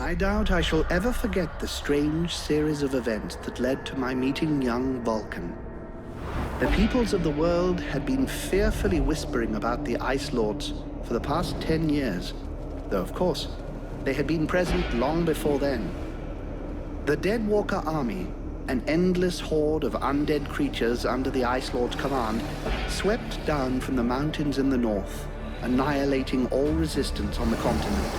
I doubt I shall ever forget the strange series of events that led to my meeting young Vulcan. The peoples of the world had been fearfully whispering about the Ice Lords for the past 10 years, though of course, they had been present long before then. The Deadwalker army, an endless horde of undead creatures under the Ice Lord's command, swept down from the mountains in the north, annihilating all resistance on the continent.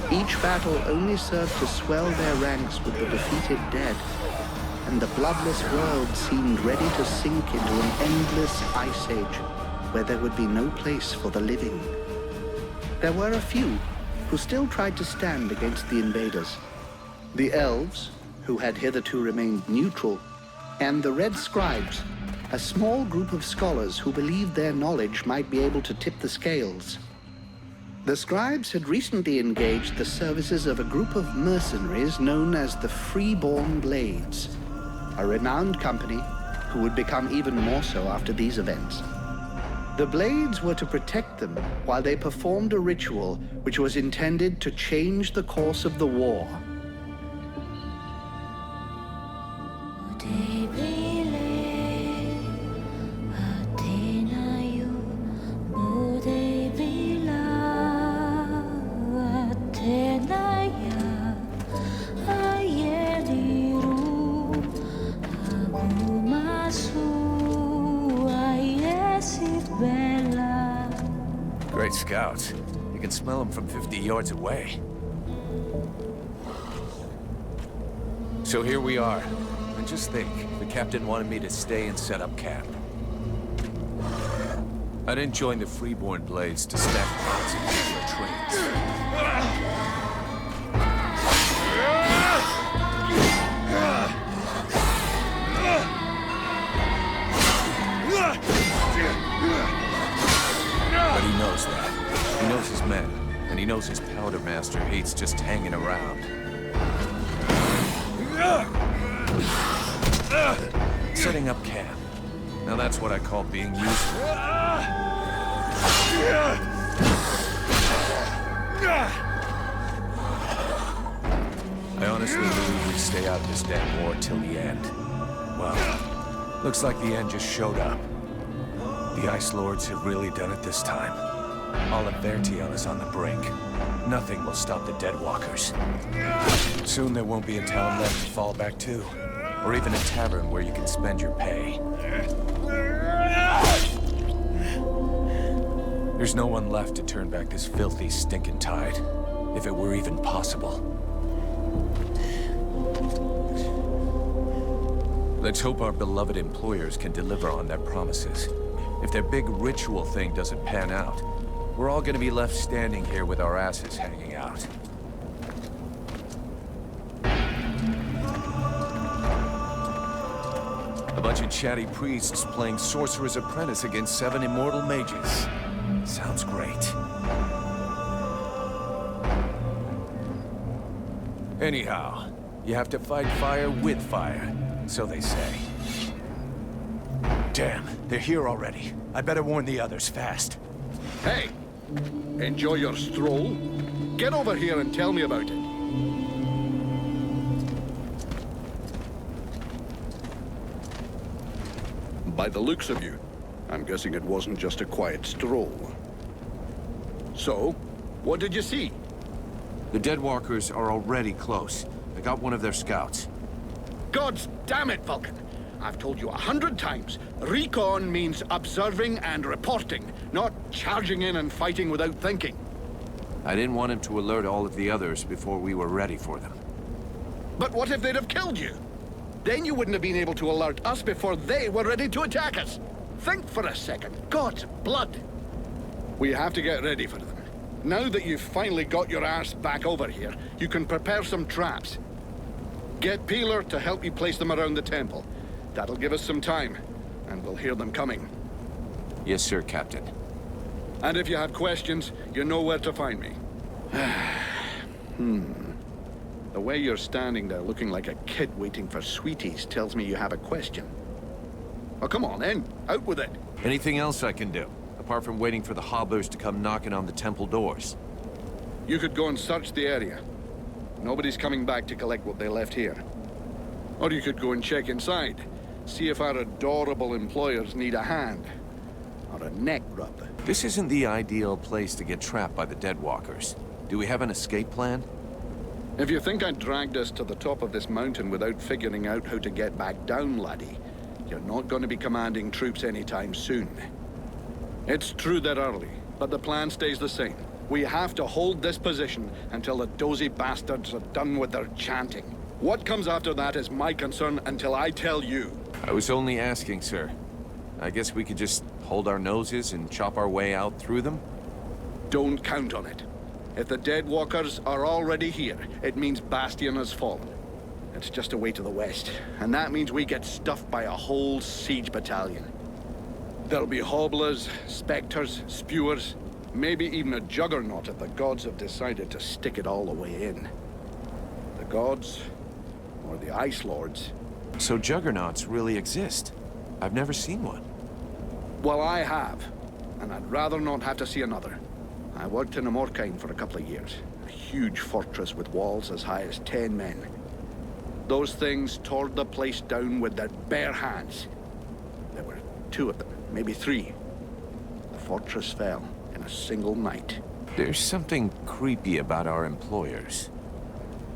Each battle only served to swell their ranks with the defeated dead, and the bloodless world seemed ready to sink into an endless ice age where there would be no place for the living. There were a few who still tried to stand against the invaders. The elves, who had hitherto remained neutral, and the red scribes, a small group of scholars who believed their knowledge might be able to tip the scales. The scribes had recently engaged the services of a group of mercenaries known as the Freeborn Blades, a renowned company who would become even more so after these events. The Blades were to protect them while they performed a ritual which was intended to change the course of the war. Great scouts. You can smell them from 50 yards away. So here we are. And just think, the captain wanted me to stay and set up camp. I didn't join the Freeborn Blades to stack pots and get their trains. But he knows that. He knows his men, and he knows his powder master hates just hanging around. Setting up camp. Now that's what I call being useful. I honestly believe we'd stay out of this damn war till the end. Well, looks like the end just showed up. The Ice Lords have really done it this time. All of Vertiel is on the brink. Nothing will stop the Deadwalkers. Soon there won't be a town left to fall back to, or even a tavern where you can spend your pay. There's no one left to turn back this filthy, stinking tide, if it were even possible. Let's hope our beloved employers can deliver on their promises. If their big ritual thing doesn't pan out, we're all gonna be left standing here with our asses hanging out. A bunch of chatty priests playing Sorcerer's Apprentice against 7 immortal mages. Sounds great. Anyhow, you have to fight fire with fire, so they say. Damn, they're here already. I better warn the others fast. Hey, enjoy your stroll. Get over here and tell me about it. By the looks of you, I'm guessing it wasn't just a quiet stroll. So, what did you see? The Deadwalkers are already close. I got one of their scouts. Gods damn it, Vulcan! I've told you 100 times, recon means observing and reporting, not charging in and fighting without thinking. I didn't want him to alert all of the others before we were ready for them. But what if they'd have killed you? Then you wouldn't have been able to alert us before they were ready to attack us. Think for a second. God's blood. We have to get ready for them. Now that you've finally got your ass back over here, you can prepare some traps. Get Peeler to help you place them around the temple. That'll give us some time, and we'll hear them coming. Yes, sir, Captain. And if you have questions, you know where to find me. The way you're standing there looking like a kid waiting for sweeties tells me you have a question. Oh, come on then. Out with it. Anything else I can do, apart from waiting for the hobblers to come knocking on the temple doors? You could go and search the area. Nobody's coming back to collect what they left here. Or you could go and check inside. See if our adorable employers need a hand. Or a neck rub. This isn't the ideal place to get trapped by the Deadwalkers. Do we have an escape plan? If you think I dragged us to the top of this mountain without figuring out how to get back down, laddie, you're not going to be commanding troops anytime soon. It's true they're early, but the plan stays the same. We have to hold this position until the dozy bastards are done with their chanting. What comes after that is my concern until I tell you. I was only asking, sir. I guess we could just hold our noses and chop our way out through them? Don't count on it. If the Deadwalkers are already here, it means Bastion has fallen. It's just away to the west, and that means we get stuffed by a whole siege battalion. There'll be hobblers, specters, spewers, maybe even a juggernaut if the gods have decided to stick it all the way in. The gods, or the Ice Lords. So juggernauts really exist? I've never seen one. Well, I have, and I'd rather not have to see another. I worked in Amorkine for a couple of years. A huge fortress with walls as high as 10 men. Those things tore the place down with their bare hands. There were 2 of them, maybe 3. The fortress fell in a single night. There's something creepy about our employers.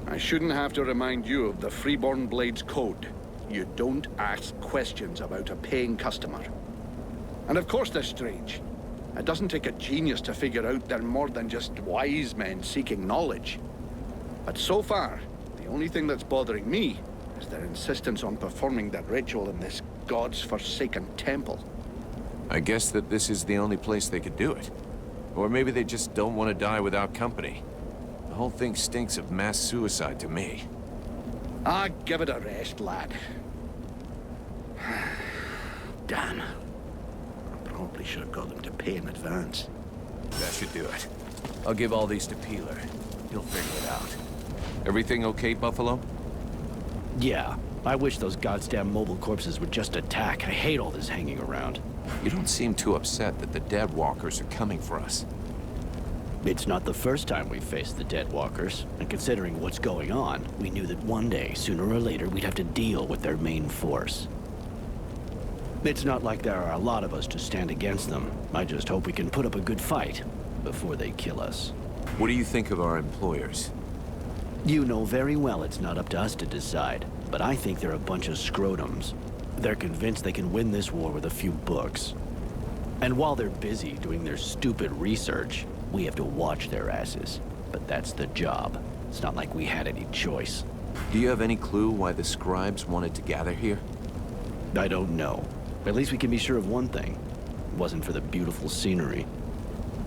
I shouldn't have to remind you of the Freeborn Blades Code. You don't ask questions about a paying customer. And of course they're strange. It doesn't take a genius to figure out they're more than just wise men seeking knowledge. But so far, the only thing that's bothering me is their insistence on performing that ritual in this god's forsaken temple. I guess that this is the only place they could do it. Or maybe they just don't want to die without company. The whole thing stinks of mass suicide to me. Ah, give it a rest, lad. Damn. I probably should have got them to pay in advance. That should do it. I'll give all these to Peeler. He'll figure it out. Everything okay, Buffalo? Yeah. I wish those goddamn mobile corpses would just attack. I hate all this hanging around. You don't seem too upset that the Deadwalkers are coming for us. It's not the first time we've faced the Deadwalkers, and considering what's going on, we knew that one day, sooner or later, we'd have to deal with their main force. It's not like there are a lot of us to stand against them. I just hope we can put up a good fight before they kill us. What do you think of our employers? You know very well it's not up to us to decide, but I think they're a bunch of scrotums. They're convinced they can win this war with a few books. And while they're busy doing their stupid research, we have to watch their asses. But that's the job. It's not like we had any choice. Do you have any clue why the scribes wanted to gather here? I don't know. At least we can be sure of one thing. It wasn't for the beautiful scenery.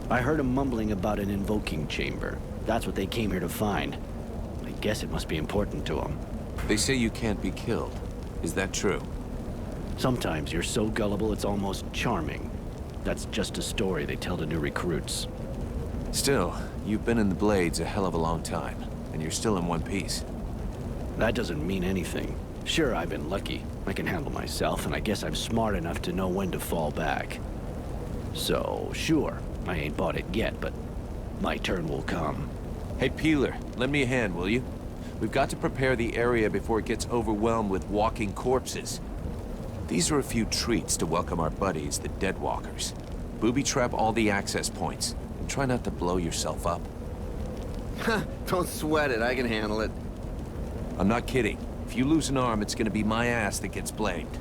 I heard them mumbling about an invoking chamber. That's what they came here to find. I guess it must be important to them. They say you can't be killed. Is that true? Sometimes you're so gullible it's almost charming. That's just a story they tell to new recruits. Still, you've been in the Blades a hell of a long time, and you're still in one piece. That doesn't mean anything. Sure, I've been lucky. I can handle myself, and I guess I'm smart enough to know when to fall back. So, sure, I ain't bought it yet, but my turn will come. Hey, Peeler, lend me a hand, will you? We've got to prepare the area before it gets overwhelmed with walking corpses. These are a few treats to welcome our buddies, the Deadwalkers. Booby-trap all the access points, and try not to blow yourself up. Don't sweat it, I can handle it. I'm not kidding. If you lose an arm, it's gonna be my ass that gets blamed.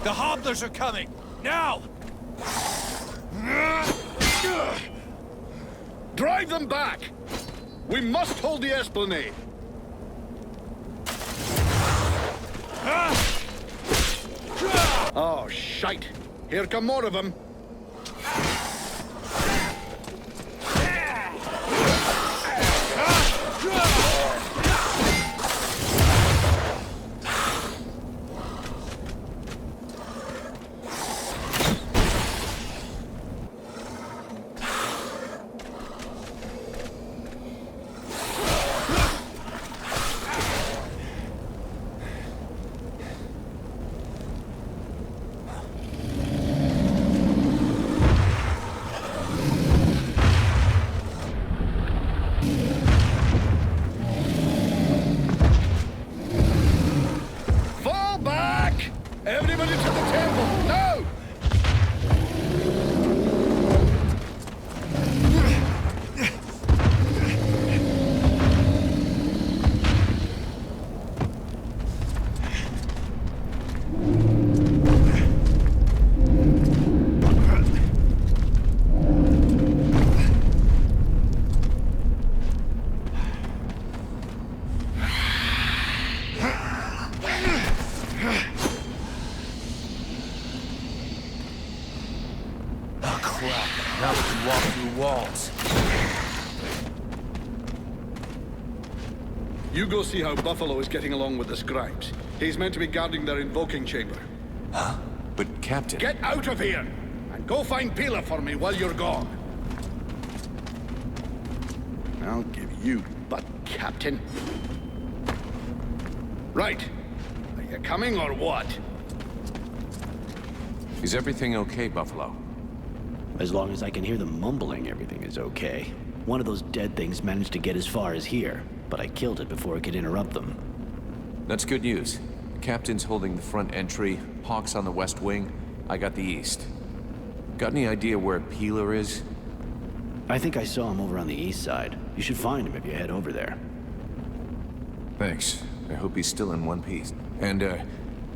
The hobblers are coming! Now! Drive them back! We must hold the esplanade! Oh, shite! Here come more of them! Everybody to the temple! Now! Now we can walk through walls. You go see how Buffalo is getting along with the scribes. He's meant to be guarding their invoking chamber. Huh? But Captain... Get out of here! And go find Pila for me while you're gone. I'll give you butt, Captain. Right. Are you coming or what? Is everything okay, Buffalo? As long as I can hear them mumbling, everything is okay. One of those dead things managed to get as far as here, but I killed it before it could interrupt them. That's good news. Captain's holding the front entry, Hawk's on the west wing, I got the east. Got any idea where Peeler is? I think I saw him over on the east side. You should find him if you head over there. Thanks. I hope he's still in one piece. And,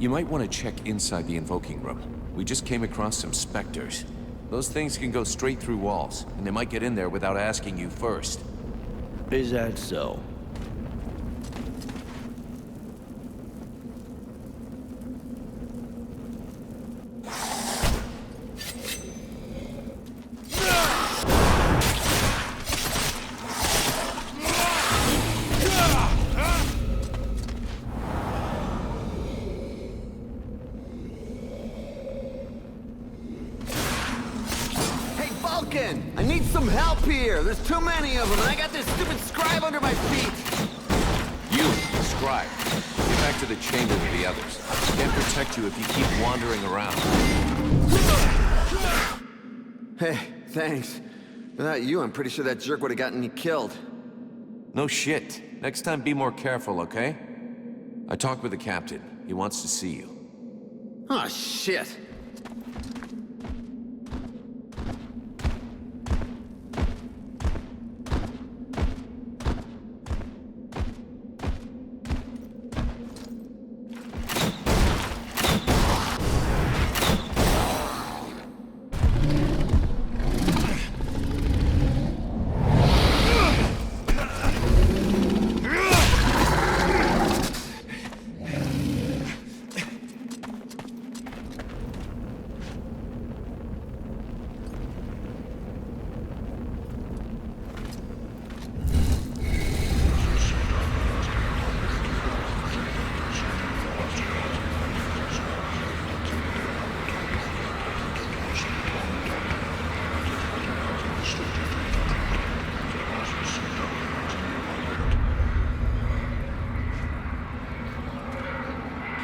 you might want to check inside the invoking room. We just came across some specters. Those things can go straight through walls, and they might get in there without asking you first. Is that so? I need some help here. There's too many of them, and I got this stupid scribe under my feet. You, scribe. Get back to the chamber with the others. Can't protect you if you keep wandering around. Hey, thanks. Without you, I'm pretty sure that jerk would have gotten me killed. No shit. Next time, be more careful, okay? I talked with the captain. He wants to see you. Oh, shit.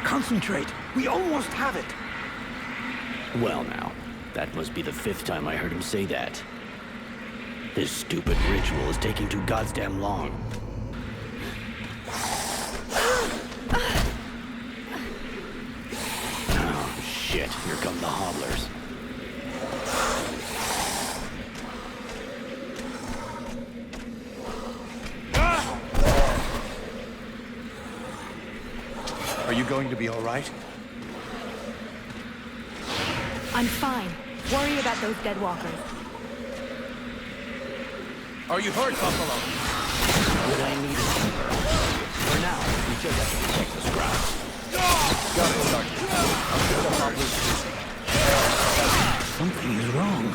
Concentrate. We almost have it. Well now, that must be the 5th time I heard him say that. This stupid ritual is taking too goddamn long. Oh, shit. Here come the hobblers. Are you going to be all right? I'm fine. Worry about those dead walkers. Are you hurt, Buffalo? What I need is for now, we just have to protect the scraps. Got it, Sergeant. I'm sure the hobblers Something is wrong.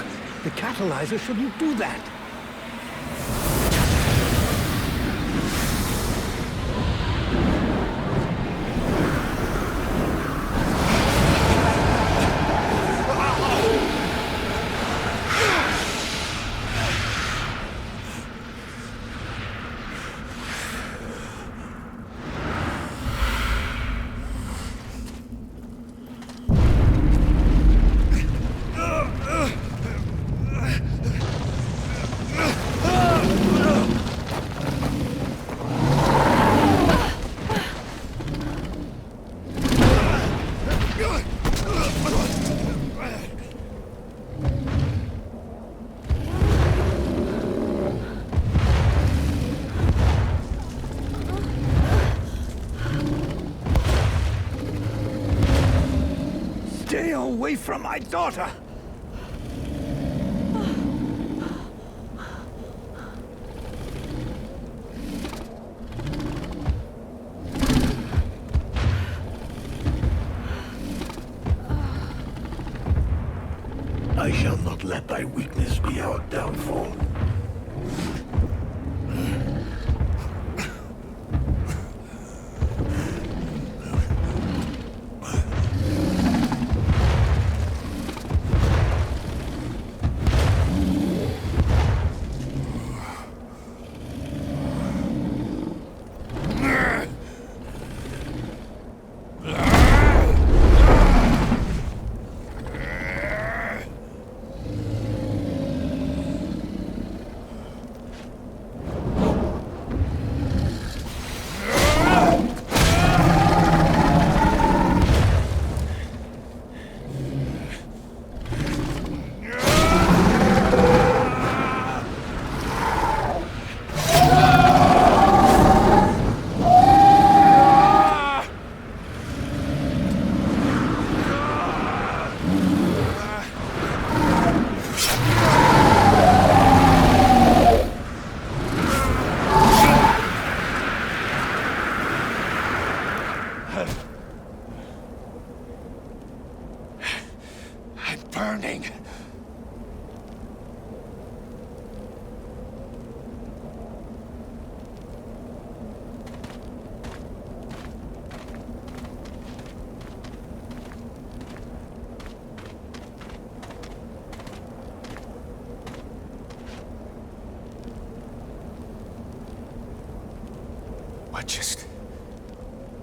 The catalyzer shouldn't do that. Stay away from my daughter! I shall not let thy weakness be our downfall.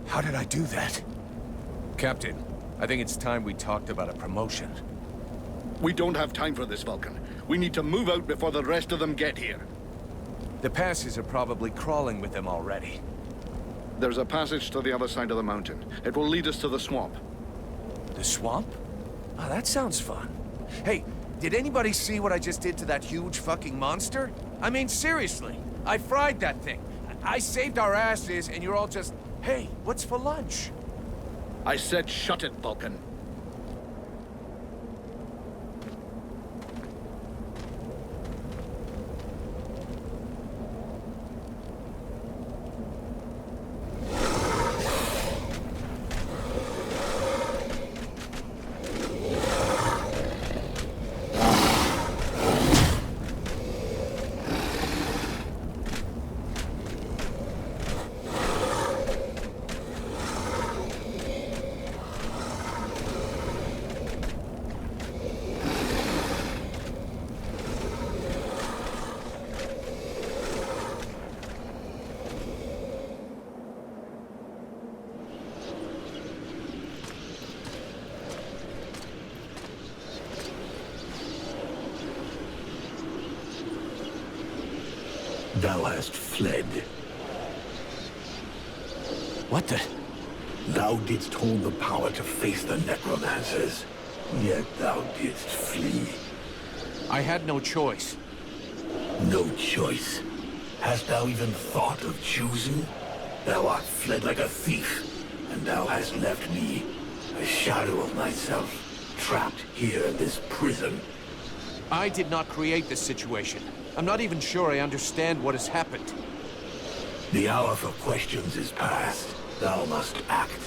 How did I do that? Captain, I think it's time we talked about a promotion. We don't have time for this, Vulcan. We need to move out before the rest of them get here. The passes are probably crawling with them already. There's a passage to the other side of the mountain. It will lead us to the swamp. The swamp? Oh, that sounds fun. Hey, did anybody see what I just did to that huge fucking monster? I mean, seriously. I fried that thing. I saved our asses, and you're all just, hey, what's for lunch? I said shut it, Vulcan. Thou hast fled. What the? Thou didst hold the power to face the necromancers, yet thou didst flee. I had no choice. No choice. Hast thou even thought of choosing? Thou art fled like a thief, and thou hast left me, a shadow of myself, trapped here in this prison. I did not create this situation. I'm not even sure I understand what has happened. The hour for questions is past. Thou must act.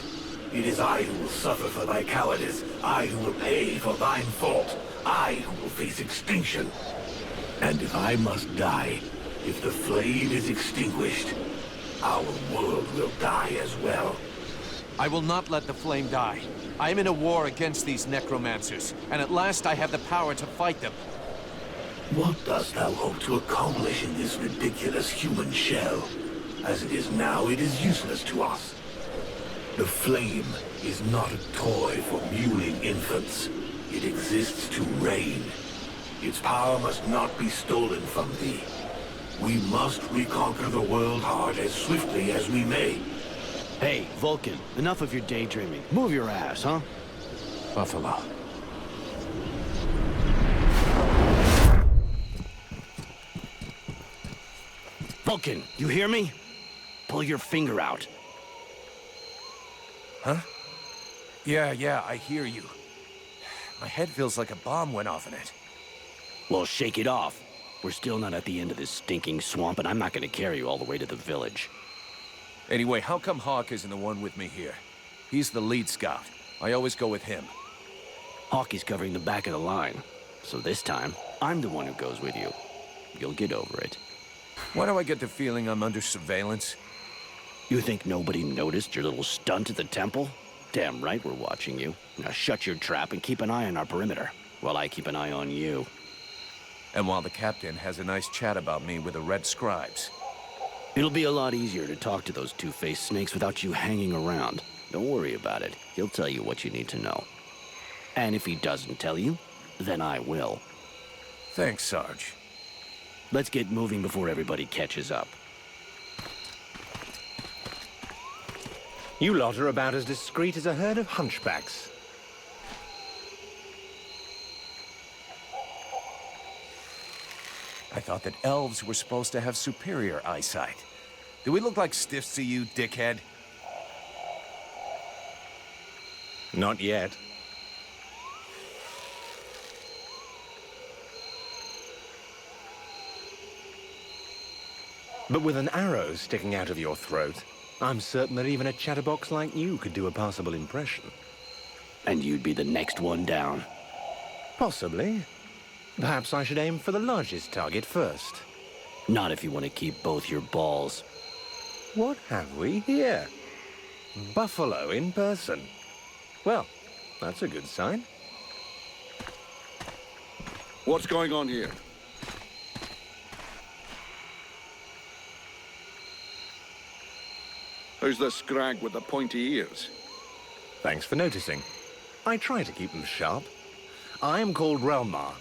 It is I who will suffer for thy cowardice. I who will pay for thine fault. I who will face extinction. And if I must die, if the flame is extinguished, our world will die as well. I will not let the flame die. I am in a war against these necromancers, and at last I have the power to fight them. What dost thou hope to accomplish in this ridiculous human shell? As it is now, it is useless to us. The flame is not a toy for mewling infants. It exists to reign. Its power must not be stolen from thee. We must reconquer the world heart as swiftly as we may. Hey, Vulcan, enough of your daydreaming. Move your ass, huh? Buffalo. Vulcan, you hear me? Pull your finger out. Huh? Yeah, I hear you. My head feels like a bomb went off in it. Well, shake it off. We're still not at the end of this stinking swamp, and I'm not gonna carry you all the way to the village. Anyway, how come Hawk isn't the one with me here? He's the lead scout. I always go with him. Hawk is covering the back of the line. So this time, I'm the one who goes with you. You'll get over it. Why do I get the feeling I'm under surveillance? You think nobody noticed your little stunt at the temple? Damn right we're watching you. Now shut your trap and keep an eye on our perimeter, while I keep an eye on you. And while the captain has a nice chat about me with the red scribes. It'll be a lot easier to talk to those two-faced snakes without you hanging around. Don't worry about it. He'll tell you what you need to know. And if he doesn't tell you, then I will. Thanks, Sarge. Let's get moving before everybody catches up. You lot are about as discreet as a herd of hunchbacks. I thought that elves were supposed to have superior eyesight. Do we look like stiffs to you, dickhead? Not yet. But with an arrow sticking out of your throat, I'm certain that even a chatterbox like you could do a passable impression. And you'd be the next one down. Possibly. Perhaps I should aim for the largest target first. Not if you want to keep both your balls. What have we here? Buffalo in person. Well, that's a good sign. What's going on here? Who's the scrag with the pointy ears? Thanks for noticing. I try to keep them sharp. I am called Relmar,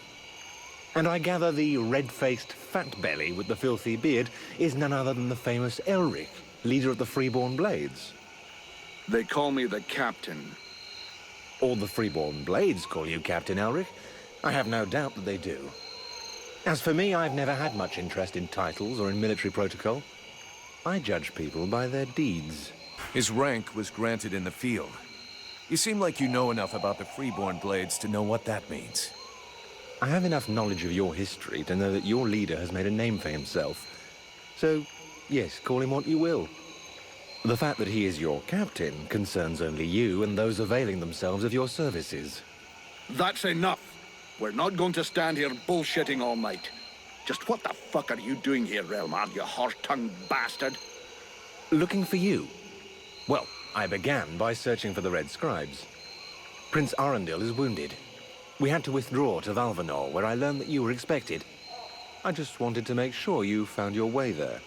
and I gather the red-faced fat belly with the filthy beard is none other than the famous Elric, leader of the Freeborn Blades. They call me the Captain. All the Freeborn Blades call you Captain Elric. I have no doubt that they do. As for me, I've never had much interest in titles or in military protocol. I judge people by their deeds. His rank was granted in the field. You seem like you know enough about the Freeborn Blades to know what that means. I have enough knowledge of your history to know that your leader has made a name for himself. So, yes, call him what you will. The fact that he is your captain concerns only you and those availing themselves of your services. That's enough. We're not going to stand here bullshitting all night. Just what the fuck are you doing here, Relmar, you horse-tongued bastard? Looking for you. Well, I began by searching for the Red Scribes. Prince Arundel is wounded. We had to withdraw to Valvanor, where I learned that you were expected. I just wanted to make sure you found your way there.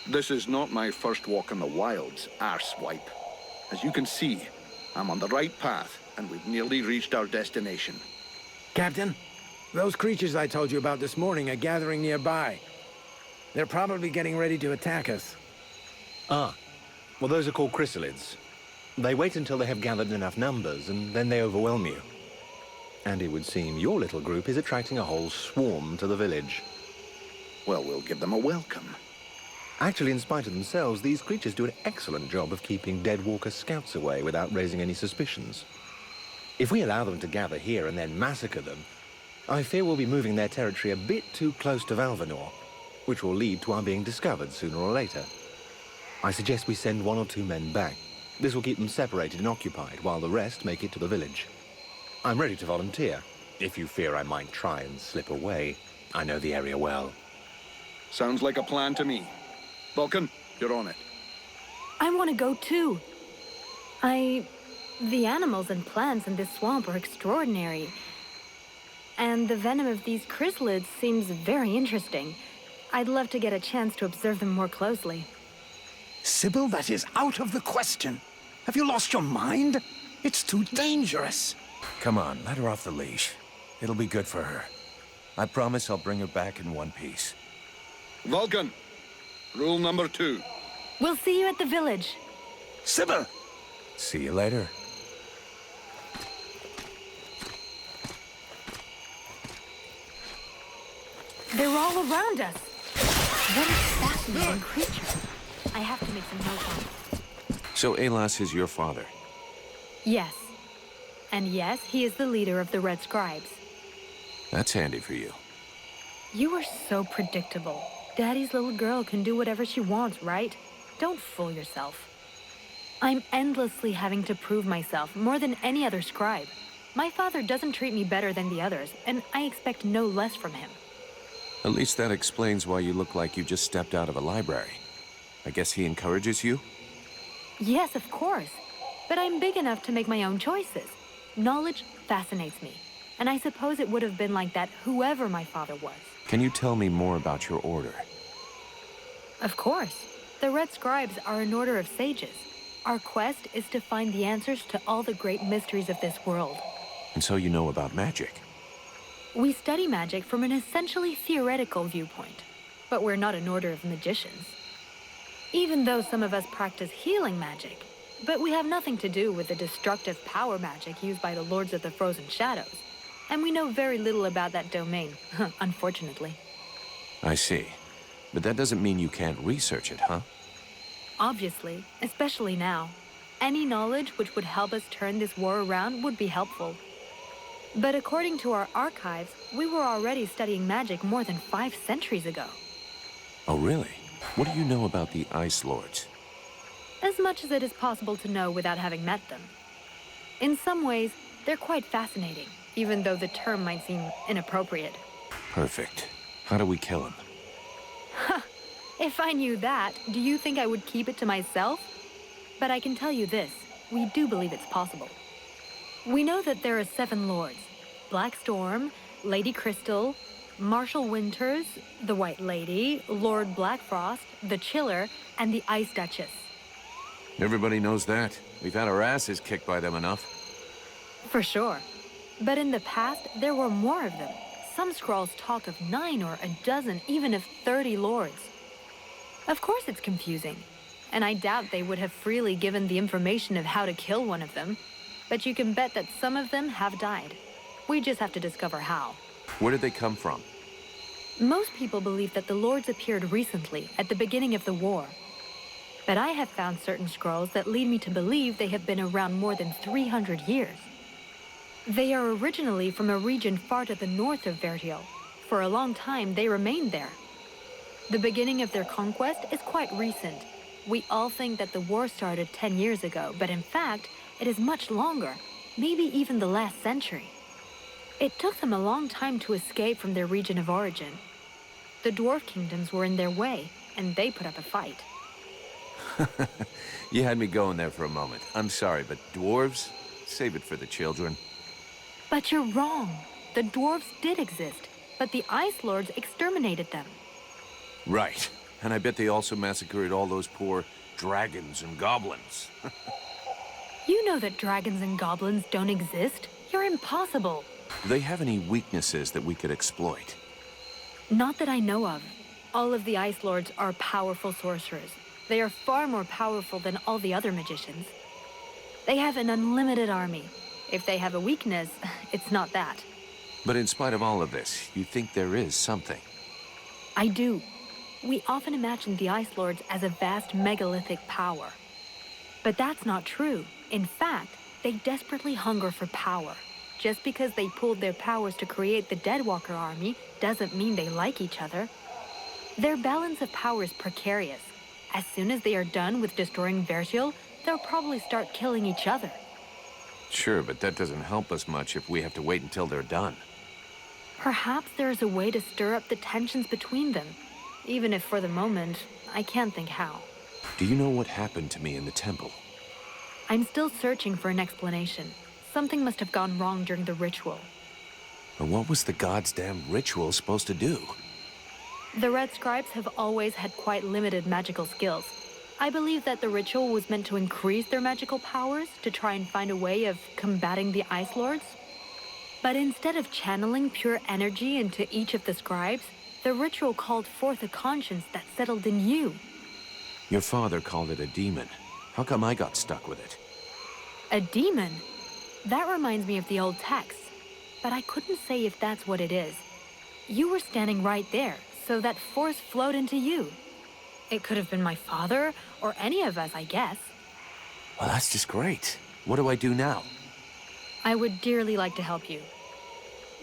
This is not my first walk in the wilds, arsewipe. As you can see, I'm on the right path, and we've nearly reached our destination. Captain, those creatures I told you about this morning are gathering nearby. They're probably getting ready to attack us. Ah, well, those are called chrysalids. They wait until they have gathered enough numbers, and then they overwhelm you. And it would seem your little group is attracting a whole swarm to the village. Well, we'll give them a welcome. Actually, in spite of themselves, these creatures do an excellent job of keeping dead walker scouts away without raising any suspicions. If we allow them to gather here and then massacre them, I fear we'll be moving their territory a bit too close to Valvanor, which will lead to our being discovered sooner or later. I suggest we send 1 or 2 men back. This will keep them separated and occupied, while the rest make it to the village. I'm ready to volunteer, if you fear I might try and slip away. I know the area well. Sounds like a plan to me. Vulcan, you're on it. I want to go too. The animals and plants in this swamp are extraordinary. And the venom of these chrysalids seems very interesting. I'd love to get a chance to observe them more closely. Sybil, that is out of the question. Have you lost your mind? It's too dangerous. Come on, let her off the leash. It'll be good for her. I promise I'll bring her back in one piece. Vulcan, rule number 2. We'll see you at the village. Sybil! See you later. They're all around us. What a fascinating creature. I have to make some notes on it. So Alas is your father? Yes. And yes, he is the leader of the Red Scribes. That's handy for you. You are so predictable. Daddy's little girl can do whatever she wants, right? Don't fool yourself. I'm endlessly having to prove myself more than any other scribe. My father doesn't treat me better than the others, and I expect no less from him. At least that explains why you look like you just stepped out of a library. I guess he encourages you? Yes, of course. But I'm big enough to make my own choices. Knowledge fascinates me. And I suppose it would have been like that whoever my father was. Can you tell me more about your order? Of course. The Red Scribes are an order of sages. Our quest is to find the answers to all the great mysteries of this world. And so you know about magic? We study magic from an essentially theoretical viewpoint. But we're not an order of magicians. Even though some of us practice healing magic, but we have nothing to do with the destructive power magic used by the Lords of the Frozen Shadows. And we know very little about that domain, unfortunately. I see. But that doesn't mean you can't research it, huh? Obviously, especially now. Any knowledge which would help us turn this war around would be helpful. But according to our archives, we were already studying magic more than 5 centuries ago. Oh, really? What do you know about the Ice Lords? As much as it is possible to know without having met them. In some ways, they're quite fascinating, even though the term might seem inappropriate. Perfect. How do we kill him? If I knew that, do you think I would keep it to myself? But I can tell you this, we do believe it's possible. We know that there are 7 lords. Black Storm, Lady Crystal, Marshal Winters, the White Lady, Lord Blackfrost, the Chiller, and the Ice Duchess. Everybody knows that. We've had our asses kicked by them enough. For sure. But in the past, there were more of them. Some scrolls talk of 9 or a dozen, even of 30 lords. Of course it's confusing. And I doubt they would have freely given the information of how to kill one of them. But you can bet that some of them have died. We just have to discover how. Where did they come from? Most people believe that the lords appeared recently, at the beginning of the war. But I have found certain scrolls that lead me to believe they have been around more than 300 years. They are originally from a region far to the north of Vertiel. For a long time, they remained there. The beginning of their conquest is quite recent. We all think that the war started 10 years ago, but in fact, it is much longer, maybe even the last century. It took them a long time to escape from their region of origin. The dwarf kingdoms were in their way, and they put up a fight. You had me going there for a moment. I'm sorry, but dwarves? Save it for the children. But you're wrong. The dwarves did exist, but the Ice Lords exterminated them. Right. And I bet they also massacred all those poor dragons and goblins. You know that dragons and goblins don't exist. You're impossible. Do they have any weaknesses that we could exploit? Not that I know of. All of the Ice Lords are powerful sorcerers. They are far more powerful than all the other magicians. They have an unlimited army. If they have a weakness, it's not that. But in spite of all of this, you think there is something? I do. We often imagine the Ice Lords as a vast megalithic power. But that's not true. In fact, they desperately hunger for power. Just because they pooled their powers to create the Deadwalker army doesn't mean they like each other. Their balance of power is precarious. As soon as they are done with destroying Vertiel, they'll probably start killing each other. Sure, but that doesn't help us much if we have to wait until they're done. Perhaps there is a way to stir up the tensions between them. Even if for the moment, I can't think how. Do you know what happened to me in the temple? I'm still searching for an explanation. Something must have gone wrong during the ritual. But what was the god's damn ritual supposed to do? The Red Scribes have always had quite limited magical skills. I believe that the ritual was meant to increase their magical powers to try and find a way of combating the Ice Lords. But instead of channeling pure energy into each of the scribes, the ritual called forth a conscience that settled in you. Your father called it a demon. How come I got stuck with it? A demon? That reminds me of the old text, but I couldn't say if that's what it is. You were standing right there, so that force flowed into you. It could have been my father, or any of us, I guess. Well, that's just great. What do I do now? I would dearly like to help you.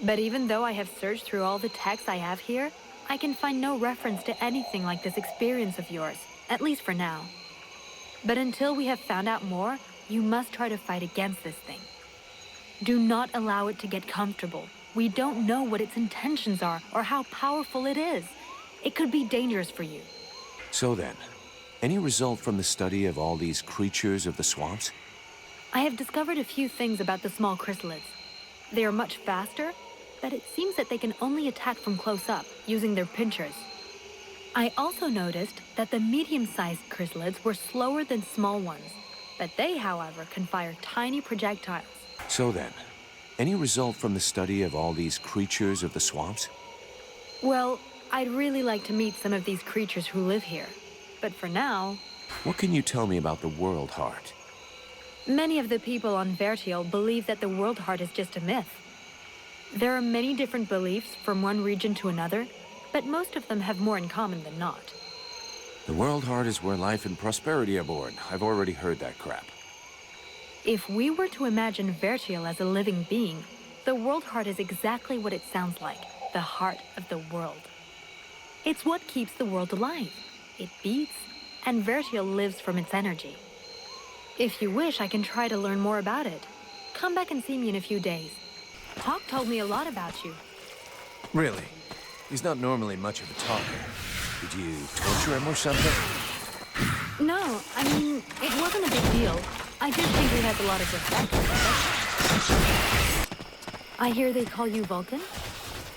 But even though I have searched through all the texts I have here, I can find no reference to anything like this experience of yours, at least for now. But until we have found out more, you must try to fight against this thing. Do not allow it to get comfortable. We don't know what its intentions are or how powerful it is. It could be dangerous for you. So then, any result from the study of all these creatures of the swamps? I have discovered a few things about the small chrysalids. They are much faster, but it seems that they can only attack from close up, using their pinchers. I also noticed that the medium-sized chrysalids were slower than small ones, but they, however, can fire tiny projectiles. So then, any result from the study of all these creatures of the swamps? Well, I'd really like to meet some of these creatures who live here. But for now... What can you tell me about the World Heart? Many of the people on Vertiel believe that the World Heart is just a myth. There are many different beliefs from one region to another, but most of them have more in common than not. The World Heart is where life and prosperity are born. I've already heard that crap. If we were to imagine Vertiel as a living being, the World Heart is exactly what it sounds like, the heart of the world. It's what keeps the world alive. It beats, and Vertiel lives from its energy. If you wish, I can try to learn more about it. Come back and see me in a few days. Hawk told me a lot about you. Really? He's not normally much of a talker. Did you torture him or something? No, I mean, it wasn't a big deal. I just think he has a lot of respect for us. I hear they call you Vulcan?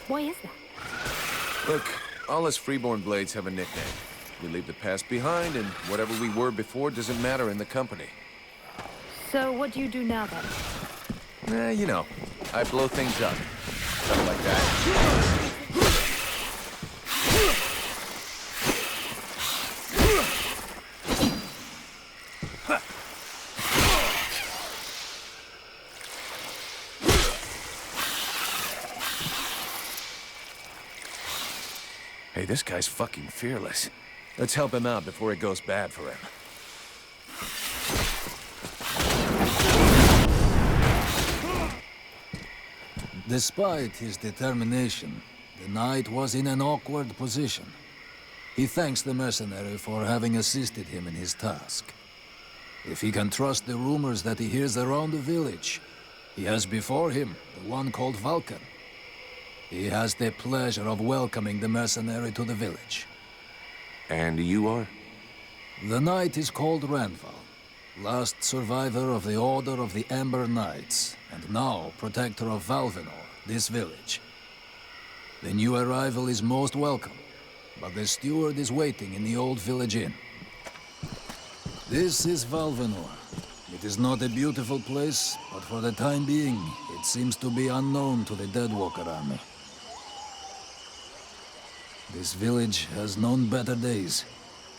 Why is that? Look, all us freeborn blades have a nickname. We leave the past behind, and whatever we were before doesn't matter in the company. So what do you do now, then? You know, I blow things up. Stuff like that. Hey, this guy's fucking fearless. Let's help him out before it goes bad for him. Despite his determination, the knight was in an awkward position. He thanks the mercenary for having assisted him in his task. If he can trust the rumors that he hears around the village, he has before him the one called Vulcan. He has the pleasure of welcoming the mercenary to the village. And you are? The knight is called Ranval, last survivor of the Order of the Ember Knights, and now protector of Valvenor, this village. The new arrival is most welcome, but the steward is waiting in the old village inn. This is Valvenor. It is not a beautiful place, but for the time being, it seems to be unknown to the Deadwalker army. This village has known better days.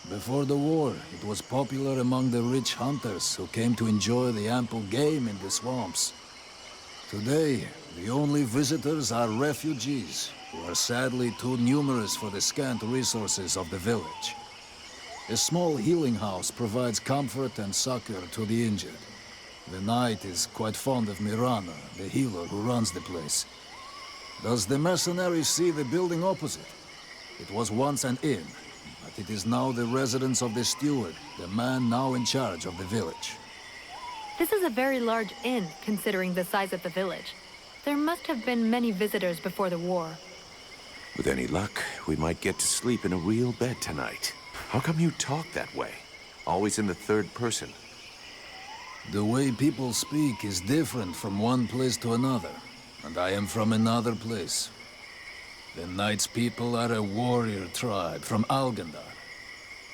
Before the war, it was popular among the rich hunters who came to enjoy the ample game in the swamps. Today, the only visitors are refugees, who are sadly too numerous for the scant resources of the village. A small healing house provides comfort and succor to the injured. The knight is quite fond of Mirana, the healer who runs the place. Does the mercenary see the building opposite? It was once an inn, but it is now the residence of the steward, the man now in charge of the village. This is a very large inn, considering the size of the village. There must have been many visitors before the war. With any luck, we might get to sleep in a real bed tonight. How come you talk that way? Always in the third person. The way people speak is different from one place to another, and I am from another place. The knight's people are a warrior tribe from Algendar,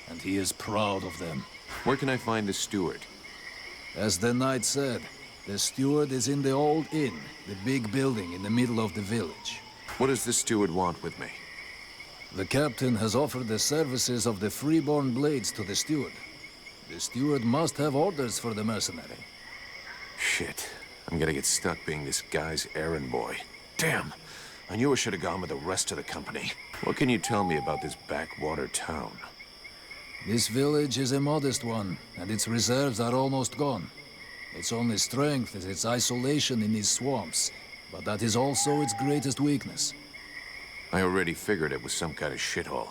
and he is proud of them. Where can I find the steward? As the knight said, the steward is in the old inn, the big building in the middle of the village. What does the steward want with me? The captain has offered the services of the freeborn blades to the steward. The steward must have orders for the mercenary. Shit. I'm gonna get stuck being this guy's errand boy. Damn. I knew I should have gone with the rest of the company. What can you tell me about this backwater town? This village is a modest one, and its reserves are almost gone. Its only strength is its isolation in these swamps, but that is also its greatest weakness. I already figured it was some kind of shithole.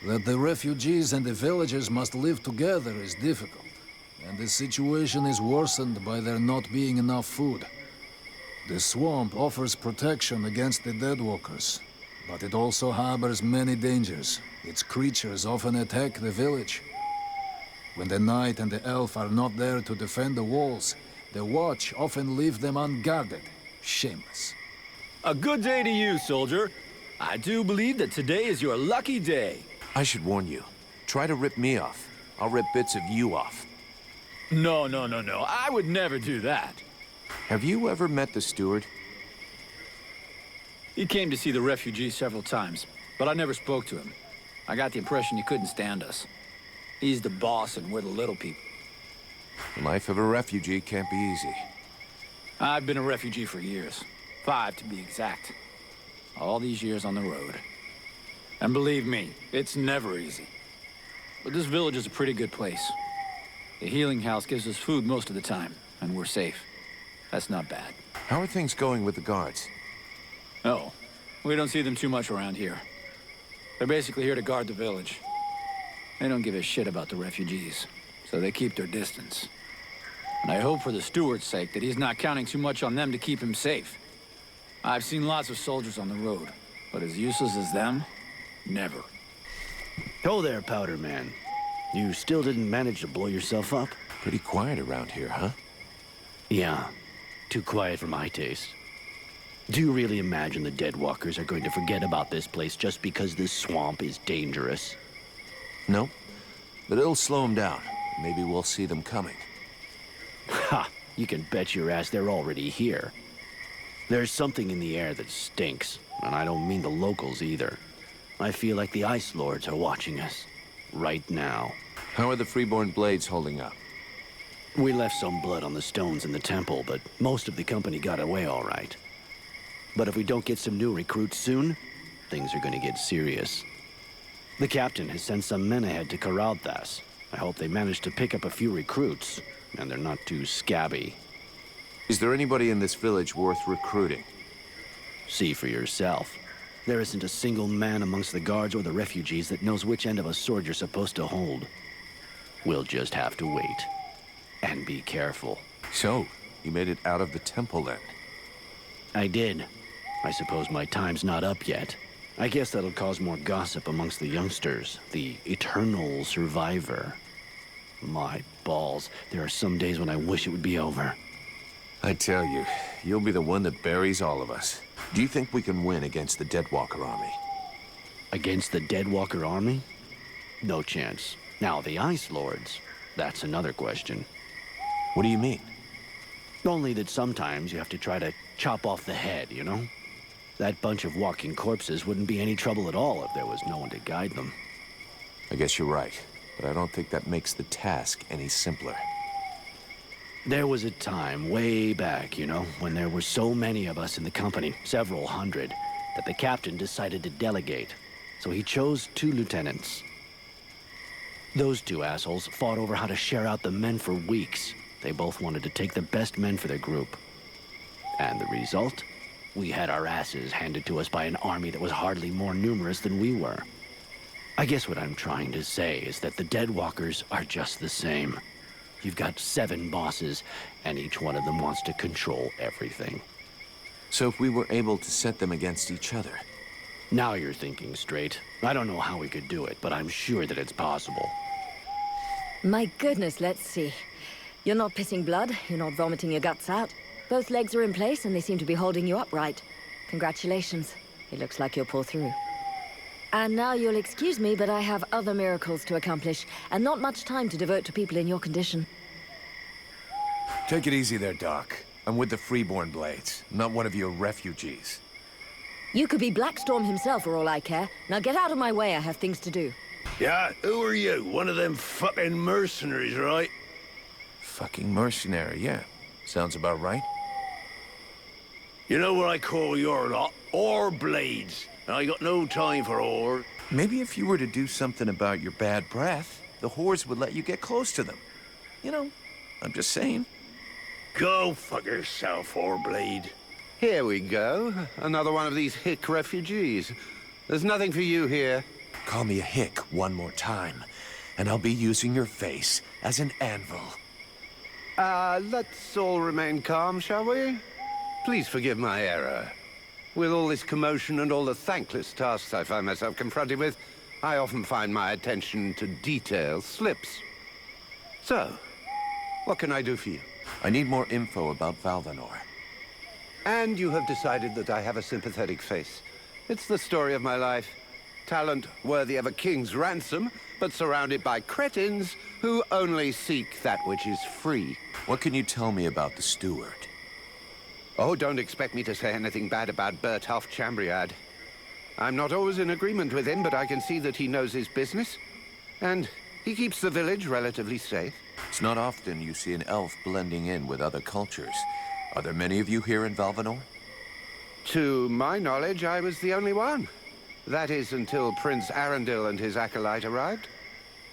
That the refugees and the villagers must live together is difficult, and the situation is worsened by there not being enough food. The swamp offers protection against the Deadwalkers, but it also harbors many dangers. Its creatures often attack the village. When the knight and the elf are not there to defend the walls, the watch often leave them unguarded. Shameless. A good day to you, soldier. I do believe that today is your lucky day. I should warn you. Try to rip me off. I'll rip bits of you off. No. I would never do that. Have you ever met the steward? He came to see the refugees several times, but I never spoke to him. I got the impression he couldn't stand us. He's the boss and we're the little people. The life of a refugee can't be easy. I've been a refugee for years. 5 to be exact. All these years on the road. And believe me, it's never easy. But this village is a pretty good place. The healing house gives us food most of the time, and we're safe. That's not bad. How are things going with the guards? Oh, we don't see them too much around here. They're basically here to guard the village. They don't give a shit about the refugees, so they keep their distance. And I hope for the steward's sake that he's not counting too much on them to keep him safe. I've seen lots of soldiers on the road, but as useless as them, never. Oh there, Powder Man. You still didn't manage to blow yourself up? Pretty quiet around here, huh? Yeah, too quiet for my taste. Do you really imagine the Deadwalkers are going to forget about this place just because this swamp is dangerous? No, but it'll slow them down. Maybe we'll see them coming. Ha! You can bet your ass they're already here. There's something in the air that stinks, and I don't mean the locals either. I feel like the Ice Lords are watching us. Right now. How are the Freeborn Blades holding up? We left some blood on the stones in the temple, but most of the company got away all right. But if we don't get some new recruits soon, things are gonna get serious. The captain has sent some men ahead to Karalthas. I hope they manage to pick up a few recruits, and they're not too scabby. Is there anybody in this village worth recruiting? See for yourself. There isn't a single man amongst the guards or the refugees that knows which end of a sword you're supposed to hold. We'll just have to wait. And be careful. So, you made it out of the temple then? I did. I suppose my time's not up yet. I guess that'll cause more gossip amongst the youngsters. The eternal survivor. My balls. There are some days when I wish it would be over. I tell you, you'll be the one that buries all of us. Do you think we can win against the Deadwalker army? Against the Deadwalker army? No chance. Now, the Ice Lords, that's another question. What do you mean? Only that sometimes you have to try to chop off the head, you know? That bunch of walking corpses wouldn't be any trouble at all if there was no one to guide them. I guess you're right, but I don't think that makes the task any simpler. There was a time way back, you know, when there were so many of us in the company, several hundred, that the captain decided to delegate. So he chose 2 lieutenants. Those 2 assholes fought over how to share out the men for weeks. They both wanted to take the best men for their group. And the result? We had our asses handed to us by an army that was hardly more numerous than we were. I guess what I'm trying to say is that the Deadwalkers are just the same. You've got 7 bosses, and each one of them wants to control everything. So if we were able to set them against each other? Now you're thinking straight. I don't know how we could do it, but I'm sure that it's possible. My goodness, let's see. You're not pissing blood, you're not vomiting your guts out. Both legs are in place and they seem to be holding you upright. Congratulations. It looks like you'll pull through. And now you'll excuse me, but I have other miracles to accomplish, and not much time to devote to people in your condition. Take it easy there, Doc. I'm with the Freeborn Blades, not one of your refugees. You could be Blackstorm himself for all I care. Now get out of my way, I have things to do. Yeah, who are you? One of them fucking mercenaries, right? Fucking mercenary, yeah. Sounds about right. You know what I call your lot? Ore blades. And I got no time for ore. Maybe if you were to do something about your bad breath, the whores would let you get close to them. You know, I'm just saying. Go fuck yourself, Orbleed. Here we go. Another one of these hick refugees. There's nothing for you here. Call me a hick one more time, and I'll be using your face as an anvil. Let's all remain calm, shall we? Please forgive my error. With all this commotion and all the thankless tasks I find myself confronted with, I often find my attention to detail slips. So, what can I do for you? I need more info about Valvanor. And you have decided that I have a sympathetic face. It's the story of my life. Talent worthy of a king's ransom, but surrounded by cretins who only seek that which is free. What can you tell me about the steward? Oh, don't expect me to say anything bad about Bertolf Chambriad. I'm not always in agreement with him, but I can see that he knows his business. And he keeps the village relatively safe. It's not often you see an elf blending in with other cultures. Are there many of you here in Valvanor? To my knowledge, I was the only one. That is until Prince Arundel and his acolyte arrived.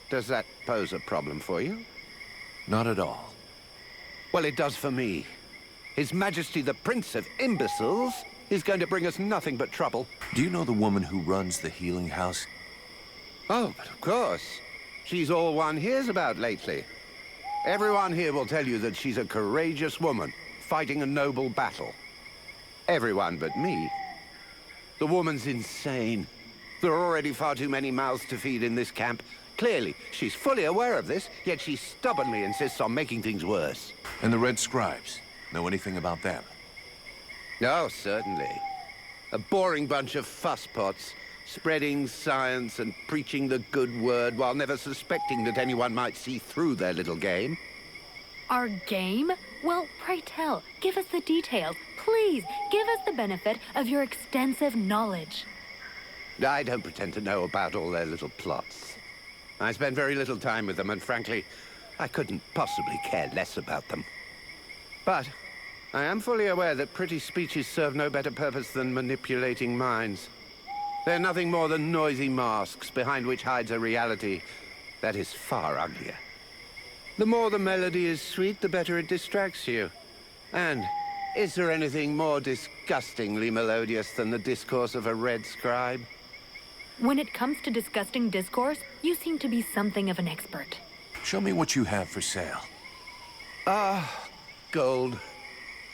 Does that pose a problem for you? Not at all. Well, it does for me. His Majesty the Prince of Imbeciles is going to bring us nothing but trouble. Do you know the woman who runs the healing house? Oh, but of course. She's all one hears about lately. Everyone here will tell you that she's a courageous woman, fighting a noble battle. Everyone but me. The woman's insane. There are already far too many mouths to feed in this camp. Clearly, she's fully aware of this, yet she stubbornly insists on making things worse. And the Red Scribes? Know anything about them? Oh, certainly. A boring bunch of fusspots, spreading science and preaching the good word while never suspecting that anyone might see through their little game. Our game? Well, pray tell. Give us the details. Please, give us the benefit of your extensive knowledge. I don't pretend to know about all their little plots. I spend very little time with them, and frankly, I couldn't possibly care less about them. But I am fully aware that pretty speeches serve no better purpose than manipulating minds. They're nothing more than noisy masks behind which hides a reality that is far uglier. The more the melody is sweet, the better it distracts you. And is there anything more disgustingly melodious than the discourse of a red scribe? When it comes to disgusting discourse, you seem to be something of an expert. Show me what you have for sale. Gold.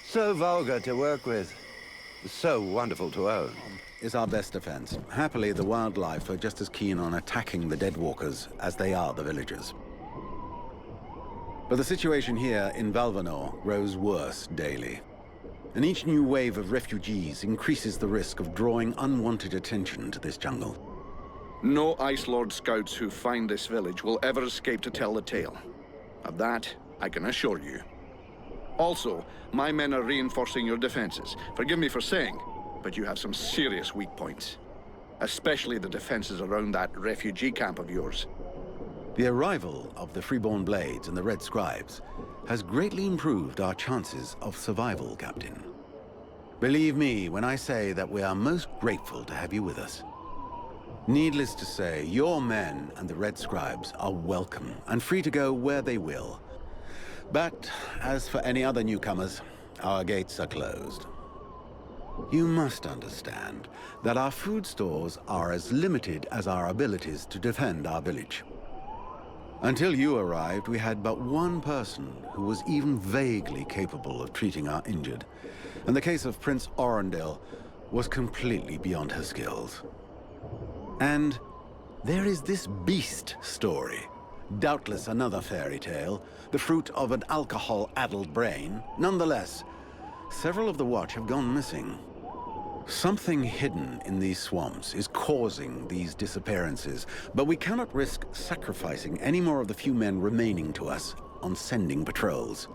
So vulgar to work with. So wonderful to own. Is our best defense. Happily, the wildlife are just as keen on attacking the deadwalkers as they are the villagers. But the situation here in Valvanor grows worse daily. And each new wave of refugees increases the risk of drawing unwanted attention to this jungle. No Ice Lord scouts who find this village will ever escape to tell the tale. Of that, I can assure you. Also, my men are reinforcing your defenses. Forgive me for saying, but you have some serious weak points. Especially the defenses around that refugee camp of yours. The arrival of the Freeborn Blades and the Red Scribes has greatly improved our chances of survival, Captain. Believe me when I say that we are most grateful to have you with us. Needless to say, your men and the Red Scribes are welcome and free to go where they will. But as for any other newcomers, our gates are closed. You must understand that our food stores are as limited as our abilities to defend our village. Until you arrived, we had but one person who was even vaguely capable of treating our injured. And the case of Prince Arundel was completely beyond her skills. And there is this beast story. Doubtless another fairy tale, the fruit of an alcohol-addled brain. Nonetheless, several of the Watch have gone missing. Something hidden in these swamps is causing these disappearances, but we cannot risk sacrificing any more of the few men remaining to us on sending patrols.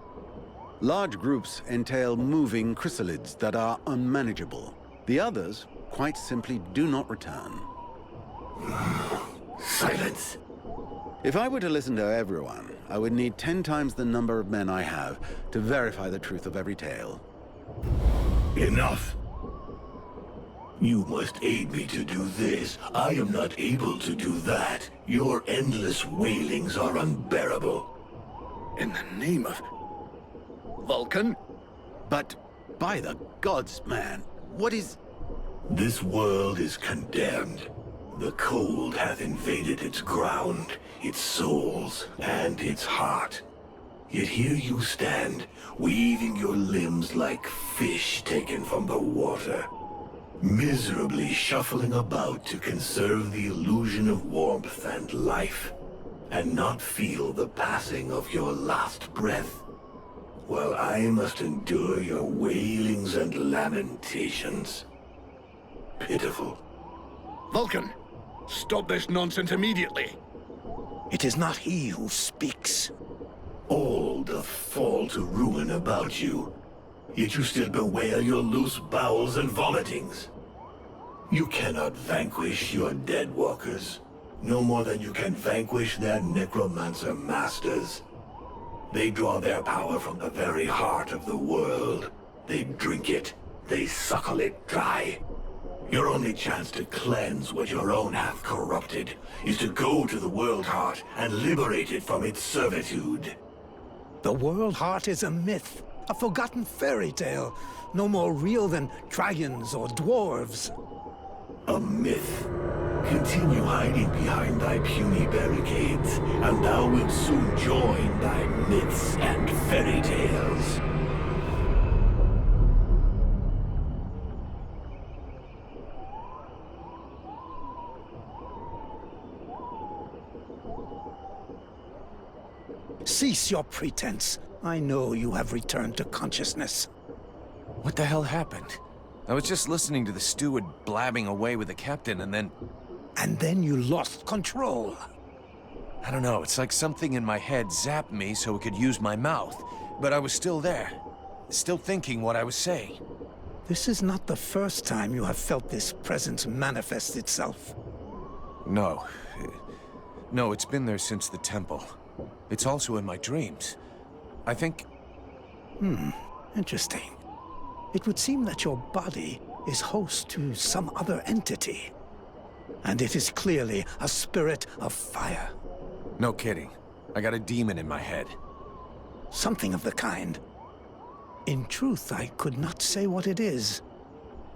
Large groups entail moving chrysalids that are unmanageable. The others quite simply do not return. Silence. If I were to listen to everyone, I would need 10 times the number of men I have to verify the truth of every tale. Enough. You must aid me to do this. I am not able to do that. Your endless wailings are unbearable. In the name of... Vulcan? But, by the gods, man, what is... This world is condemned. The cold hath invaded its ground, its souls, and its heart. Yet here you stand, weaving your limbs like fish taken from the water, miserably shuffling about to conserve the illusion of warmth and life, and not feel the passing of your last breath, while I must endure your wailings and lamentations. Pitiful. Vulcan, stop this nonsense immediately. It is not he who speaks. All doth fall to ruin about you, yet you still bewail your loose bowels and vomitings. You cannot vanquish your dead walkers, no more than you can vanquish their necromancer masters. They draw their power from the very heart of the world. They drink it, they suckle it dry. Your only chance to cleanse what your own hath corrupted is to go to the world heart and liberate it from its servitude. The world heart is a myth, a forgotten fairy tale, no more real than dragons or dwarves. A myth. Continue hiding behind thy puny barricades, and thou wilt soon join thy myths and fairy tales. Cease your pretense. I know you have returned to consciousness. What the hell happened? I was just listening to the steward blabbing away with the captain, and then... And then you lost control. I don't know, it's like something in my head zapped me so it could use my mouth. But I was still there, still thinking what I was saying. This is not the first time you have felt this presence manifest itself. No. No, it's been there since the temple. It's also in my dreams. I think... Interesting. It would seem that your body is host to some other entity. And it is clearly a spirit of fire. No kidding. I got a demon in my head. Something of the kind. In truth, I could not say what it is.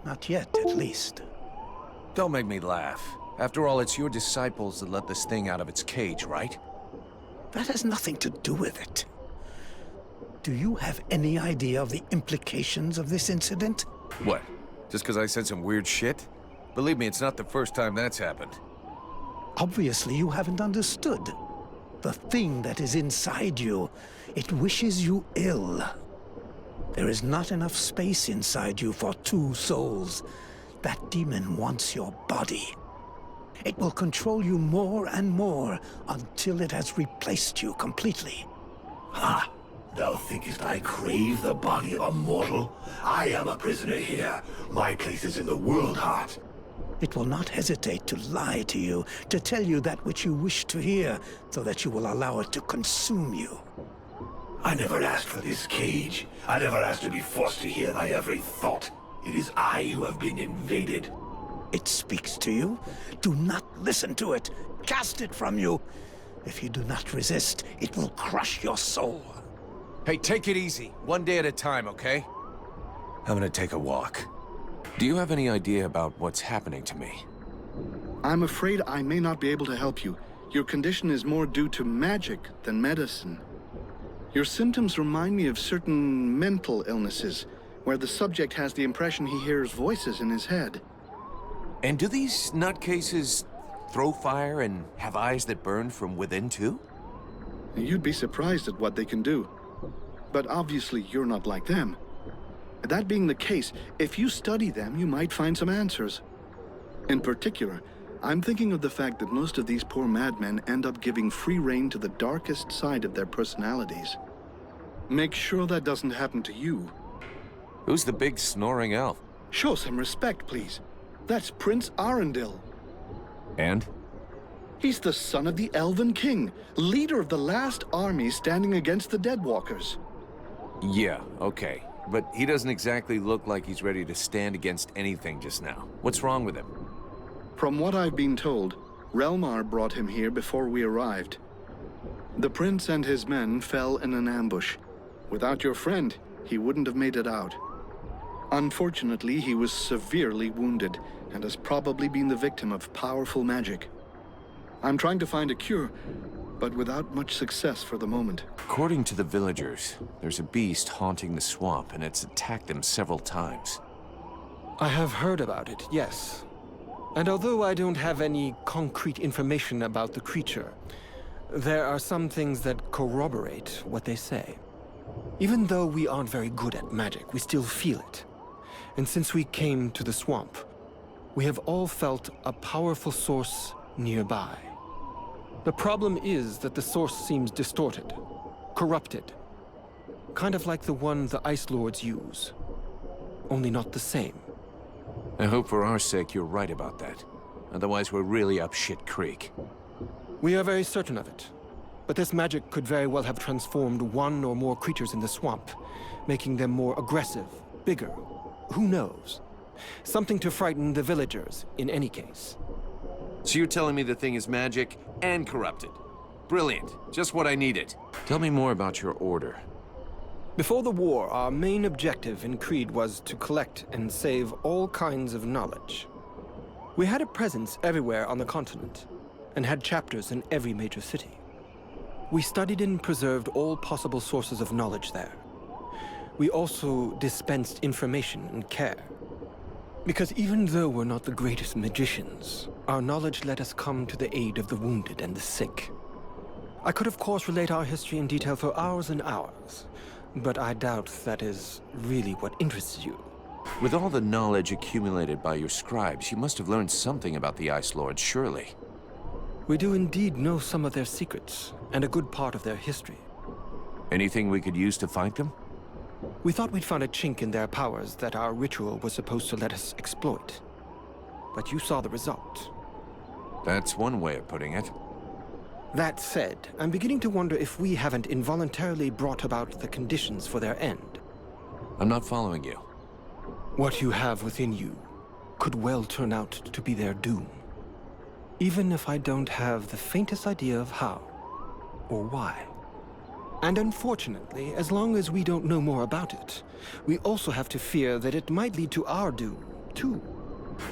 Not yet, at least. Don't make me laugh. After all, it's your disciples that let this thing out of its cage, right? That has nothing to do with it. Do you have any idea of the implications of this incident? What? Just because I said some weird shit? Believe me, it's not the first time that's happened. Obviously, you haven't understood. The thing that is inside you, it wishes you ill. There is not enough space inside you for two souls. That demon wants your body. It will control you more and more until it has replaced you completely. Ha! Thou thinkest I crave the body of a mortal? I am a prisoner here. My place is in the world heart. It will not hesitate to lie to you, to tell you that which you wish to hear, so that you will allow it to consume you. I never asked for this cage. I never asked to be forced to hear thy every thought. It is I who have been invaded. It speaks to you. Do not listen to it. Cast it from you. If you do not resist, it will crush your soul. Hey, take it easy. One day at a time, okay? I'm gonna take a walk. Do you have any idea about what's happening to me? I'm afraid I may not be able to help you. Your condition is more due to magic than medicine. Your symptoms remind me of certain mental illnesses, where the subject has the impression he hears voices in his head. And do these nutcases throw fire and have eyes that burn from within too? You'd be surprised at what they can do. But obviously you're not like them. That being the case, if you study them, you might find some answers. In particular, I'm thinking of the fact that most of these poor madmen end up giving free rein to the darkest side of their personalities. Make sure that doesn't happen to you. Who's the big snoring elf? Show some respect, please. That's Prince Arundel. And? He's the son of the Elven King, leader of the last army standing against the Deadwalkers. Yeah, okay. But he doesn't exactly look like he's ready to stand against anything just now. What's wrong with him? From what I've been told, Relmar brought him here before we arrived. The prince and his men fell in an ambush. Without your friend, he wouldn't have made it out. Unfortunately, he was severely wounded and has probably been the victim of powerful magic. I'm trying to find a cure, but without much success for the moment. According to the villagers, there's a beast haunting the swamp, and it's attacked them several times. I have heard about it, yes. And although I don't have any concrete information about the creature, there are some things that corroborate what they say. Even though we aren't very good at magic, we still feel it. And since we came to the swamp, we have all felt a powerful source nearby. The problem is that the source seems distorted, corrupted. Kind of like the one the Ice Lords use. Only not the same. I hope for our sake you're right about that. Otherwise we're really up shit creek. We are very certain of it. But this magic could very well have transformed one or more creatures in the swamp, making them more aggressive, bigger. Who knows? Something to frighten the villagers, in any case. So you're telling me the thing is magic and corrupted? Brilliant. Just what I needed. Tell me more about your order. Before the war, our main objective in Creed was to collect and save all kinds of knowledge. We had a presence everywhere on the continent, and had chapters in every major city. We studied and preserved all possible sources of knowledge there. We also dispensed information and care. Because even though we're not the greatest magicians, our knowledge let us come to the aid of the wounded and the sick. I could of course relate our history in detail for hours and hours, but I doubt that is really what interests you. With all the knowledge accumulated by your scribes, you must have learned something about the Ice Lords, surely. We do indeed know some of their secrets, and a good part of their history. Anything we could use to fight them? We thought we'd found a chink in their powers that our ritual was supposed to let us exploit. But you saw the result. That's one way of putting it. That said, I'm beginning to wonder if we haven't involuntarily brought about the conditions for their end. I'm not following you. What you have within you could well turn out to be their doom. Even if I don't have the faintest idea of how or why. And unfortunately, as long as we don't know more about it, we also have to fear that it might lead to our doom, too.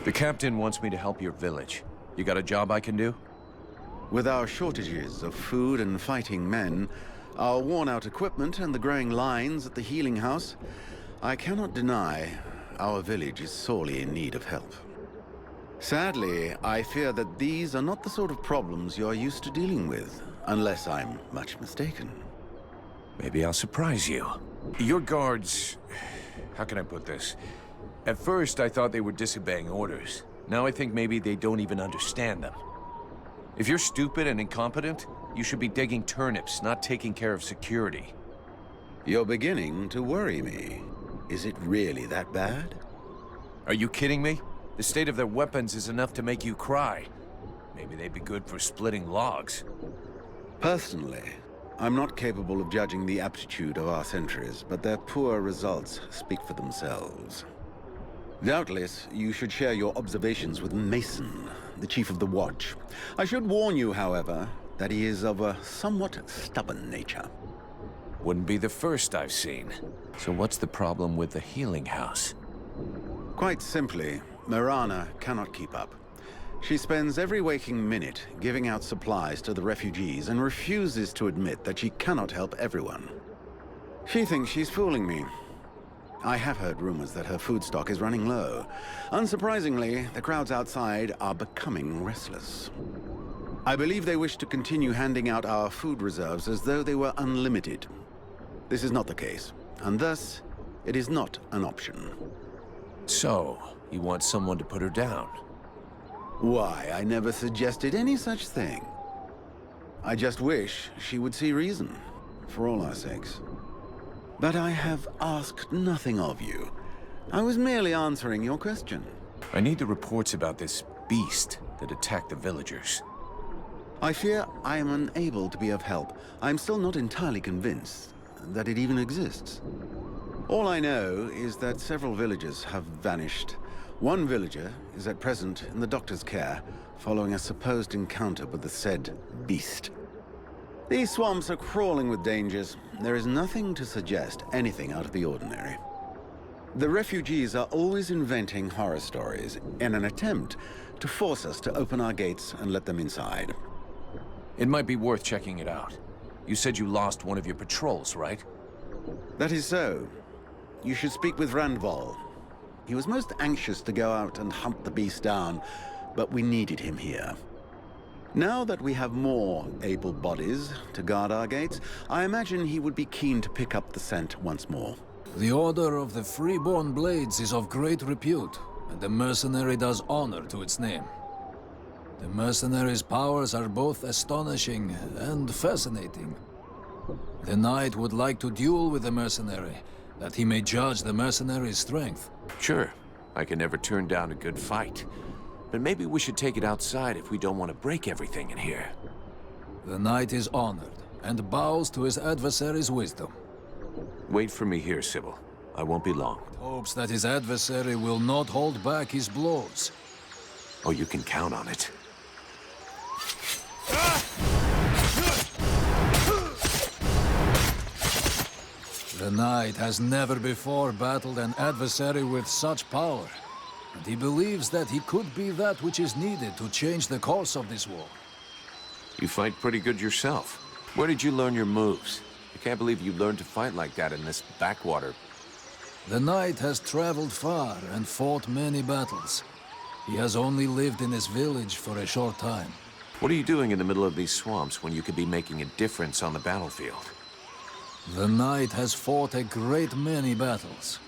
The captain wants me to help your village. You got a job I can do? With our shortages of food and fighting men, our worn-out equipment and the growing lines at the healing house, I cannot deny our village is sorely in need of help. Sadly, I fear that these are not the sort of problems you're used to dealing with, unless I'm much mistaken. Maybe I'll surprise you. Your guards... how can I put this? At first, I thought they were disobeying orders. Now I think maybe they don't even understand them. If you're stupid and incompetent, you should be digging turnips, not taking care of security. You're beginning to worry me. Is it really that bad? Are you kidding me? The state of their weapons is enough to make you cry. Maybe they'd be good for splitting logs. Personally, I'm not capable of judging the aptitude of our sentries, but their poor results speak for themselves. Doubtless, you should share your observations with Mason, the chief of the watch. I should warn you, however, that he is of a somewhat stubborn nature. Wouldn't be the first I've seen. So what's the problem with the healing house? Quite simply, Mirana cannot keep up. She spends every waking minute giving out supplies to the refugees and refuses to admit that she cannot help everyone. She thinks she's fooling me. I have heard rumors that her food stock is running low. Unsurprisingly, the crowds outside are becoming restless. I believe they wish to continue handing out our food reserves as though they were unlimited. This is not the case, and thus, it is not an option. So, you want someone to put her down? Why, I never suggested any such thing. I just wish she would see reason, for all our sakes. But I have asked nothing of you. I was merely answering your question. I need the reports about this beast that attacked the villagers. I fear I am unable to be of help. I'm still not entirely convinced that it even exists. All I know is that several villagers have vanished. One villager is at present in the doctor's care, following a supposed encounter with the said beast. These swamps are crawling with dangers. There is nothing to suggest anything out of the ordinary. The refugees are always inventing horror stories in an attempt to force us to open our gates and let them inside. It might be worth checking it out. You said you lost one of your patrols, right? That is so. You should speak with Randval. He was most anxious to go out and hunt the beast down, but we needed him here. Now that we have more able bodies to guard our gates, I imagine he would be keen to pick up the scent once more. The Order of the Freeborn Blades is of great repute, and the mercenary does honor to its name. The mercenary's powers are both astonishing and fascinating. The knight would like to duel with the mercenary, that he may judge the mercenary's strength. Sure. I can never turn down a good fight. But maybe we should take it outside if we don't want to break everything in here. The knight is honored, and bows to his adversary's wisdom. Wait for me here, Sybil. I won't be long. Hopes that his adversary will not hold back his blows. Oh, you can count on it. The knight has never before battled an adversary with such power, and he believes that he could be that which is needed to change the course of this war. You fight pretty good yourself. Where did you learn your moves? I can't believe you learned to fight like that in this backwater. The knight has traveled far and fought many battles. He has only lived in this village for a short time. What are you doing in the middle of these swamps when you could be making a difference on the battlefield? The knight has fought a great many battles,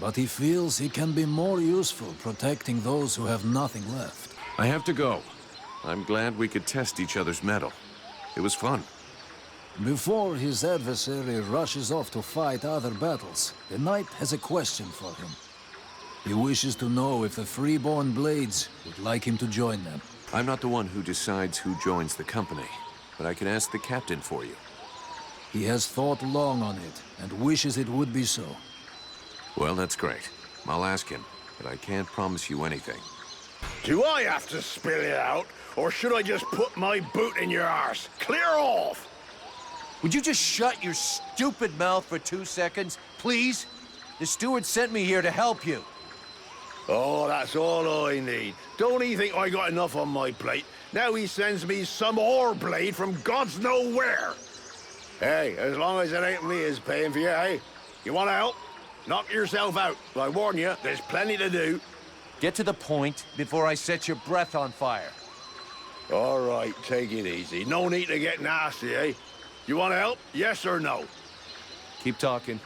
but he feels he can be more useful protecting those who have nothing left. I have to go. I'm glad we could test each other's mettle. It was fun. Before his adversary rushes off to fight other battles, the knight has a question for him. He wishes to know if the Freeborn Blades would like him to join them. I'm not the one who decides who joins the company, but I can ask the captain for you. He has thought long on it, and wishes it would be so. Well, that's great. I'll ask him, but I can't promise you anything. Do I have to spill it out, or should I just put my boot in your arse? Clear off! Would you just shut your stupid mouth for 2 seconds, please? The steward sent me here to help you. Oh, that's all I need. Don't he think I got enough on my plate? Now he sends me some ore blade from God's nowhere. Hey, as long as it ain't me is paying for you, hey? You want to help? Knock yourself out. I warn you, there's plenty to do. Get to the point before I set your breath on fire. All right, take it easy. No need to get nasty, eh? You want to help? Yes or no? Keep talking.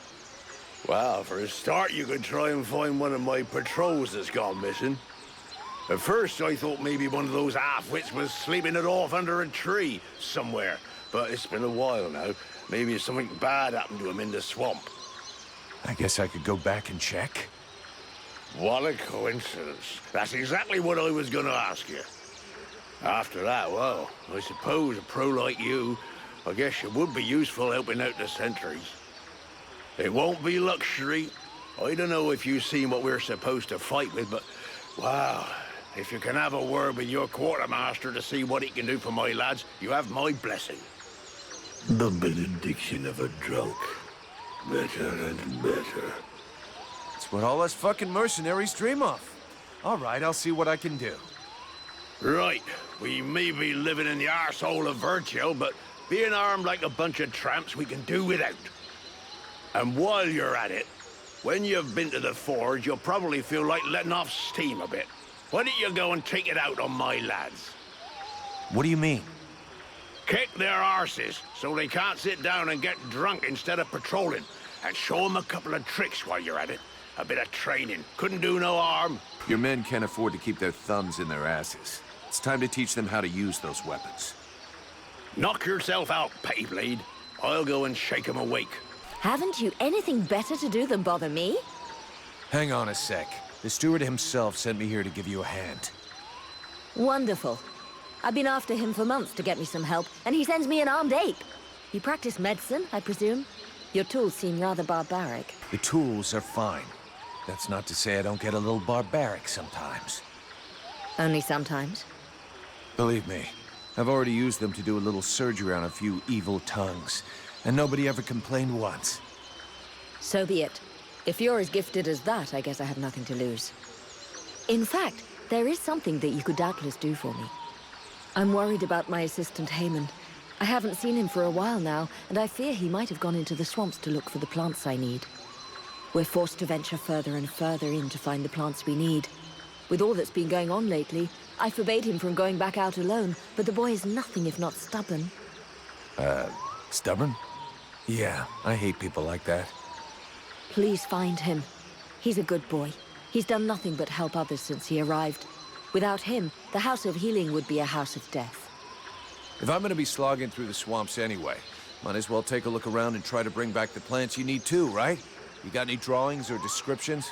Well, for a start, you could try and find one of my patrols that's gone missing. At first, I thought maybe one of those half-wits was sleeping it off under a tree somewhere. But it's been a while now. Maybe something bad happened to him in the swamp. I guess I could go back and check. What a coincidence. That's exactly what I was gonna ask you. After that, well, I suppose a pro like you, I guess you would be useful helping out the sentries. It won't be luxury. I don't know if you've seen what we're supposed to fight with, but, wow, if you can have a word with your quartermaster to see what he can do for my lads, you have my blessing. The benediction of a drunk. Better and better. It's what all us fucking mercenaries dream of. All right, I'll see what I can do. Right. We may be living in the arsehole of Virgil, but being armed like a bunch of tramps we can do without. And while you're at it, when you've been to the forge, you'll probably feel like letting off steam a bit. Why don't you go and take it out on my lads? What do you mean? Kick their arses so they can't sit down and get drunk instead of patrolling. And show them a couple of tricks while you're at it. A bit of training. Couldn't do no harm. Your men can't afford to keep their thumbs in their asses. It's time to teach them how to use those weapons. Knock yourself out, Petty Blade. I'll go and shake them awake. Haven't you anything better to do than bother me? Hang on a sec. The steward himself sent me here to give you a hand. Wonderful. I've been after him for months to get me some help, and he sends me an armed ape. You practice medicine, I presume? Your tools seem rather barbaric. The tools are fine. That's not to say I don't get a little barbaric sometimes. Only sometimes? Believe me, I've already used them to do a little surgery on a few evil tongues, and nobody ever complained once. So be it. If you're as gifted as that, I guess I have nothing to lose. In fact, there is something that you could doubtless do for me. I'm worried about my assistant Haman. I haven't seen him for a while now, and I fear he might have gone into the swamps to look for the plants I need. We're forced to venture further and further in to find the plants we need. With all that's been going on lately, I forbade him from going back out alone, but the boy is nothing if not stubborn. Stubborn? Yeah, I hate people like that. Please find him. He's a good boy. He's done nothing but help others since he arrived. Without him, the House of Healing would be a house of death. If I'm gonna be slogging through the swamps anyway, might as well take a look around and try to bring back the plants you need too, right? You got any drawings or descriptions?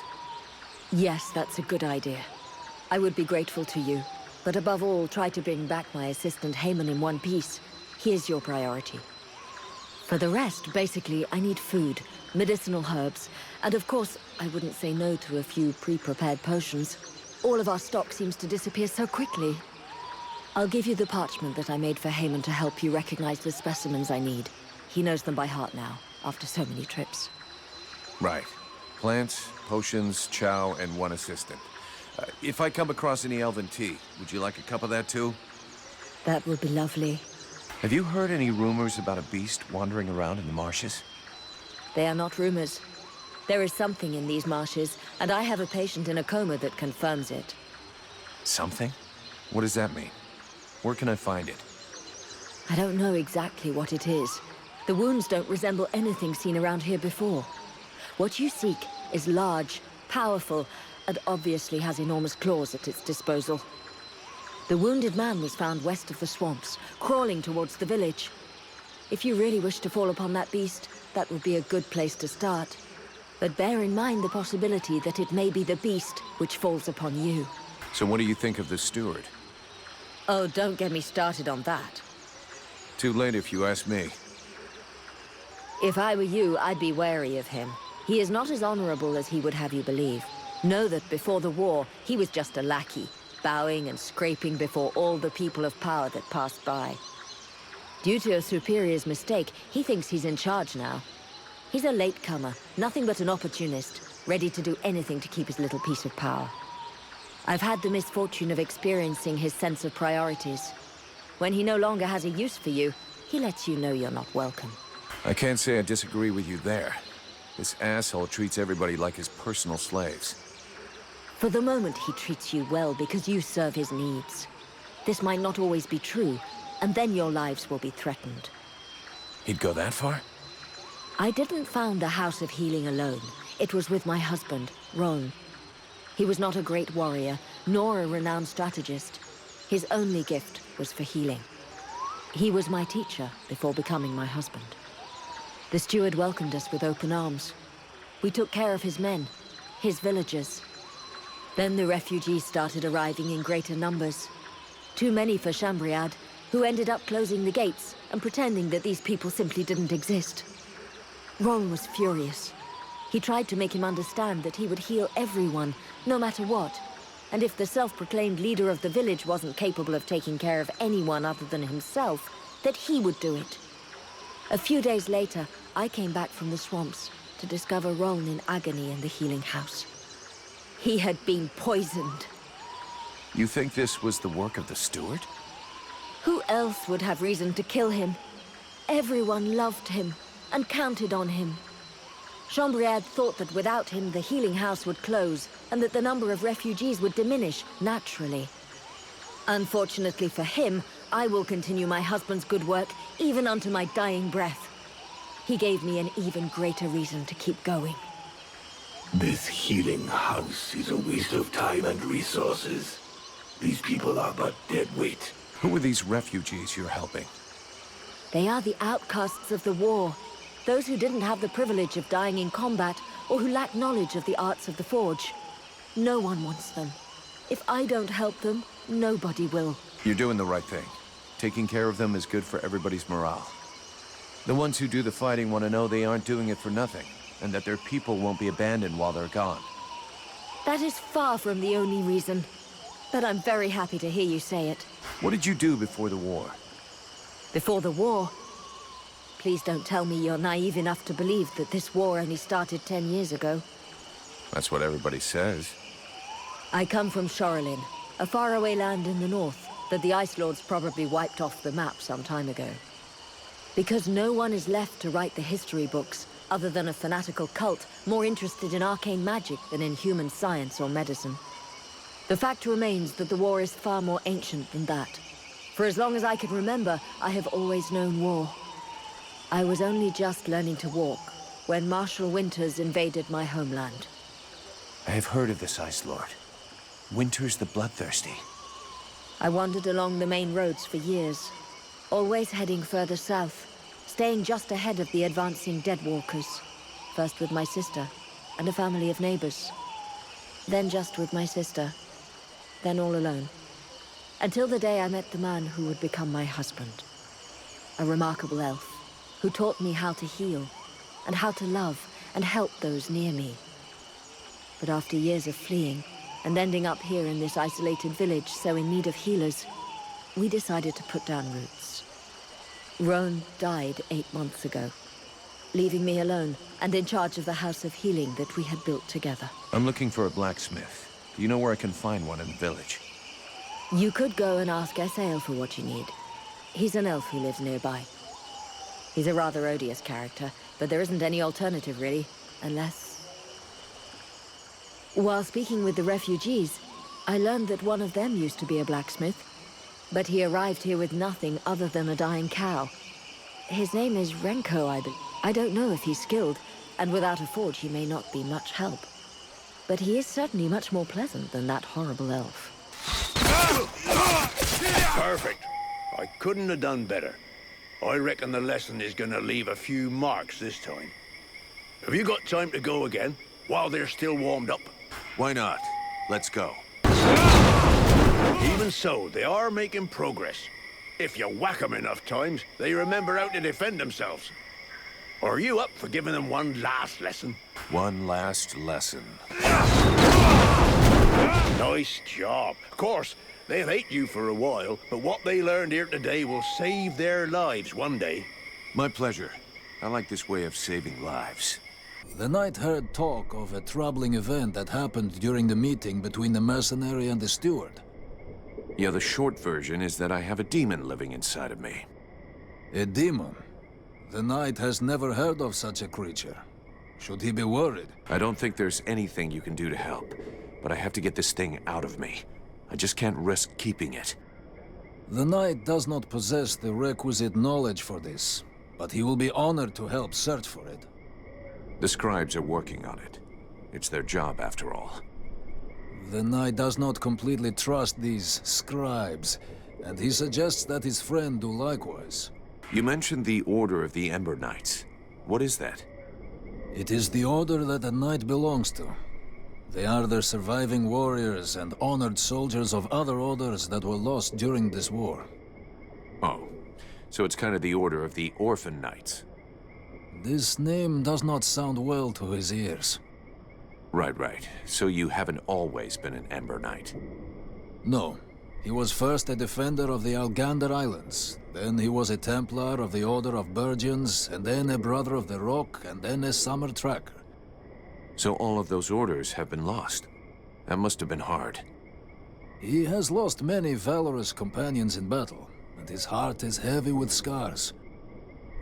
Yes, that's a good idea. I would be grateful to you, but above all, try to bring back my assistant Haman in one piece. He is your priority. For the rest, basically, I need food, medicinal herbs, and of course, I wouldn't say no to a few pre-prepared potions. All of our stock seems to disappear so quickly. I'll give you the parchment that I made for Haman to help you recognize the specimens I need. He knows them by heart now, after so many trips. Right. Plants, potions, chow, and one assistant. If I come across any elven tea, would you like a cup of that too? That would be lovely. Have you heard any rumors about a beast wandering around in the marshes? They are not rumors. There is something in these marshes, and I have a patient in a coma that confirms it. Something? What does that mean? Where can I find it? I don't know exactly what it is. The wounds don't resemble anything seen around here before. What you seek is large, powerful, and obviously has enormous claws at its disposal. The wounded man was found west of the swamps, crawling towards the village. If you really wish to fall upon that beast, that would be a good place to start. But bear in mind the possibility that it may be the beast which falls upon you. So what do you think of the steward? Oh, don't get me started on that. Too late if you ask me. If I were you, I'd be wary of him. He is not as honorable as he would have you believe. Know that before the war, he was just a lackey, bowing and scraping before all the people of power that passed by. Due to a superior's mistake, he thinks he's in charge now. He's a latecomer, nothing but an opportunist, ready to do anything to keep his little piece of power. I've had the misfortune of experiencing his sense of priorities. When he no longer has a use for you, he lets you know you're not welcome. I can't say I disagree with you there. This asshole treats everybody like his personal slaves. For the moment, he treats you well because you serve his needs. This might not always be true, and then your lives will be threatened. He'd go that far? I didn't found the House of Healing alone. It was with my husband, Ron. He was not a great warrior, nor a renowned strategist. His only gift was for healing. He was my teacher before becoming my husband. The steward welcomed us with open arms. We took care of his men, his villagers. Then the refugees started arriving in greater numbers. Too many for Chambriad, who ended up closing the gates and pretending that these people simply didn't exist. Ron was furious. He tried to make him understand that he would heal everyone, no matter what. And if the self-proclaimed leader of the village wasn't capable of taking care of anyone other than himself, that he would do it. A few days later, I came back from the swamps to discover Ron in agony in the healing house. He had been poisoned. You think this was the work of the steward? Who else would have reason to kill him? Everyone loved him and counted on him. Chambriad thought that without him, the healing house would close and that the number of refugees would diminish naturally. Unfortunately for him, I will continue my husband's good work even unto my dying breath. He gave me an even greater reason to keep going. This healing house is a waste of time and resources. These people are but dead weight. Who are these refugees you're helping? They are the outcasts of the war. Those who didn't have the privilege of dying in combat, or who lack knowledge of the arts of the forge. No one wants them. If I don't help them, nobody will. You're doing the right thing. Taking care of them is good for everybody's morale. The ones who do the fighting want to know they aren't doing it for nothing, and that their people won't be abandoned while they're gone. That is far from the only reason. but I'm very happy to hear you say it. What did you do before the war? Before the war? Please don't tell me you're naive enough to believe that this war only started 10 years ago. That's what everybody says. I come from Shorelin, a faraway land in the north that the Ice Lords probably wiped off the map some time ago. Because no one is left to write the history books, other than a fanatical cult more interested in arcane magic than in human science or medicine. The fact remains that the war is far more ancient than that. For as long as I can remember, I have always known war. I was only just learning to walk when Martial Winters invaded my homeland. I have heard of this Ice Lord. Winters the Bloodthirsty. I wandered along the main roads for years, always heading further south, staying just ahead of the advancing Deadwalkers. First with my sister and a family of neighbors. Then just with my sister. Then all alone. Until the day I met the man who would become my husband. A remarkable elf who taught me how to heal and how to love and help those near me. But after years of fleeing and ending up here in this isolated village so in need of healers, we decided to put down roots. Roan died 8 months ago, leaving me alone and in charge of the House of Healing that we had built together. I'm looking for a blacksmith. Do you know where I can find one in the village? You could go and ask Esael for what you need. He's an elf who lives nearby. He's a rather odious character, but there isn't any alternative really, unless... While speaking with the refugees, I learned that one of them used to be a blacksmith, but he arrived here with nothing other than a dying cow. His name is Renko, I believe. I don't know if he's skilled, and without a forge he may not be much help. But he is certainly much more pleasant than that horrible elf. Perfect. I couldn't have done better. I reckon the lesson is gonna leave a few marks this time. Have you got time to go again, while they're still warmed up? Why not? Let's go. Even so, they are making progress. If you whack them enough times, they remember how to defend themselves. Are you up for giving them one last lesson? One last lesson. Nice job. Of course, they'll hate you for a while, but what they learned here today will save their lives one day. My pleasure. I like this way of saving lives. The knight heard talk of a troubling event that happened during the meeting between the mercenary and the steward. Yeah, the short version is that I have a demon living inside of me. A demon? The knight has never heard of such a creature. Should he be worried? I don't think there's anything you can do to help, but I have to get this thing out of me. I just can't risk keeping it. The knight does not possess the requisite knowledge for this, but he will be honored to help search for it. The scribes are working on it. It's their job, after all. The knight does not completely trust these scribes, and he suggests that his friend do likewise. You mentioned the Order of the Ember Knights. What is that? It is the order that the knight belongs to. They are the surviving warriors and honored soldiers of other orders that were lost during this war. Oh, so it's kind of the Order of the Orphan Knights. This name does not sound well to his ears. Right. So you haven't always been an Ember Knight? No. He was first a defender of the Algander Islands. Then he was a Templar of the Order of Burgians, and then a Brother of the Rock, and then a Summer Tracker. So all of those orders have been lost. That must have been hard. He has lost many valorous companions in battle, and his heart is heavy with scars.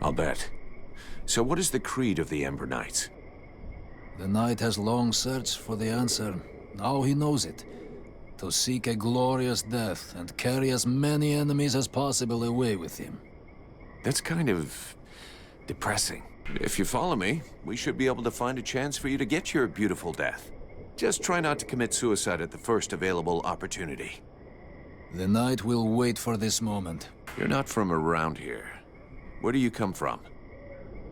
I'll bet. So what is the creed of the Ember Knights? The knight has long searched for the answer. Now he knows it. To seek a glorious death and carry as many enemies as possible away with him. That's kind of depressing. If you follow me, we should be able to find a chance for you to get your beautiful death. Just try not to commit suicide at the first available opportunity. The knight will wait for this moment. You're not from around here. Where do you come from?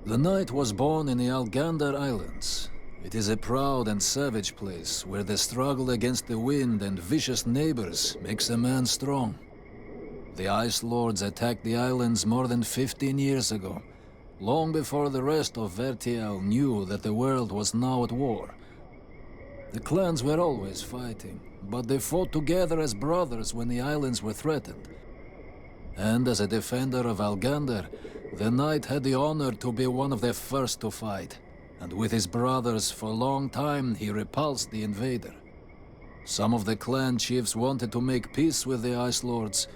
The knight was born in the Algander Islands. It is a proud and savage place where the struggle against the wind and vicious neighbors makes a man strong. The Ice Lords attacked the islands more than 15 years ago, long before the rest of Vertial knew that the world was now at war. The clans were always fighting, but they fought together as brothers when the islands were threatened. And as a defender of Algander, the knight had the honor to be one of the first to fight. And with his brothers for a long time, he repulsed the invader. Some of the clan chiefs wanted to make peace with the Ice Lords,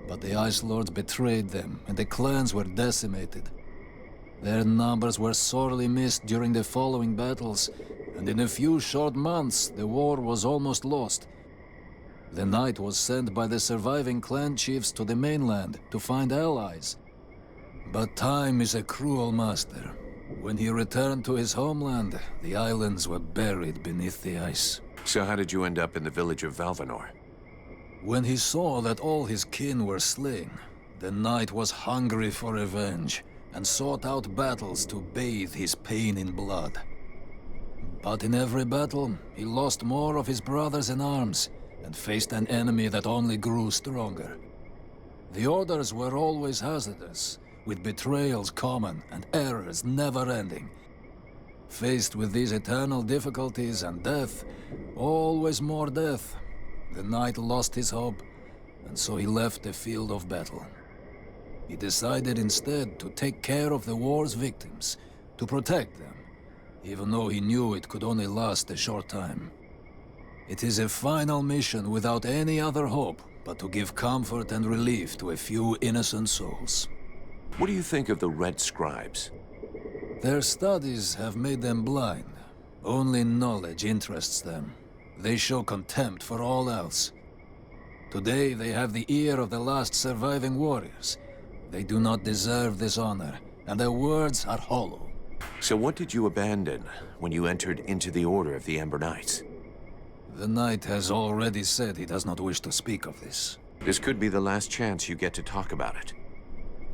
but the Ice Lords betrayed them, and the clans were decimated. Their numbers were sorely missed during the following battles, and in a few short months, the war was almost lost. The knight was sent by the surviving clan chiefs to the mainland to find allies. But time is a cruel master. When he returned to his homeland, the islands were buried beneath the ice. So how did you end up in the village of Valvanor? When he saw that all his kin were slain, the knight was hungry for revenge and sought out battles to bathe his pain in blood. But in every battle, he lost more of his brothers in arms and faced an enemy that only grew stronger. The orders were always hazardous, with betrayals common and errors never-ending. Faced with these eternal difficulties and death, always more death, the knight lost his hope, and so he left the field of battle. He decided instead to take care of the war's victims, to protect them, even though he knew it could only last a short time. It is a final mission without any other hope but to give comfort and relief to a few innocent souls. What do you think of the Red Scribes? Their studies have made them blind. Only knowledge interests them. They show contempt for all else. Today they have the ear of the last surviving warriors. They do not deserve this honor, and their words are hollow. So what did you abandon when you entered into the Order of the Ember Knights? The knight has already said he does not wish to speak of this. This could be the last chance you get to talk about it.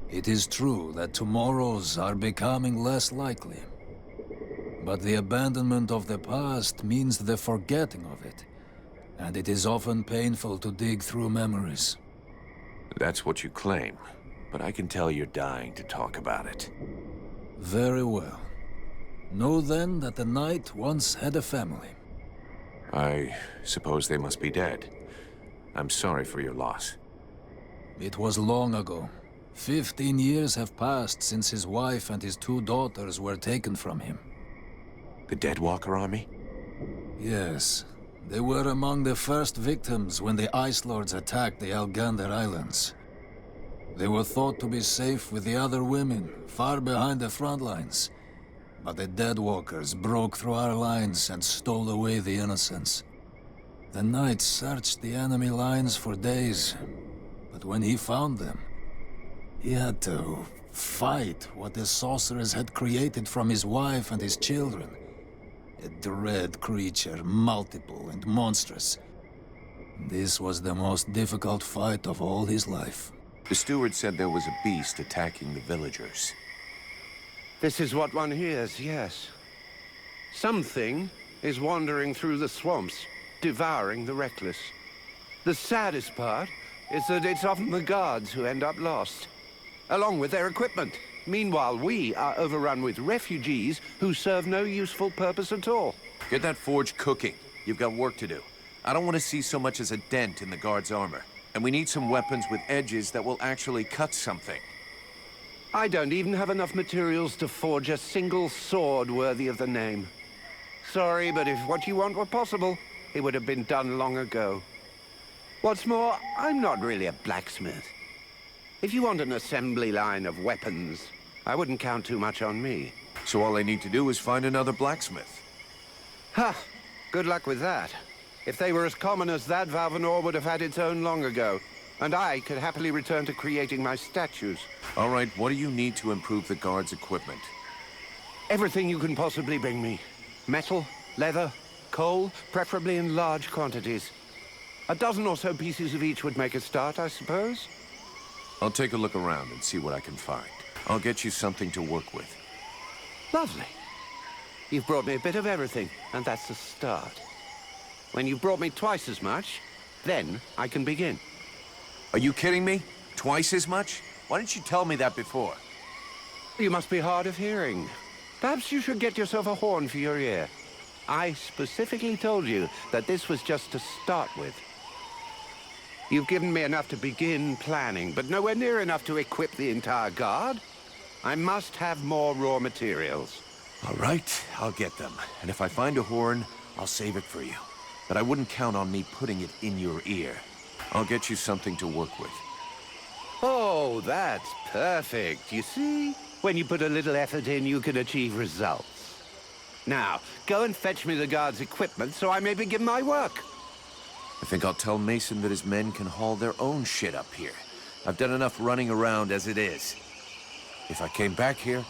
It is true that tomorrows are becoming less likely. But the abandonment of the past means the forgetting of it. And it is often painful to dig through memories. That's what you claim, but I can tell you're dying to talk about it. Very well. Know then that the knight once had a family. I suppose they must be dead. I'm sorry for your loss. It was long ago. 15 years have passed since his wife and his 2 daughters were taken from him. The Deadwalker army? Yes. They were among the first victims when the Ice Lords attacked the Algander Islands. They were thought to be safe with the other women, far behind the front lines. But the Deadwalkers broke through our lines and stole away the innocents. The knight searched the enemy lines for days, but when he found them, he had to fight what the sorcerers had created from his wife and his children. A dread creature, multiple and monstrous. This was the most difficult fight of all his life. The steward said there was a beast attacking the villagers. This is what one hears, yes. Something is wandering through the swamps, devouring the reckless. The saddest part is that it's often the guards who end up lost, along with their equipment. Meanwhile, we are overrun with refugees who serve no useful purpose at all. Get that forge cooking. You've got work to do. I don't want to see so much as a dent in the guard's armor. And we need some weapons with edges that will actually cut something. I don't even have enough materials to forge a single sword worthy of the name. Sorry, but if what you want were possible, it would have been done long ago. What's more, I'm not really a blacksmith. If you want an assembly line of weapons, I wouldn't count too much on me. So all I need to do is find another blacksmith. Ha! Good luck with that. If they were as common as that, Valvanor would have had its own long ago. And I could happily return to creating my statues. All right, what do you need to improve the guard's equipment? Everything you can possibly bring me. Metal, leather, coal, preferably in large quantities. A dozen or so pieces of each would make a start, I suppose. I'll take a look around and see what I can find. I'll get you something to work with. Lovely. You've brought me a bit of everything, and that's a start. When you've brought me twice as much, then I can begin. Are you kidding me? Twice as much? Why didn't you tell me that before? You must be hard of hearing. Perhaps you should get yourself a horn for your ear. I specifically told you that this was just to start with. You've given me enough to begin planning, but nowhere near enough to equip the entire guard. I must have more raw materials. All right, I'll get them. And if I find a horn, I'll save it for you. But I wouldn't count on me putting it in your ear. I'll get you something to work with. Oh, that's perfect. You see? When you put a little effort in, you can achieve results. Now, go and fetch me the guard's equipment so I may begin my work. I think I'll tell Mason that his men can haul their own shit up here. I've done enough running around as it is. If I came back here,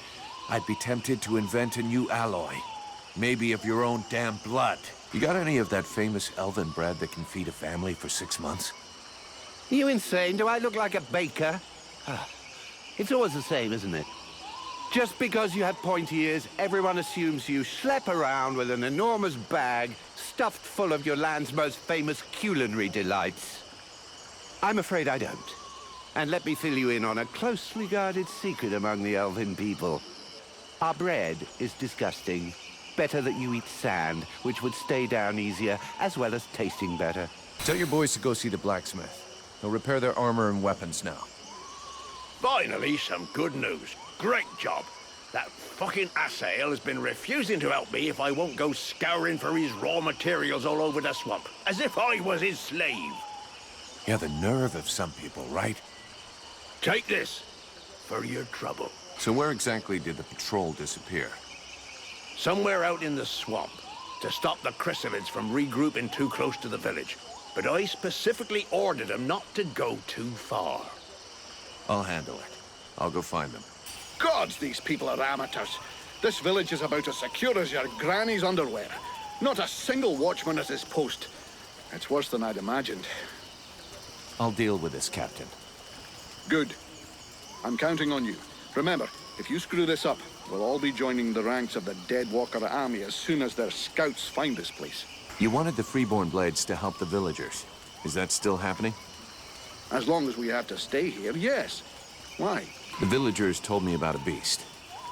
I'd be tempted to invent a new alloy. Maybe of your own damn blood. You got any of that famous elven bread that can feed a family for 6 months? You insane? Do I look like a baker? It's always the same, isn't it? Just because you have pointy ears, everyone assumes you schlep around with an enormous bag stuffed full of your land's most famous culinary delights. I'm afraid I don't. And let me fill you in on a closely guarded secret among the elven people. Our bread is disgusting. Better that you eat sand, which would stay down easier, as well as tasting better. Tell your boys to go see the blacksmith. They'll repair their armor and weapons now. Finally, some good news. Great job. That fucking asshole has been refusing to help me if I won't go scouring for his raw materials all over the swamp, as if I was his slave. Yeah, the nerve of some people, right? Take this for your trouble. So where exactly did the patrol disappear? Somewhere out in the swamp, to stop the chrysalids from regrouping too close to the village. But I specifically ordered them not to go too far. I'll handle it. I'll go find them. Gods, these people are amateurs. This village is about as secure as your granny's underwear. Not a single watchman at his post. It's worse than I'd imagined. I'll deal with this, Captain. Good. I'm counting on you. Remember, if you screw this up, we'll all be joining the ranks of the Dead Walker army as soon as their scouts find this place. You wanted the Freeborn Blades to help the villagers. Is that still happening? As long as we have to stay here, yes. Why? The villagers told me about a beast.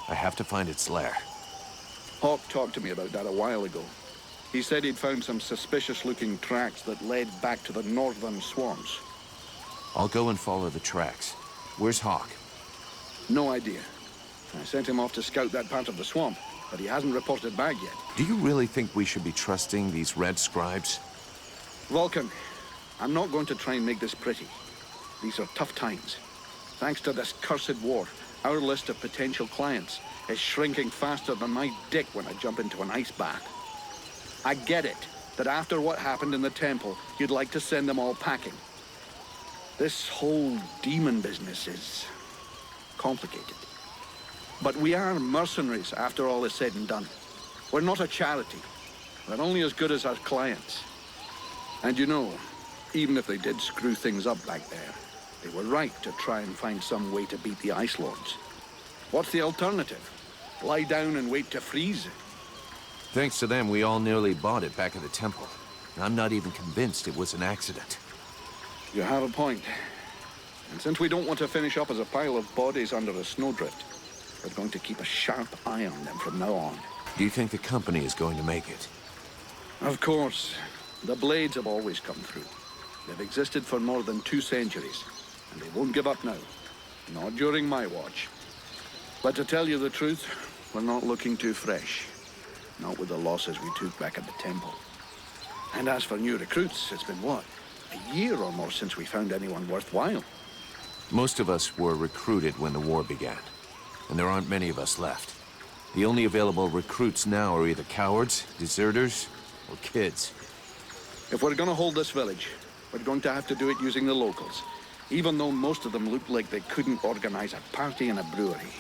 I have to find its lair. Hawk talked to me about that a while ago. He said he'd found some suspicious-looking tracks that led back to the northern swamps. I'll go and follow the tracks. Where's Hawk? No idea. I sent him off to scout that part of the swamp, but he hasn't reported back yet. Do you really think we should be trusting these red scribes? Vulcan, I'm not going to try and make this pretty. These are tough times. Thanks to this cursed war, our list of potential clients is shrinking faster than my dick when I jump into an ice bath. I get it, that after what happened in the temple, you'd like to send them all packing. This whole demon business is complicated. But we are mercenaries after all is said and done. We're not a charity. We're only as good as our clients. And you know, even if they did screw things up back there, they were right to try and find some way to beat the Ice Lords. What's the alternative? Lie down and wait to freeze? Thanks to them, we all nearly bought it back at the temple. I'm not even convinced it was an accident. You have a point. And since we don't want to finish up as a pile of bodies under a snowdrift, we're going to keep a sharp eye on them from now on. Do you think the company is going to make it? Of course. The Blades have always come through. They've existed for more than 2 centuries, and they won't give up now. Not during my watch. But to tell you the truth, we're not looking too fresh. Not with the losses we took back at the temple. And as for new recruits, it's been what? A year or more since we found anyone worthwhile. Most of us were recruited when the war began, and there aren't many of us left. The only available recruits now are either cowards, deserters, or kids. If we're gonna hold this village, we're going to have to do it using the locals, even though most of them look like they couldn't organize a party in a brewery.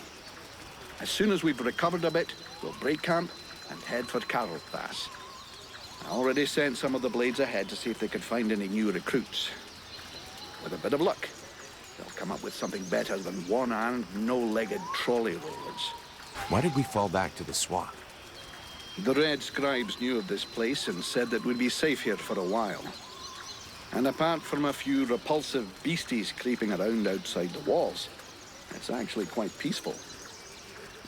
As soon as we've recovered a bit, we'll break camp and head for Carroll Pass. I already sent some of the Blades ahead to see if they could find any new recruits. With a bit of luck, they'll come up with something better than one-armed, no-legged trolley rollers. Why did we fall back to the swamp? The Red Scribes knew of this place and said that we'd be safe here for a while. And apart from a few repulsive beasties creeping around outside the walls, it's actually quite peaceful.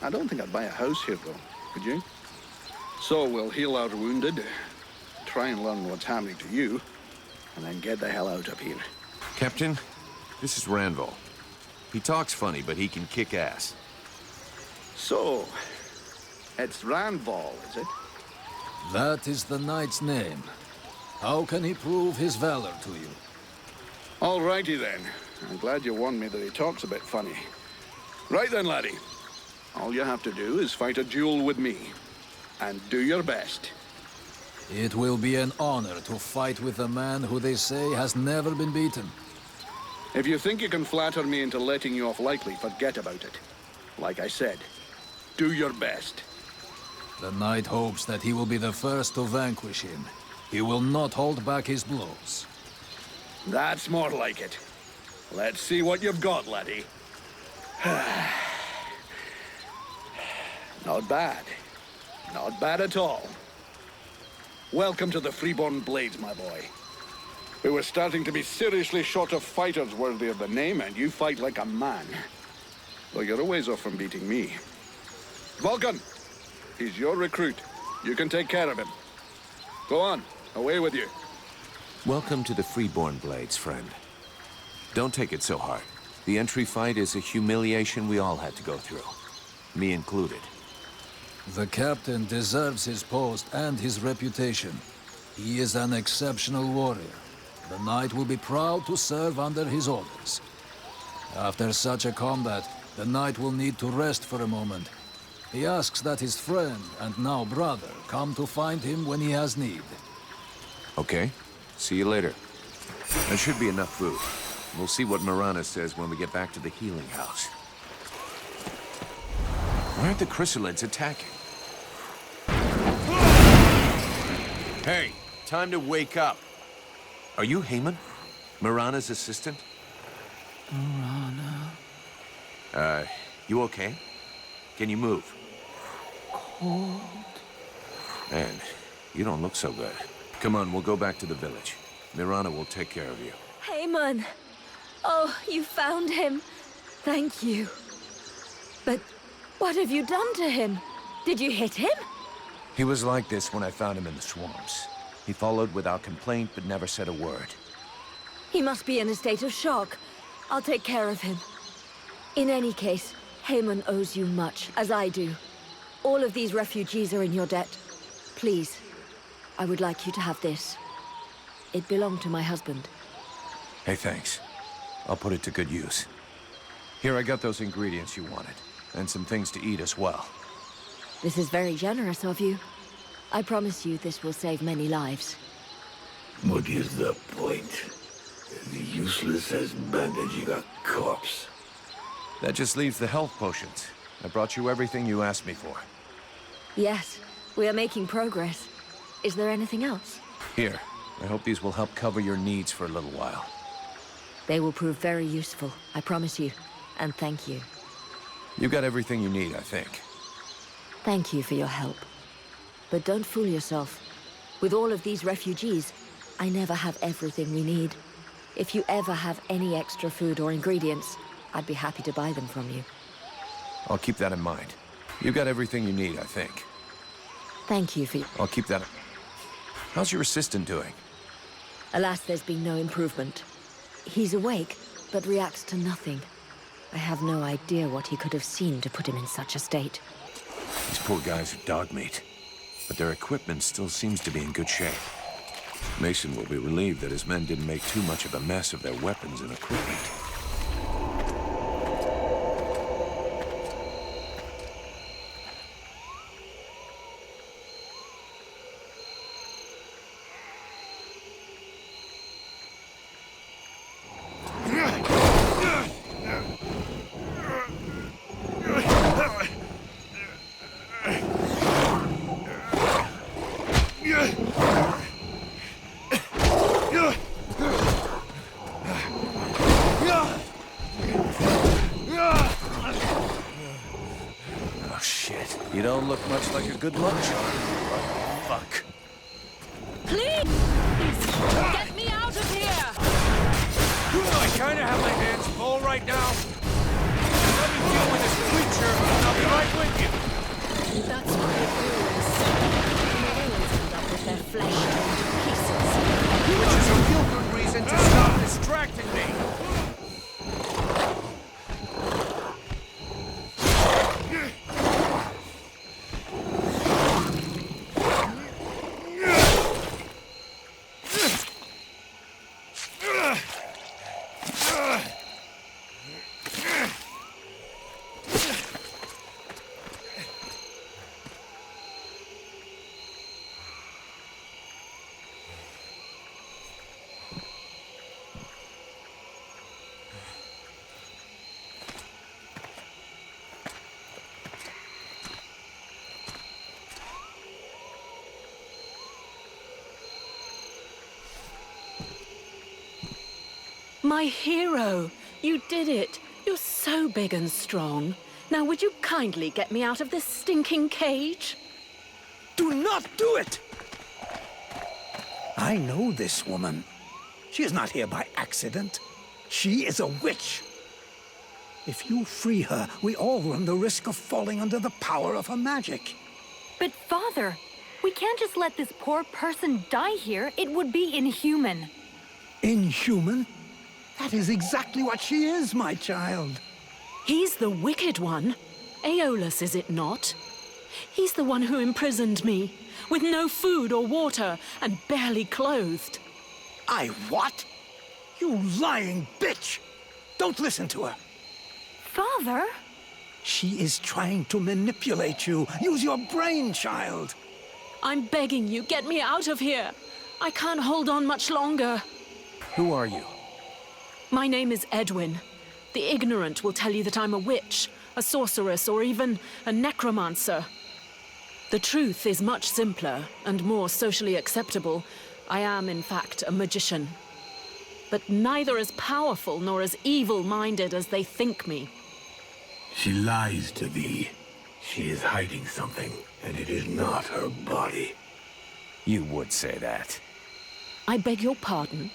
I don't think I'd buy a house here, though. Could you? So we'll heal our wounded, try and learn what's happening to you, and then get the hell out of here. Captain, this is Ranval. He talks funny, but he can kick ass. So, it's Ranval, is it? That is the knight's name. How can he prove his valor to you? Alrighty then. I'm glad you warned me that he talks a bit funny. Right then, laddie. All you have to do is fight a duel with me. And do your best. It will be an honor to fight with a man who they say has never been beaten. If you think you can flatter me into letting you off lightly, forget about it. Like I said, do your best. The knight hopes that he will be the first to vanquish him. He will not hold back his blows. That's more like it. Let's see what you've got, laddie. Not bad. Not bad at all. Welcome to the Freeborn Blades, my boy. We were starting to be seriously short of fighters worthy of the name, and you fight like a man. Though you're a ways off from beating me. Vulcan! He's your recruit. You can take care of him. Go on. Away with you. Welcome to the Freeborn Blades, friend. Don't take it so hard. The entry fight is a humiliation we all had to go through. Me included. The captain deserves his post and his reputation. He is an exceptional warrior. The knight will be proud to serve under his orders. After such a combat, the knight will need to rest for a moment. He asks that his friend, and now brother, come to find him when he has need. Okay. See you later. There should be enough food. We'll see what Mirana says when we get back to the healing house. Why aren't the chrysalids attacking? Hey, time to wake up. Are you Heyman? Mirana's assistant? Mirana. You okay? Can you move? Cold. Man, you don't look so good. Come on, we'll go back to the village. Mirana will take care of you. Heyman! Oh, you found him. Thank you. But what have you done to him? Did you hit him? He was like this when I found him in the swamps. He followed without complaint, but never said a word. He must be in a state of shock. I'll take care of him. In any case, Heyman owes you much, as I do. All of these refugees are in your debt. Please, I would like you to have this. It belonged to my husband. Hey, thanks. I'll put it to good use. Here, I got those ingredients you wanted, and some things to eat as well. This is very generous of you. I promise you this will save many lives. What is the point? As useless as bandaging a corpse. That just leaves the health potions. I brought you everything you asked me for. Yes, we are making progress. Is there anything else? Here, I hope these will help cover your needs for a little while. They will prove very useful, I promise you. And thank you. You got everything you need, I think. Thank you for your help. But don't fool yourself. With all of these refugees, I never have everything we need. If you ever have any extra food or ingredients, I'd be happy to buy them from you. I'll keep that in mind. You got everything you need, I think. Thank you for... I'll keep that... How's your assistant doing? Alas, there's been no improvement. He's awake, but reacts to nothing. I have no idea what he could have seen to put him in such a state. These poor guys are dog meat. But their equipment still seems to be in good shape. Mason will be relieved that his men didn't make too much of a mess of their weapons and equipment. You don't look much like a good luck charm. Fuck. Please! Get me out of here! I kinda have my hands full right now. Let me deal with this creature, and I'll be right with you. That's what it is. their flesh into pieces. Which is a real good reason to stop distracting me. My hero! You did it! You're so big and strong. Now would you kindly get me out of this stinking cage? Do not do it! I know this woman. She is not here by accident. She is a witch. If you free her, we all run the risk of falling under the power of her magic. But Father, we can't just let this poor person die here. It would be inhuman. Inhuman? That is exactly what she is, my child. He's the wicked one. Aeolus, is it not? He's the one who imprisoned me, with no food or water, and barely clothed. I what? You lying bitch! Don't listen to her. Father? She is trying to manipulate you. Use your brain, child. I'm begging you, get me out of here. I can't hold on much longer. Who are you? My name is Edwin. The ignorant will tell you that I'm a witch, a sorceress, or even a necromancer. The truth is much simpler and more socially acceptable. I am, in fact, a magician. But neither as powerful nor as evil-minded as they think me. She lies to thee. She is hiding something, and it is not her body. You would say that. I beg your pardon?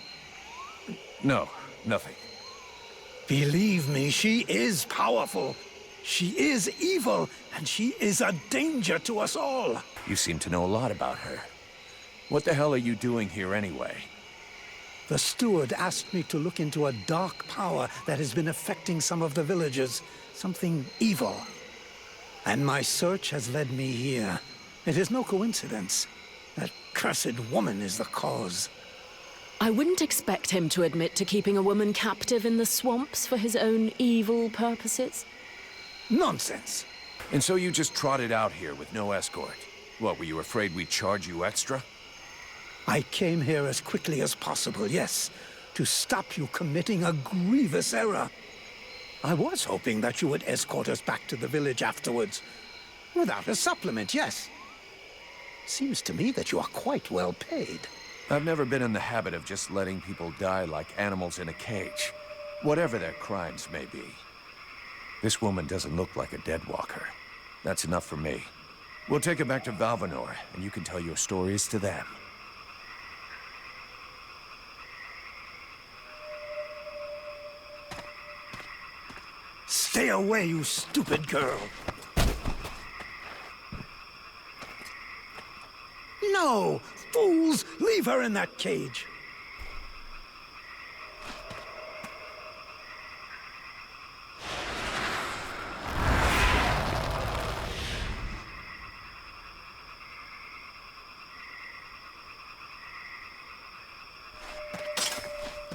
No. Nothing. Believe me, she is powerful. She is evil, and she is a danger to us all. You seem to know a lot about her. What the hell are you doing here anyway? The steward asked me to look into a dark power that has been affecting some of the villagers. Something evil. And my search has led me here. It is no coincidence. That cursed woman is the cause. I wouldn't expect him to admit to keeping a woman captive in the swamps for his own evil purposes. Nonsense. And so you just trotted out here with no escort? What, were you afraid we'd charge you extra? I came here as quickly as possible, yes, to stop you committing a grievous error. I was hoping that you would escort us back to the village afterwards. Without a supplement, yes. Seems to me that you are quite well paid. I've never been in the habit of just letting people die like animals in a cage, whatever their crimes may be. This woman doesn't look like a dead walker. That's enough for me. We'll take her back to Valvanor, and you can tell your stories to them. Stay away, you stupid girl! No! Fools! Leave her in that cage!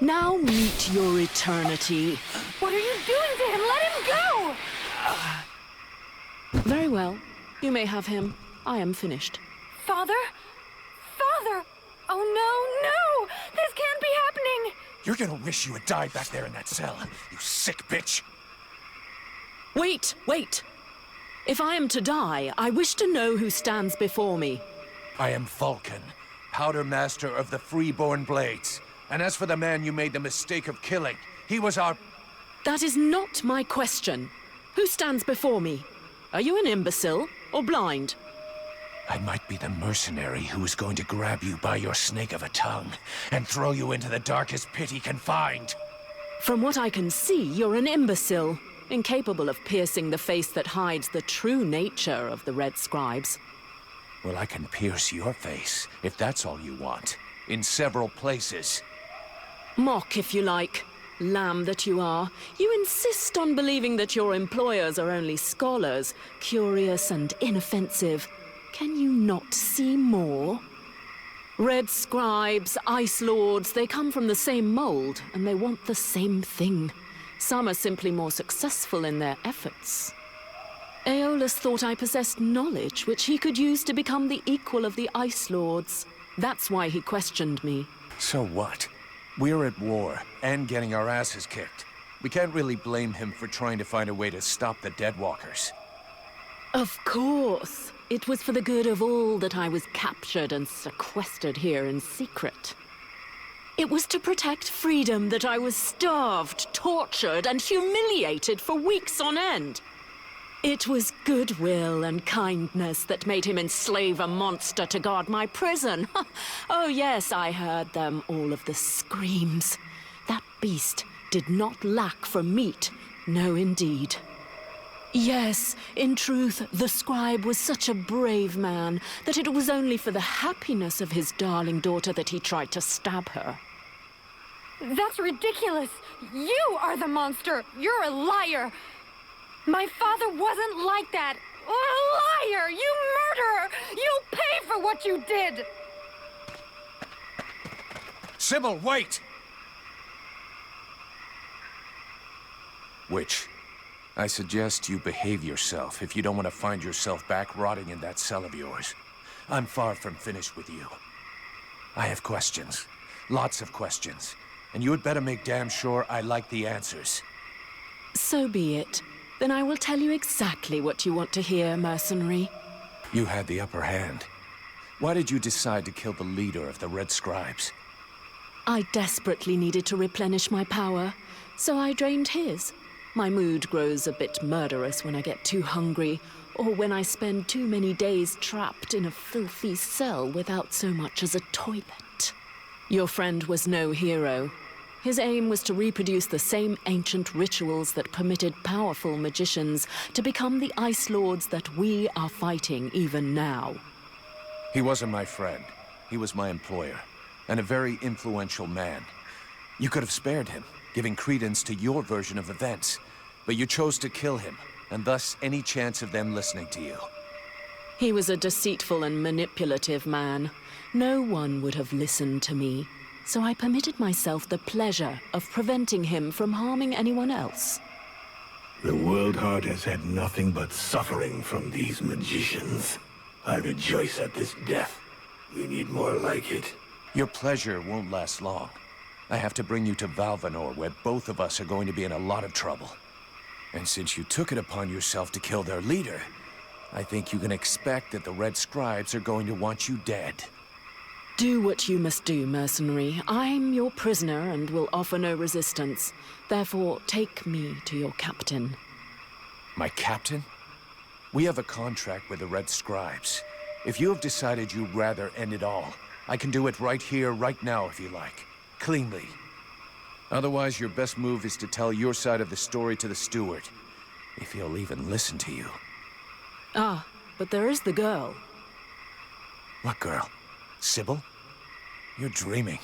Now meet your eternity. What are you doing to him? Let him go! Very well. You may have him. I am finished. Father? Father! Oh no, no! This can't be happening! You're gonna wish you had died back there in that cell, you sick bitch! Wait, wait! If I am to die, I wish to know who stands before me. I am Vulcan, Powder Master of the Freeborn Blades. And as for the man you made the mistake of killing, he was our... That is not my question. Who stands before me? Are you an imbecile or blind? I might be the mercenary who is going to grab you by your snake of a tongue and throw you into the darkest pit he can find. From what I can see, you're an imbecile, incapable of piercing the face that hides the true nature of the Red Scribes. Well, I can pierce your face, if that's all you want. In several places. Mock, if you like. Lamb that you are. You insist on believing that your employers are only scholars, curious and inoffensive. Can you not see more? Red scribes, ice lords, they come from the same mold, and they want the same thing. Some are simply more successful in their efforts. Aeolus thought I possessed knowledge which he could use to become the equal of the ice lords. That's why he questioned me. So what? We're at war, and getting our asses kicked. We can't really blame him for trying to find a way to stop the Deadwalkers. Of course. It was for the good of all that I was captured and sequestered here in secret. It was to protect freedom that I was starved, tortured, and humiliated for weeks on end. It was goodwill and kindness that made him enslave a monster to guard my prison. Oh yes, I heard them, all of the screams. That beast did not lack for meat. No, indeed. Yes, in truth, the scribe was such a brave man that it was only for the happiness of his darling daughter that he tried to stab her. That's ridiculous! You are the monster! You're a liar! My father wasn't like that! A liar! You murderer! You'll pay for what you did! Sybil, wait! Witch, I suggest you behave yourself if you don't want to find yourself back rotting in that cell of yours. I'm far from finished with you. I have questions. Lots of questions. And you had better make damn sure I like the answers. So be it. Then I will tell you exactly what you want to hear, mercenary. You had the upper hand. Why did you decide to kill the leader of the Red Scribes? I desperately needed to replenish my power, so I drained his. My mood grows a bit murderous when I get too hungry, or when I spend too many days trapped in a filthy cell without so much as a toilet. Your friend was no hero. His aim was to reproduce the same ancient rituals that permitted powerful magicians to become the Ice Lords that we are fighting even now. He wasn't my friend. He was my employer, and a very influential man. You could have spared him, giving credence to your version of events, but you chose to kill him, and thus any chance of them listening to you. He was a deceitful and manipulative man. No one would have listened to me. So I permitted myself the pleasure of preventing him from harming anyone else. The World Heart has had nothing but suffering from these magicians. I rejoice at this death. We need more like it. Your pleasure won't last long. I have to bring you to Valvanor, where both of us are going to be in a lot of trouble. And since you took it upon yourself to kill their leader, I think you can expect that the Red Scribes are going to want you dead. Do what you must do, mercenary. I'm your prisoner and will offer no resistance. Therefore, take me to your captain. My captain? We have a contract with the Red Scribes. If you have decided you'd rather end it all, I can do it right here, right now, if you like. Cleanly. Otherwise, your best move is to tell your side of the story to the steward. If he'll even listen to you. Ah, but there is the girl. What girl? Sybil? You're dreaming.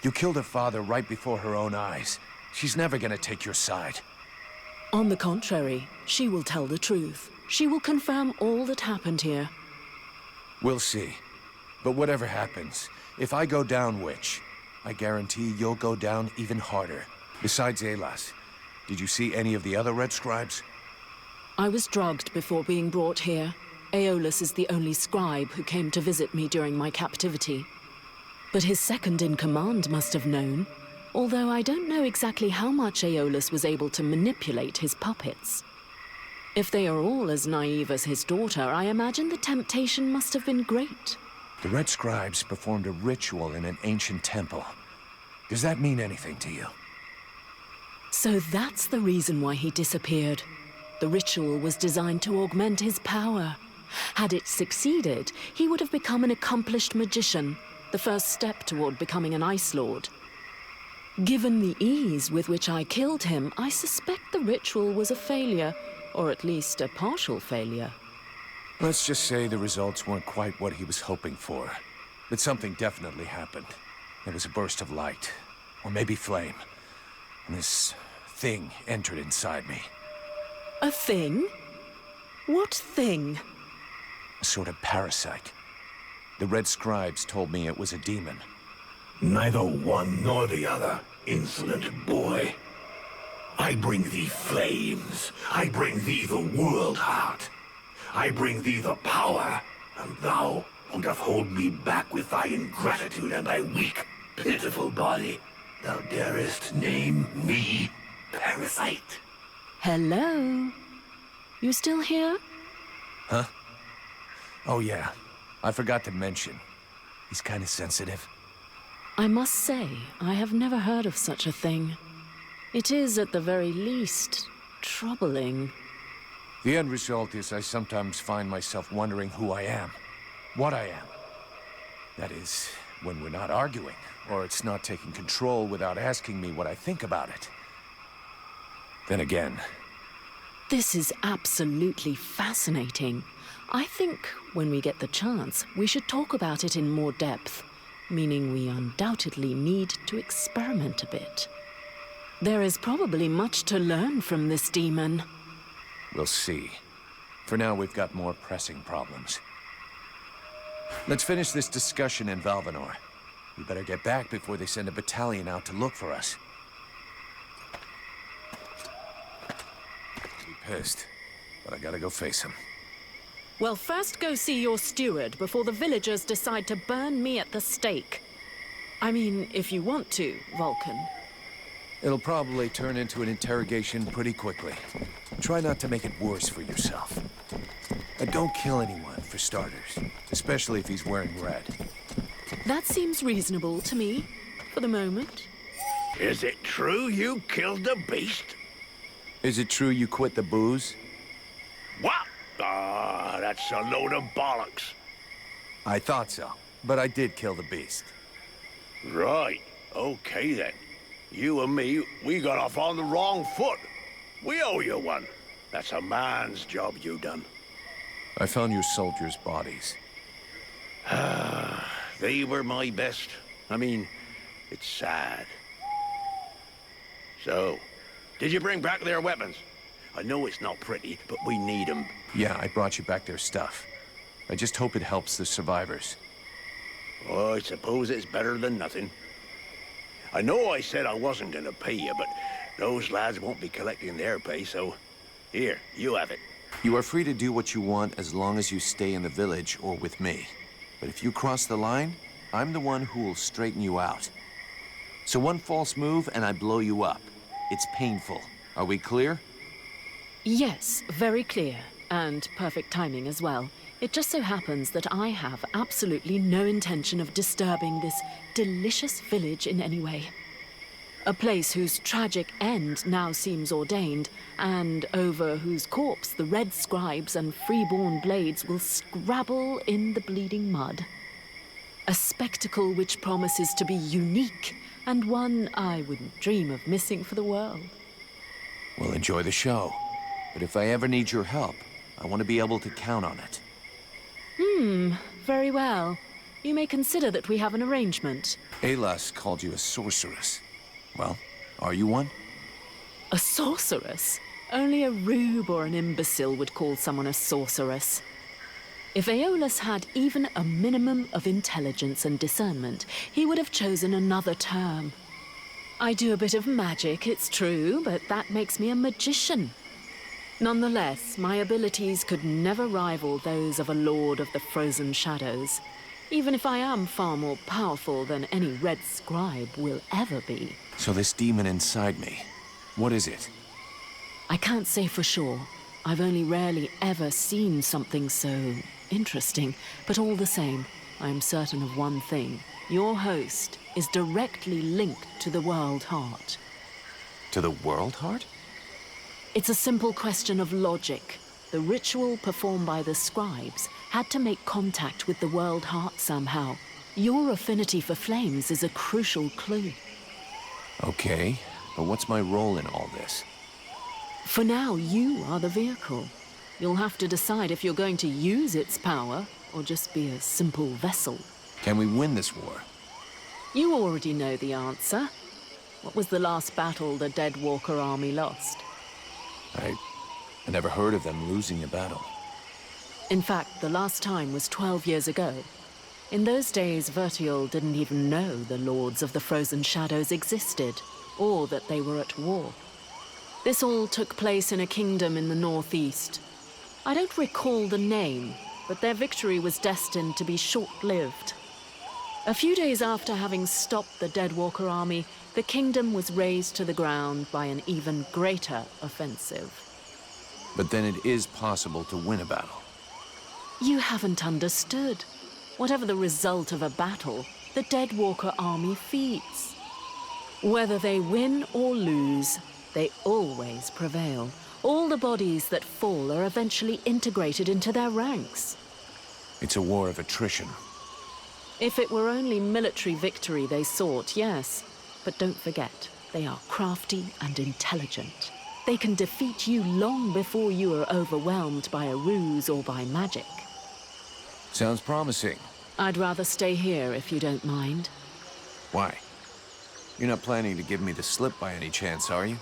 You killed her father right before her own eyes. She's never gonna take your side. On the contrary, she will tell the truth. She will confirm all that happened here. We'll see. But whatever happens, if I go down, Witch, I guarantee you'll go down even harder. Besides Aelas, did you see any of the other Red Scribes? I was drugged before being brought here. Aeolus is the only scribe who came to visit me during my captivity. But his second-in-command must have known, although I don't know exactly how much Aeolus was able to manipulate his puppets. If they are all as naive as his daughter, I imagine the temptation must have been great. The Red Scribes performed a ritual in an ancient temple. Does that mean anything to you? So that's the reason why he disappeared. The ritual was designed to augment his power. Had it succeeded, he would have become an accomplished magician, the first step toward becoming an Ice Lord. Given the ease with which I killed him, I suspect the ritual was a failure, or at least a partial failure. Let's just say the results weren't quite what he was hoping for. But something definitely happened. There was a burst of light, or maybe flame. And this thing entered inside me. A thing? What thing? A sort of parasite. The Red Scribes told me it was a demon. Neither one nor the other, insolent boy. I bring thee flames. I bring thee the world heart. I bring thee the power, and thou wouldst hold me back with thy ingratitude and thy weak, pitiful body. Thou darest name me parasite. Hello? You still here? Huh? Oh yeah, I forgot to mention. He's kind of sensitive. I must say, I have never heard of such a thing. It is, at the very least, troubling. The end result is I sometimes find myself wondering who I am. What I am. That is, when we're not arguing, or it's not taking control without asking me what I think about it. Then again... This is absolutely fascinating. I think, when we get the chance, we should talk about it in more depth, meaning we undoubtedly need to experiment a bit. There is probably much to learn from this demon. We'll see. For now, we've got more pressing problems. Let's finish this discussion in Valvanor. We better get back before they send a battalion out to look for us. I'll be pissed, but I gotta go face him. Well, first go see your steward before the villagers decide to burn me at the stake. I mean, if you want to, Vulcan. It'll probably turn into an interrogation pretty quickly. Try not to make it worse for yourself. And don't kill anyone, for starters. Especially if he's wearing red. That seems reasonable to me, for the moment. Is it true you killed the beast? Is it true you quit the booze? What? Ah, that's a load of bollocks. I thought so, but I did kill the beast. Right. Okay then. You and me, we got off on the wrong foot. We owe you one. That's a man's job you done. I found your soldiers' bodies. They were my best. I mean, it's sad. So, did you bring back their weapons? I know it's not pretty, but we need them. Yeah, I brought you back their stuff. I just hope it helps the survivors. Oh, I suppose it's better than nothing. I know I said I wasn't gonna pay you, but those lads won't be collecting their pay, so... Here, you have it. You are free to do what you want as long as you stay in the village or with me. But if you cross the line, I'm the one who will straighten you out. So one false move and I blow you up. It's painful. Are we clear? Yes, very clear. And perfect timing as well. It just so happens that I have absolutely no intention of disturbing this delicious village in any way. A place whose tragic end now seems ordained, and over whose corpse the Red Scribes and freeborn blades will scrabble in the bleeding mud. A spectacle which promises to be unique, and one I wouldn't dream of missing for the world. Well, enjoy the show. But if I ever need your help, I want to be able to count on it. Very well. You may consider that we have an arrangement. Alas called you a sorceress. Well, are you one? A sorceress? Only a rube or an imbecile would call someone a sorceress. If Aeolus had even a minimum of intelligence and discernment, he would have chosen another term. I do a bit of magic, it's true, but that makes me a magician. Nonetheless, my abilities could never rival those of a Lord of the Frozen Shadows, even if I am far more powerful than any Red Scribe will ever be. So this demon inside me, what is it? I can't say for sure. I've only rarely ever seen something so interesting, but all the same, I am certain of one thing. Your host is directly linked to the World Heart. To the World Heart? It's a simple question of logic. The ritual performed by the scribes had to make contact with the World Heart somehow. Your affinity for flames is a crucial clue. Okay, but what's my role in all this? For now, you are the vehicle. You'll have to decide if you're going to use its power or just be a simple vessel. Can we win this war? You already know the answer. What was the last battle the Dead Walker army lost? I never heard of them losing a battle. In fact, the last time was 12 years ago. In those days, Vertiol didn't even know the Lords of the Frozen Shadows existed, or that they were at war. This all took place in a kingdom in the northeast. I don't recall the name, but their victory was destined to be short-lived. A few days after having stopped the Dead Walker army, the kingdom was razed to the ground by an even greater offensive. But then it is possible to win a battle. You haven't understood. Whatever the result of a battle, the Dead Walker army feeds. Whether they win or lose, they always prevail. All the bodies that fall are eventually integrated into their ranks. It's a war of attrition. If it were only military victory they sought, yes. But don't forget, they are crafty and intelligent. They can defeat you long before you are overwhelmed by a ruse or by magic. Sounds promising. I'd rather stay here if you don't mind. Why? You're not planning to give me the slip by any chance, are you?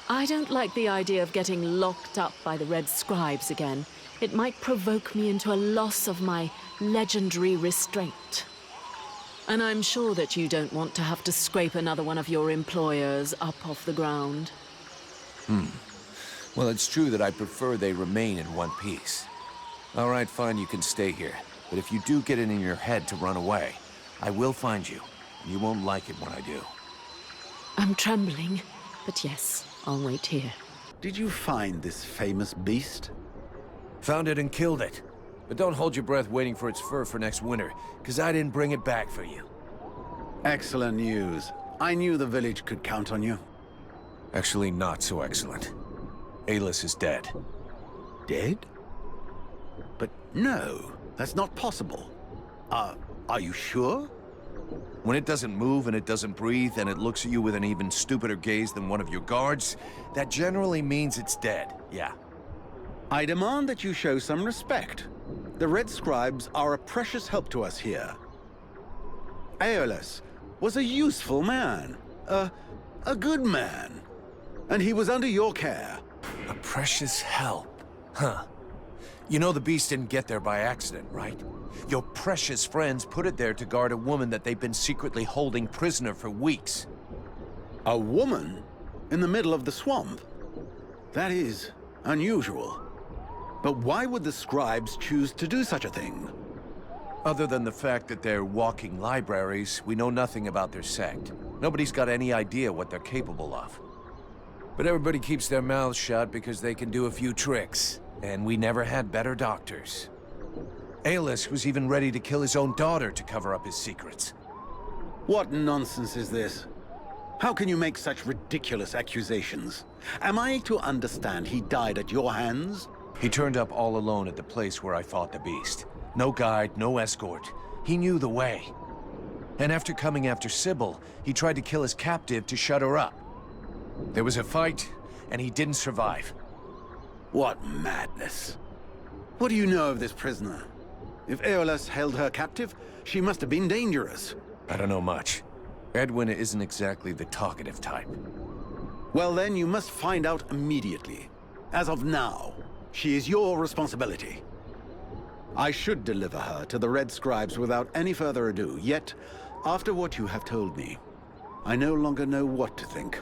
I don't like the idea of getting locked up by the Red Scribes again. It might provoke me into a loss of my legendary restraint. And I'm sure that you don't want to have to scrape another one of your employers up off the ground. Well, it's true that I prefer they remain in one piece. All right, fine, you can stay here. But if you do get it in your head to run away, I will find you. And you won't like it when I do. I'm trembling, but yes, I'll wait here. Did you find this famous beast? Found it and killed it. But don't hold your breath waiting for its fur for next winter, because I didn't bring it back for you. Excellent news. I knew the village could count on you. Actually, not so excellent. Alis is dead. Dead? But no, that's not possible. Are you sure? When it doesn't move and it doesn't breathe and it looks at you with an even stupider gaze than one of your guards, that generally means it's dead, yeah. I demand that you show some respect. The Red Scribes are a precious help to us here. Aeolus was a useful man, a good man, and he was under your care. A precious help, huh? You know the beast didn't get there by accident, right? Your precious friends put it there to guard a woman that they've been secretly holding prisoner for weeks. A woman? In the middle of the swamp? That is unusual. But why would the scribes choose to do such a thing? Other than the fact that they're walking libraries, we know nothing about their sect. Nobody's got any idea what they're capable of. But everybody keeps their mouths shut because they can do a few tricks. And we never had better doctors. Aeolus was even ready to kill his own daughter to cover up his secrets. What nonsense is this? How can you make such ridiculous accusations? Am I to understand he died at your hands? He turned up all alone at the place where I fought the beast. No guide, no escort. He knew the way. And after coming after Sybil, he tried to kill his captive to shut her up. There was a fight, and he didn't survive. What madness. What do you know of this prisoner? If Aeolus held her captive, she must have been dangerous. I don't know much. Edwin isn't exactly the talkative type. Well then, you must find out immediately. As of now, she is your responsibility. I should deliver her to the Red Scribes without any further ado, yet, after what you have told me, I no longer know what to think.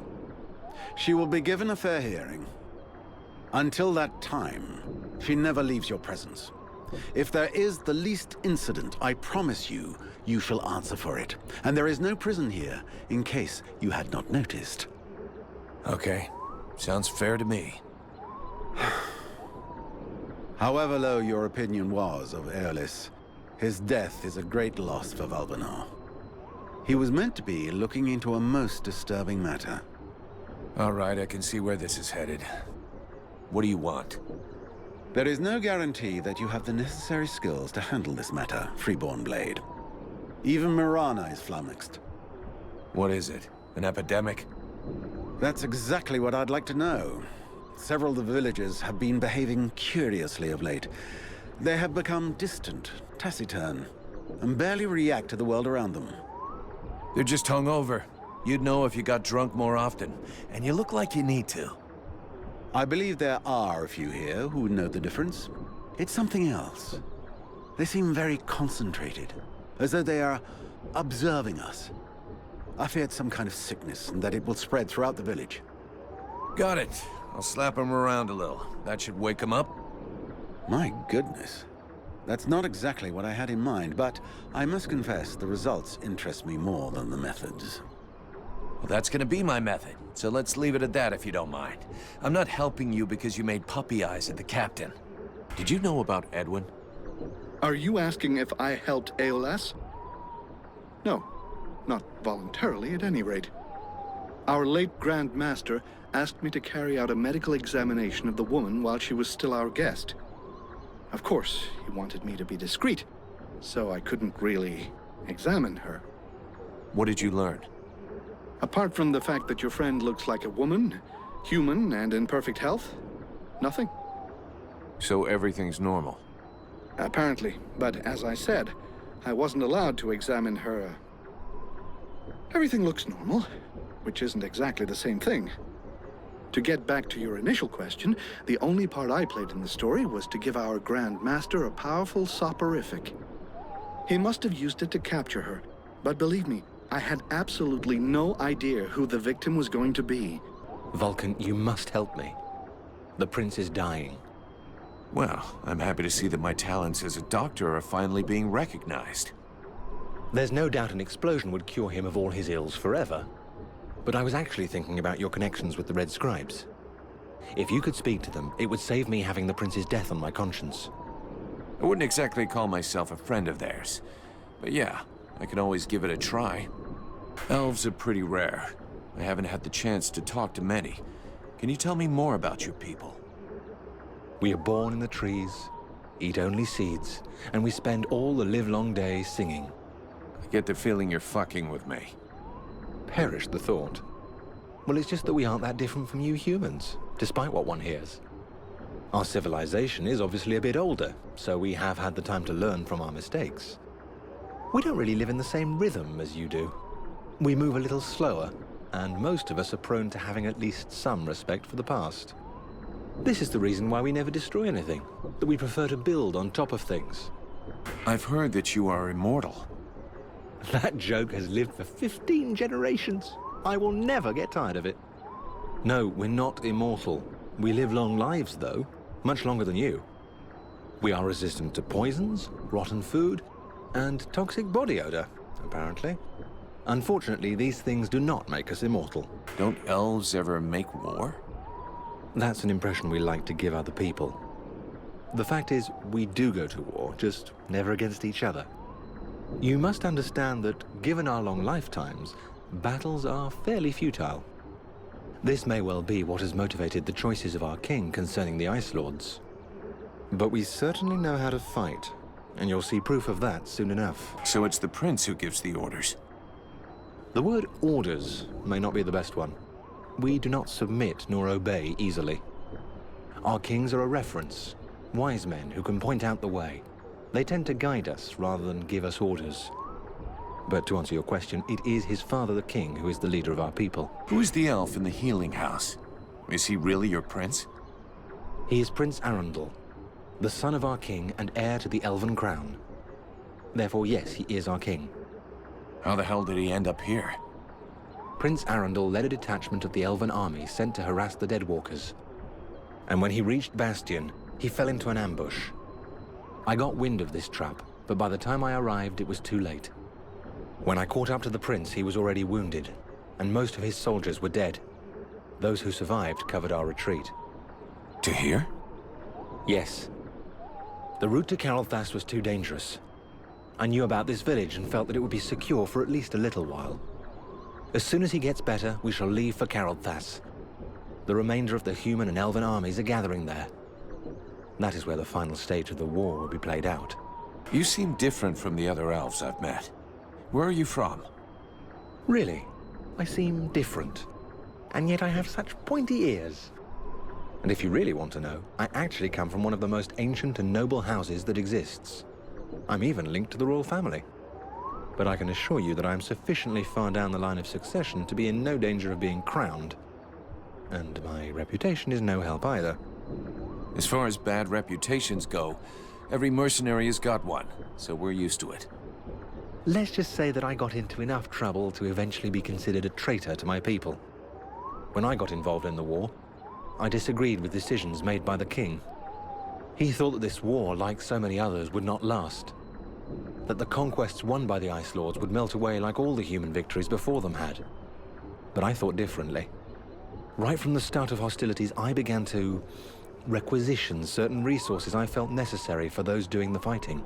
She will be given a fair hearing. Until that time, she never leaves your presence. If there is the least incident, I promise you, you shall answer for it. And there is no prison here, in case you had not noticed. Okay. Sounds fair to me. However low your opinion was of Aeolus, his death is a great loss for Valvenar. He was meant to be looking into a most disturbing matter. All right, I can see where this is headed. What do you want? There is no guarantee that you have the necessary skills to handle this matter, Freeborn Blade. Even Mirana is flummoxed. What is it? An epidemic? That's exactly what I'd like to know. Several of the villagers have been behaving curiously of late. They have become distant, taciturn, and barely react to the world around them. They're just hungover. You'd know if you got drunk more often, and you look like you need to. I believe there are a few here who would know the difference. It's something else. They seem very concentrated, as though they are observing us. I fear it's some kind of sickness, and that it will spread throughout the village. Got it. I'll slap them around a little. That should wake them up. My goodness. That's not exactly what I had in mind, but I must confess the results interest me more than the methods. Well, that's gonna be my method, so let's leave it at that if you don't mind. I'm not helping you because you made puppy eyes at the captain. Did you know about Edwin? Are you asking if I helped Aeolus? No, not voluntarily at any rate. Our late Grand Master asked me to carry out a medical examination of the woman while she was still our guest. Of course, he wanted me to be discreet, so I couldn't really examine her. What did you learn? Apart from the fact that your friend looks like a woman, human and in perfect health, nothing. So everything's normal? Apparently, but as I said, I wasn't allowed to examine her. Everything looks normal, which isn't exactly the same thing. To get back to your initial question, the only part I played in the story was to give our Grand Master a powerful soporific. He must have used it to capture her, but believe me, I had absolutely no idea who the victim was going to be. Vulcan, you must help me. The prince is dying. Well, I'm happy to see that my talents as a doctor are finally being recognized. There's no doubt an explosion would cure him of all his ills forever. But I was actually thinking about your connections with the Red Scribes. If you could speak to them, it would save me having the prince's death on my conscience. I wouldn't exactly call myself a friend of theirs. But yeah, I can always give it a try. Elves are pretty rare. I haven't had the chance to talk to many. Can you tell me more about your people? We are born in the trees, eat only seeds, and we spend all the livelong day singing. I get the feeling you're fucking with me. Perish the thought. Well, it's just that we aren't that different from you humans, despite what one hears. Our civilization is obviously a bit older, so we have had the time to learn from our mistakes. We don't really live in the same rhythm as you do. We move a little slower, and most of us are prone to having at least some respect for the past. This is the reason why we never destroy anything, that we prefer to build on top of things. I've heard that you are immortal. That joke has lived for 15 generations. I will never get tired of it. No, we're not immortal. We live long lives, though, much longer than you. We are resistant to poisons, rotten food, and toxic body odor, apparently. Unfortunately, these things do not make us immortal. Don't elves ever make war? That's an impression we like to give other people. The fact is, we do go to war, just never against each other. You must understand that, given our long lifetimes, battles are fairly futile. This may well be what has motivated the choices of our king concerning the Ice Lords. But we certainly know how to fight, and you'll see proof of that soon enough. So it's the prince who gives the orders? The word orders may not be the best one. We do not submit nor obey easily. Our kings are a reference, wise men who can point out the way. They tend to guide us rather than give us orders. But to answer your question, it is his father, the king, who is the leader of our people. Who is the elf in the healing house? Is he really your prince? He is Prince Arundel, the son of our king and heir to the elven crown. Therefore, yes, he is our king. How the hell did he end up here? Prince Arundel led a detachment of the elven army sent to harass the Deadwalkers. And when he reached Bastion, he fell into an ambush. I got wind of this trap, but by the time I arrived, it was too late. When I caught up to the prince, he was already wounded, and most of his soldiers were dead. Those who survived covered our retreat. To here? Yes. The route to Carolthas was too dangerous. I knew about this village and felt that it would be secure for at least a little while. As soon as he gets better, we shall leave for Carolthas. The remainder of the human and elven armies are gathering there. That is where the final stage of the war will be played out. You seem different from the other elves I've met. Where are you from? Really? I seem different. And yet I have such pointy ears. And if you really want to know, I actually come from one of the most ancient and noble houses that exists. I'm even linked to the royal family. But I can assure you that I am sufficiently far down the line of succession to be in no danger of being crowned. And my reputation is no help either. As far as bad reputations go, every mercenary has got one, so we're used to it. Let's just say that I got into enough trouble to eventually be considered a traitor to my people. When I got involved in the war, I disagreed with decisions made by the king. He thought that this war, like so many others, would not last. That the conquests won by the Ice Lords would melt away like all the human victories before them had. But I thought differently. Right from the start of hostilities, I began to requisition certain resources I felt necessary for those doing the fighting.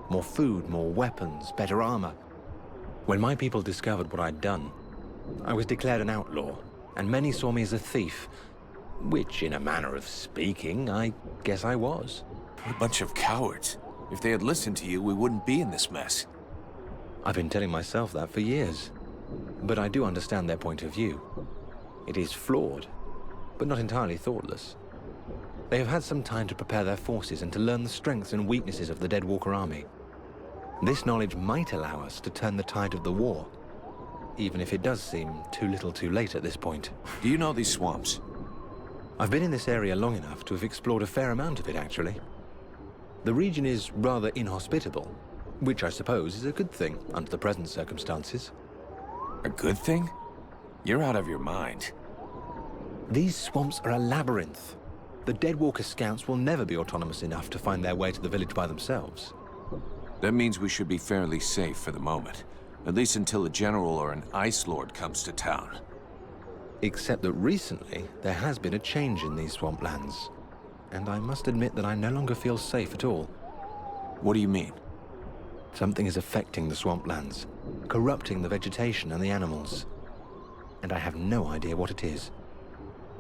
More food, more weapons, better armor. When my people discovered what I'd done, I was declared an outlaw, and many saw me as a thief, which, in a manner of speaking, I guess I was. A bunch of cowards. If they had listened to you, we wouldn't be in this mess. I've been telling myself that for years, but I do understand their point of view. It is flawed, but not entirely thoughtless. They have had some time to prepare their forces and to learn the strengths and weaknesses of the Deadwalker army. This knowledge might allow us to turn the tide of the war, even if it does seem too little too late at this point. Do you know these swamps? I've been in this area long enough to have explored a fair amount of it, actually. The region is rather inhospitable, which I suppose is a good thing under the present circumstances. A good thing? You're out of your mind. These swamps are a labyrinth. The Deadwalker scouts will never be autonomous enough to find their way to the village by themselves. That means we should be fairly safe for the moment. At least until a general or an Ice Lord comes to town. Except that recently, there has been a change in these swamplands. And I must admit that I no longer feel safe at all. What do you mean? Something is affecting the swamplands, corrupting the vegetation and the animals. And I have no idea what it is.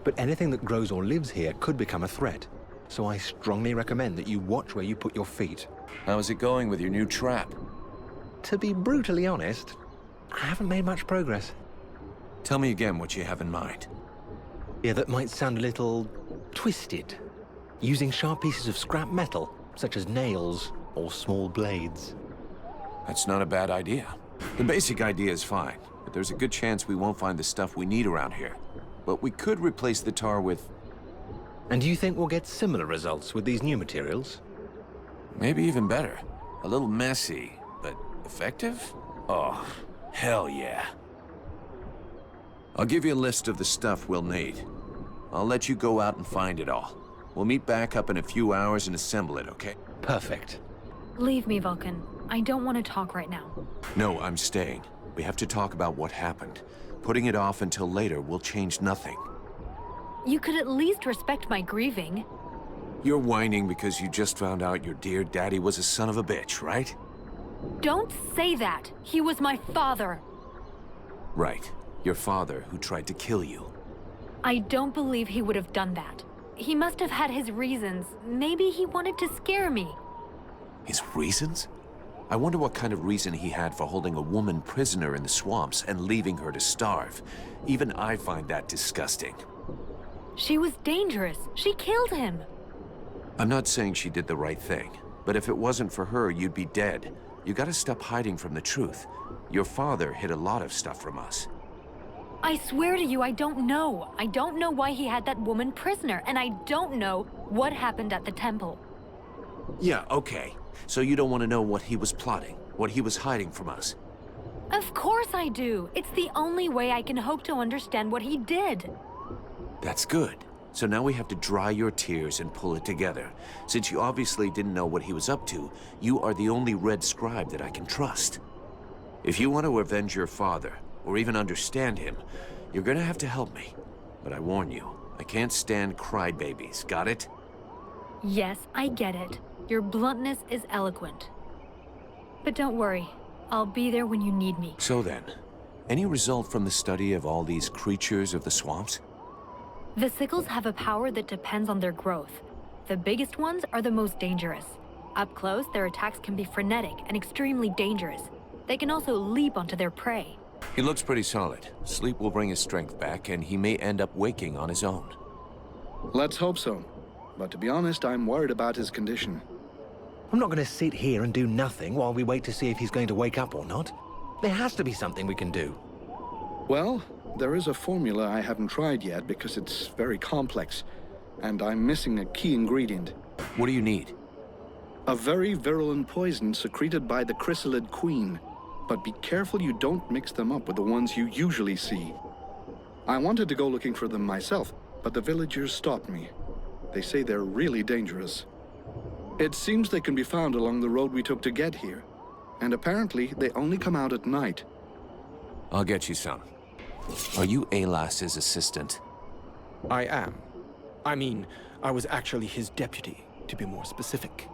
But anything that grows or lives here could become a threat. So I strongly recommend that you watch where you put your feet. How's it going with your new trap? To be brutally honest, I haven't made much progress. Tell me again what you have in mind. Yeah, that might sound a little twisted. Using sharp pieces of scrap metal, such as nails or small blades. That's not a bad idea. The basic idea is fine, but there's a good chance we won't find the stuff we need around here. But we could replace the tar with... And do you think we'll get similar results with these new materials? Maybe even better. A little messy, but effective? Oh, hell yeah. I'll give you a list of the stuff we'll need. I'll let you go out and find it all. We'll meet back up in a few hours and assemble it, okay? Perfect. Leave me, Vulcan. I don't want to talk right now. No, I'm staying. We have to talk about what happened. Putting it off until later will change nothing. You could at least respect my grieving. You're whining because you just found out your dear daddy was a son of a bitch, right? Don't say that. He was my father. Right. Your father who tried to kill you. I don't believe he would have done that. He must have had his reasons. Maybe he wanted to scare me. His reasons? I wonder what kind of reason he had for holding a woman prisoner in the swamps and leaving her to starve. Even I find that disgusting. She was dangerous. She killed him. I'm not saying she did the right thing, but if it wasn't for her, you'd be dead. You gotta stop hiding from the truth. Your father hid a lot of stuff from us. I swear to you, I don't know. I don't know why he had that woman prisoner, and I don't know what happened at the temple. Yeah, okay. So you don't want to know what he was plotting, what he was hiding from us? Of course I do. It's the only way I can hope to understand what he did. That's good. So now we have to dry your tears and pull it together. Since you obviously didn't know what he was up to, you are the only Red Scribe that I can trust. If you want to avenge your father, or even understand him, you're gonna have to help me. But I warn you, I can't stand crybabies, got it? Yes, I get it. Your bluntness is eloquent. But don't worry, I'll be there when you need me. So then, any result from the study of all these creatures of the swamps? The sickles have a power that depends on their growth. The biggest ones are the most dangerous. Up close, their attacks can be frenetic and extremely dangerous. They can also leap onto their prey. He looks pretty solid. Sleep will bring his strength back, and he may end up waking on his own. Let's hope so. But to be honest, I'm worried about his condition. I'm not going to sit here and do nothing while we wait to see if he's going to wake up or not. There has to be something we can do. Well, there is a formula I haven't tried yet because it's very complex, and I'm missing a key ingredient. What do you need? A very virulent poison secreted by the chrysalid queen. But be careful you don't mix them up with the ones you usually see. I wanted to go looking for them myself, but the villagers stopped me. They say they're really dangerous. It seems they can be found along the road we took to get here. And apparently, they only come out at night. I'll get you some. Are you Alas's assistant? I am. I mean, I was actually his deputy, to be more specific.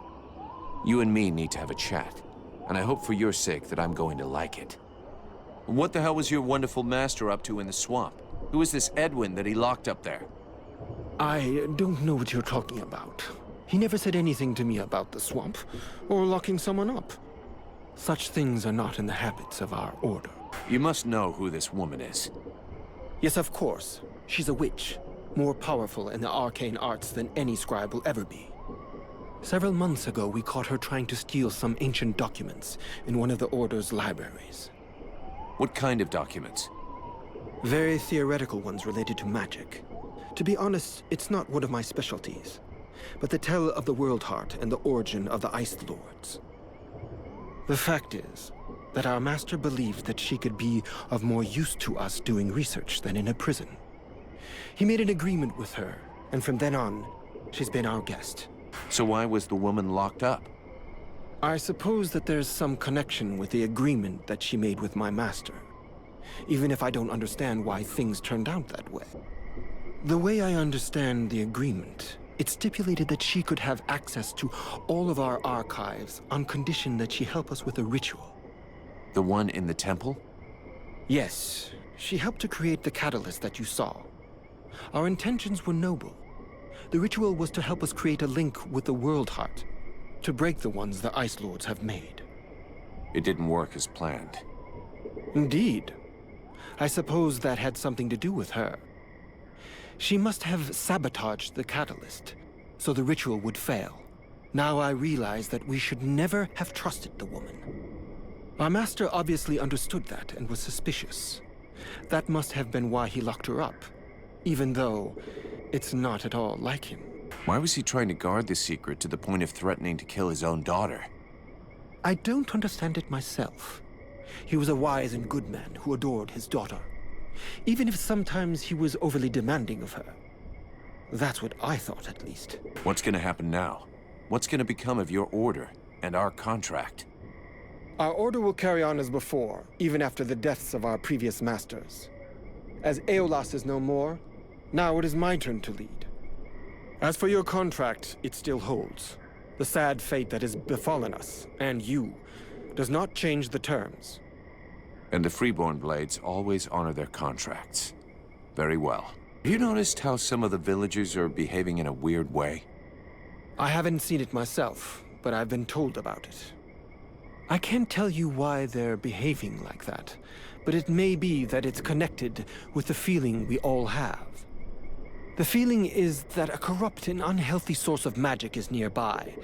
You and me need to have a chat. And I hope for your sake that I'm going to like it. What the hell was your wonderful master up to in the swamp? Who is this Edwin that he locked up there? I don't know what you're talking about. He never said anything to me about the swamp, or locking someone up. Such things are not in the habits of our order. You must know who this woman is. Yes, of course. She's a witch, more powerful in the arcane arts than any scribe will ever be. Several months ago, we caught her trying to steal some ancient documents in one of the Order's libraries. What kind of documents? Very theoretical ones related to magic. To be honest, it's not one of my specialties, but they tell of the World Heart and the origin of the Ice Lords. The fact is that our master believed that she could be of more use to us doing research than in a prison. He made an agreement with her, and from then on, she's been our guest. So why was the woman locked up? I suppose that there's some connection with the agreement that she made with my master, even if I don't understand why things turned out that way. The way I understand the agreement, it stipulated that she could have access to all of our archives on condition that she help us with a ritual. The one in the temple? Yes, she helped to create the catalyst that you saw. Our intentions were noble. The ritual was to help us create a link with the World Heart, to break the ones the Ice Lords have made. It didn't work as planned. Indeed. I suppose that had something to do with her. She must have sabotaged the catalyst, so the ritual would fail. Now I realize that we should never have trusted the woman. Our master obviously understood that and was suspicious. That must have been why he locked her up, even though it's not at all like him. Why was he trying to guard the secret to the point of threatening to kill his own daughter? I don't understand it myself. He was a wise and good man who adored his daughter, even if sometimes he was overly demanding of her. That's what I thought, at least. What's gonna happen now? What's gonna become of your order and our contract? Our order will carry on as before, even after the deaths of our previous masters. As Aeolas is no more, now it is my turn to lead. As for your contract, it still holds. The sad fate that has befallen us, and you, does not change the terms. And the Freeborn Blades always honor their contracts. Very well. Have you noticed how some of the villagers are behaving in a weird way? I haven't seen it myself, but I've been told about it. I can't tell you why they're behaving like that, but it may be that it's connected with the feeling we all have. The feeling is that a corrupt and unhealthy source of magic is nearby,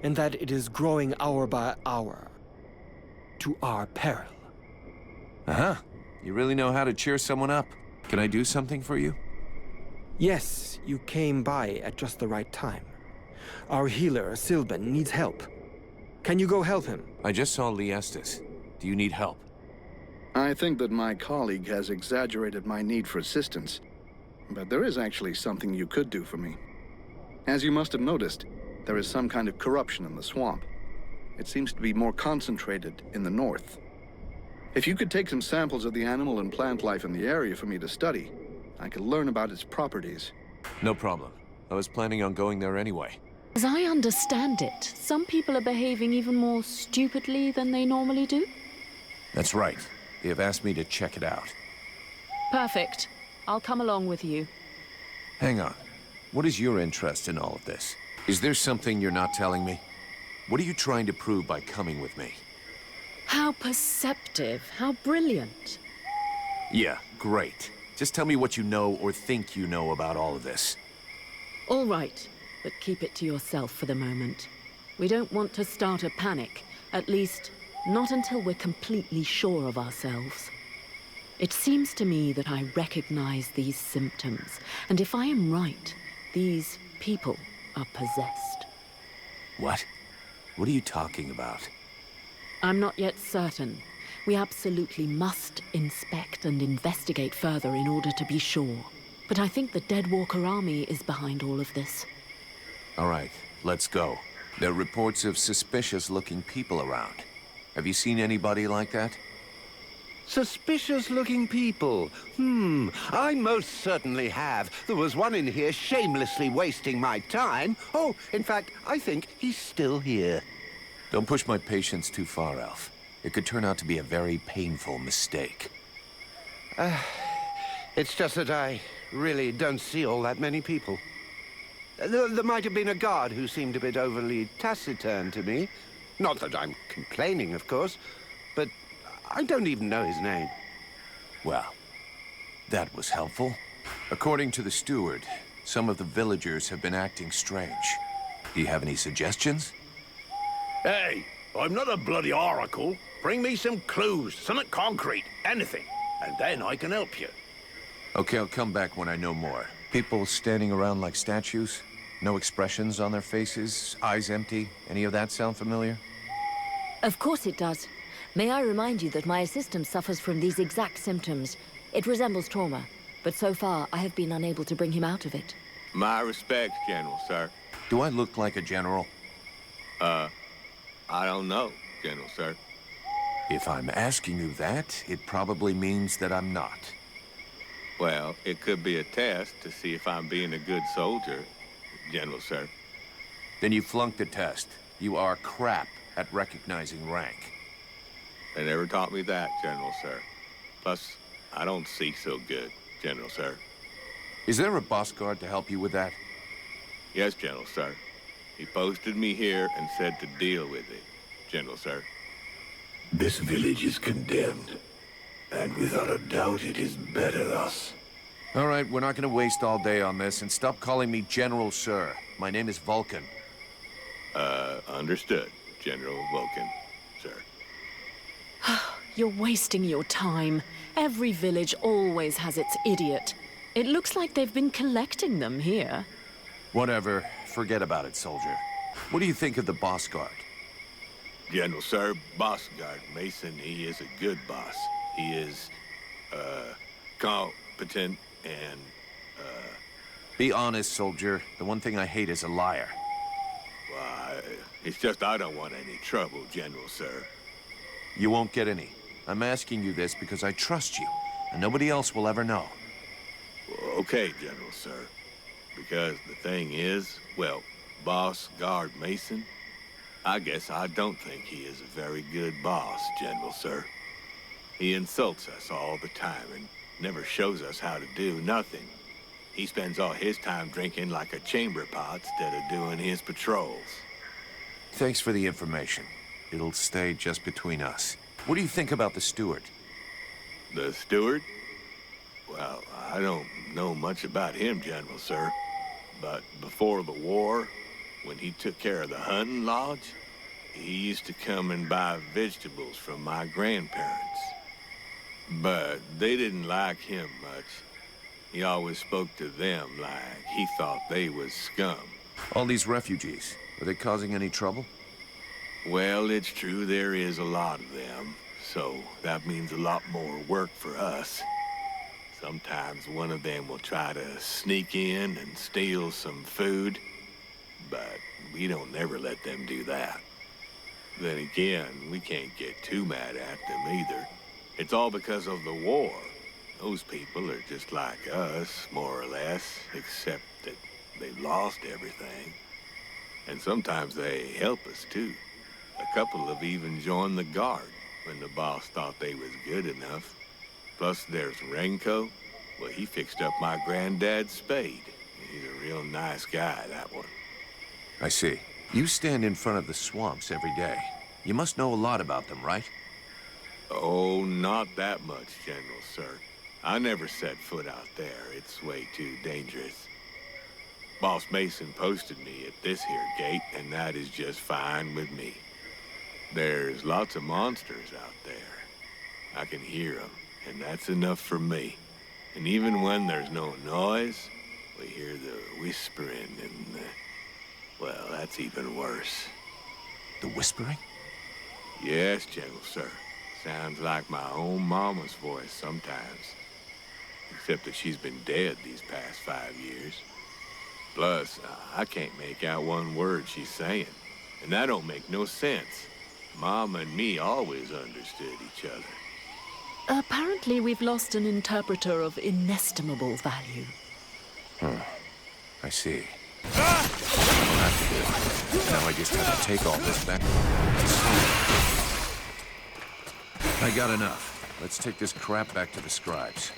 and that it is growing hour by hour, to our peril. Uh-huh. You really know how to cheer someone up. Can I do something for you? Yes, you came by at just the right time. Our healer, Silben, needs help. Can you go help him? I just saw Liestus. Do you need help? I think that my colleague has exaggerated my need for assistance. But there is actually something you could do for me. As you must have noticed, there is some kind of corruption in the swamp. It seems to be more concentrated in the north. If you could take some samples of the animal and plant life in the area for me to study, I could learn about its properties. No problem. I was planning on going there anyway. As I understand it, some people are behaving even more stupidly than they normally do? That's right. They have asked me to check it out. Perfect. I'll come along with you. Hang on. What is your interest in all of this? Is there something you're not telling me? What are you trying to prove by coming with me? How perceptive. How brilliant. Yeah, great. Just tell me what you know or think you know about all of this. All right, but keep it to yourself for the moment. We don't want to start a panic, at least not until we're completely sure of ourselves. It seems to me that I recognize these symptoms, and if I am right, these people are possessed. What? What are you talking about? I'm not yet certain. We absolutely must inspect and investigate further in order to be sure. But I think the Deadwalker army is behind all of this. All right, let's go. There are reports of suspicious-looking people around. Have you seen anybody like that? Suspicious-looking people? I most certainly have. There was one in here shamelessly wasting my time. Oh, in fact, I think he's still here. Don't push my patience too far, Elf. It could turn out to be a very painful mistake. It's just that I really don't see all that many people. There might have been a guard who seemed a bit overly taciturn to me. Not that I'm complaining, of course, but I don't even know his name. Well, that was helpful. According to the steward, some of the villagers have been acting strange. Do you have any suggestions? Hey, I'm not a bloody oracle. Bring me some clues, something concrete, anything, and then I can help you. Okay, I'll come back when I know more. People standing around like statues? No expressions on their faces? Eyes empty? Any of that sound familiar? Of course it does. May I remind you that my assistant suffers from these exact symptoms. It resembles trauma, but so far I have been unable to bring him out of it. My respects, General, sir. Do I look like a general? I don't know, General, sir. If I'm asking you that, it probably means that I'm not. Well, it could be a test to see if I'm being a good soldier, General, sir. Then you flunked the test. You are crap at recognizing rank. They never taught me that, General, sir. Plus, I don't see so good, General, sir. Is there a boss guard to help you with that? Yes, General, sir. He posted me here and said to deal with it, General, sir. This village is condemned, and without a doubt it is better thus. All right, we're not going to waste all day on this, and stop calling me General, sir. My name is Vulcan. Understood, General Vulcan, sir. You're wasting your time. Every village always has its idiot. It looks like they've been collecting them here. Whatever. Forget about it, soldier. What do you think of the boss guard? General, sir, Boss Guard Mason, he is a good boss. He is, competent and, Be honest, soldier. The one thing I hate is a liar. Well, it's just I don't want any trouble, General, sir. You won't get any. I'm asking you this because I trust you, and nobody else will ever know. Okay, General, sir. Because the thing is, well, Boss Guard Mason, I guess I don't think he is a very good boss, General, sir. He insults us all the time and never shows us how to do nothing. He spends all his time drinking like a chamber pot instead of doing his patrols. Thanks for the information. It'll stay just between us. What do you think about the steward? The steward? Well, I don't know much about him, General, sir. But before the war, when he took care of the hunting lodge, he used to come and buy vegetables from my grandparents. But they didn't like him much. He always spoke to them like he thought they was scum. All these refugees, are they causing any trouble? Well, it's true there is a lot of them, so that means a lot more work for us. Sometimes one of them will try to sneak in and steal some food, but we don't never let them do that. Then again, we can't get too mad at them either. It's all because of the war. Those people are just like us, more or less, except that they lost everything. And sometimes they help us too. A couple have even joined the guard when the boss thought they was good enough. Plus there's Renko. Well, he fixed up my granddad's spade. He's a real nice guy, that one. I see. You stand in front of the swamps every day. You must know a lot about them, right? Oh, not that much, General, sir. I never set foot out there. It's way too dangerous. Boss Mason posted me at this here gate, and that is just fine with me. There's lots of monsters out there. I can hear them, and that's enough for me. And even when there's no noise, we hear the whispering and well, that's even worse. The whispering? Yes, gentle sir. Sounds like my own mama's voice sometimes. Except that she's been dead these past 5 years. Plus, I can't make out one word she's saying. And that don't make no sense. Mama and me always understood each other. Apparently we've lost an interpreter of inestimable value. I see. Now I just have to take all this back. I got enough. Let's take this crap back to the scribes.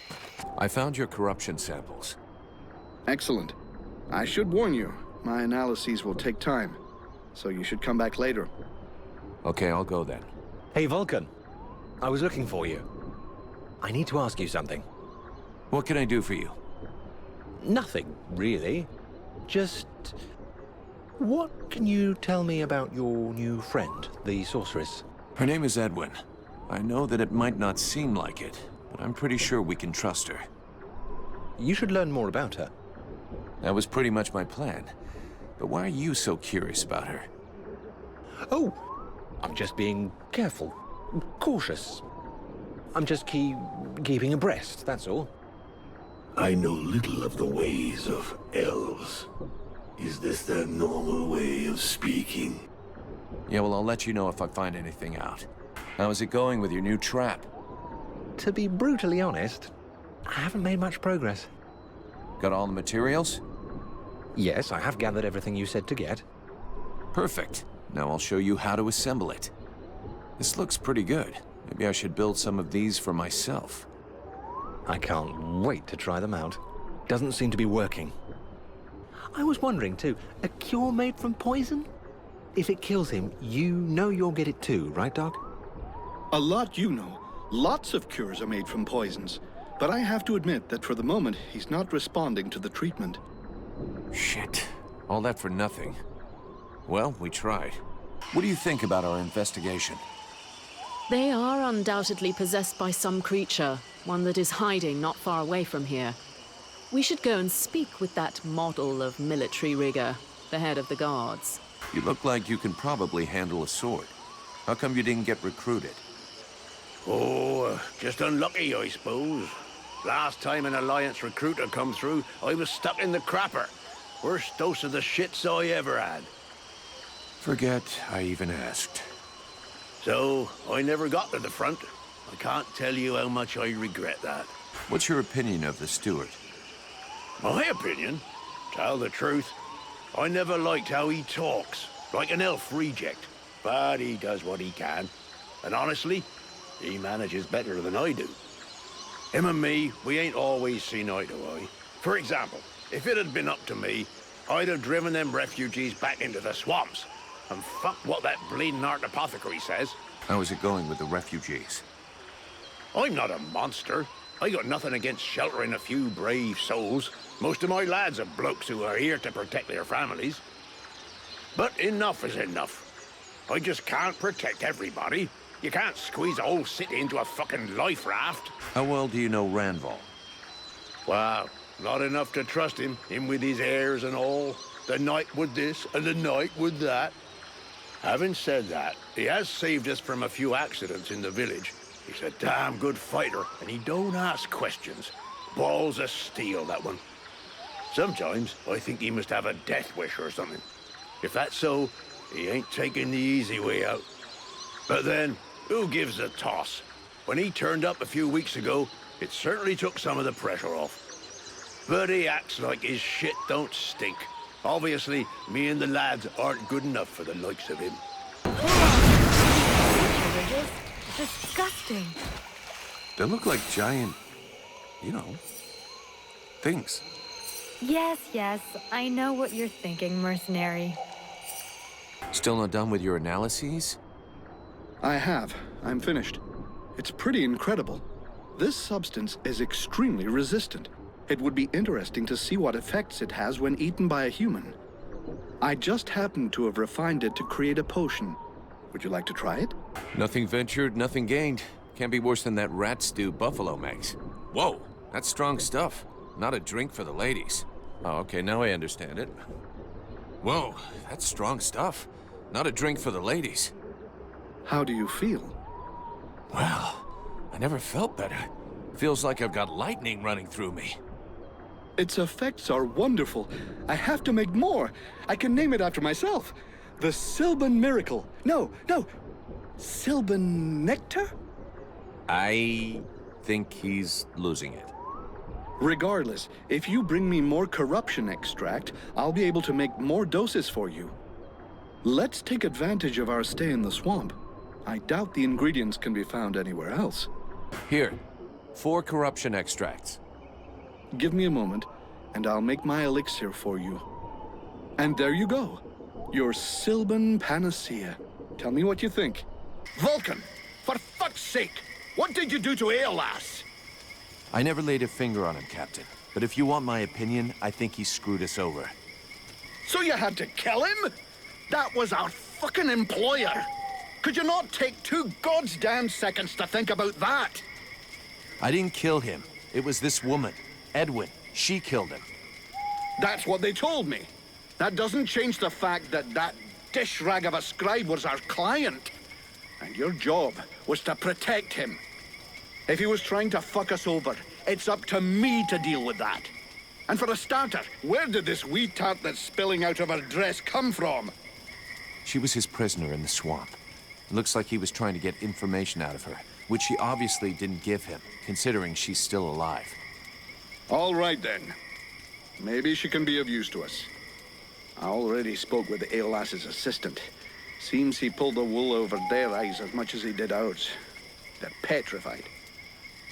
I found your corruption samples. Excellent. I should warn you, my analyses will take time, so you should come back later. Okay, I'll go then. Hey, Vulcan. I was looking for you. I need to ask you something. What can I do for you? Nothing, really. Just... what can you tell me about your new friend, the sorceress? Her name is Edwin. I know that it might not seem like it, but I'm pretty sure we can trust her. You should learn more about her. That was pretty much my plan. But why are you so curious about her? Oh, I'm just being careful, cautious. I'm just keeping abreast, that's all. I know little of the ways of elves. Is this their normal way of speaking? Yeah, well, I'll let you know if I find anything out. How's it going with your new trap? To be brutally honest, I haven't made much progress. Got all the materials? Yes, I have gathered everything you said to get. Perfect. Now I'll show you how to assemble it. This looks pretty good. Maybe I should build some of these for myself. I can't wait to try them out. Doesn't seem to be working. I was wondering too, a cure made from poison? If it kills him, you know you'll get it too, right, Doc? A lot you know. Lots of cures are made from poisons. But I have to admit that for the moment, he's not responding to the treatment. Shit. All that for nothing. Well, we tried. What do you think about our investigation? They are undoubtedly possessed by some creature, one that is hiding not far away from here. We should go and speak with that model of military rigor, the head of the guards. You look like you can probably handle a sword. How come you didn't get recruited? Oh, just unlucky, I suppose. Last time an Alliance recruiter come through, I was stuck in the crapper. Worst dose of the shits I ever had. Forget I even asked. So, I never got to the front. I can't tell you how much I regret that. What's your opinion of the steward? My opinion? Tell the truth, I never liked how he talks, like an elf reject. But he does what he can. And honestly, he manages better than I do. Him and me, we ain't always seen eye to eye. For example, if it had been up to me, I'd have driven them refugees back into the swamps. And fuck what that bleeding art apothecary says. How is it going with the refugees? I'm not a monster. I got nothing against sheltering a few brave souls. Most of my lads are blokes who are here to protect their families. But enough is enough. I just can't protect everybody. You can't squeeze a whole city into a fucking life raft. How well do you know Ranval? Wow, not enough to trust him with his airs and all. The night with this and the night with that. Having said that, he has saved us from a few accidents in the village. He's a damn good fighter, and he don't ask questions. Balls of steel, that one. Sometimes I think he must have a death wish or something. If that's so, he ain't taking the easy way out. But then, who gives a toss? When he turned up a few weeks ago, it certainly took some of the pressure off. But he acts like his shit don't stink. Obviously, me and the lads aren't good enough for the likes of him. Disgusting. They look like giant, things. Yes, I know what you're thinking, mercenary. Still not done with your analyses? I have. I'm finished. It's pretty incredible. This substance is extremely resistant. It would be interesting to see what effects it has when eaten by a human. I just happen to have refined it to create a potion. Would you like to try it? Nothing ventured, nothing gained. Can't be worse than that rat stew Buffalo makes. Whoa, that's strong stuff. Not a drink for the ladies. Oh, okay, now I understand it. Whoa, that's strong stuff. Not a drink for the ladies. How do you feel? Well, I never felt better. Feels like I've got lightning running through me. Its effects are wonderful. I have to make more. I can name it after myself. The Sylvan Miracle. No. Sylvan Nectar? I think he's losing it. Regardless, if you bring me more corruption extract, I'll be able to make more doses for you. Let's take advantage of our stay in the swamp. I doubt the ingredients can be found anywhere else. Here, 4 corruption extracts. Give me a moment, and I'll make my elixir for you. And there you go. Your Sylvan Panacea. Tell me what you think. Vulcan! For fuck's sake! What did you do to Aeolas? I never laid a finger on him, Captain. But if you want my opinion, I think he screwed us over. So you had to kill him? That was our fucking employer. Could you not take 2 goddamn seconds to think about that? I didn't kill him. It was this woman, Edwin. She killed him. That's what they told me. That doesn't change the fact that that dish rag of a scribe was our client. And your job was to protect him. If he was trying to fuck us over, it's up to me to deal with that. And for a starter, where did this wee tart that's spilling out of her dress come from? She was his prisoner in the swamp. It looks like he was trying to get information out of her, which she obviously didn't give him, considering she's still alive. All right, then. Maybe she can be of use to us. I already spoke with Aeolas's assistant. Seems he pulled the wool over their eyes as much as he did ours. They're petrified.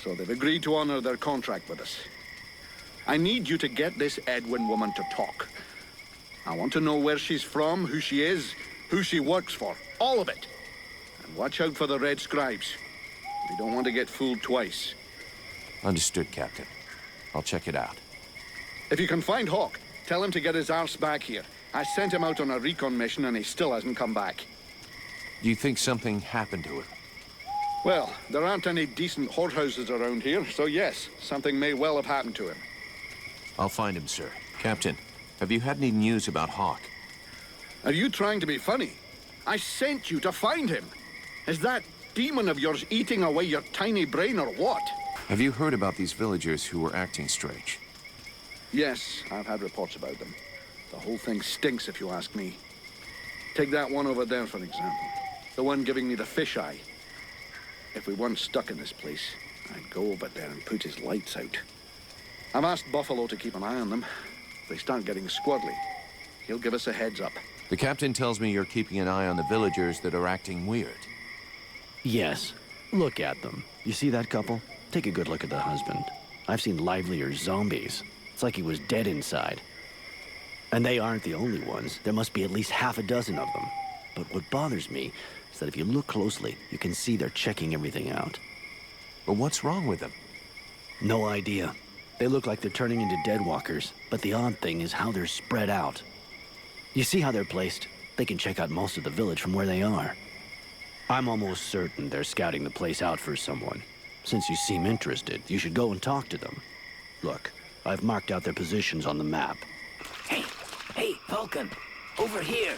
So they've agreed to honor their contract with us. I need you to get this Edwin woman to talk. I want to know where she's from, who she is, who she works for, all of it. And watch out for the red scribes. We don't want to get fooled twice. Understood, Captain. I'll check it out. If you can find Hawk, tell him to get his arse back here. I sent him out on a recon mission and he still hasn't come back. Do you think something happened to him? Well, there aren't any decent whorehouses around here, so yes, something may well have happened to him. I'll find him, sir. Captain, have you had any news about Hawk? Are you trying to be funny? I sent you to find him. Is that demon of yours eating away your tiny brain or what? Have you heard about these villagers who were acting strange? Yes, I've had reports about them. The whole thing stinks if you ask me. Take that one over there for example. The one giving me the fisheye. If we weren't stuck in this place, I'd go over there and put his lights out. I've asked Buffalo to keep an eye on them. If they start getting squirrely, he'll give us a heads up. The captain tells me you're keeping an eye on the villagers that are acting weird. Yes. Look at them. You see that couple? Take a good look at the husband. I've seen livelier zombies. It's like he was dead inside. And they aren't the only ones. There must be at least half a dozen of them. But what bothers me is that if you look closely, you can see they're checking everything out. But what's wrong with them? No idea. They look like they're turning into deadwalkers, but the odd thing is how they're spread out. You see how they're placed? They can check out most of the village from where they are. I'm almost certain they're scouting the place out for someone. Since you seem interested, you should go and talk to them. Look, I've marked out their positions on the map. Hey, Vulcan, over here.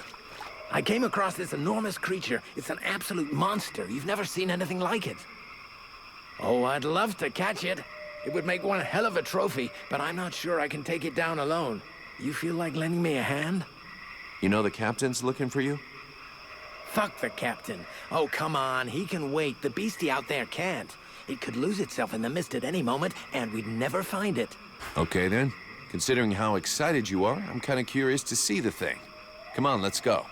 I came across this enormous creature. It's an absolute monster. You've never seen anything like it. Oh, I'd love to catch it. It would make one hell of a trophy, but I'm not sure I can take it down alone. You feel like lending me a hand? You know the captain's looking for you? Fuck the captain. Oh, come on. He can wait. The beastie out there can't. It could lose itself in the mist at any moment, and we'd never find it. Okay, then. Considering how excited you are, I'm kind of curious to see the thing. Come on, let's go.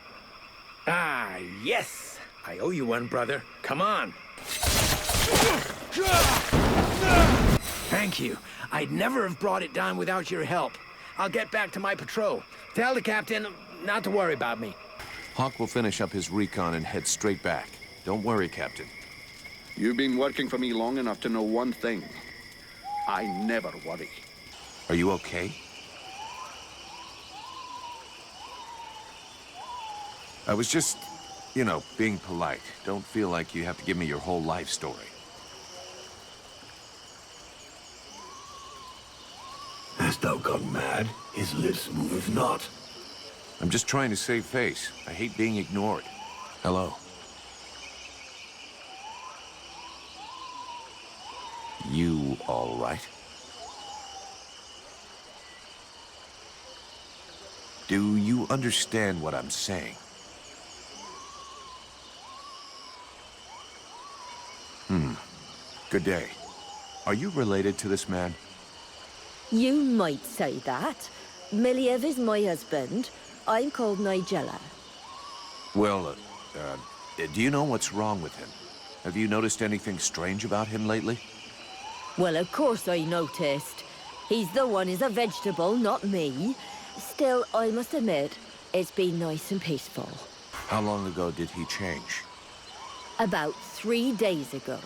Ah, yes. I owe you one, brother. Come on. Thank you. I'd never have brought it down without your help. I'll get back to my patrol. Tell the captain not to worry about me. Hawk will finish up his recon and head straight back. Don't worry, Captain. You've been working for me long enough to know one thing. I never worry. Are you okay? I was just, you know, being polite. Don't feel like you have to give me your whole life story. Hast thou gone mad? His lips moveth not. I'm just trying to save face. I hate being ignored. Hello. You all right? Do you understand what I'm saying? Good day. Are you related to this man? You might say that. Miliev is my husband. I'm called Nigella. Well, do you know what's wrong with him? Have you noticed anything strange about him lately? Well, of course I noticed. He's the one who's a vegetable, not me. Still, I must admit, it's been nice and peaceful. How long ago did he change? About 3 days ago.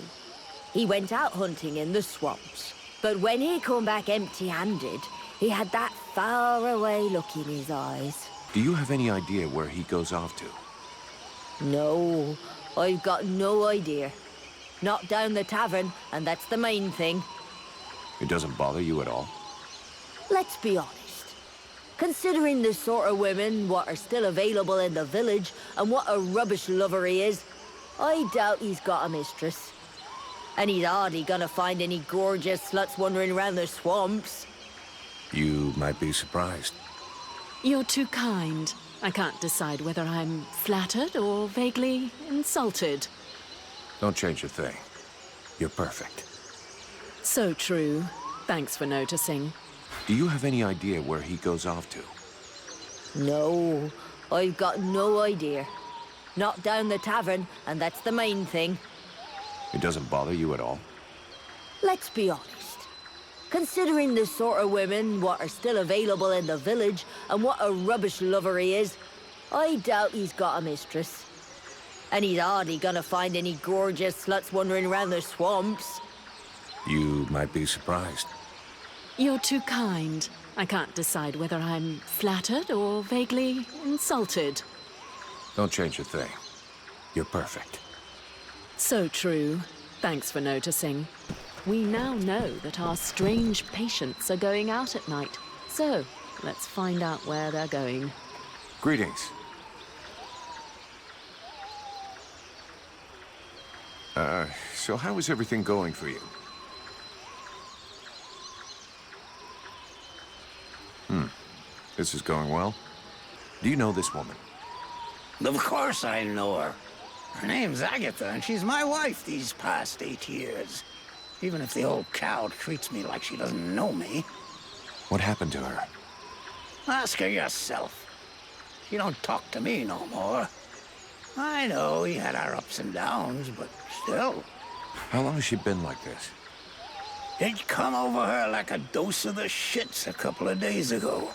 He went out hunting in the swamps. But when he come back empty-handed, he had that far-away look in his eyes. Do you have any idea where he goes off to? No, I've got no idea. Not down the tavern, and that's the main thing. It doesn't bother you at all? Let's be honest. Considering the sort of women what are still available in the village, and what a rubbish lover he is, I doubt he's got a mistress. And he's hardly gonna find any gorgeous sluts wandering around the swamps. You might be surprised. You're too kind. I can't decide whether I'm flattered or vaguely insulted. Don't change a thing. You're perfect. So true. Thanks for noticing. Do you have any idea where he goes off to? No, I've got no idea. Not down the tavern, and that's the main thing. It doesn't bother you at all? Let's be honest. Considering the sort of women what are still available in the village, and what a rubbish lover he is, I doubt he's got a mistress. And he's hardly gonna find any gorgeous sluts wandering around the swamps. You might be surprised. You're too kind. I can't decide whether I'm flattered or vaguely insulted. Don't change a thing. You're perfect. So true. Thanks for noticing. We now know that our strange patients are going out at night. So, let's find out where they're going. Greetings. So how is everything going for you? This is going well. Do you know this woman? Of course I know her. Her name's Agatha, and she's my wife these past 8 years. Even if the old cow treats me like she doesn't know me. What happened to her? Ask her yourself. She don't talk to me no more. I know he had our ups and downs, but still. How long has she been like this? It come over her like a dose of the shits a couple of days ago.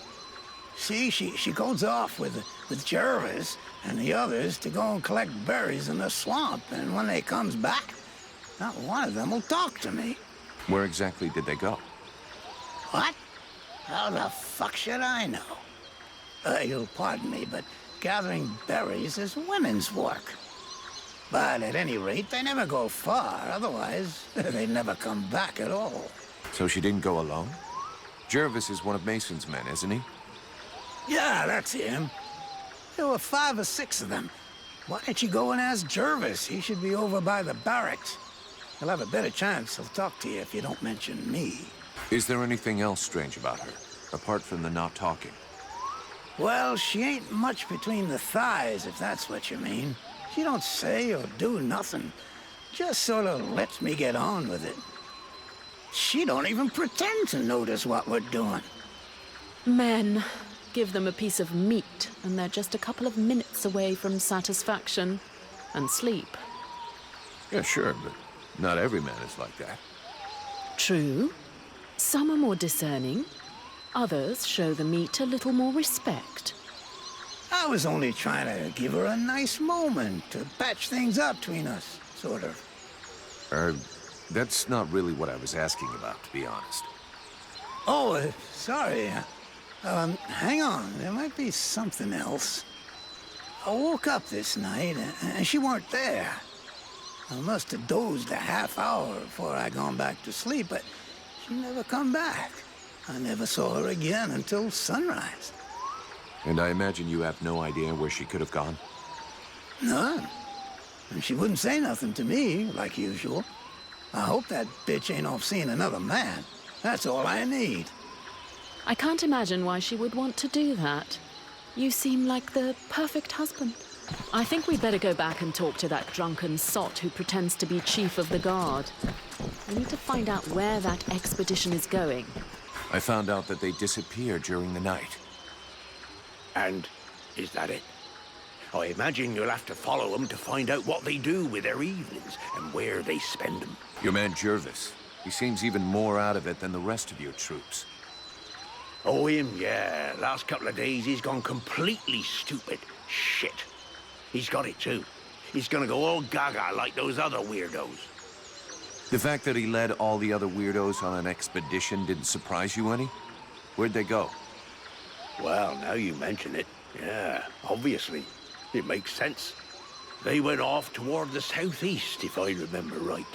See, she goes off with Jervis and the others to go and collect berries in the swamp, and when they comes back, not one of them will talk to me. Where exactly did they go? What? How the fuck should I know? You'll pardon me, but gathering berries is women's work. But at any rate, they never go far, otherwise they never come back at all. So she didn't go alone? Jervis is one of Mason's men, isn't he? Yeah, that's him. There were 5 or 6 of them. Why don't you go and ask Jervis? He should be over by the barracks. He'll have a better chance. He'll talk to you if you don't mention me. Is there anything else strange about her, apart from the not talking? Well, she ain't much between the thighs, if that's what you mean. She don't say or do nothing. Just sort of lets me get on with it. She don't even pretend to notice what we're doing. Men. Give them a piece of meat, and they're just a couple of minutes away from satisfaction and sleep. Yeah, sure, but not every man is like that. True. Some are more discerning. Others show the meat a little more respect. I was only trying to give her a nice moment to patch things up between us, sort of. That's not really what I was asking about, to be honest. Oh, sorry. Hang on. There might be something else. I woke up this night, and she weren't there. I must have dozed a half hour before I gone back to sleep, but she never come back. I never saw her again until sunrise. And I imagine you have no idea where she could have gone? None. And she wouldn't say nothing to me, like usual. I hope that bitch ain't off seeing another man. That's all I need. I can't imagine why she would want to do that. You seem like the perfect husband. I think we'd better go back and talk to that drunken sot who pretends to be chief of the guard. We need to find out where that expedition is going. I found out that they disappeared during the night. And is that it? I imagine you'll have to follow them to find out what they do with their evenings and where they spend them. Your man Jervis. He seems even more out of it than the rest of your troops. Oh, him, yeah. Last couple of days, he's gone completely stupid. Shit. He's got it, too. He's gonna go all gaga like those other weirdos. The fact that he led all the other weirdos on an expedition didn't surprise you any? Where'd they go? Well, now you mention it, yeah, obviously. It makes sense. They went off toward the southeast, if I remember right.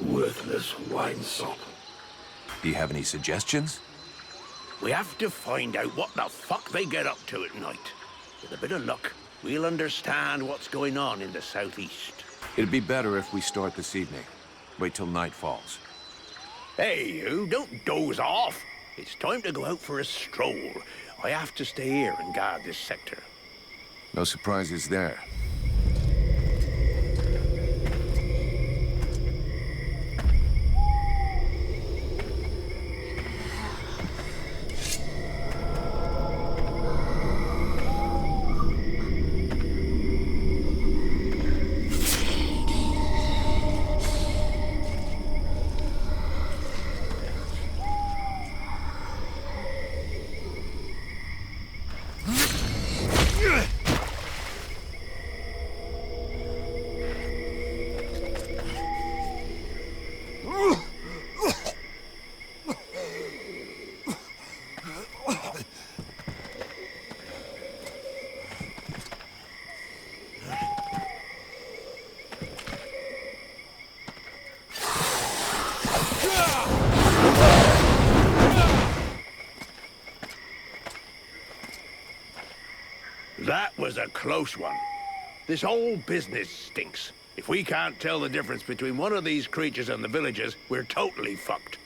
Worthless winesop. Do you have any suggestions? We have to find out what the fuck they get up to at night. With a bit of luck, we'll understand what's going on in the southeast. It'd be better if we start this evening. Wait till night falls. Hey, you, don't doze off. It's time to go out for a stroll. I have to stay here and guard this sector. No surprises there. That was a close one. This whole business stinks. If we can't tell the difference between one of these creatures and the villagers, we're totally fucked.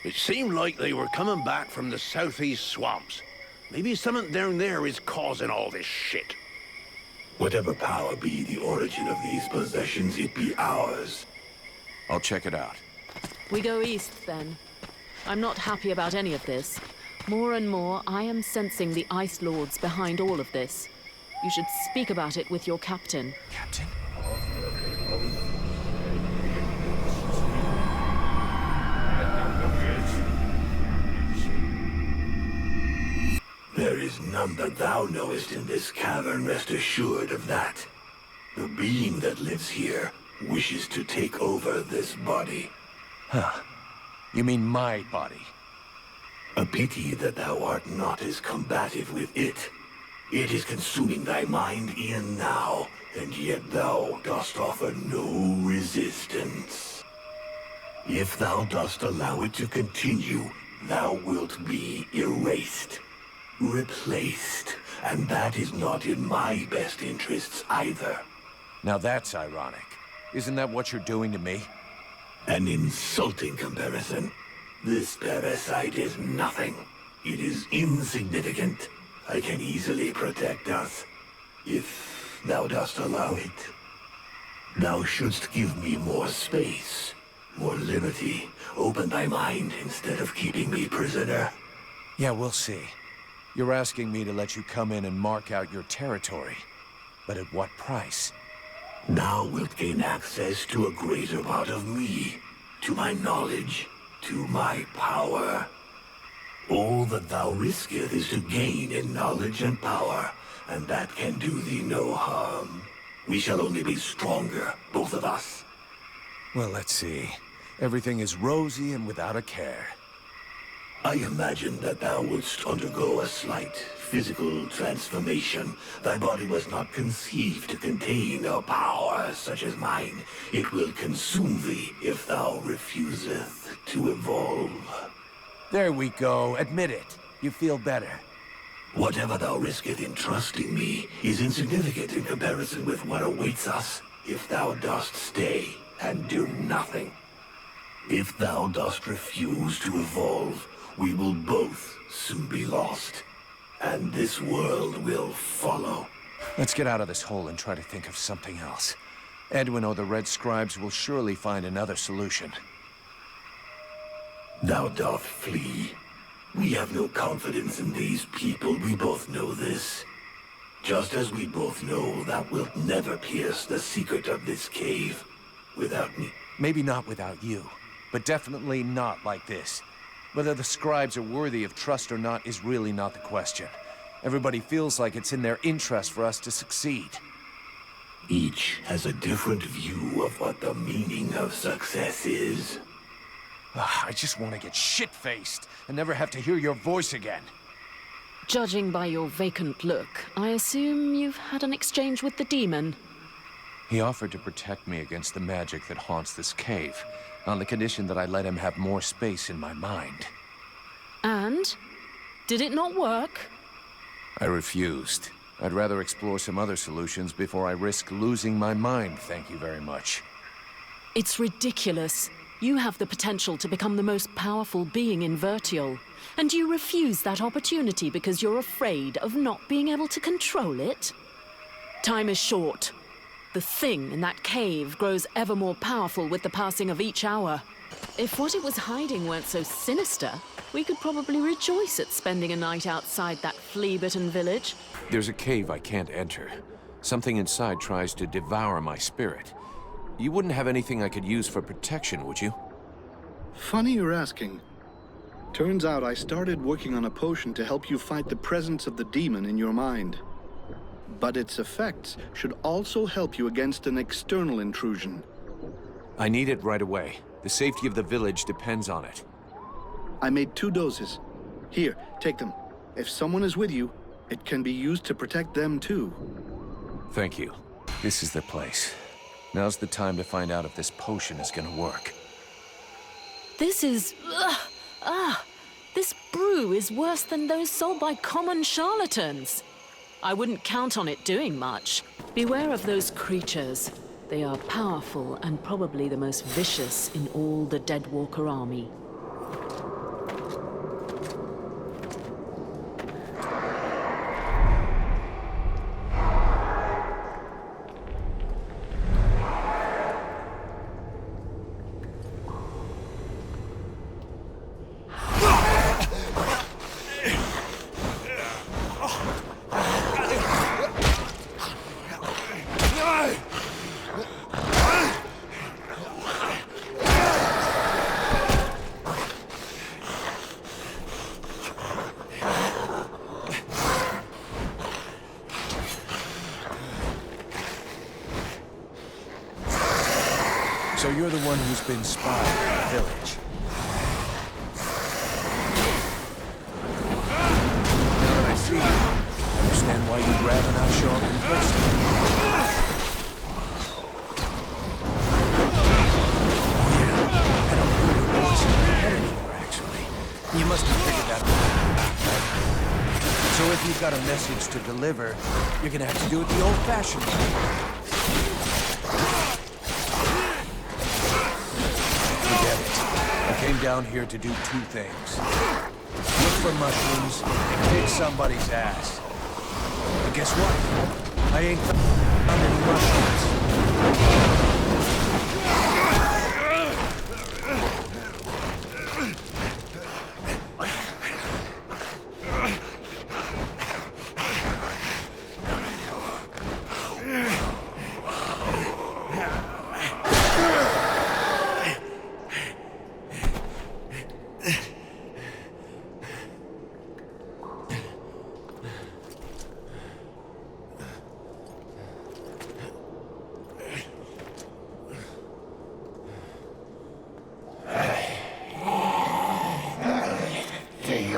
It seemed like they were coming back from the southeast swamps. Maybe something down there is causing all this shit. Whatever power be the origin of these possessions, it be ours. I'll check it out. We go east, then. I'm not happy about any of this. More and more, I am sensing the Ice Lords behind all of this. You should speak about it with your captain. Captain? There is none that thou knowest in this cavern, rest assured of that. The being that lives here wishes to take over this body. Huh. You mean my body? A pity that thou art not as combative with it. It is consuming thy mind e'en now, and yet thou dost offer no resistance. If thou dost allow it to continue, thou wilt be erased, replaced, and that is not in my best interests either. Now that's ironic. Isn't that what you're doing to me? An insulting comparison. This parasite is nothing. It is insignificant. I can easily protect us, if thou dost allow it. Thou shouldst give me more space, more liberty. Open thy mind instead of keeping me prisoner. Yeah, we'll see. You're asking me to let you come in and mark out your territory. But at what price? Thou wilt gain access to a greater part of me, to my knowledge, to my power. All that thou risketh is to gain in knowledge and power, and that can do thee no harm. We shall only be stronger, both of us. Well, let's see. Everything is rosy and without a care. I imagined that thou wouldst undergo a slight physical transformation. Thy body was not conceived to contain a power such as mine. It will consume thee if thou refuseth to evolve. There we go. Admit it. You feel better. Whatever thou risketh in trusting me is insignificant in comparison with what awaits us if thou dost stay and do nothing. If thou dost refuse to evolve, we will both soon be lost, and this world will follow. Let's get out of this hole and try to think of something else. Edwin or the Red Scribes will surely find another solution. Thou doth flee. We have no confidence in these people, we both know this. Just as we both know thou wilt never pierce the secret of this cave without me. Maybe not without you, but definitely not like this. Whether the scribes are worthy of trust or not is really not the question. Everybody feels like it's in their interest for us to succeed. Each has a different view of what the meaning of success is. I just want to get shit-faced and never have to hear your voice again. Judging by your vacant look, I assume you've had an exchange with the demon. He offered to protect me against the magic that haunts this cave, on the condition that I let him have more space in my mind. And? Did it not work? I refused. I'd rather explore some other solutions before I risk losing my mind, thank you very much. It's ridiculous. You have the potential to become the most powerful being in Vertial, and you refuse that opportunity because you're afraid of not being able to control it? Time is short. The thing in that cave grows ever more powerful with the passing of each hour. If what it was hiding weren't so sinister, we could probably rejoice at spending a night outside that flea-bitten village. There's a cave I can't enter. Something inside tries to devour my spirit. You wouldn't have anything I could use for protection, would you? Funny you're asking. Turns out I started working on a potion to help you fight the presence of the demon in your mind. But its effects should also help you against an external intrusion. I need it right away. The safety of the village depends on it. I made 2 doses. Here, take them. If someone is with you, it can be used to protect them too. Thank you. This is the place. Now's the time to find out if this potion is gonna work. This is... This brew is worse than those sold by common charlatans. I wouldn't count on it doing much. Beware of those creatures. They are powerful and probably the most vicious in all the Deadwalker army. So you're the one who's been spied in the village. Now that I see you, I understand why you'd rather not show up in person. Yeah, I don't hear your voice in my head anymore, actually. You must have figured that out. So if you've got a message to deliver, you're gonna have to do it the old-fashioned way. I came down here to do 2 things. Look for mushrooms and kick somebody's ass. But guess what? I ain't found any mushrooms.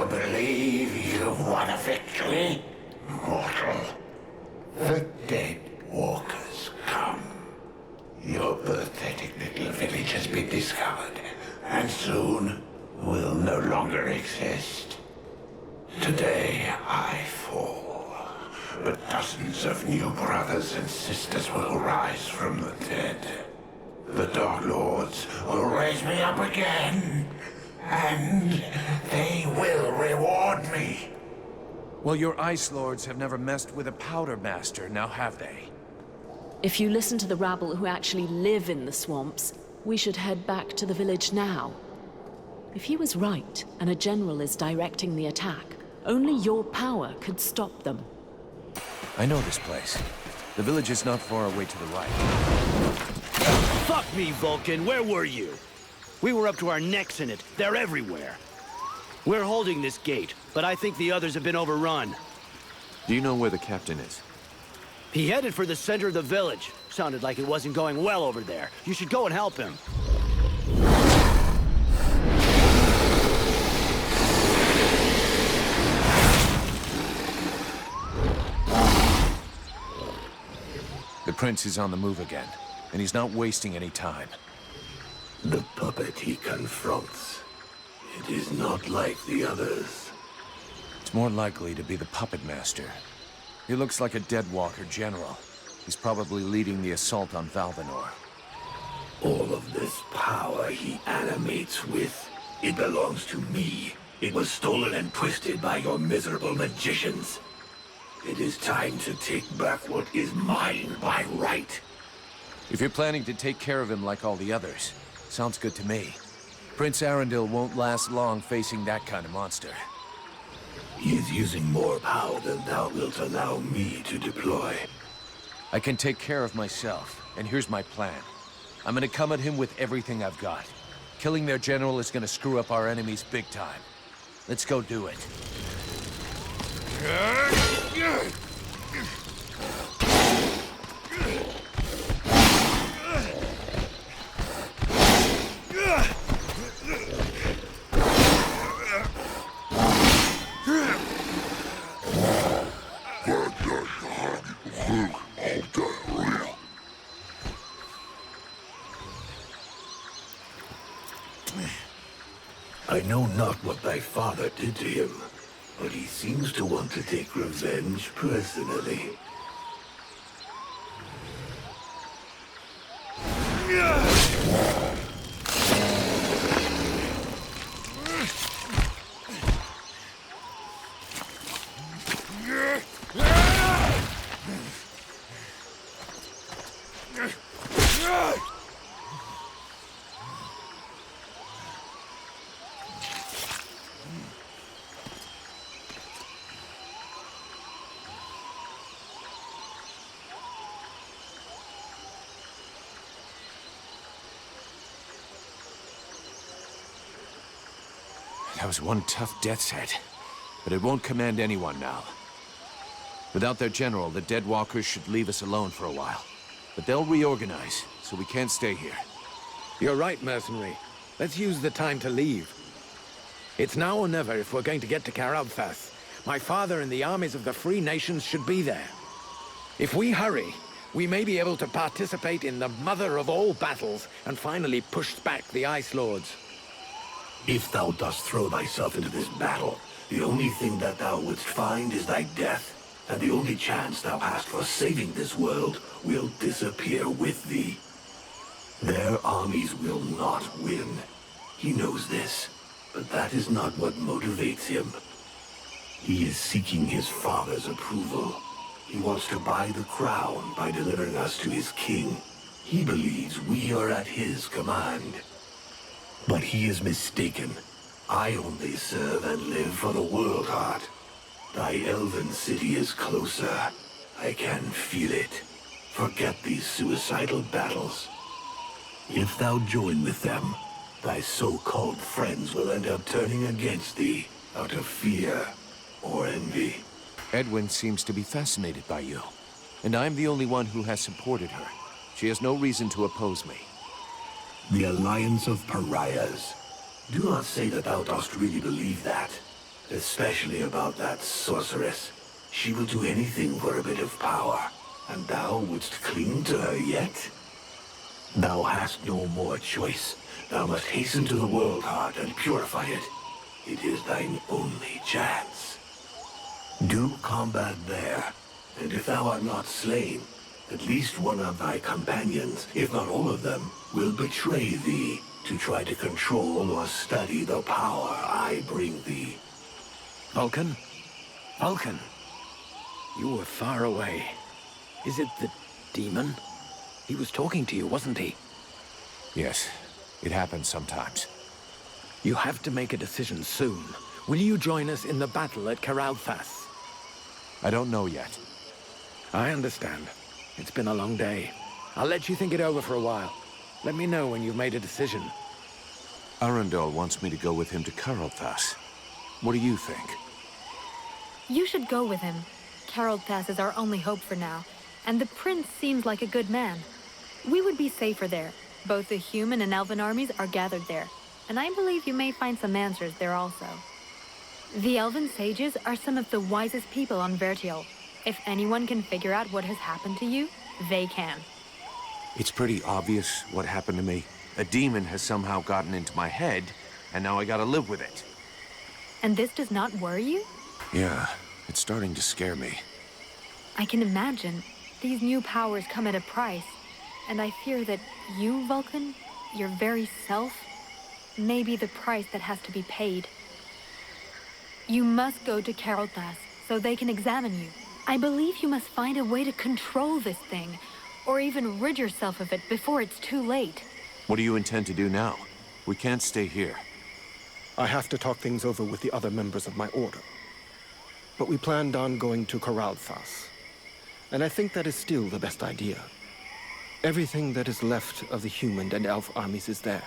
believe you've won a victory, mortal? The dead walkers come. Your pathetic little village has been discovered, and soon will no longer exist. Today I fall, but dozens of new brothers and sisters will rise from the dead. The Dark Lords will raise me up again, and they will reward me. Well, your Ice Lords have never messed with a Powder Master, now have they? If you listen to the rabble who actually live in the swamps, we should head back to the village now. If he was right, and a general is directing the attack, only your power could stop them. I know this place. The village is not far away to the right. Fuck me, Vulcan. Where were you? We were up to our necks in it. They're everywhere. We're holding this gate, but I think the others have been overrun. Do you know where the captain is? He headed for the center of the village. Sounded like it wasn't going well over there. You should go and help him. The prince is on the move again, and he's not wasting any time. The puppet he confronts. It is not like the others. It's more likely to be the puppet master. He looks like a Deadwalker general. He's probably leading the assault on Valvanor. All of this power he animates with, it belongs to me. It was stolen and twisted by your miserable magicians. It is time to take back what is mine by right. If you're planning to take care of him like all the others, sounds good to me. Prince Arundel won't last long facing that kind of monster. He is using more power than thou wilt allow me to deploy. I can take care of myself, and here's my plan. I'm gonna come at him with everything I've got. Killing their general is gonna screw up our enemies big time. Let's go do it. I know not what thy father did to him, but he seems to want to take revenge personally. That was one tough death's head, but it won't command anyone now. Without their general, the Deadwalkers should leave us alone for a while. But they'll reorganize, so we can't stay here. You're right, mercenary. Let's use the time to leave. It's now or never if we're going to get to Karabthas. My father and the armies of the Free Nations should be there. If we hurry, we may be able to participate in the mother of all battles and finally push back the Ice Lords. If thou dost throw thyself into this battle, the only thing that thou wouldst find is thy death, and the only chance thou hast for saving this world will disappear with thee. Their armies will not win. He knows this, but that is not what motivates him. He is seeking his father's approval. He wants to buy the crown by delivering us to his king. He believes we are at his command. But he is mistaken. I only serve and live for the World Heart. Thy elven city is closer. I can feel it. Forget these suicidal battles. If thou join with them, thy so-called friends will end up turning against thee out of fear or envy. Edwin seems to be fascinated by you, and I'm the only one who has supported her. She has no reason to oppose me. The alliance of pariahs. Do not say that thou dost really believe that. Especially about that sorceress. She will do anything for a bit of power. And thou wouldst cling to her yet? Thou hast no more choice. Thou must hasten to the world heart and purify it. It is thine only chance. Do combat there, and if thou art not slain, at least one of thy companions, if not all of them, will betray thee to try to control or study the power I bring thee. Vulcan? Vulcan? You were far away. Is it the demon? He was talking to you, wasn't he? Yes, it happens sometimes. You have to make a decision soon. Will you join us in the battle at Karalthas? I don't know yet. I understand. It's been a long day. I'll let you think it over for a while. Let me know when you've made a decision. Arundel wants me to go with him to Karalthas. What do you think? You should go with him. Karalthas is our only hope for now, and the prince seems like a good man. We would be safer there. Both the human and elven armies are gathered there, and I believe you may find some answers there also. The elven sages are some of the wisest people on Vertial. If anyone can figure out what has happened to you, they can. It's pretty obvious what happened to me. A demon has somehow gotten into my head, and now I gotta live with it. And this does not worry you? Yeah, it's starting to scare me. I can imagine. These new powers come at a price, and I fear that you, Vulcan, your very self, may be the price that has to be paid. You must go to Karalthas so they can examine you. I believe you must find a way to control this thing, or even rid yourself of it before it's too late. What do you intend to do now? We can't stay here. I have to talk things over with the other members of my order. But we planned on going to Karalthas, and I think that is still the best idea. Everything that is left of the human and elf armies is there.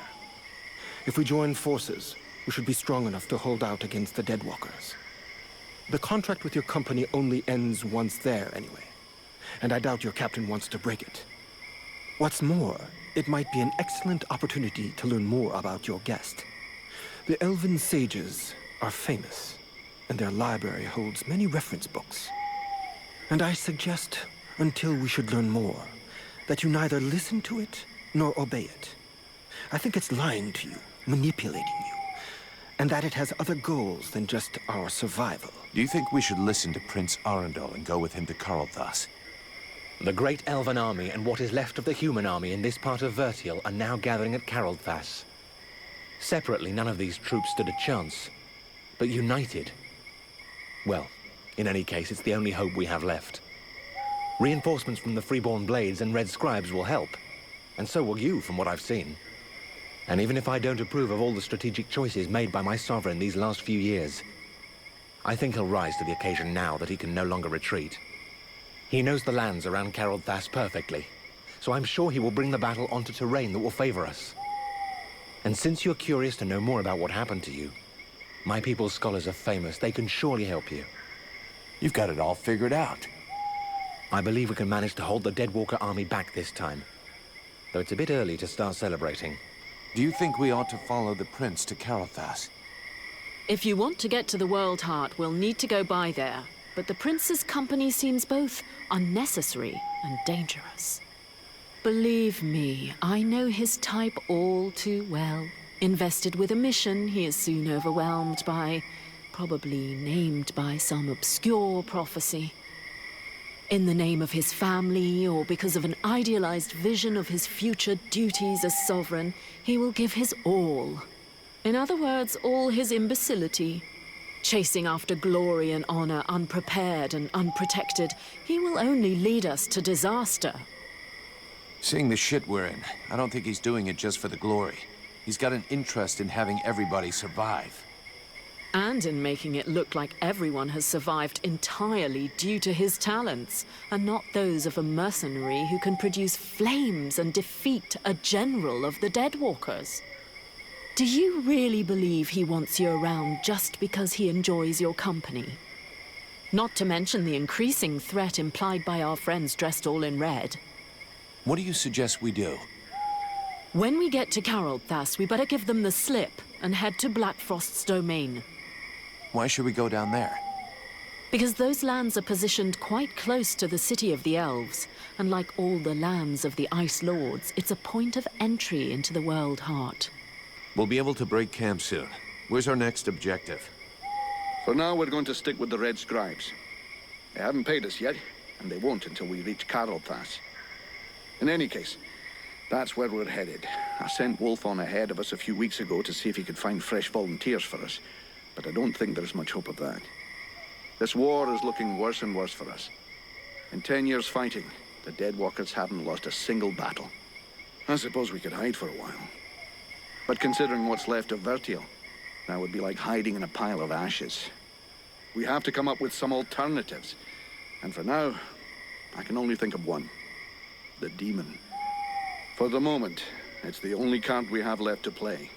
If we join forces, we should be strong enough to hold out against the Deadwalkers. The contract with your company only ends once there, anyway. And I doubt your captain wants to break it. What's more, it might be an excellent opportunity to learn more about your guest. The elven sages are famous, and their library holds many reference books. And I suggest, until we should learn more, that you neither listen to it nor obey it. I think it's lying to you, manipulating you, and that it has other goals than just our survival. Do you think we should listen to Prince Arundel and go with him to Karalthas? The great elven army and what is left of the human army in this part of Vertial are now gathering at Karalthas. Separately, none of these troops stood a chance. But united... well, in any case, it's the only hope we have left. Reinforcements from the Freeborn Blades and Red Scribes will help. And so will you, from what I've seen. And even if I don't approve of all the strategic choices made by my sovereign these last few years, I think he'll rise to the occasion now that he can no longer retreat. He knows the lands around Karalthas perfectly, so I'm sure he will bring the battle onto terrain that will favor us. And since you're curious to know more about what happened to you, my people's scholars are famous. They can surely help you. You've got it all figured out. I believe we can manage to hold the Deadwalker army back this time, though it's a bit early to start celebrating. Do you think we ought to follow the prince to Karalthas? If you want to get to the World Heart, we'll need to go by there. But the prince's company seems both unnecessary and dangerous. Believe me, I know his type all too well. Invested with a mission, he is soon overwhelmed by, probably named by some obscure prophecy. In the name of his family, or because of an idealized vision of his future duties as sovereign, he will give his all. In other words, all his imbecility. Chasing after glory and honor, unprepared and unprotected, he will only lead us to disaster. Seeing the shit we're in, I don't think he's doing it just for the glory. He's got an interest in having everybody survive. And in making it look like everyone has survived entirely due to his talents, and not those of a mercenary who can produce flames and defeat a general of the Deadwalkers. Do you really believe he wants you around just because he enjoys your company? Not to mention the increasing threat implied by our friends dressed all in red. What do you suggest we do? When we get to Karalthas, we better give them the slip and head to Blackfrost's domain. Why should we go down there? Because those lands are positioned quite close to the city of the elves, and like all the lands of the Ice Lords, it's a point of entry into the world heart. We'll be able to break camp soon. Where's our next objective? For now, we're going to stick with the Red Scribes. They haven't paid us yet, and they won't until we reach Carolthas. In any case, that's where we're headed. I sent Wolf on ahead of us a few weeks ago to see if he could find fresh volunteers for us, but I don't think there's much hope of that. This war is looking worse and worse for us. In 10 years fighting, the Deadwalkers haven't lost a single battle. I suppose we could hide for a while. But considering what's left of Vertiel, that would be like hiding in a pile of ashes. We have to come up with some alternatives. And for now, I can only think of one. The demon. For the moment, it's the only card we have left to play.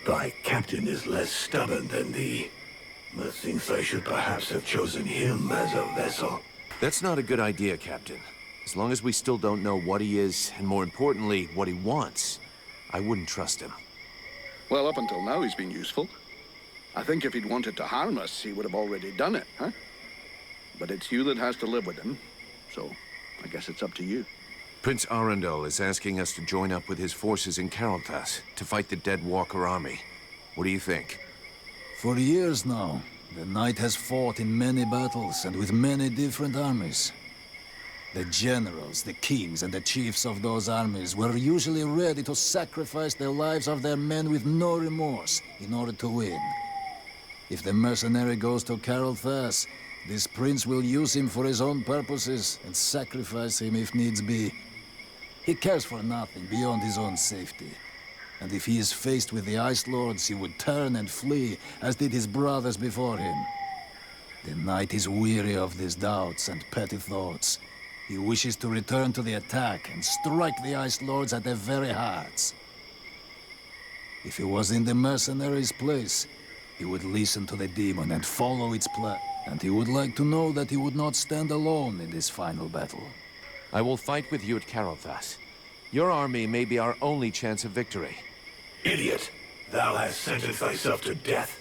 Thy captain is less stubborn than thee. Methinks I should perhaps have chosen him as a vessel. That's not a good idea, Captain. As long as we still don't know what he is, and more importantly, what he wants, I wouldn't trust him. Well, up until now, he's been useful. I think if he'd wanted to harm us, he would have already done it, huh? But it's you that has to live with him, so I guess it's up to you. Prince Arundel is asking us to join up with his forces in Carolthas to fight the Deadwalker army. What do you think? For years now, the Knight has fought in many battles and with many different armies. The generals, the kings, and the chiefs of those armies were usually ready to sacrifice the lives of their men with no remorse in order to win. If the mercenary goes to Carolthas, this prince will use him for his own purposes and sacrifice him if needs be. He cares for nothing beyond his own safety. And if he is faced with the Ice Lords, he would turn and flee, as did his brothers before him. The Knight is weary of these doubts and petty thoughts. He wishes to return to the attack and strike the Ice Lords at their very hearts. If he was in the mercenaries' place, he would listen to the demon and follow its plan. And he would like to know that he would not stand alone in this final battle. I will fight with you at Carolthas. Your army may be our only chance of victory. Idiot! Thou hast sentenced thyself to death.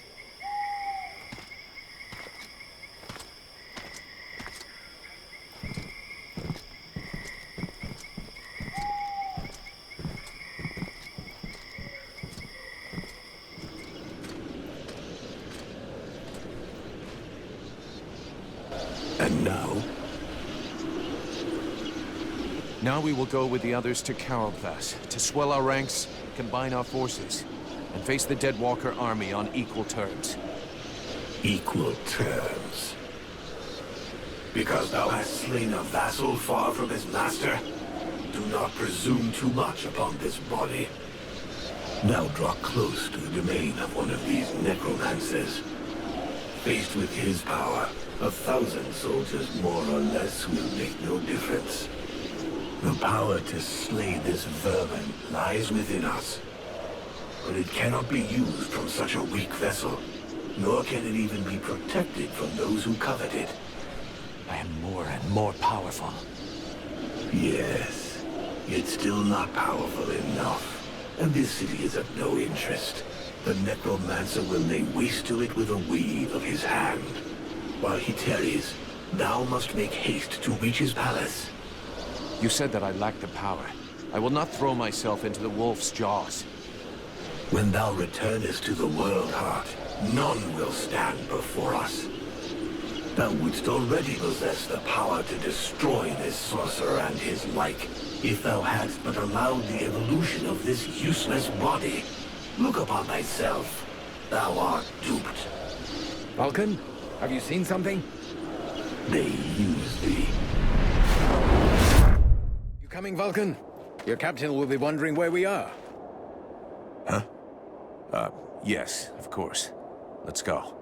And now? Now we will go with the others to Carolthas, to swell our ranks, combine our forces, and face the Deadwalker army on equal terms. Equal terms? Because thou hast slain a vassal far from his master? Do not presume too much upon this body. Now draw close to the domain of one of these necromancers. Faced with his power, 1,000 soldiers more or less will make no difference. The power to slay this vermin lies within us. But it cannot be used from such a weak vessel, nor can it even be protected from those who covet it. I am more and more powerful. Yes, yet still not powerful enough. And this city is of no interest. The necromancer will lay waste to it with a wave of his hand. While he tarries, thou must make haste to reach his palace. You said that I lack the power. I will not throw myself into the wolf's jaws. When thou returnest to the world heart, none will stand before us. Thou wouldst already possess the power to destroy this sorcerer and his like, if thou hadst but allowed the evolution of this useless body. Look upon thyself. Thou art duped. Vulcan, have you seen something? They use thee. You coming, Vulcan? Your captain will be wondering where we are. Huh? Yes, of course. Let's go.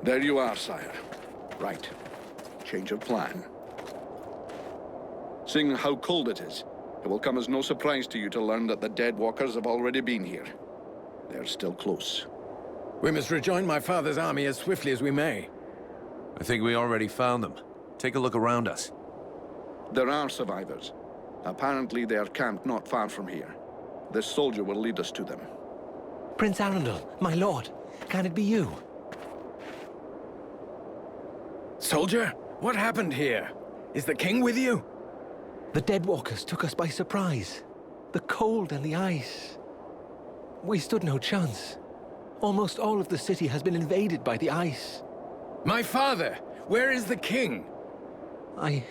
There you are, sire. Right. Change of plan. Seeing how cold it is, it will come as no surprise to you to learn that the Deadwalkers have already been here. They're still close. We must rejoin my father's army as swiftly as we may. I think we already found them. Take a look around us. There are survivors. Apparently they are camped not far from here. This soldier will lead us to them. Prince Arundel, my lord, can it be you? Soldier, what happened here? Is the king with you? The Deadwalkers took us by surprise. The cold and the ice. We stood no chance. Almost all of the city has been invaded by the ice. My father! Where is the king? I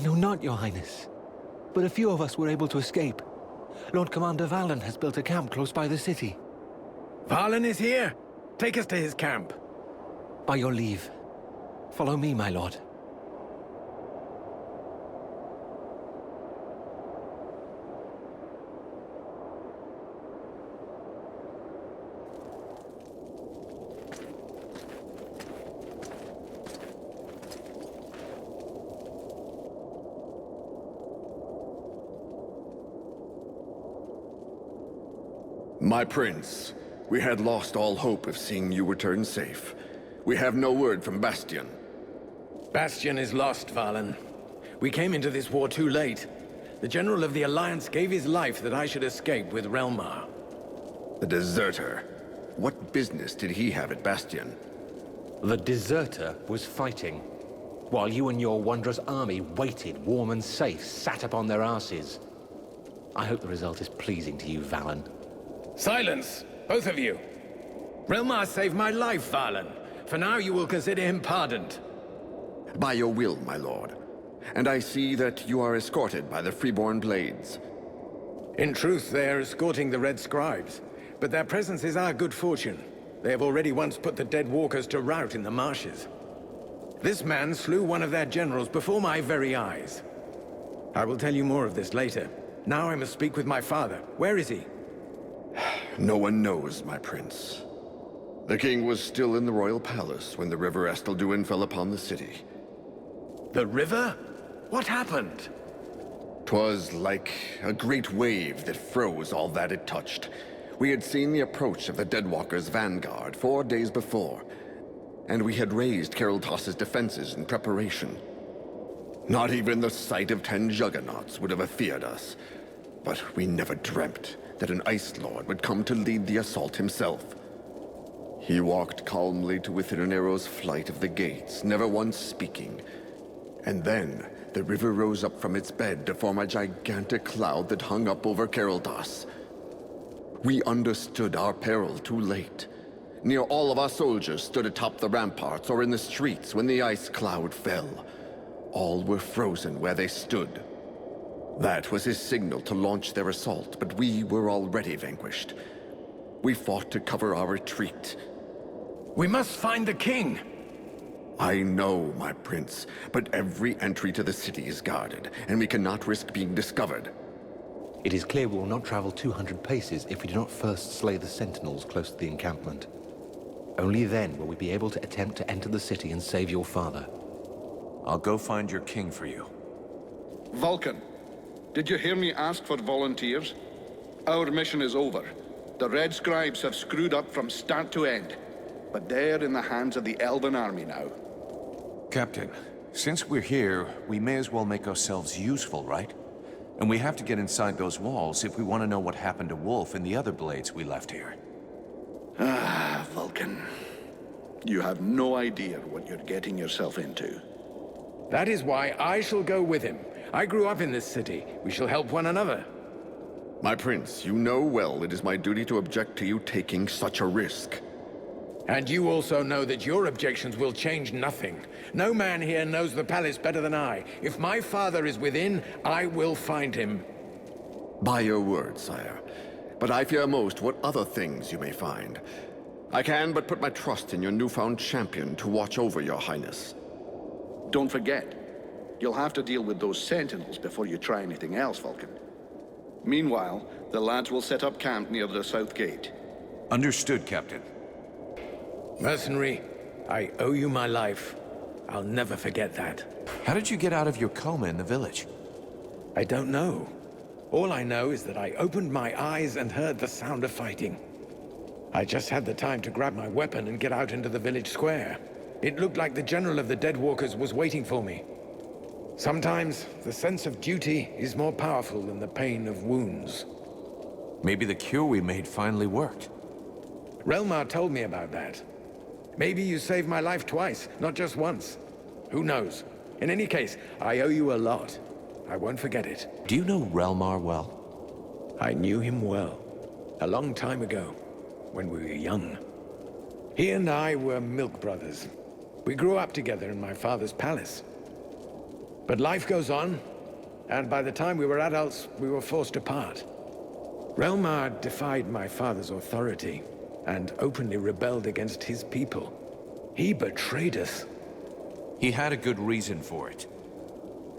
know not, Your Highness. But a few of us were able to escape. Lord Commander Valen has built a camp close by the city. Valen is here? Take us to his camp. By your leave. Follow me, my lord. My prince, we had lost all hope of seeing you return safe. We have no word from Bastion. Bastion is lost, Valen. We came into this war too late. The General of the Alliance gave his life that I should escape with Relmar. The deserter. What business did he have at Bastion? The deserter was fighting, while you and your wondrous army waited, warm and safe, sat upon their asses. I hope the result is pleasing to you, Valen. Silence, both of you. Relmar saved my life, Valen. For now, you will consider him pardoned. By your will, my lord. And I see that you are escorted by the Freeborn Blades. In truth, they are escorting the Red Scribes. But their presence is our good fortune. They have already once put the Dead Walkers to rout in the marshes. This man slew one of their generals before my very eyes. I will tell you more of this later. Now I must speak with my father. Where is he? No one knows, my prince. The king was still in the royal palace when the river Estelduin fell upon the city. The river? What happened? 'Twas like a great wave that froze all that it touched. We had seen the approach of the Deadwalkers' vanguard 4 days before, and we had raised Kariltas's defenses in preparation. Not even the sight of 10 juggernauts would have afeared us, but we never dreamt that an Ice Lord would come to lead the assault himself. He walked calmly to within an arrow's flight of the gates, never once speaking. And then, the river rose up from its bed to form a gigantic cloud that hung up over Kariltas. We understood our peril too late. Near all of our soldiers stood atop the ramparts or in the streets when the ice cloud fell. All were frozen where they stood. That was his signal to launch their assault, but we were already vanquished. We fought to cover our retreat. We must find the king! I know, my prince, but every entry to the city is guarded, and we cannot risk being discovered. It is clear we will not travel 200 paces if we do not first slay the sentinels close to the encampment. Only then will we be able to attempt to enter the city and save your father. I'll go find your king for you. Vulcan, did you hear me ask for volunteers? Our mission is over. The Red Scribes have screwed up from start to end, but they're in the hands of the Elven army now. Captain, since we're here, we may as well make ourselves useful, right? And we have to get inside those walls if we want to know what happened to Wolf and the other blades we left here. Ah, Vulcan. You have no idea what you're getting yourself into. That is why I shall go with him. I grew up in this city. We shall help one another. My prince, you know well it is my duty to object to you taking such a risk. And you also know that your objections will change nothing. No man here knows the palace better than I. If my father is within, I will find him. By your word, sire. But I fear most what other things you may find. I can but put my trust in your newfound champion to watch over your highness. Don't forget, you'll have to deal with those sentinels before you try anything else, Vulcan. Meanwhile, the lads will set up camp near the south gate. Understood, Captain. Mercenary, I owe you my life. I'll never forget that. How did you get out of your coma in the village? I don't know. All I know is that I opened my eyes and heard the sound of fighting. I just had the time to grab my weapon and get out into the village square. It looked like the general of the Deadwalkers was waiting for me. Sometimes, the sense of duty is more powerful than the pain of wounds. Maybe the cure we made finally worked. Relmar told me about that. Maybe you saved my life twice, not just once. Who knows? In any case, I owe you a lot. I won't forget it. Do you know Relmar well? I knew him well. A long time ago, when we were young. He and I were milk brothers. We grew up together in my father's palace. But life goes on, and by the time we were adults, we were forced apart. Relmar defied my father's authority, and openly rebelled against his people. He betrayed us. He had a good reason for it.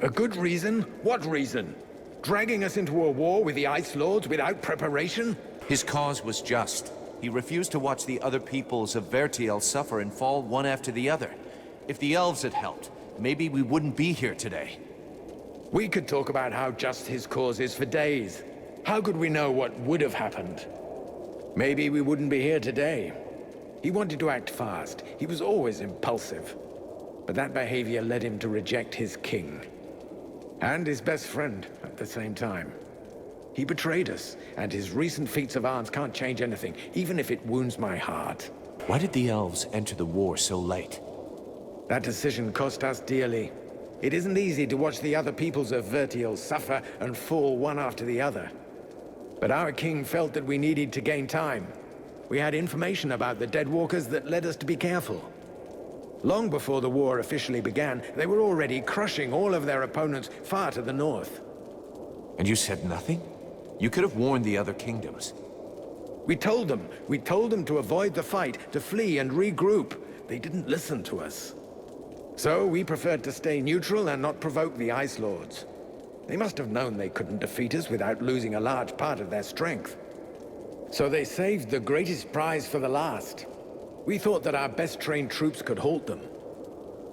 A good reason? What reason? Dragging us into a war with the Ice Lords without preparation? His cause was just. He refused to watch the other peoples of Vertiel suffer and fall one after the other. If the elves had helped, maybe we wouldn't be here today. We could talk about how just his cause is for days. How could we know what would have happened? Maybe we wouldn't be here today. He wanted to act fast. He was always impulsive. But that behavior led him to reject his king. And his best friend at the same time. He betrayed us, and his recent feats of arms can't change anything, even if it wounds my heart. Why did the elves enter the war so late? That decision cost us dearly. It isn't easy to watch the other peoples of Vertiel suffer and fall one after the other. But our king felt that we needed to gain time. We had information about the Deadwalkers that led us to be careful. Long before the war officially began, they were already crushing all of their opponents far to the north. And you said nothing? You could have warned the other kingdoms. We told them. We told them to avoid the fight, to flee and regroup. They didn't listen to us. So we preferred to stay neutral and not provoke the Ice Lords. They must have known they couldn't defeat us without losing a large part of their strength. So they saved the greatest prize for the last. We thought that our best-trained troops could halt them.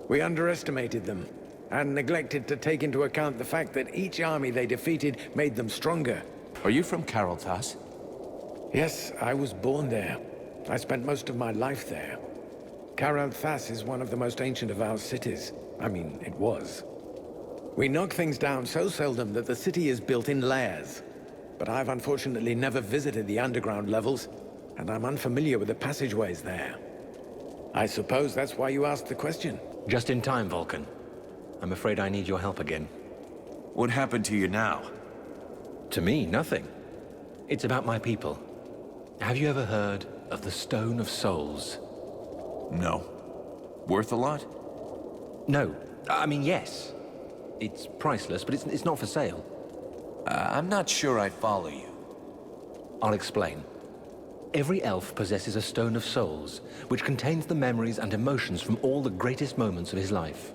We underestimated them, and neglected to take into account the fact that each army they defeated made them stronger. Are you from Carolthas? Yes, I was born there. I spent most of my life there. Carolthas is one of the most ancient of our cities. I mean, it was. We knock things down so seldom that the city is built in layers. But I've unfortunately never visited the underground levels, and I'm unfamiliar with the passageways there. I suppose that's why you asked the question. Just in time, Vulcan. I'm afraid I need your help again. What happened to you now? To me, nothing. It's about my people. Have you ever heard of the Stone of Souls? No. Worth a lot? No. I mean, yes. It's priceless, but it's not for sale. I'm not sure I follow you. I'll explain. Every elf possesses a Stone of Souls, which contains the memories and emotions from all the greatest moments of his life.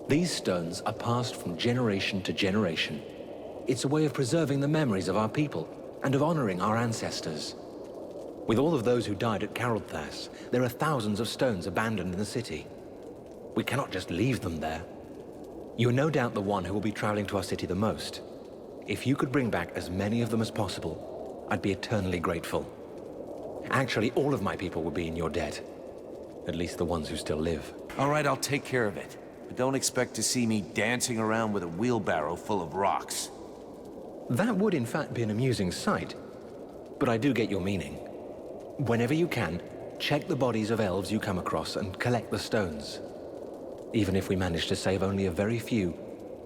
These stones are passed from generation to generation. It's a way of preserving the memories of our people and of honoring our ancestors. With all of those who died at Carolthas, there are thousands of stones abandoned in the city. We cannot just leave them there. You're no doubt the one who will be traveling to our city the most. If you could bring back as many of them as possible, I'd be eternally grateful. Actually, all of my people would be in your debt. At least the ones who still live. All right, I'll take care of it. But don't expect to see me dancing around with a wheelbarrow full of rocks. That would in fact be an amusing sight. But I do get your meaning. Whenever you can, check the bodies of elves you come across and collect the stones. Even if we manage to save only a very few,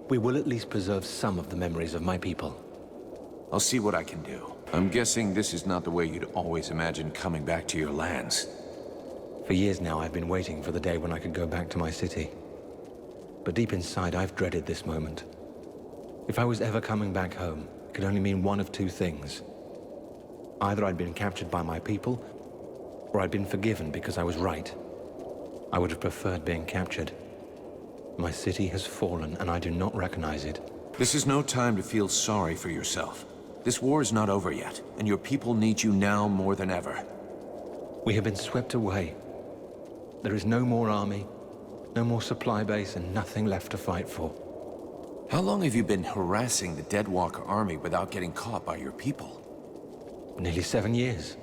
we will at least preserve some of the memories of my people. I'll see what I can do. I'm guessing this is not the way you'd always imagine coming back to your lands. For years now, I've been waiting for the day when I could go back to my city. But deep inside, I've dreaded this moment. If I was ever coming back home, it could only mean one of two things. Either I'd been captured by my people, or I'd been forgiven because I was right. I would have preferred being captured. My city has fallen, and I do not recognize it. This is no time to feel sorry for yourself. This war is not over yet, and your people need you now more than ever. We have been swept away. There is no more army, no more supply base, and nothing left to fight for. How long have you been harassing the Deadwalker army without getting caught by your people? Nearly 7 years.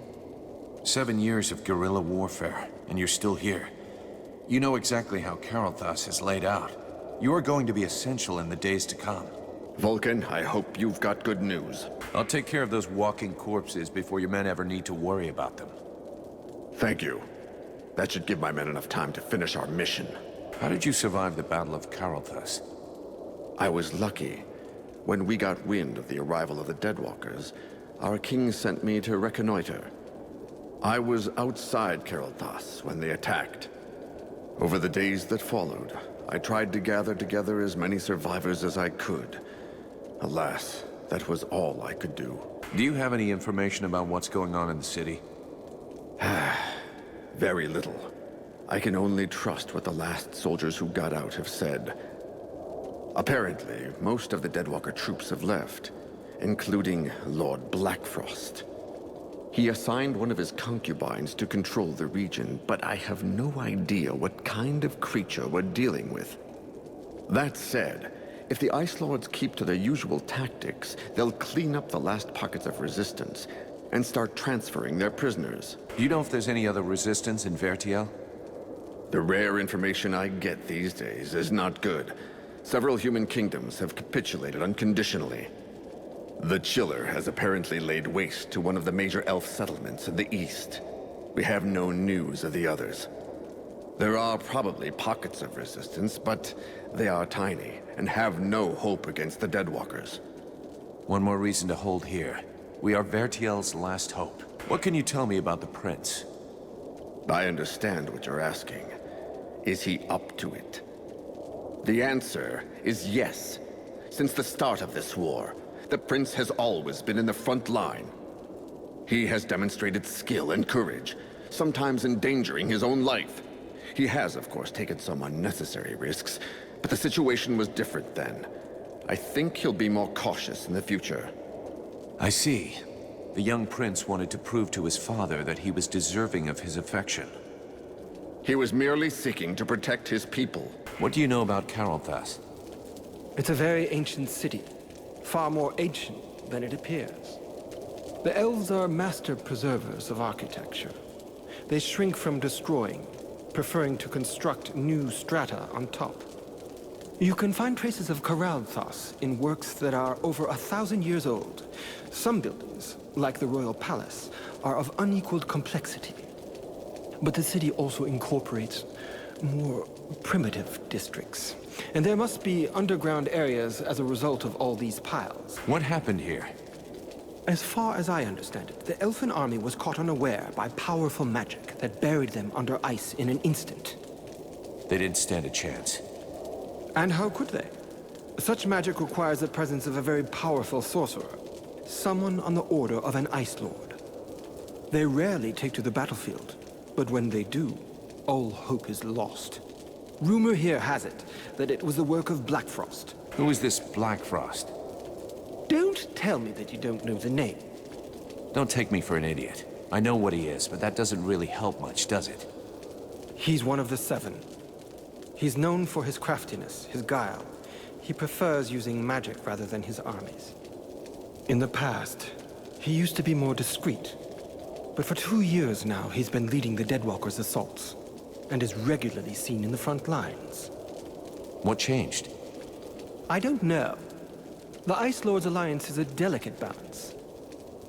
7 years of guerrilla warfare, and you're still here. You know exactly how Carolthas is laid out. You are going to be essential in the days to come. Vulcan, I hope you've got good news. I'll take care of those walking corpses before your men ever need to worry about them. Thank you. That should give my men enough time to finish our mission. How did you survive the Battle of Carolthas? I was lucky. When we got wind of the arrival of the Deadwalkers, our king sent me to reconnoiter. I was outside Carolthas when they attacked. Over the days that followed, I tried to gather together as many survivors as I could. Alas, that was all I could do. Do you have any information about what's going on in the city? Very little. I can only trust what the last soldiers who got out have said. Apparently, most of the Deadwalker troops have left, including Lord Blackfrost. He assigned one of his concubines to control the region, but I have no idea what kind of creature we're dealing with. That said, if the Ice Lords keep to their usual tactics, they'll clean up the last pockets of resistance and start transferring their prisoners. Do you know if there's any other resistance in Vertiel? The rare information I get these days is not good. Several human kingdoms have capitulated unconditionally. The Chiller has apparently laid waste to one of the major elf settlements in the east. We have no news of the others. There are probably pockets of resistance, but they are tiny and have no hope against the Deadwalkers. One more reason to hold here. We are Vertiel's last hope. What can you tell me about the Prince? I understand what you're asking. Is he up to it? The answer is yes. Since the start of this war, the Prince has always been in the front line. He has demonstrated skill and courage, sometimes endangering his own life. He has, of course, taken some unnecessary risks, but the situation was different then. I think he'll be more cautious in the future. I see. The young prince wanted to prove to his father that he was deserving of his affection. He was merely seeking to protect his people. What do you know about Carolthas? It's a very ancient city. Far more ancient than it appears. The elves are master preservers of architecture. They shrink from destroying, preferring to construct new strata on top. You can find traces of Carolthas in works that are over 1,000 years old. Some buildings, like the Royal Palace, are of unequaled complexity. But the city also incorporates more primitive districts. And there must be underground areas as a result of all these piles. What happened here? As far as I understand it, the Elfin army was caught unaware by powerful magic that buried them under ice in an instant. They didn't stand a chance. And how could they? Such magic requires the presence of a very powerful sorcerer. Someone on the order of an Ice Lord. They rarely take to the battlefield, but when they do, all hope is lost. Rumor here has it that it was the work of Blackfrost. Who is this Blackfrost? Don't tell me that you don't know the name. Don't take me for an idiot. I know what he is, but that doesn't really help much, does it? He's one of the Seven. He's known for his craftiness, his guile. He prefers using magic rather than his armies. In the past, he used to be more discreet. But for 2 years now, he's been leading the Deadwalkers' assaults, and is regularly seen in the front lines. What changed? I don't know. The Ice Lord's alliance is a delicate balance.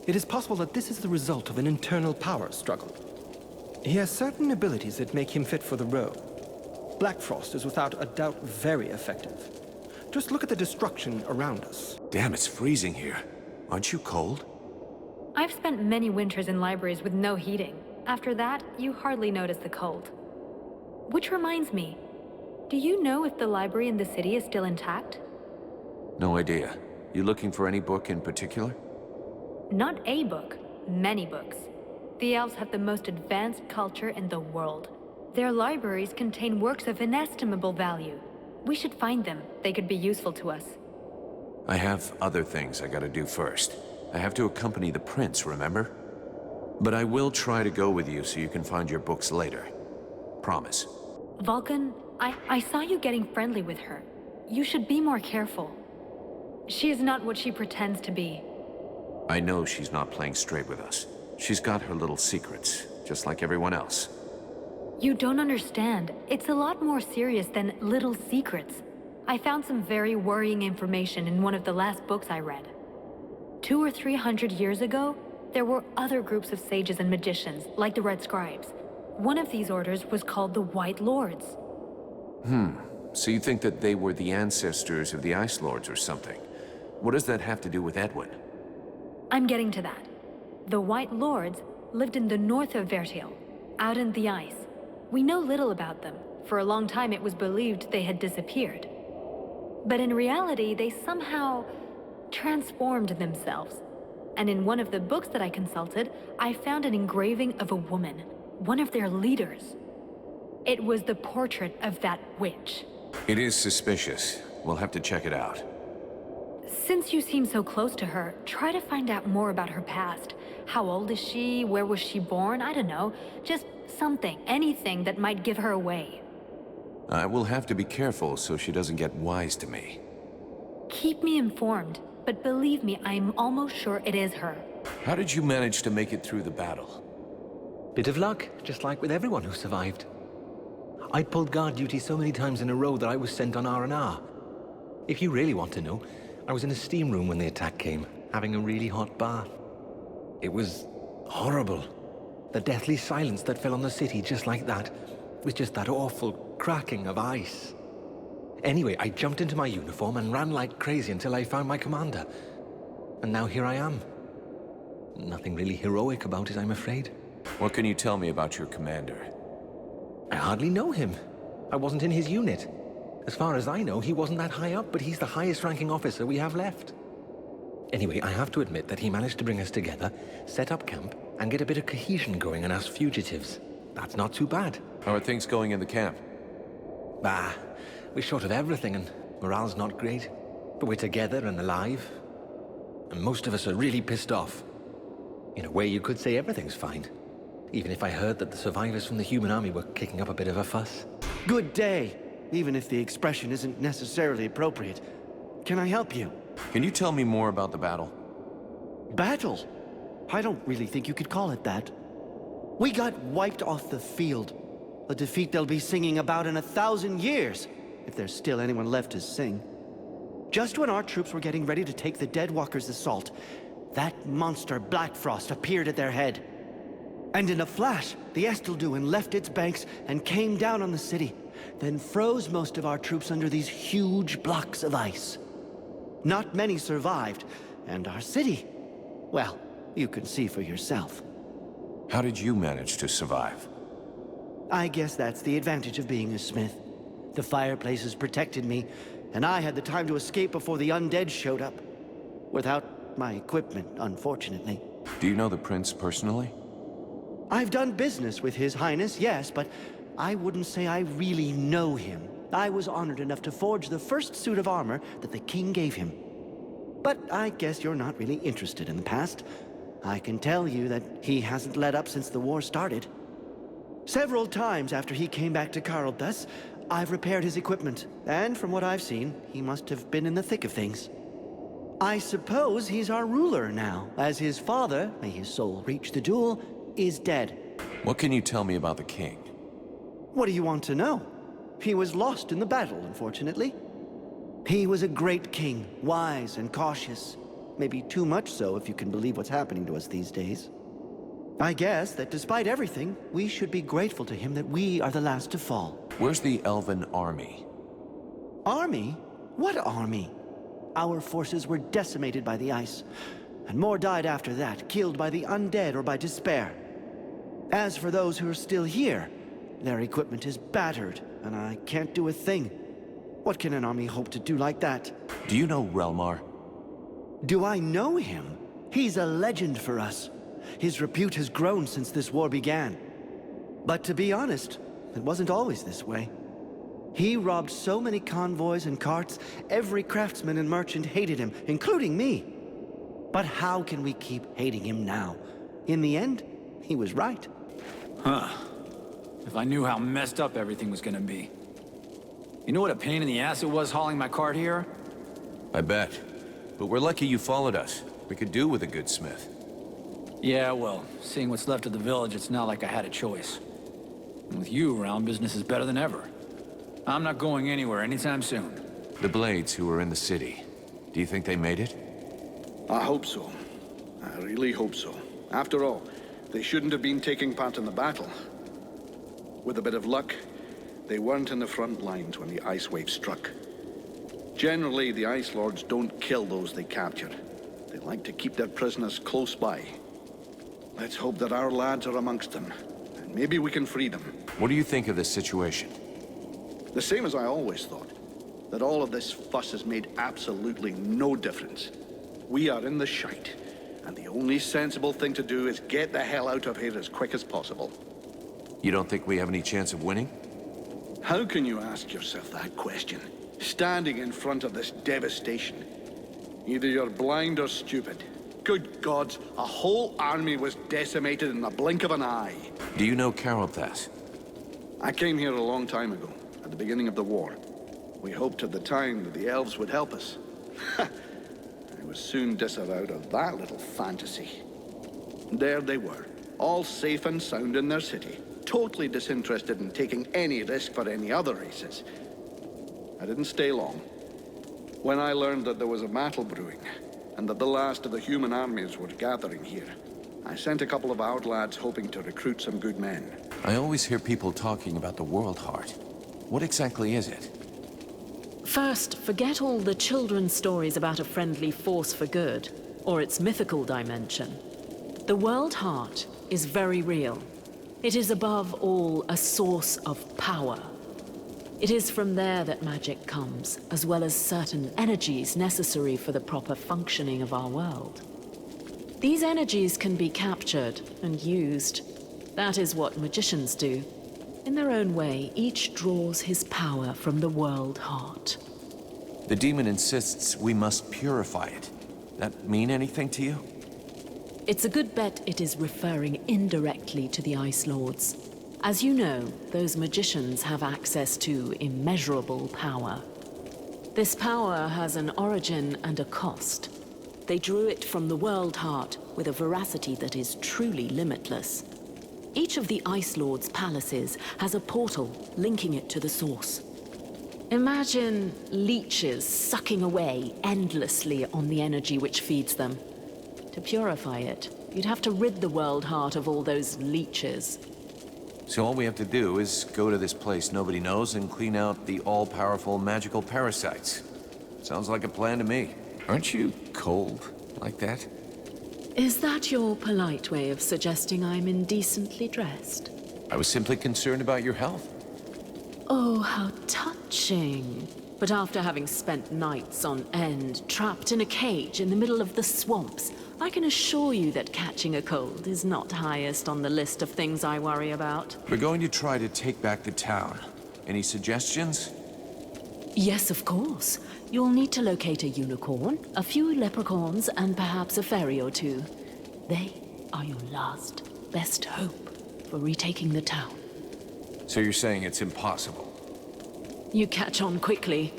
It is possible that this is the result of an internal power struggle. He has certain abilities that make him fit for the role. Blackfrost is without a doubt very effective. Just look at the destruction around us. Damn, it's freezing here. Aren't you cold? I've spent many winters in libraries with no heating. After that, you hardly notice the cold. Which reminds me, do you know if the library in the city is still intact? No idea. You looking for any book in particular? Not a book, many books. The elves have the most advanced culture in the world. Their libraries contain works of inestimable value. We should find them. They could be useful to us. I have other things I gotta do first. I have to accompany the prince, remember? But I will try to go with you so you can find your books later. Promise. Vulcan, I saw you getting friendly with her. You should be more careful. She is not what she pretends to be. I know she's not playing straight with us. She's got her little secrets, just like everyone else. You don't understand. It's a lot more serious than little secrets. I found some very worrying information in one of the last books I read. 200 or 300 years ago, there were other groups of sages and magicians, like the Red Scribes. One of these orders was called the White Lords. So you think that they were the ancestors of the Ice Lords or something? What does that have to do with Edwin? I'm getting to that. The White Lords lived in the north of Vertil, out in the ice. We know little about them. For a long time it was believed they had disappeared. But in reality, they somehow transformed themselves. And in one of the books that I consulted, I found an engraving of a woman, one of their leaders. It was the portrait of that witch. It is suspicious. We'll have to check it out. Since you seem so close to her, try to find out more about her past. How old is she? Where was she born? I don't know. Just something, anything that might give her away. I will have to be careful so she doesn't get wise to me. Keep me informed, but believe me, I'm almost sure it is her. How did you manage to make it through the battle? Bit of luck, just like with everyone who survived. I'd pulled guard duty so many times in a row that I was sent on R&R. If you really want to know, I was in a steam room when the attack came, having a really hot bath. It was horrible. The deathly silence that fell on the city just like that, with just that awful cracking of ice. Anyway, I jumped into my uniform and ran like crazy until I found my commander. And now here I am. Nothing really heroic about it, I'm afraid. What can you tell me about your commander? I hardly know him. I wasn't in his unit. As far as I know, he wasn't that high up, but he's the highest ranking officer we have left. Anyway, I have to admit that he managed to bring us together, set up camp, and get a bit of cohesion going in us fugitives. That's not too bad. How are things going in the camp? Bah, we're short of everything and morale's not great. But we're together and alive. And most of us are really pissed off. In a way, you could say everything's fine. Even if I heard that the survivors from the human army were kicking up a bit of a fuss. Good day, even if the expression isn't necessarily appropriate. Can I help you? Can you tell me more about the battle? Battle? I don't really think you could call it that. We got wiped off the field. A defeat they'll be singing about in 1,000 years, if there's still anyone left to sing. Just when our troops were getting ready to take the Deadwalkers' assault, that monster Blackfrost appeared at their head. And in a flash, the Estelduin left its banks and came down on the city, then froze most of our troops under these huge blocks of ice. Not many survived, and our city, well, you can see for yourself. How did you manage to survive? I guess that's the advantage of being a smith. The fireplaces protected me, and I had the time to escape before the undead showed up. Without my equipment, unfortunately. Do you know the prince personally? I've done business with His Highness, yes, but I wouldn't say I really know him. I was honored enough to forge the first suit of armor that the king gave him. But I guess you're not really interested in the past. I can tell you that he hasn't let up since the war started. Several times after he came back to Carlthus, I've repaired his equipment, and from what I've seen, he must have been in the thick of things. I suppose he's our ruler now, as his father, may his soul reach the jewel, is dead. What can you tell me about the king? What do you want to know? He was lost in the battle, unfortunately. He was a great king, wise and cautious. Maybe too much so, if you can believe what's happening to us these days. I guess that despite everything, we should be grateful to him that we are the last to fall. Where's the elven army? Army? What army? Our forces were decimated by the ice, and more died after that, killed by the undead or by despair. As for those who are still here, their equipment is battered, and I can't do a thing. What can an army hope to do like that? Do you know Relmar? Do I know him? He's a legend for us. His repute has grown since this war began. But to be honest, it wasn't always this way. He robbed so many convoys and carts, every craftsman and merchant hated him, including me. But how can we keep hating him now? In the end, he was right. Huh. If I knew how messed up everything was gonna be. You know what a pain in the ass it was hauling my cart here? I bet. But we're lucky you followed us. We could do with a good smith. Yeah, well, seeing what's left of the village, it's not like I had a choice. And with you around, business is better than ever. I'm not going anywhere anytime soon. The Blades who were in the city, do you think they made it? I hope so. I really hope so. After all, they shouldn't have been taking part in the battle. With a bit of luck, they weren't in the front lines when the ice wave struck. Generally, the Ice Lords don't kill those they capture. They like to keep their prisoners close by. Let's hope that our lads are amongst them, and maybe we can free them. What do you think of this situation? The same as I always thought. That all of this fuss has made absolutely no difference. We are in the shite, and the only sensible thing to do is get the hell out of here as quick as possible. You don't think we have any chance of winning? How can you ask yourself that question? Standing in front of this devastation. Either you're blind or stupid. Good gods, a whole army was decimated in the blink of an eye. Do you know Carolthas? I came here a long time ago, at the beginning of the war. We hoped at the time that the elves would help us. I was soon disavowed of that little fantasy. There they were, all safe and sound in their city, totally disinterested in taking any risk for any other races. I didn't stay long. When I learned that there was a battle brewing, and that the last of the human armies were gathering here, I sent a couple of our lads hoping to recruit some good men. I always hear people talking about the World Heart. What exactly is it? First, forget all the children's stories about a friendly force for good, or its mythical dimension. The World Heart is very real. It is above all a source of power. It is from there that magic comes, as well as certain energies necessary for the proper functioning of our world. These energies can be captured and used. That is what magicians do. In their own way, each draws his power from the World Heart. The demon insists we must purify it. That mean anything to you? It's a good bet it is referring indirectly to the Ice Lords. As you know, those magicians have access to immeasurable power. This power has an origin and a cost. They drew it from the World Heart with a veracity that is truly limitless. Each of the Ice Lords' palaces has a portal linking it to the source. Imagine leeches sucking away endlessly on the energy which feeds them. To purify it, you'd have to rid the World Heart of all those leeches. So all we have to do is go to this place nobody knows and clean out the all-powerful magical parasites. Sounds like a plan to me. Aren't you cold like that? Is that your polite way of suggesting I'm indecently dressed? I was simply concerned about your health. Oh, how touching. But after having spent nights on end, trapped in a cage in the middle of the swamps, I can assure you that catching a cold is not highest on the list of things I worry about. We're going to try to take back the town. Any suggestions? Yes, of course. You'll need to locate a unicorn, a few leprechauns, and perhaps a fairy or two. They are your last, best hope for retaking the town. So you're saying it's impossible? You catch on quickly.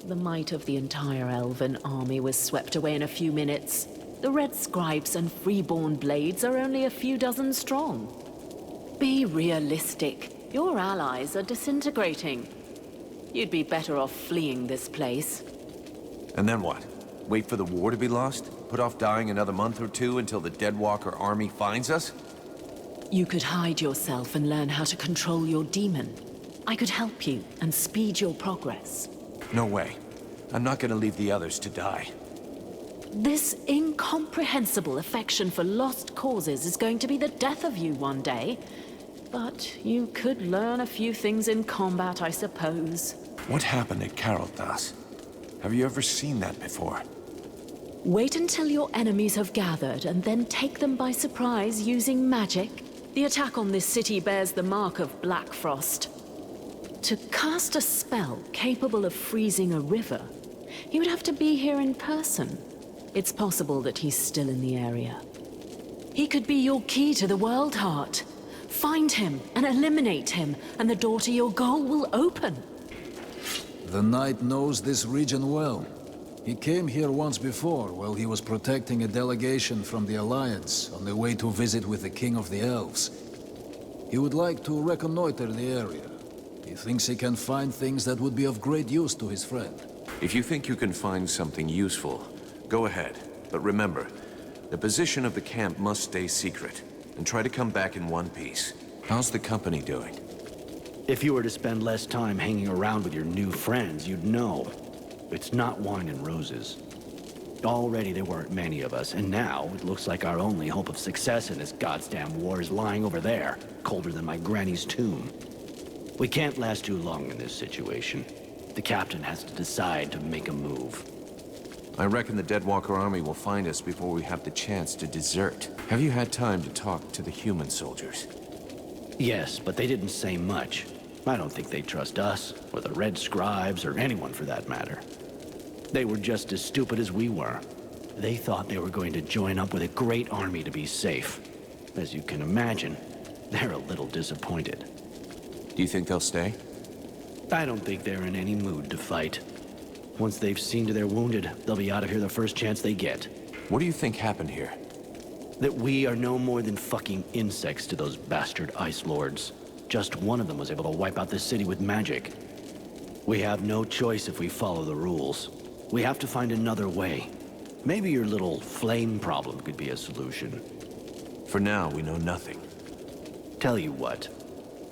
The might of the entire elven army was swept away in a few minutes. The red scribes and freeborn blades are only a few dozen strong. Be realistic. Your allies are disintegrating. You'd be better off fleeing this place. And then what? Wait for the war to be lost? Put off dying another month or two until the Deadwalker army finds us? You could hide yourself and learn how to control your demon. I could help you and speed your progress. No way. I'm not gonna leave the others to die. This incomprehensible affection for lost causes is going to be the death of you one day. But you could learn a few things in combat, I suppose. What happened at Carolthas? Have you ever seen that before? Wait until your enemies have gathered and then take them by surprise using magic. The attack on this city bears the mark of Black Frost. To cast a spell capable of freezing a river, he would have to be here in person. It's possible that he's still in the area. He could be your key to the World Heart. Find him and eliminate him, and the door to your goal will open. The Knight knows this region well. He came here once before while he was protecting a delegation from the Alliance on their way to visit with the King of the Elves. He would like to reconnoiter the area. He thinks he can find things that would be of great use to his friend. If you think you can find something useful, go ahead. But remember, the position of the camp must stay secret. And try to come back in one piece. How's the company doing? If you were to spend less time hanging around with your new friends, you'd know. It's not wine and roses. Already there weren't many of us, and now it looks like our only hope of success in this goddamn war is lying over there, colder than my granny's tomb. We can't last too long in this situation. The captain has to decide to make a move. I reckon the Deadwalker army will find us before we have the chance to desert. Have you had time to talk to the human soldiers? Yes, but they didn't say much. I don't think they trust us, or the Red Scribes, or anyone for that matter. They were just as stupid as we were. They thought they were going to join up with a great army to be safe. As you can imagine, they're a little disappointed. Do you think they'll stay? I don't think they're in any mood to fight. Once they've seen to their wounded, they'll be out of here the first chance they get. What do you think happened here? That we are no more than fucking insects to those bastard Ice Lords. Just one of them was able to wipe out this city with magic. We have no choice if we follow the rules. We have to find another way. Maybe your little flame problem could be a solution. For now, we know nothing. Tell you what.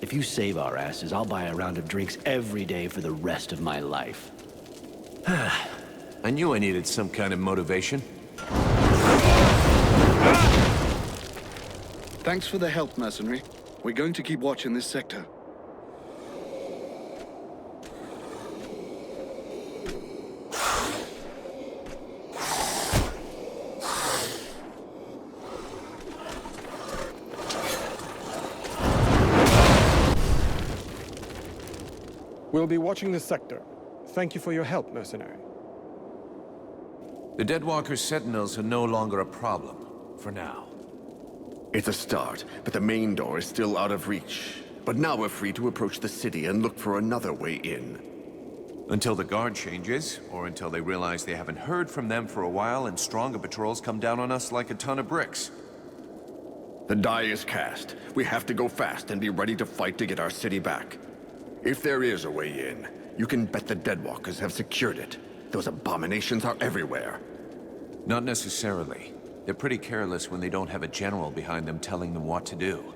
If you save our asses, I'll buy a round of drinks every day for the rest of my life. I knew I needed some kind of motivation. Thanks for the help, mercenary. We're going to keep watch in this sector. We'll be watching this sector. Thank you for your help, mercenary. The Deadwalker's sentinels are no longer a problem, for now. It's a start, but the main door is still out of reach. But now we're free to approach the city and look for another way in. Until the guard changes, or until they realize they haven't heard from them for a while and stronger patrols come down on us like a ton of bricks. The die is cast. We have to go fast and be ready to fight to get our city back. If there is a way in, you can bet the Deadwalkers have secured it. Those abominations are everywhere. Not necessarily. They're pretty careless when they don't have a general behind them telling them what to do.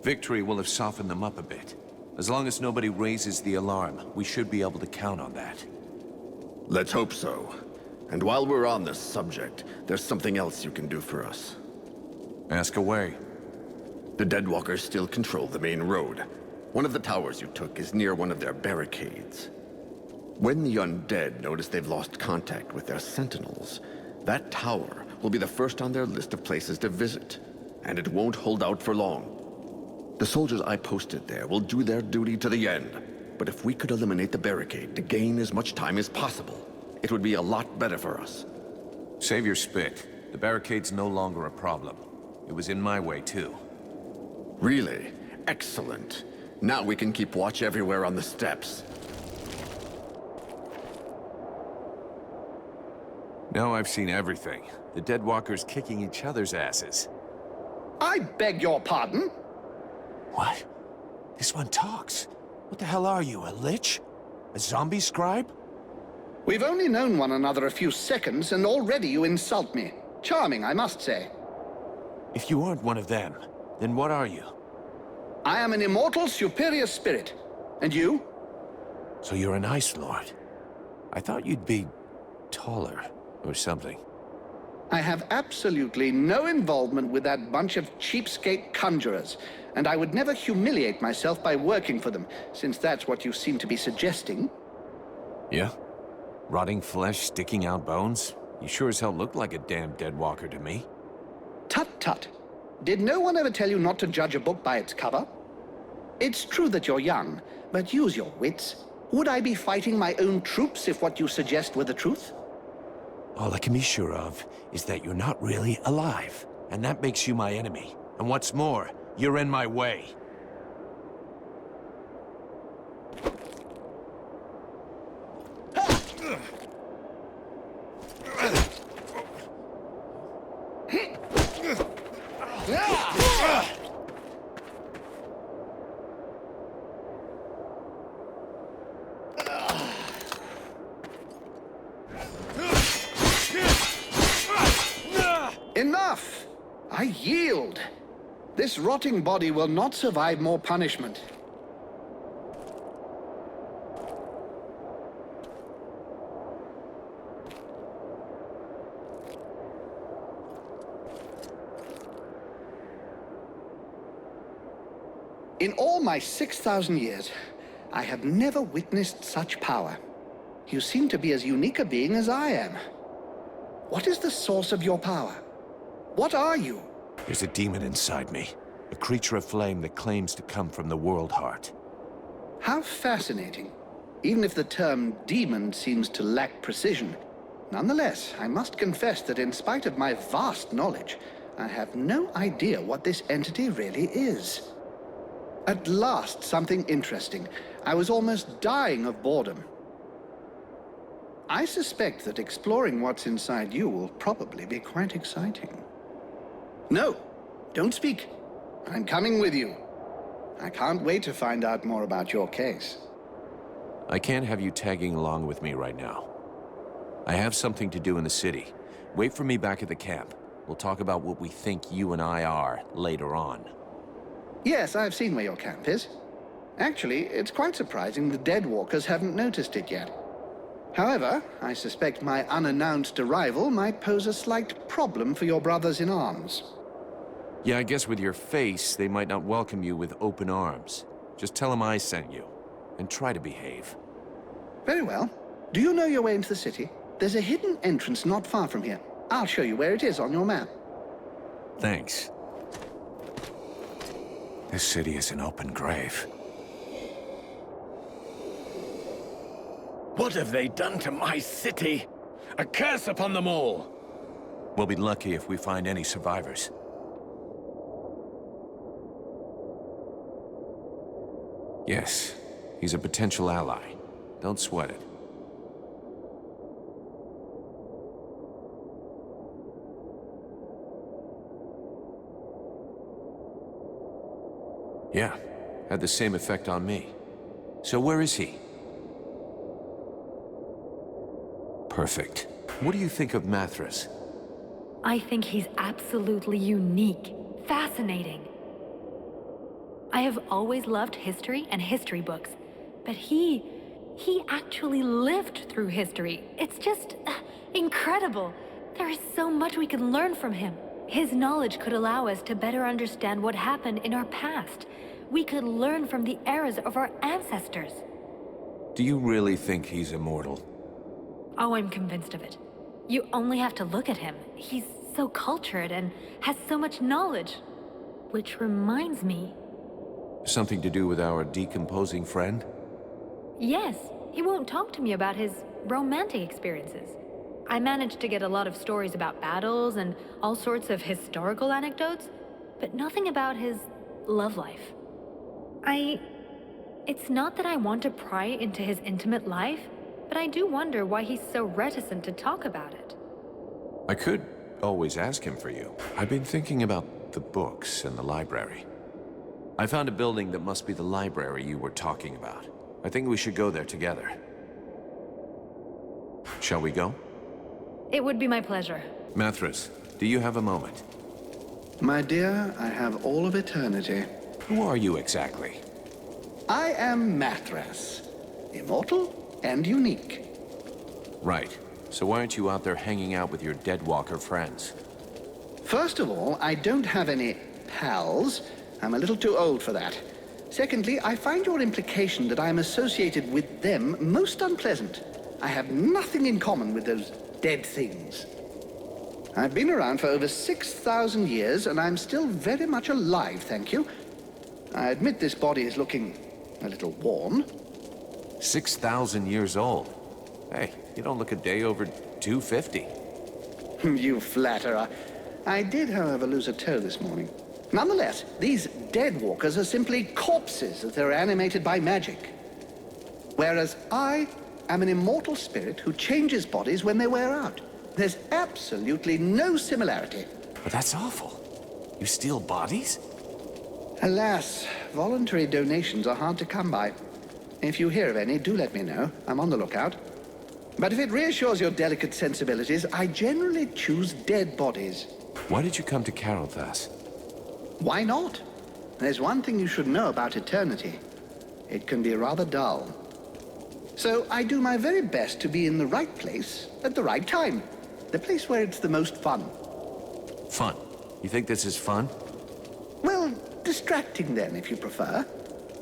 Victory will have softened them up a bit. As long as nobody raises the alarm, we should be able to count on that. Let's hope so. And while we're on this subject, there's something else you can do for us. Ask away. The Deadwalkers still control the main road. One of the towers you took is near one of their barricades. When the undead notice they've lost contact with their sentinels, that tower will be the first on their list of places to visit, and it won't hold out for long. The soldiers I posted there will do their duty to the end, but if we could eliminate the barricade to gain as much time as possible, it would be a lot better for us. Save your spit. The barricade's no longer a problem. It was in my way, too. Really? Excellent. Now we can keep watch everywhere on the steps. Now I've seen everything. The Deadwalkers kicking each other's asses. I beg your pardon? What? This one talks. What the hell are you, a lich? A zombie scribe? We've only known one another a few seconds, and already you insult me. Charming, I must say. If you aren't one of them, then what are you? I am an immortal superior spirit. And you? So you're an Ice Lord. I thought you'd be taller or something. I have absolutely no involvement with that bunch of cheapskate conjurers, and I would never humiliate myself by working for them, since that's what you seem to be suggesting. Yeah? Rotting flesh sticking out bones? You sure as hell look like a damn Deadwalker to me. Tut-tut. Did no one ever tell you not to judge a book by its cover? It's true that you're young, but use your wits. Would I be fighting my own troops if what you suggest were the truth? All I can be sure of is that you're not really alive, and that makes you my enemy. And what's more, you're in my way. Enough! I yield. This rotting body will not survive more punishment. In all my 6,000 years, I have never witnessed such power. You seem to be as unique a being as I am. What is the source of your power? What are you? There's a demon inside me. A creature of flame that claims to come from the world heart. How fascinating. Even if the term demon seems to lack precision, nonetheless, I must confess that in spite of my vast knowledge, I have no idea what this entity really is. At last, something interesting. I was almost dying of boredom. I suspect that exploring what's inside you will probably be quite exciting. No, don't speak. I'm coming with you. I can't wait to find out more about your case. I can't have you tagging along with me right now. I have something to do in the city. Wait for me back at the camp. We'll talk about what we think you and I are later on. Yes, I've seen where your camp is. Actually, it's quite surprising the Deadwalkers haven't noticed it yet. However, I suspect my unannounced arrival might pose a slight problem for your brothers in arms. Yeah, I guess with your face, they might not welcome you with open arms. Just tell them I sent you, and try to behave. Very well. Do you know your way into the city? There's a hidden entrance not far from here. I'll show you where it is on your map. Thanks. This city is an open grave. What have they done to my city? A curse upon them all! We'll be lucky if we find any survivors. Yes, he's a potential ally. Don't sweat it. Yeah, had the same effect on me. So where is he? Perfect. What do you think of Mathras? I think he's absolutely unique, fascinating. I have always loved history and history books, but he actually lived through history. It's just incredible. There is so much we can learn from him. His knowledge could allow us to better understand what happened in our past. We could learn from the errors of our ancestors. Do you really think he's immortal? Oh, I'm convinced of it. You only have to look at him. He's so cultured and has so much knowledge. Which reminds me... Something to do with our decomposing friend? Yes, he won't talk to me about his romantic experiences. I managed to get a lot of stories about battles and all sorts of historical anecdotes, but nothing about his love life. It's not that I want to pry into his intimate life, but I do wonder why he's so reticent to talk about it. I could always ask him for you. I've been thinking about the books in the library. I found a building that must be the library you were talking about. I think we should go there together. Shall we go? It would be my pleasure. Mathras, do you have a moment? My dear, I have all of eternity. Who are you exactly? I am Mathras. Immortal and unique. Right. So why aren't you out there hanging out with your Deadwalker friends? First of all, I don't have any pals. I'm a little too old for that. Secondly, I find your implication that I'm associated with them most unpleasant. I have nothing in common with those dead things. I've been around for over 6,000 years, and I'm still very much alive, thank you. I admit this body is looking a little worn. 6,000 years old. Hey, you don't look a day over 250. You flatterer. I did, however, lose a toe this morning. Nonetheless, these Deadwalkers are simply corpses as they're animated by magic. Whereas I am an immortal spirit who changes bodies when they wear out. There's absolutely no similarity. But that's awful. You steal bodies? Alas, voluntary donations are hard to come by. If you hear of any, do let me know. I'm on the lookout. But if it reassures your delicate sensibilities, I generally choose dead bodies. Why did you come to Carolthas? Why not? There's one thing you should know about eternity. It can be rather dull. So I do my very best to be in the right place at the right time. The place where it's the most fun. Fun? You think this is fun? Well, distracting then, if you prefer.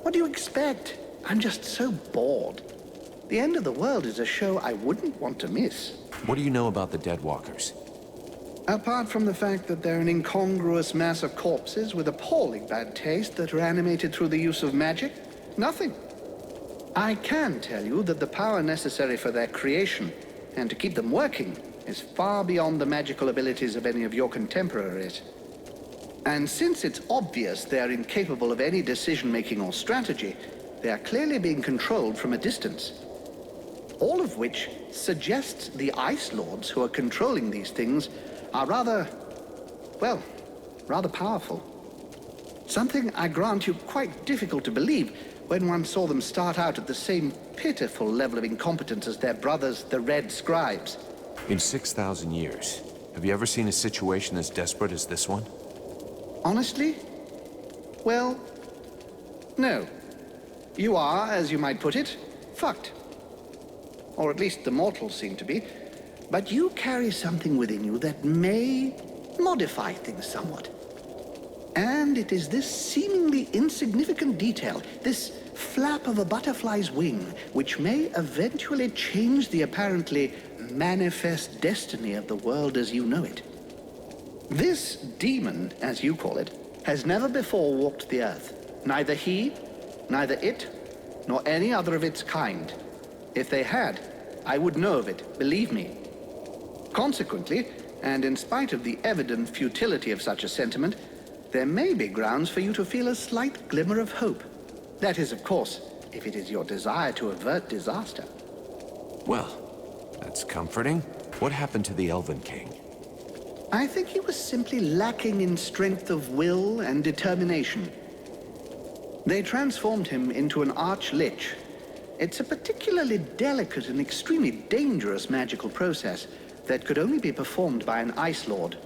What do you expect? I'm just so bored. The End of the World is a show I wouldn't want to miss. What do you know about the Deadwalkers? Apart from the fact that they're an incongruous mass of corpses with appalling bad taste that are animated through the use of magic, nothing. I can tell you that the power necessary for their creation, and to keep them working, is far beyond the magical abilities of any of your contemporaries. And since it's obvious they are incapable of any decision-making or strategy, they are clearly being controlled from a distance. All of which suggests the Ice Lords who are controlling these things are rather powerful. Something, I grant you, quite difficult to believe when one saw them start out at the same pitiful level of incompetence as their brothers, the Red Scribes. In 6,000 years, have you ever seen a situation as desperate as this one? Honestly? Well, no. You are, as you might put it, fucked. Or at least the mortals seem to be. But you carry something within you that may modify things somewhat. And it is this seemingly insignificant detail, this flap of a butterfly's wing, which may eventually change the apparently manifest destiny of the world as you know it. This demon, as you call it, has never before walked the earth. Neither he, neither it, nor any other of its kind. If they had, I would know of it, believe me. Consequently, and in spite of the evident futility of such a sentiment, there may be grounds for you to feel a slight glimmer of hope. That is, of course, if it is your desire to avert disaster. Well, that's comforting. What happened to the Elven King? I think he was simply lacking in strength of will and determination. They transformed him into an arch-lich. It's a particularly delicate and extremely dangerous magical process that could only be performed by an Ice Lord.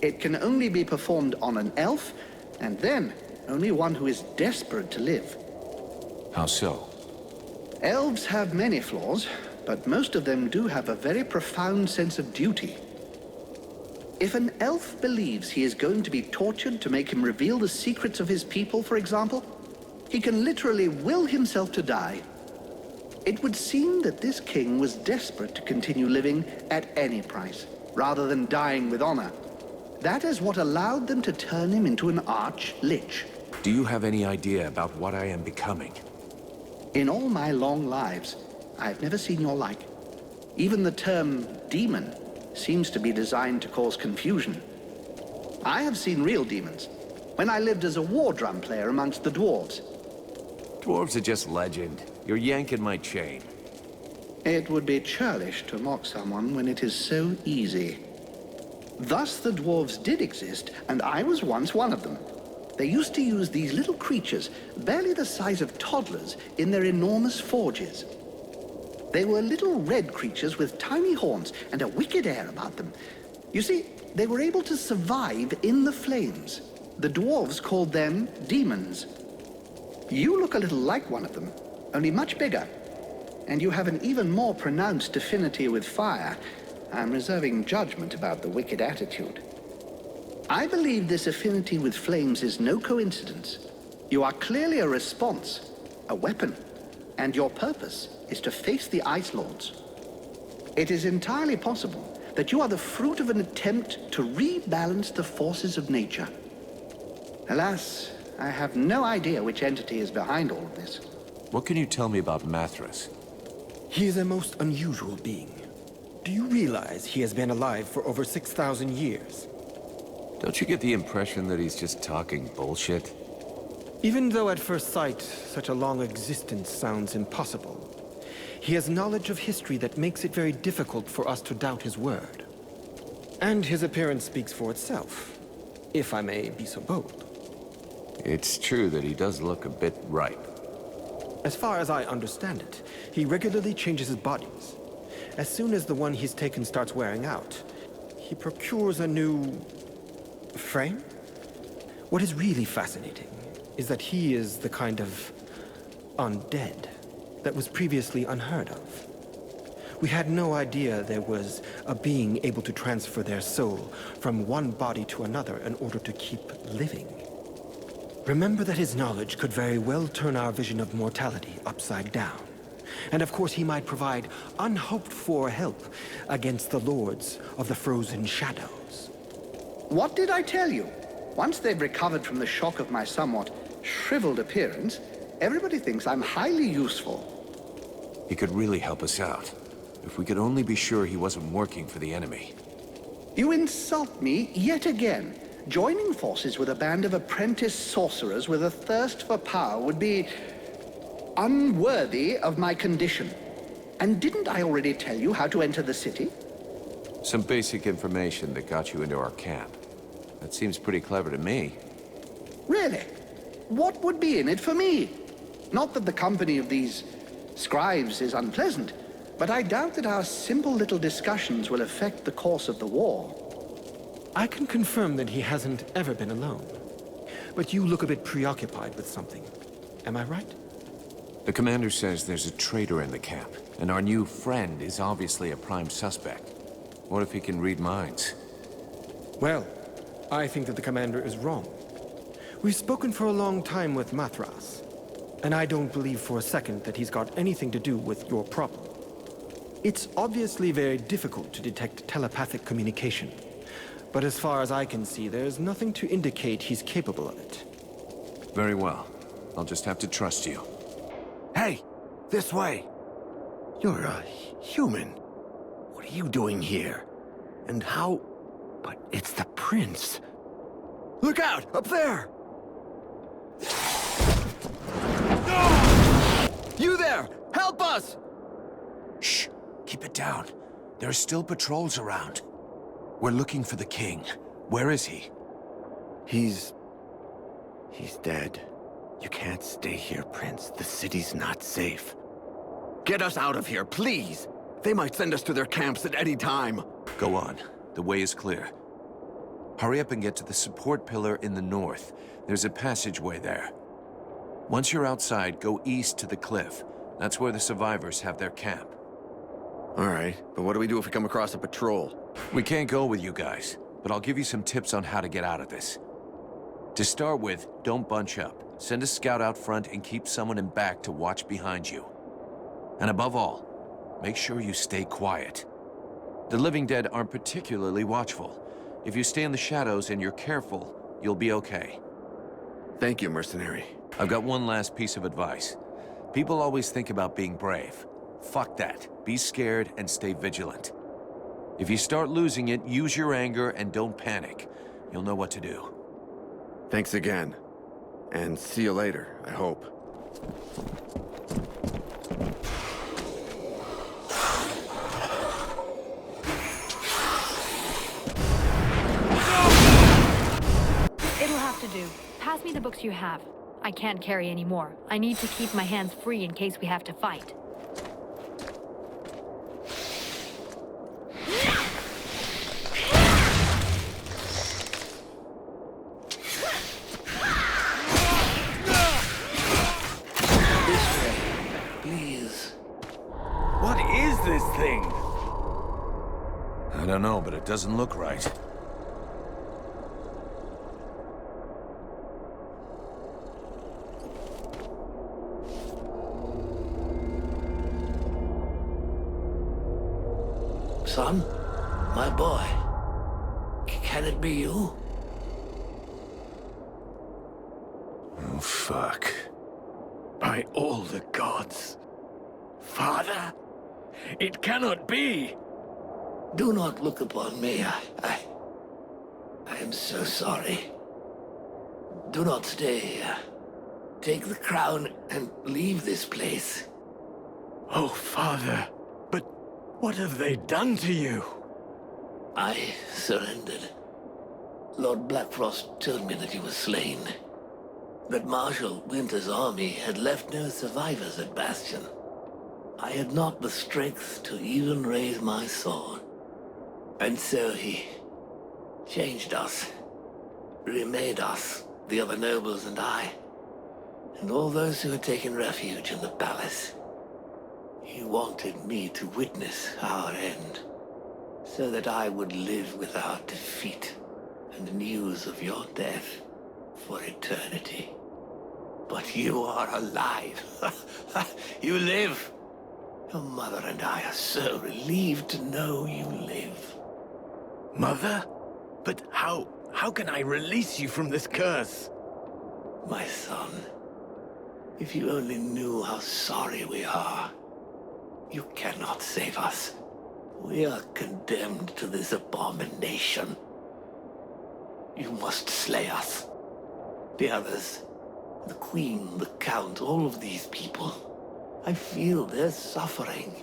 It can only be performed on an elf, and then only one who is desperate to live. How so? Elves have many flaws, but most of them do have a very profound sense of duty. If an elf believes he is going to be tortured to make him reveal the secrets of his people, for example, he can literally will himself to die. It would seem that this king was desperate to continue living at any price, rather than dying with honor. That is what allowed them to turn him into an arch-lich. Do you have any idea about what I am becoming? In all my long lives, I've never seen your like. Even the term demon seems to be designed to cause confusion. I have seen real demons, when I lived as a war drum player amongst the dwarves. Dwarves are just legend. You're yanking my chain. It would be churlish to mock someone when it is so easy. Thus the dwarves did exist, and I was once one of them. They used to use these little creatures, barely the size of toddlers, in their enormous forges. They were little red creatures with tiny horns and a wicked air about them. You see, they were able to survive in the flames. The dwarves called them demons. You look a little like one of them, only much bigger. And you have an even more pronounced affinity with fire. I'm reserving judgment about the wicked attitude. I believe this affinity with flames is no coincidence. You are clearly a response, a weapon, and your purpose is to face the Ice Lords. It is entirely possible that you are the fruit of an attempt to rebalance the forces of nature. Alas, I have no idea which entity is behind all of this. What can you tell me about Mathras? He is a most unusual being. Do you realize he has been alive for over 6,000 years? Don't you get the impression that he's just talking bullshit? Even though at first sight, such a long existence sounds impossible, he has knowledge of history that makes it very difficult for us to doubt his word. And his appearance speaks for itself, if I may be so bold. It's true that he does look a bit ripe. As far as I understand it, he regularly changes his bodies. As soon as the one he's taken starts wearing out, he procures a new Frame? What is really fascinating is that he is the kind of undead that was previously unheard of. We had no idea there was a being able to transfer their soul from one body to another in order to keep living. Remember that his knowledge could very well turn our vision of mortality upside down. And of course he might provide unhoped-for help against the lords of the frozen shadows. What did I tell you? Once they've recovered from the shock of my somewhat shriveled appearance, everybody thinks I'm highly useful. He could really help us out. If we could only be sure he wasn't working for the enemy. You insult me yet again. Joining forces with a band of apprentice sorcerers with a thirst for power would be unworthy of my condition. And didn't I already tell you how to enter the city? Some basic information that got you into our camp. That seems pretty clever to me. Really? What would be in it for me? Not that the company of these scribes is unpleasant, but I doubt that our simple little discussions will affect the course of the war. I can confirm that he hasn't ever been alone. But you look a bit preoccupied with something. Am I right? The commander says there's a traitor in the camp, and our new friend is obviously a prime suspect. What if he can read minds? Well, I think that the commander is wrong. We've spoken for a long time with Mathras, and I don't believe for a second that he's got anything to do with your problem. It's obviously very difficult to detect telepathic communication, but as far as I can see, there's nothing to indicate he's capable of it. Very well. I'll just have to trust you. Hey! This way! You're a human. What are you doing here? And how... But it's the prince. Look out! Up there! You there! Help us! Shh! Keep it down. There are still patrols around. We're looking for the king. Where is he? He's dead. You can't stay here, Prince. The city's not safe. Get us out of here, please! They might send us to their camps at any time. Go on. The way is clear. Hurry up and get to the support pillar in the north. There's a passageway there. Once you're outside, go east to the cliff. That's where the survivors have their camp. All right, but what do we do if we come across a patrol? We can't go with you guys, but I'll give you some tips on how to get out of this. To start with, don't bunch up. Send a scout out front and keep someone in back to watch behind you. And above all, make sure you stay quiet. The living dead aren't particularly watchful. If you stay in the shadows and you're careful, you'll be okay. Thank you, mercenary. I've got one last piece of advice. People always think about being brave. Fuck that. Be scared and stay vigilant. If you start losing it, use your anger and don't panic. You'll know what to do. Thanks again. And see you later, I hope. It'll have to do. Pass me the books you have. I can't carry any more. I need to keep my hands free in case we have to fight. I don't know, but it doesn't look right. Son, my boy, can it be you? Oh, fuck. By all the gods. Father? It cannot be! Do not look upon me. I am so sorry. Do not stay here. Take the crown and leave this place. Oh, Father, but what have they done to you? I surrendered. Lord Blackfrost told me that you were slain. That Marshal Winter's army had left no survivors at Bastion. I had not the strength to even raise my sword. And so he changed us. remade us, the other nobles and I, and all those who had taken refuge in the palace. He wanted me to witness our end, so that I would live with our defeat and news of your death for eternity. But you are alive. You live. Your mother and I are so relieved to know you live. Mother? But how can I release you from this curse? My son, if you only knew how sorry we are. You cannot save us. We are condemned to this abomination. You must slay us. The others, the Queen, the Count, all of these people. I feel their suffering.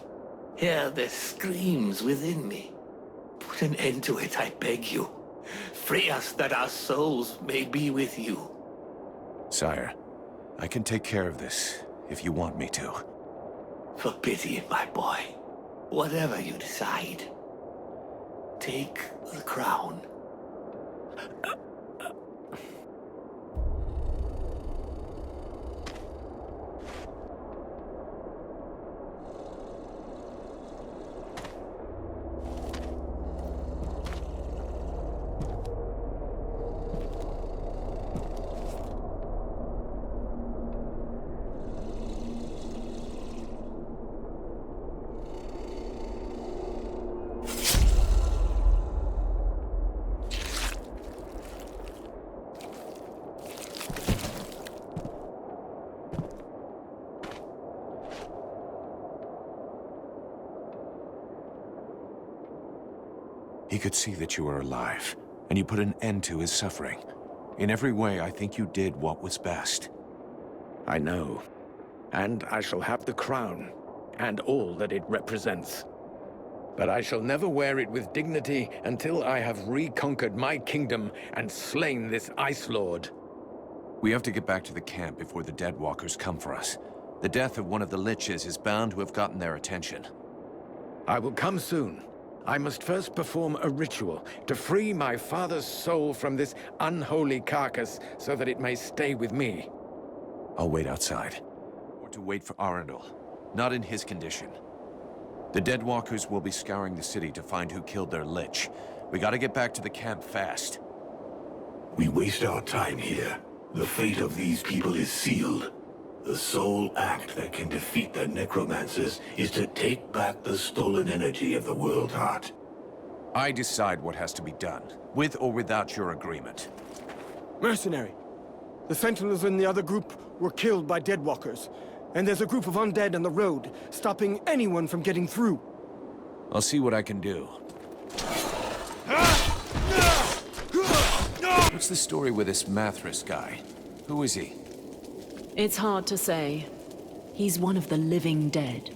Hear their screams within me. Put an end to it, I beg you. Free us that our souls may be with you. Sire, I can take care of this, if you want me to. For pity, my boy. Whatever you decide. Take the crown. He could see that you were alive, and you put an end to his suffering. In every way, I think you did what was best. I know. And I shall have the crown, and all that it represents. But I shall never wear it with dignity until I have reconquered my kingdom and slain this Ice Lord. We have to get back to the camp before the Deadwalkers come for us. The death of one of the Liches is bound to have gotten their attention. I will come soon. I must first perform a ritual to free my father's soul from this unholy carcass so that it may stay with me. I'll wait outside. Or to wait for Arundel. Not in his condition. The Deadwalkers will be scouring the city to find who killed their Lich. We gotta get back to the camp fast. We waste our time here. The fate of these people is sealed. The sole act that can defeat the necromancers is to take back the stolen energy of the World Heart. I decide what has to be done, with or without your agreement. Mercenary! The Sentinels in the other group were killed by Deadwalkers, and there's a group of undead on the road, stopping anyone from getting through. I'll see what I can do. What's the story with this Mathras guy? Who is he? It's hard to say. He's one of the living dead.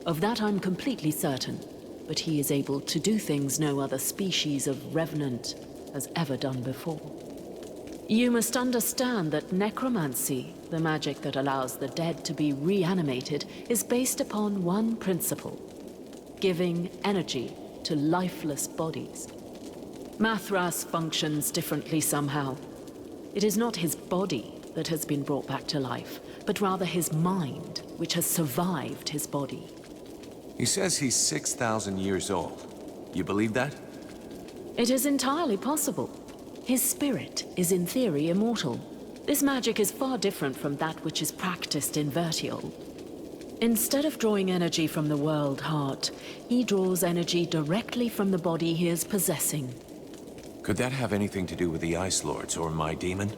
Of that I'm completely certain, but he is able to do things no other species of revenant has ever done before. You must understand that necromancy, the magic that allows the dead to be reanimated, is based upon one principle: giving energy to lifeless bodies. Mathras functions differently somehow. It is not his body that has been brought back to life, but rather his mind, which has survived his body. He says he's 6,000 years old. You believe that? It is entirely possible. His spirit is in theory immortal. This magic is far different from that which is practiced in Vertiol. Instead of drawing energy from the World Heart, he draws energy directly from the body he is possessing. Could that have anything to do with the Ice Lords or my demon?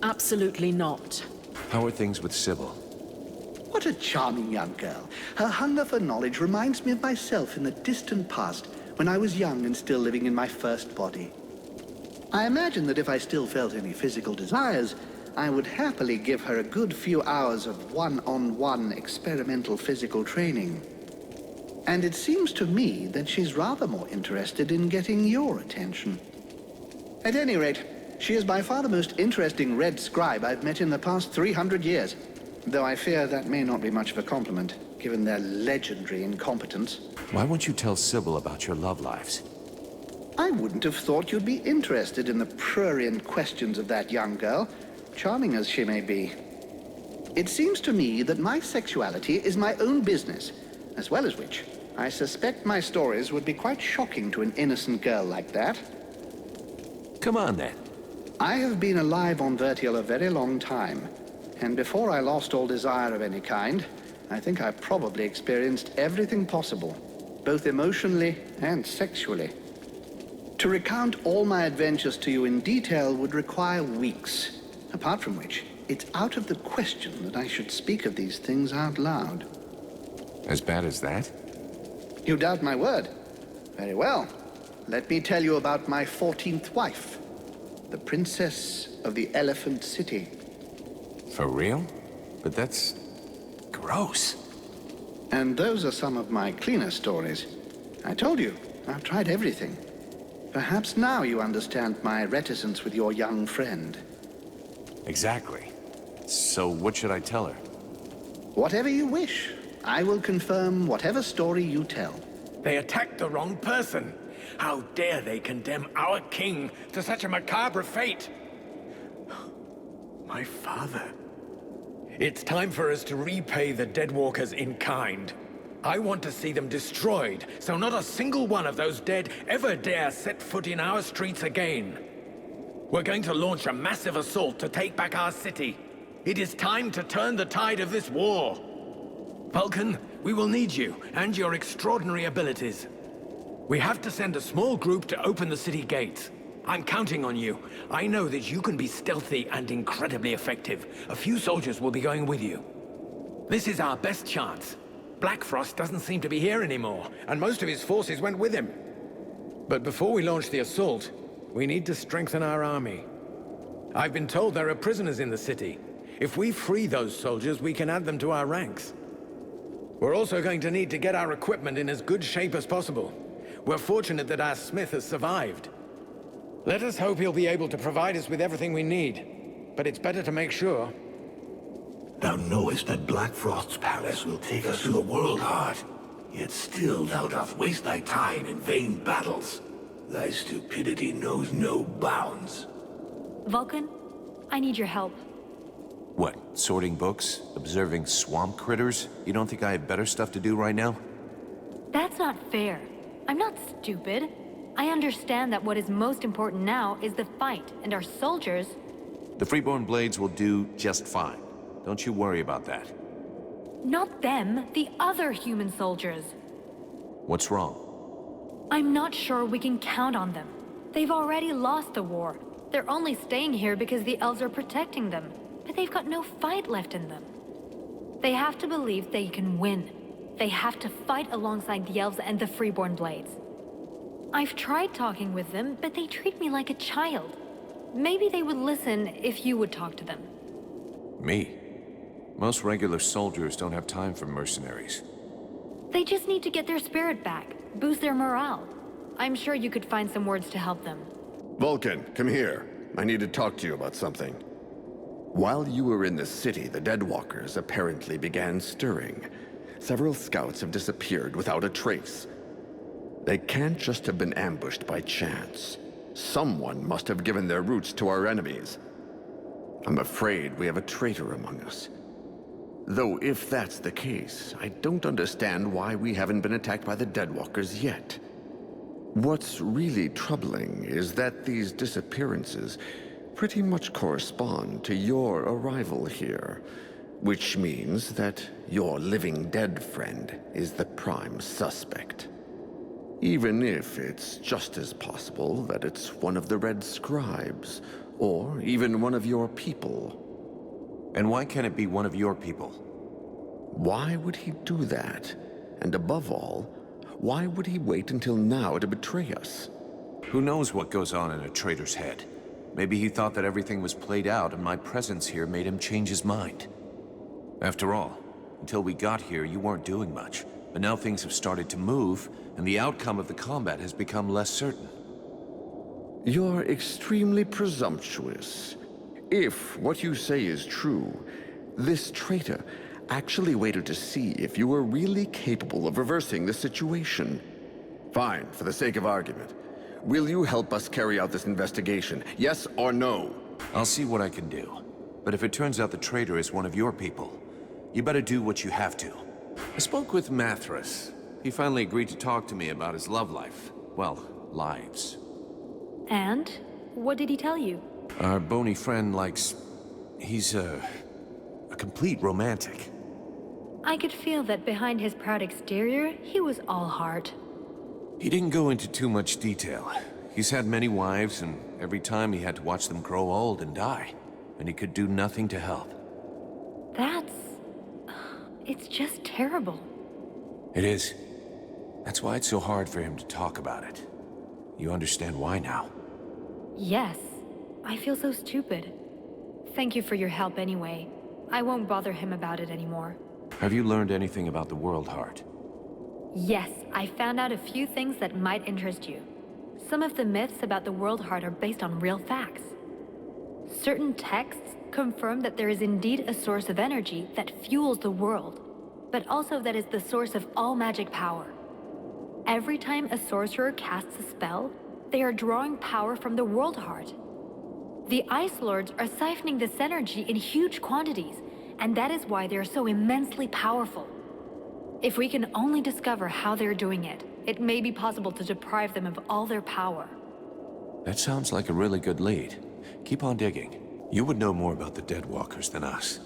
Absolutely not. How are things with Sybil? What a charming young girl. Her hunger for knowledge reminds me of myself in the distant past, when I was young and still living in my first body. I imagine that if I still felt any physical desires, I would happily give her a good few hours of one-on-one experimental physical training. And it seems to me that she's rather more interested in getting your attention. At any rate, she is by far the most interesting red scribe I've met in the past 300 years, though I fear that may not be much of a compliment, given their legendary incompetence. Why won't you tell Sybil about your love lives? I wouldn't have thought you'd be interested in the prurient questions of that young girl, charming as she may be. It seems to me that my sexuality is my own business, as well as which, I suspect my stories would be quite shocking to an innocent girl like that. Come on, then. I have been alive on Vertial a very long time, and before I lost all desire of any kind, I think I probably experienced everything possible, both emotionally and sexually. To recount all my adventures to you in detail would require weeks, apart from which, it's out of the question that I should speak of these things out loud. As bad as that? You doubt my word? Very well. Let me tell you about my 14th wife, the Princess of the Elephant City. For real? But that's... gross. And those are some of my cleaner stories. I told you, I've tried everything. Perhaps now you understand my reticence with your young friend. Exactly. So what should I tell her? Whatever you wish. I will confirm whatever story you tell. They attacked the wrong person. How dare they condemn our king to such a macabre fate? My father. It's time for us to repay the Deadwalkers in kind. I want to see them destroyed, so not a single one of those dead ever dare set foot in our streets again. We're going to launch a massive assault to take back our city. It is time to turn the tide of this war. Vulcan, we will need you and your extraordinary abilities. We have to send a small group to open the city gates. I'm counting on you. I know that you can be stealthy and incredibly effective. A few soldiers will be going with you. This is our best chance. Black Frost doesn't seem to be here anymore, and most of his forces went with him. But before we launch the assault, we need to strengthen our army. I've been told there are prisoners in the city. If we free those soldiers, we can add them to our ranks. We're also going to need to get our equipment in as good shape as possible. We're fortunate that our smith has survived. Let us hope he'll be able to provide us with everything we need. But it's better to make sure. Thou knowest that Black Frost's palace will take us to the world heart. Yet still thou dost waste thy time in vain battles. Thy stupidity knows no bounds. Vulcan, I need your help. What, sorting books? Observing swamp critters? You don't think I have better stuff to do right now? That's not fair. I'm not stupid. I understand that what is most important now is the fight, and our soldiers... The Freeborn Blades will do just fine. Don't you worry about that. Not them, the other human soldiers. What's wrong? I'm not sure we can count on them. They've already lost the war. They're only staying here because the elves are protecting them. But they've got no fight left in them. They have to believe they can win. They have to fight alongside the elves and the Freeborn Blades. I've tried talking with them, but they treat me like a child. Maybe they would listen if you would talk to them. Me? Most regular soldiers don't have time for mercenaries. They just need to get their spirit back, boost their morale. I'm sure you could find some words to help them. Vulcan, come here. I need to talk to you about something. While you were in the city, the Deadwalkers apparently began stirring. Several scouts have disappeared without a trace. They can't just have been ambushed by chance. Someone must have given their routes to our enemies. I'm afraid we have a traitor among us. Though if that's the case, I don't understand why we haven't been attacked by the Deadwalkers yet. What's really troubling is that these disappearances pretty much correspond to your arrival here, which means that your living dead friend is the prime suspect. Even if it's just as possible that it's one of the Red Scribes, or even one of your people. And why can't it be one of your people? Why would he do that? And above all, why would he wait until now to betray us? Who knows what goes on in a traitor's head? Maybe he thought that everything was played out and my presence here made him change his mind. After all, until we got here, you weren't doing much. But now things have started to move, and the outcome of the combat has become less certain. You're extremely presumptuous. If what you say is true, this traitor actually waited to see if you were really capable of reversing the situation. Fine, for the sake of argument. Will you help us carry out this investigation? Yes or no? I'll see what I can do. But if it turns out the traitor is one of your people, you better do what you have to. I spoke with Mathras. He finally agreed to talk to me about his love life. Well, lives. And? What did he tell you? Our bony friend likes... he's a complete romantic. I could feel that behind his proud exterior, he was all heart. He didn't go into too much detail. He's had many wives, and every time he had to watch them grow old and die. And he could do nothing to help. That's... it's just terrible. It is. That's why it's so hard for him to talk about it. You understand why now? Yes. I feel so stupid. Thank you for your help anyway. I won't bother him about it anymore. Have you learned anything about the World Heart? Yes, I found out a few things that might interest you. Some of the myths about the World Heart are based on real facts. Certain texts confirm that there is indeed a source of energy that fuels the world, but also that is the source of all magic power. Every time a sorcerer casts a spell, they are drawing power from the World Heart. The Ice Lords are siphoning this energy in huge quantities, and that is why they are so immensely powerful. If we can only discover how they're doing it, it may be possible to deprive them of all their power. That sounds like a really good lead. Keep on digging. You would know more about the Deadwalkers than us.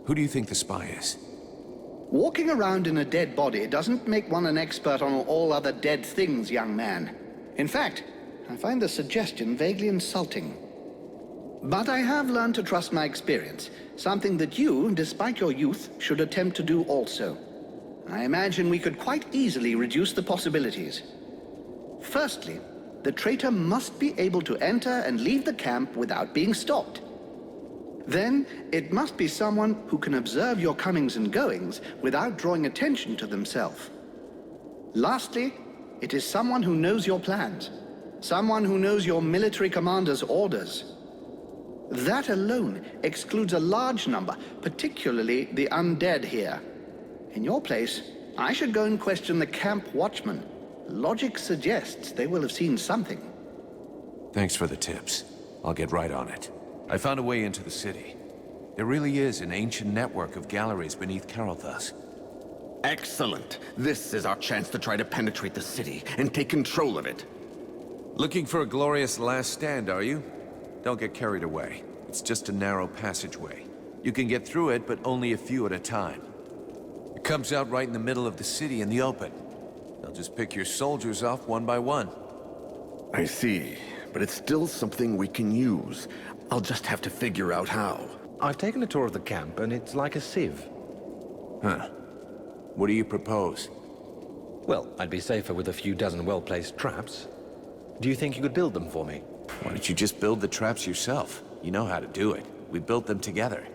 Who do you think the spy is? Walking around in a dead body doesn't make one an expert on all other dead things, young man. In fact, I find the suggestion vaguely insulting. But I have learned to trust my experience, something that you, despite your youth, should attempt to do also. I imagine we could quite easily reduce the possibilities. Firstly, the traitor must be able to enter and leave the camp without being stopped. Then, it must be someone who can observe your comings and goings without drawing attention to themselves. Lastly, it is someone who knows your plans. Someone who knows your military commander's orders. That alone excludes a large number, particularly the undead here. In your place, I should go and question the camp watchman. Logic suggests they will have seen something. Thanks for the tips. I'll get right on it. I found a way into the city. There really is an ancient network of galleries beneath Carolthus. Excellent. This is our chance to try to penetrate the city and take control of it. Looking for a glorious last stand, are you? Don't get carried away. It's just a narrow passageway. You can get through it, but only a few at a time. It comes out right in the middle of the city in the open. They'll just pick your soldiers off one by one. I see, but it's still something we can use. I'll just have to figure out how. I've taken a tour of the camp, and it's like a sieve. Huh. What do you propose? Well, I'd be safer with a few dozen well-placed traps. Do you think you could build them for me? Why don't you just build the traps yourself? You know how to do it. We built them together.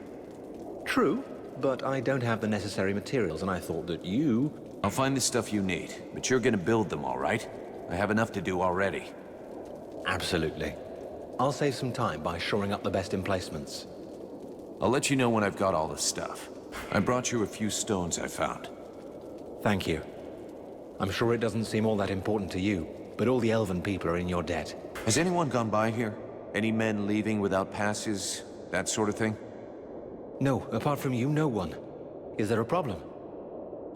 True, but I don't have the necessary materials, and I thought that you... I'll find the stuff you need, but you're gonna build them, all right? I have enough to do already. Absolutely. I'll save some time by shoring up the best emplacements. I'll let you know when I've got all the stuff. I brought you a few stones I found. Thank you. I'm sure it doesn't seem all that important to you, but all the elven people are in your debt. Has anyone gone by here? Any men leaving without passes? That sort of thing? No, apart from you, no one. Is there a problem?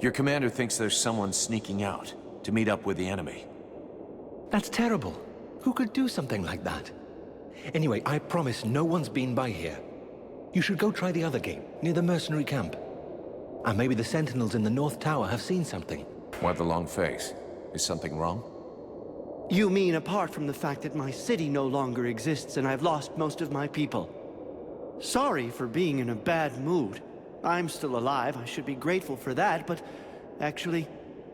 Your commander thinks there's someone sneaking out to meet up with the enemy. That's terrible. Who could do something like that? Anyway, I promise no one's been by here. You should go try the other gate, near the mercenary camp. And maybe the sentinels in the North Tower have seen something. Why the long face? Is something wrong? You mean apart from the fact that my city no longer exists and I've lost most of my people? Sorry for being in a bad mood. I'm still alive, I should be grateful for that, but actually,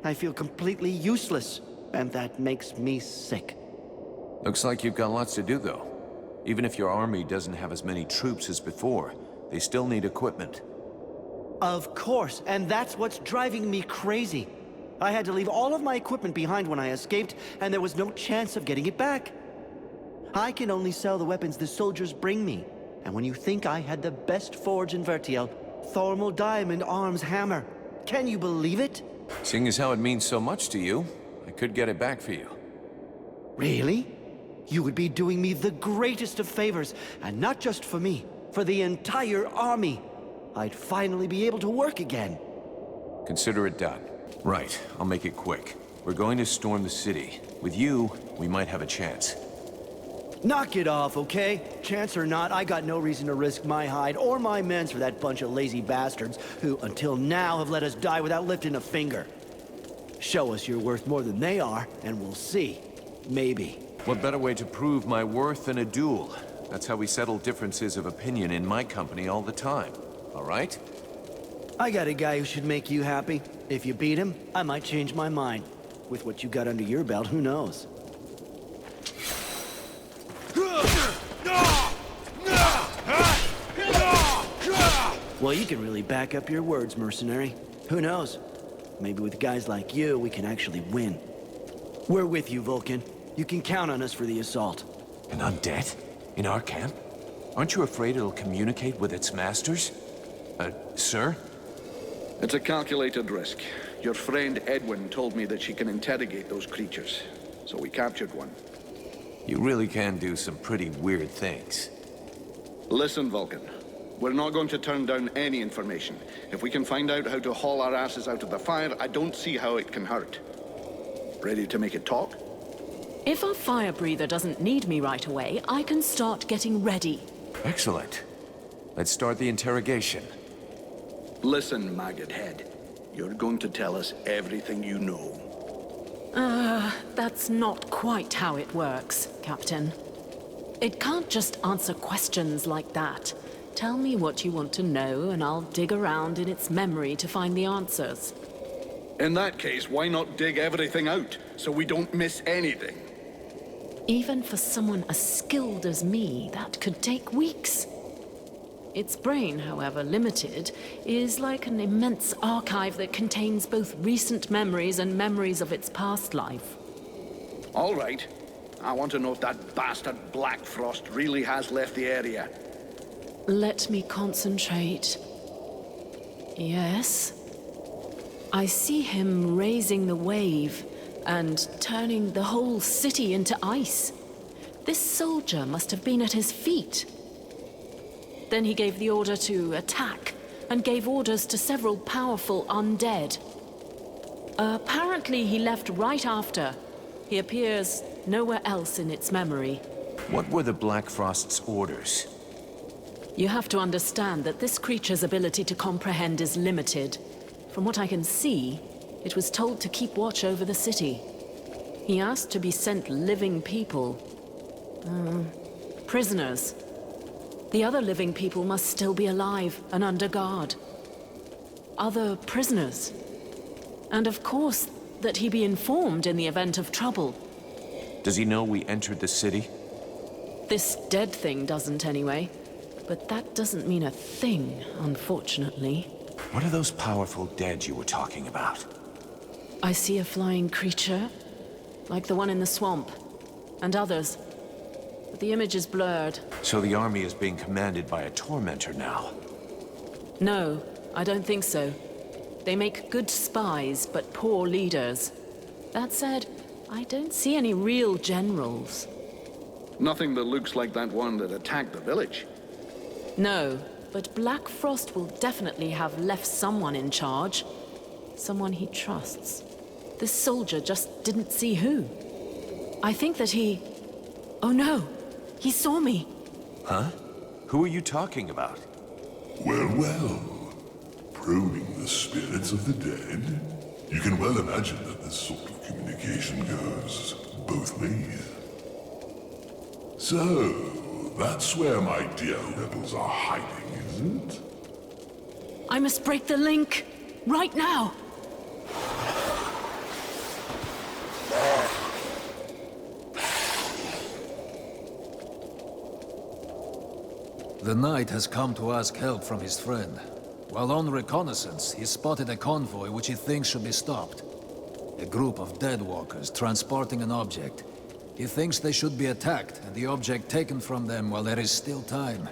I feel completely useless, and that makes me sick. Looks like you've got lots to do, though. Even if your army doesn't have as many troops as before, they still need equipment. Of course, and that's what's driving me crazy. I had to leave all of my equipment behind when I escaped, and there was no chance of getting it back. I can only sell the weapons the soldiers bring me, and when you think I had the best forge in Vertiel, Thormal Diamond Arms Hammer, can you believe it? Seeing as how it means so much to you, I could get it back for you. Really? You would be doing me the greatest of favors, and not just for me, for the entire army. I'd finally be able to work again. Consider it done. Right, I'll make it quick. We're going to storm the city. With you, we might have a chance. Knock it off, okay? Chance or not, I got no reason to risk my hide or my men's for that bunch of lazy bastards who, until now, have let us die without lifting a finger. Show us you're worth more than they are, and we'll see. Maybe. What better way to prove my worth than a duel? That's how we settle differences of opinion in my company all the time. All right? I got a guy who should make you happy. If you beat him, I might change my mind. With what you got under your belt, who knows? Well, you can really back up your words, mercenary. Who knows? Maybe with guys like you, we can actually win. We're with you, Vulcan. You can count on us for the assault. An undead? In our camp? Aren't you afraid it'll communicate with its masters? Sir? It's a calculated risk. Your friend Edwin told me that she can interrogate those creatures, so we captured one. You really can do some pretty weird things. Listen, Vulcan. We're not going to turn down any information. If we can find out how to haul our asses out of the fire, I don't see how it can hurt. Ready to make it talk? If our fire breather doesn't need me right away, I can start getting ready. Excellent. Let's start the interrogation. Listen, maggot head. You're going to tell us everything you know. That's not quite how it works, Captain. It can't just answer questions like that. Tell me what you want to know, and I'll dig around in its memory to find the answers. In that case, why not dig everything out, so we don't miss anything? Even for someone as skilled as me, that could take weeks. Its brain, however limited, is like an immense archive that contains both recent memories and memories of its past life. All right. I want to know if that bastard Black Frost really has left the area. Let me concentrate. Yes. I see him raising the wave and turning the whole city into ice. This soldier must have been at his feet. Then he gave the order to attack, and gave orders to several powerful undead. Apparently he left right after. He appears nowhere else in its memory. What were the Black Frost's orders? You have to understand that this creature's ability to comprehend is limited. From what I can see, it was told to keep watch over the city. He asked to be sent living people. Prisoners. The other living people must still be alive and under guard. Other prisoners. And of course, that he be informed in the event of trouble. Does he know we entered the city? This dead thing doesn't anyway. But that doesn't mean a thing, unfortunately. What are those powerful dead you were talking about? I see a flying creature, like the one in the swamp, and others. But the image is blurred. So the army is being commanded by a tormentor now? No, I don't think so. They make good spies, but poor leaders. That said, I don't see any real generals. Nothing that looks like that one that attacked the village. No, but Black Frost will definitely have left someone in charge. Someone he trusts. This soldier just didn't see who. I think that he... Oh no! He saw me! Huh? Who are you talking about? Well, well. Probing the spirits of the dead? You can well imagine that this sort of communication goes both ways. So, that's where my dear rebels are hiding, is it? I must break the link! Right now! The knight has come to ask help from his friend. While on reconnaissance, he spotted a convoy which he thinks should be stopped. A group of dead walkers transporting an object. He thinks they should be attacked and the object taken from them while there is still time.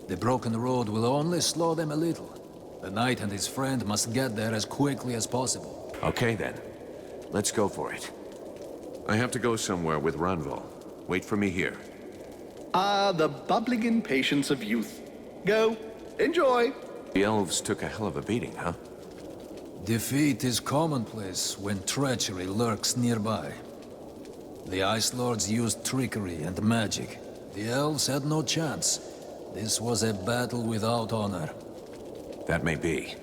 The broken road will only slow them a little. The knight and his friend must get there as quickly as possible. Okay then. Let's go for it. I have to go somewhere with Ranval. Wait for me here. Ah, the bubbling impatience of youth. Go. Enjoy. The elves took a hell of a beating, huh? Defeat is commonplace when treachery lurks nearby. The Ice Lords used trickery and magic. The elves had no chance. This was a battle without honor. That may be,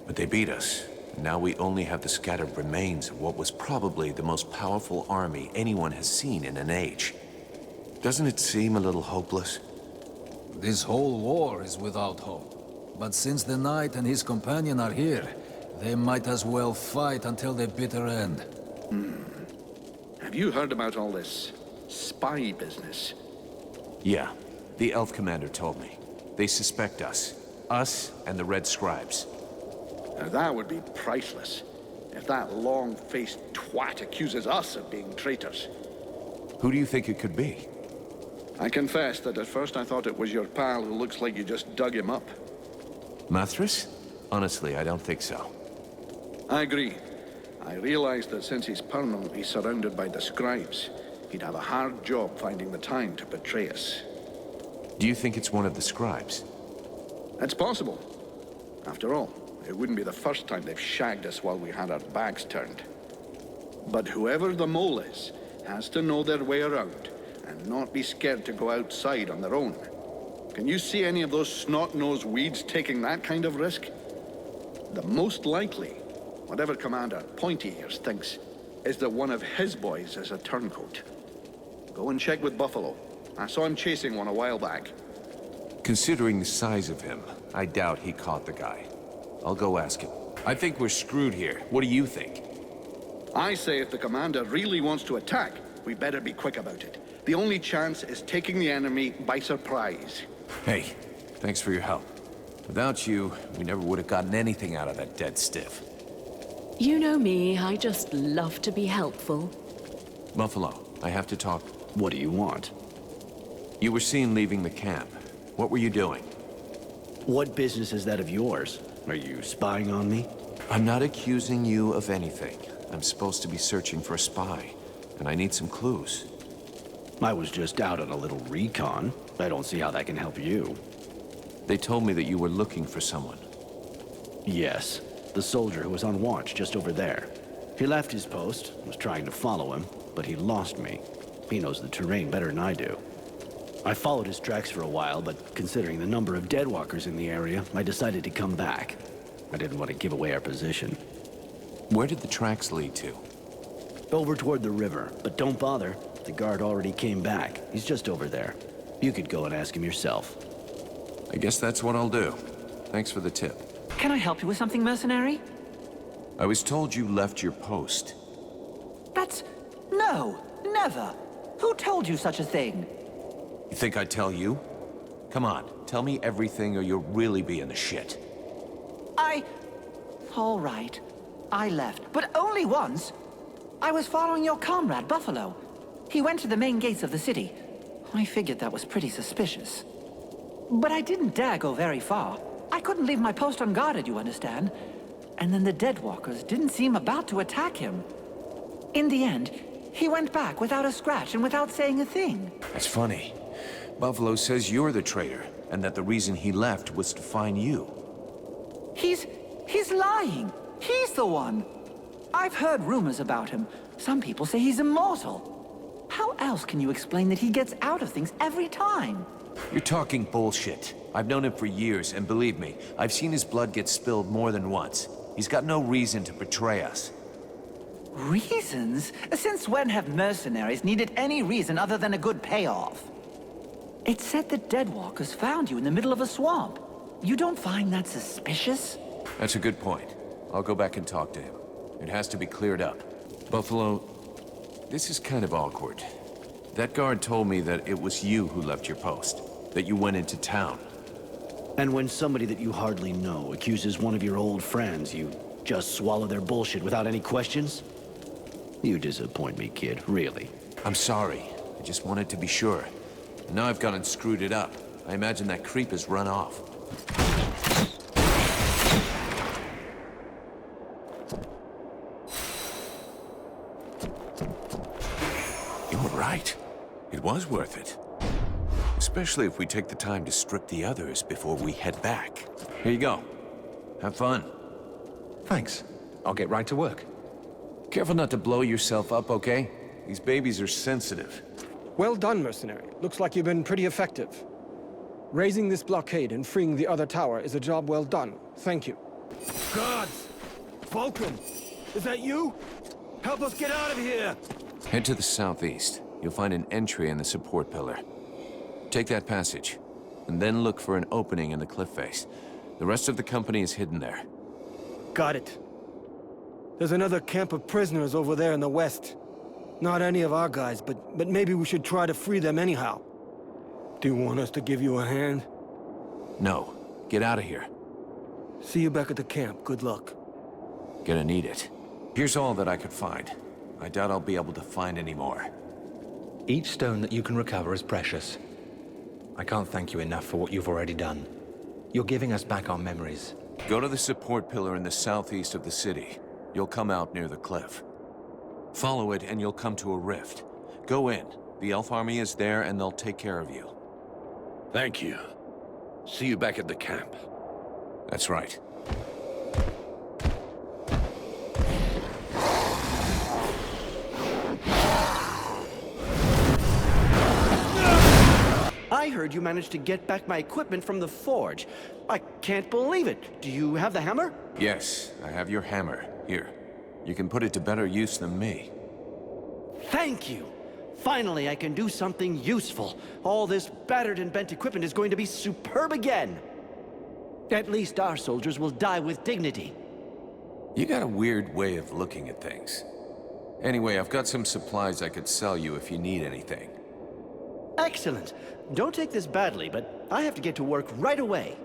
but they beat us. Now we only have the scattered remains of what was probably the most powerful army anyone has seen in an age. Doesn't it seem a little hopeless? This whole war is without hope. But since the Knight and his companion are here, they might as well fight until the bitter end. Have you heard about all this spy business? Yeah, the elf commander told me. They suspect us. Us and the Red Scribes. Now that would be priceless. If that long-faced twat accuses us of being traitors. Who do you think it could be? I confess that at first I thought it was your pal who looks like you just dug him up. Mathras? Honestly, I don't think so. I agree. I realized that since he's permanently surrounded by the scribes, he'd have a hard job finding the time to betray us. Do you think it's one of the scribes? It's possible. After all, it wouldn't be the first time they've shagged us while we had our backs turned. But whoever the mole is, has to know their way around, and not be scared to go outside on their own. Can you see any of those snot-nosed weeds taking that kind of risk? The most likely, whatever Commander Pointy Ears thinks, is that one of his boys is a turncoat. Go and check with Buffalo. I saw him chasing one a while back. Considering the size of him, I doubt he caught the guy. I'll go ask him. I think we're screwed here. What do you think? I say if the commander really wants to attack, we better be quick about it. The only chance is taking the enemy by surprise. Hey, thanks for your help. Without you, we never would have gotten anything out of that dead stiff. You know me, I just love to be helpful. Buffalo, I have to talk. What do you want? You were seen leaving the camp. What were you doing? What business is that of yours? Are you spying on me? I'm not accusing you of anything. I'm supposed to be searching for a spy, and I need some clues. I was just out on a little recon. I don't see how that can help you. They told me that you were looking for someone. Yes, the soldier who was on watch just over there. He left his post, was trying to follow him, but he lost me. He knows the terrain better than I do. I followed his tracks for a while, but considering the number of deadwalkers in the area, I decided to come back. I didn't want to give away our position. Where did the tracks lead to? Over toward the river, but don't bother. The guard already came back. He's just over there. You could go and ask him yourself. I guess that's what I'll do. Thanks for the tip. Can I help you with something, mercenary? I was told you left your post. That's... no, never. Who told you such a thing? You think I'd tell you? Come on, tell me everything or you'll really be in the shit. All right. I left, but only once. I was following your comrade, Buffalo. He went to the main gates of the city. I figured that was pretty suspicious. But I didn't dare go very far. I couldn't leave my post unguarded, you understand? And then the Deadwalkers didn't seem about to attack him. In the end, he went back without a scratch and without saying a thing. That's funny. Buffalo says you're the traitor, and that the reason he left was to find you. He's lying. He's the one. I've heard rumors about him. Some people say he's immortal. How else can you explain that he gets out of things every time? You're talking bullshit. I've known him for years, and believe me, I've seen his blood get spilled more than once. He's got no reason to betray us. Reasons? Since when have mercenaries needed any reason other than a good payoff? It said the Deadwalkers found you in the middle of a swamp. You don't find that suspicious? That's a good point. I'll go back and talk to him. It has to be cleared up. Buffalo, this is kind of awkward. That guard told me that it was you who left your post, that you went into town. And when somebody that you hardly know accuses one of your old friends, you just swallow their bullshit without any questions? You disappoint me, kid, really. I'm sorry. I just wanted to be sure. And now I've gone and screwed it up. I imagine that creep has run off. were right. It was worth it. Especially if we take the time to strip the others before we head back. Here you go. Have fun. Thanks. I'll get right to work. Careful not to blow yourself up, okay? These babies are sensitive. Well done, mercenary. Looks like you've been pretty effective. Raising this blockade and freeing the other tower is a job well done. Thank you. Guards! Vulcan! Is that you? Help us get out of here! Head to the southeast. You'll find an entry in the support pillar. Take that passage, and then look for an opening in the cliff face. The rest of the company is hidden there. Got it. There's another camp of prisoners over there in the west. Not any of our guys, but maybe we should try to free them anyhow. Do you want us to give you a hand? No. Get out of here. See you back at the camp. Good luck. Gonna need it. Here's all that I could find. I doubt I'll be able to find any more. Each stone that you can recover is precious. I can't thank you enough for what you've already done. You're giving us back our memories. Go to the support pillar in the southeast of the city. You'll come out near the cliff. Follow it and you'll come to a rift. Go in. The elf army is there and they'll take care of you. Thank you. See you back at the camp. That's right. I heard you managed to get back my equipment from the forge. I can't believe it. Do you have the hammer? Yes, I have your hammer. Here. You can put it to better use than me. Thank you! Finally, I can do something useful. All this battered and bent equipment is going to be superb again. At least our soldiers will die with dignity. You got a weird way of looking at things. Anyway, I've got some supplies I could sell you if you need anything. Excellent. Don't take this badly, but I have to get to work right away.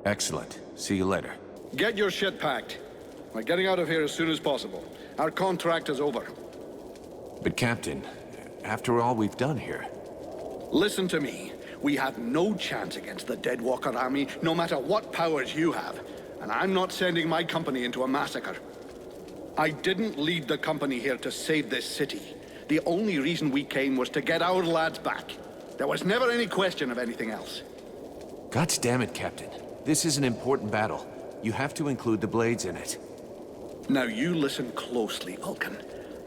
Excellent. See you later. Get your shit packed. We're getting out of here as soon as possible. Our contract is over. But Captain, after all we've done here... Listen to me. We have no chance against the Deadwalker army, no matter what powers you have. And I'm not sending my company into a massacre. I didn't lead the company here to save this city. The only reason we came was to get our lads back. There was never any question of anything else. God damn it, Captain. This is an important battle. You have to include the blades in it. Now you listen closely, Vulcan.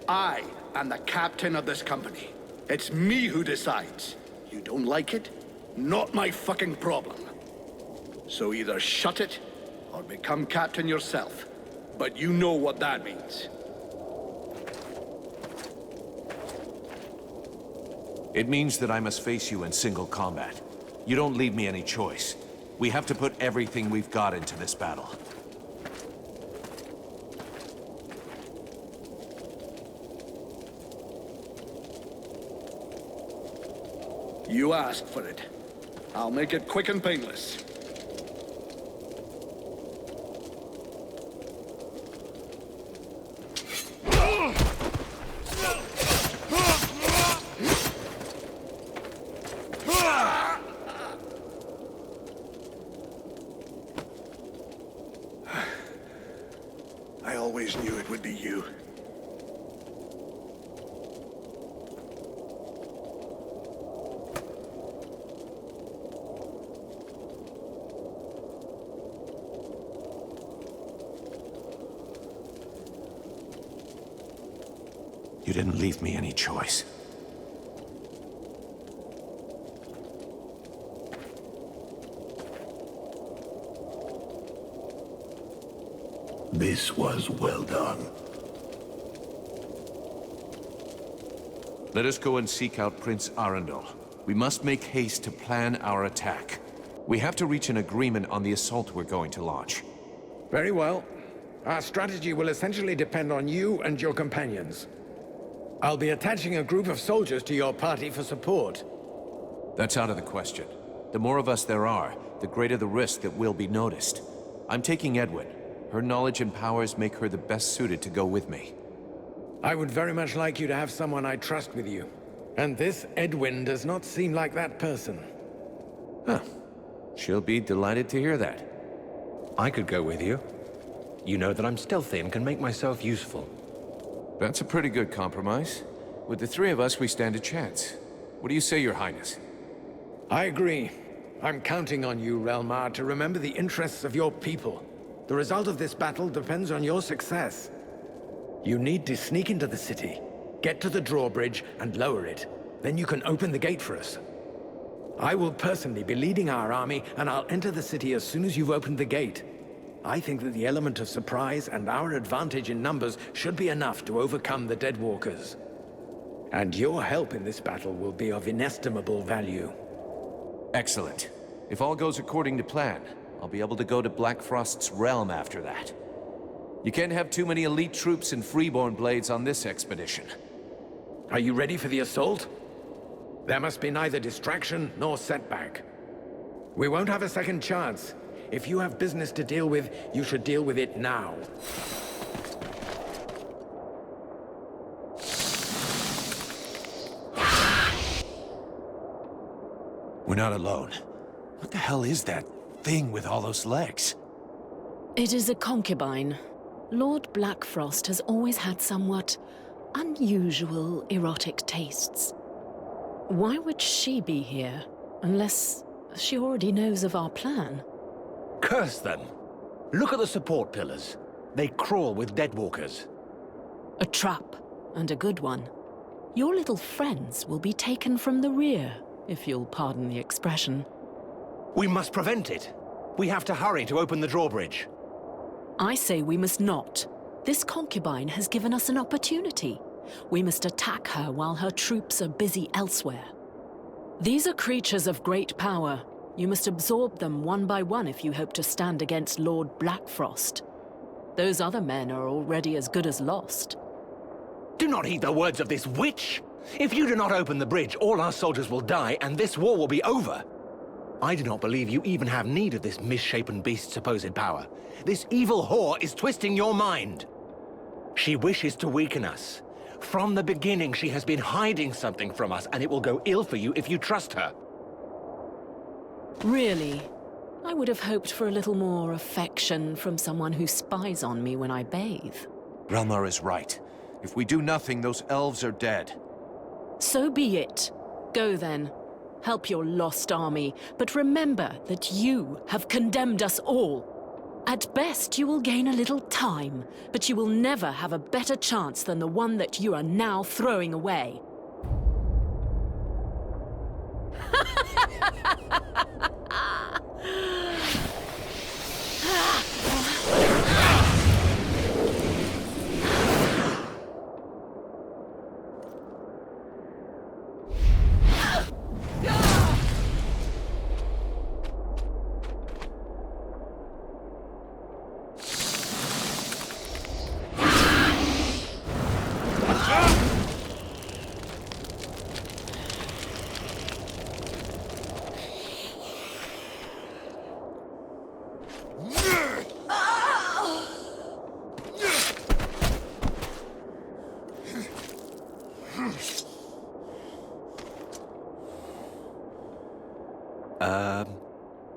I am the captain of this company. It's me who decides. You don't like it? Not my fucking problem. So either shut it, or become captain yourself. But you know what that means. It means that I must face you in single combat. You don't leave me any choice. We have to put everything we've got into this battle. You asked for it. I'll make it quick and painless. I always knew it would be you. You didn't leave me any choice. This was well done. Let us go and seek out Prince Arundel. We must make haste to plan our attack. We have to reach an agreement on the assault we're going to launch. Very well. Our strategy will essentially depend on you and your companions. I'll be attaching a group of soldiers to your party for support. That's out of the question. The more of us there are, the greater the risk that we'll be noticed. I'm taking Edwin. Her knowledge and powers make her the best suited to go with me. I would very much like you to have someone I trust with you. And this Edwin does not seem like that person. Huh. She'll be delighted to hear that. I could go with you. You know that I'm stealthy and can make myself useful. That's a pretty good compromise. With the three of us, we stand a chance. What do you say, Your Highness? I agree. I'm counting on you, Relmar, to remember the interests of your people. The result of this battle depends on your success. You need to sneak into the city, get to the drawbridge, and lower it. Then you can open the gate for us. I will personally be leading our army, and I'll enter the city as soon as you've opened the gate. I think that the element of surprise and our advantage in numbers should be enough to overcome the Deadwalkers. And your help in this battle will be of inestimable value. Excellent. If all goes according to plan, I'll be able to go to Black Frost's realm after that. You can't have too many elite troops and freeborn blades on this expedition. Are you ready for the assault? There must be neither distraction nor setback. We won't have a second chance. If you have business to deal with, you should deal with it now. We're not alone. What the hell is that thing with all those legs? It is a concubine. Lord Blackfrost has always had somewhat unusual erotic tastes. Why would she be here, unless she already knows of our plan? Curse them! Look at the support pillars. They crawl with Deadwalkers. A trap, and a good one. Your little friends will be taken from the rear, if you'll pardon the expression. We must prevent it. We have to hurry to open the drawbridge. I say we must not. This concubine has given us an opportunity. We must attack her while her troops are busy elsewhere. These are creatures of great power. You must absorb them one by one if you hope to stand against Lord Blackfrost. Those other men are already as good as lost. Do not heed the words of this witch! If you do not open the bridge, all our soldiers will die, and this war will be over. I do not believe you even have need of this misshapen beast's supposed power. This evil whore is twisting your mind. She wishes to weaken us. From the beginning, she has been hiding something from us, and it will go ill for you if you trust her. Really? I would have hoped for a little more affection from someone who spies on me when I bathe. Relmar is right. If we do nothing, those elves are dead. So be it. Go then. Help your lost army, but remember that you have condemned us all. At best, you will gain a little time, but you will never have a better chance than the one that you are now throwing away.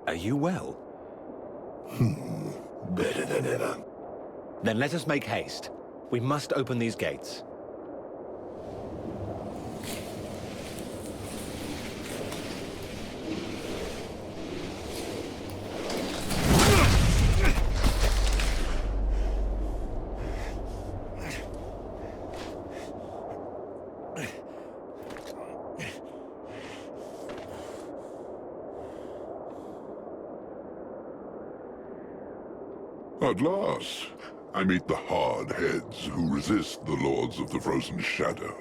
Are you well? Better than ever. Then let us make haste. We must open these gates. At last, I meet the hard heads who resist the Lords of the Frozen Shadow.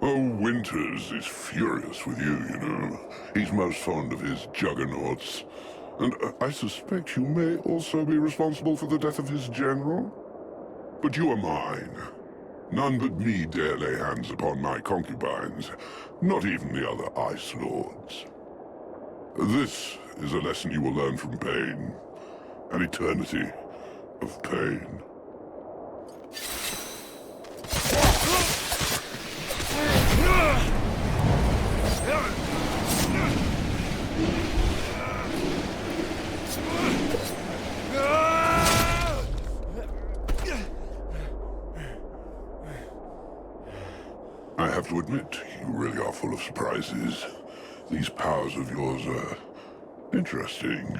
Oh, Winters is furious with you, you know. He's most fond of his juggernauts. And I suspect you may also be responsible for the death of his general. But you are mine. None but me dare lay hands upon my concubines, not even the other Ice Lords. This is a lesson you will learn from pain. An eternity of pain. have to admit, you really are full of surprises. These powers of yours are interesting.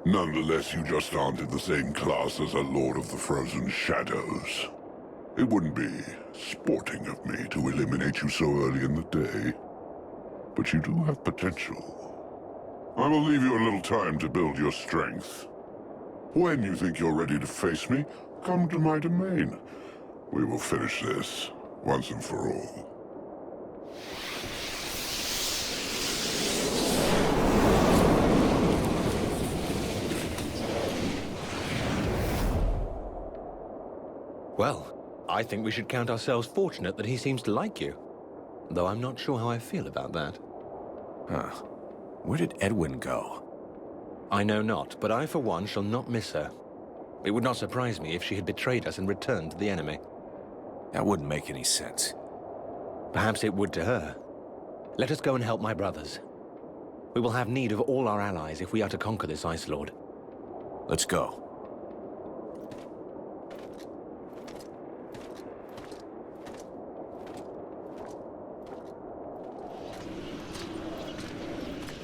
Nonetheless, you just aren't in the same class as a Lord of the Frozen Shadows. It wouldn't be sporting of me to eliminate you so early in the day. But you do have potential. I will leave you a little time to build your strength. When you think you're ready to face me, come to my domain. We will finish this, once and for all. Well, I think we should count ourselves fortunate that he seems to like you. Though I'm not sure how I feel about that. Huh. Where did Edwin go? I know not, but I for one shall not miss her. It would not surprise me if she had betrayed us and returned to the enemy. That wouldn't make any sense. Perhaps it would to her. Let us go and help my brothers. We will have need of all our allies if we are to conquer this Ice Lord. Let's go.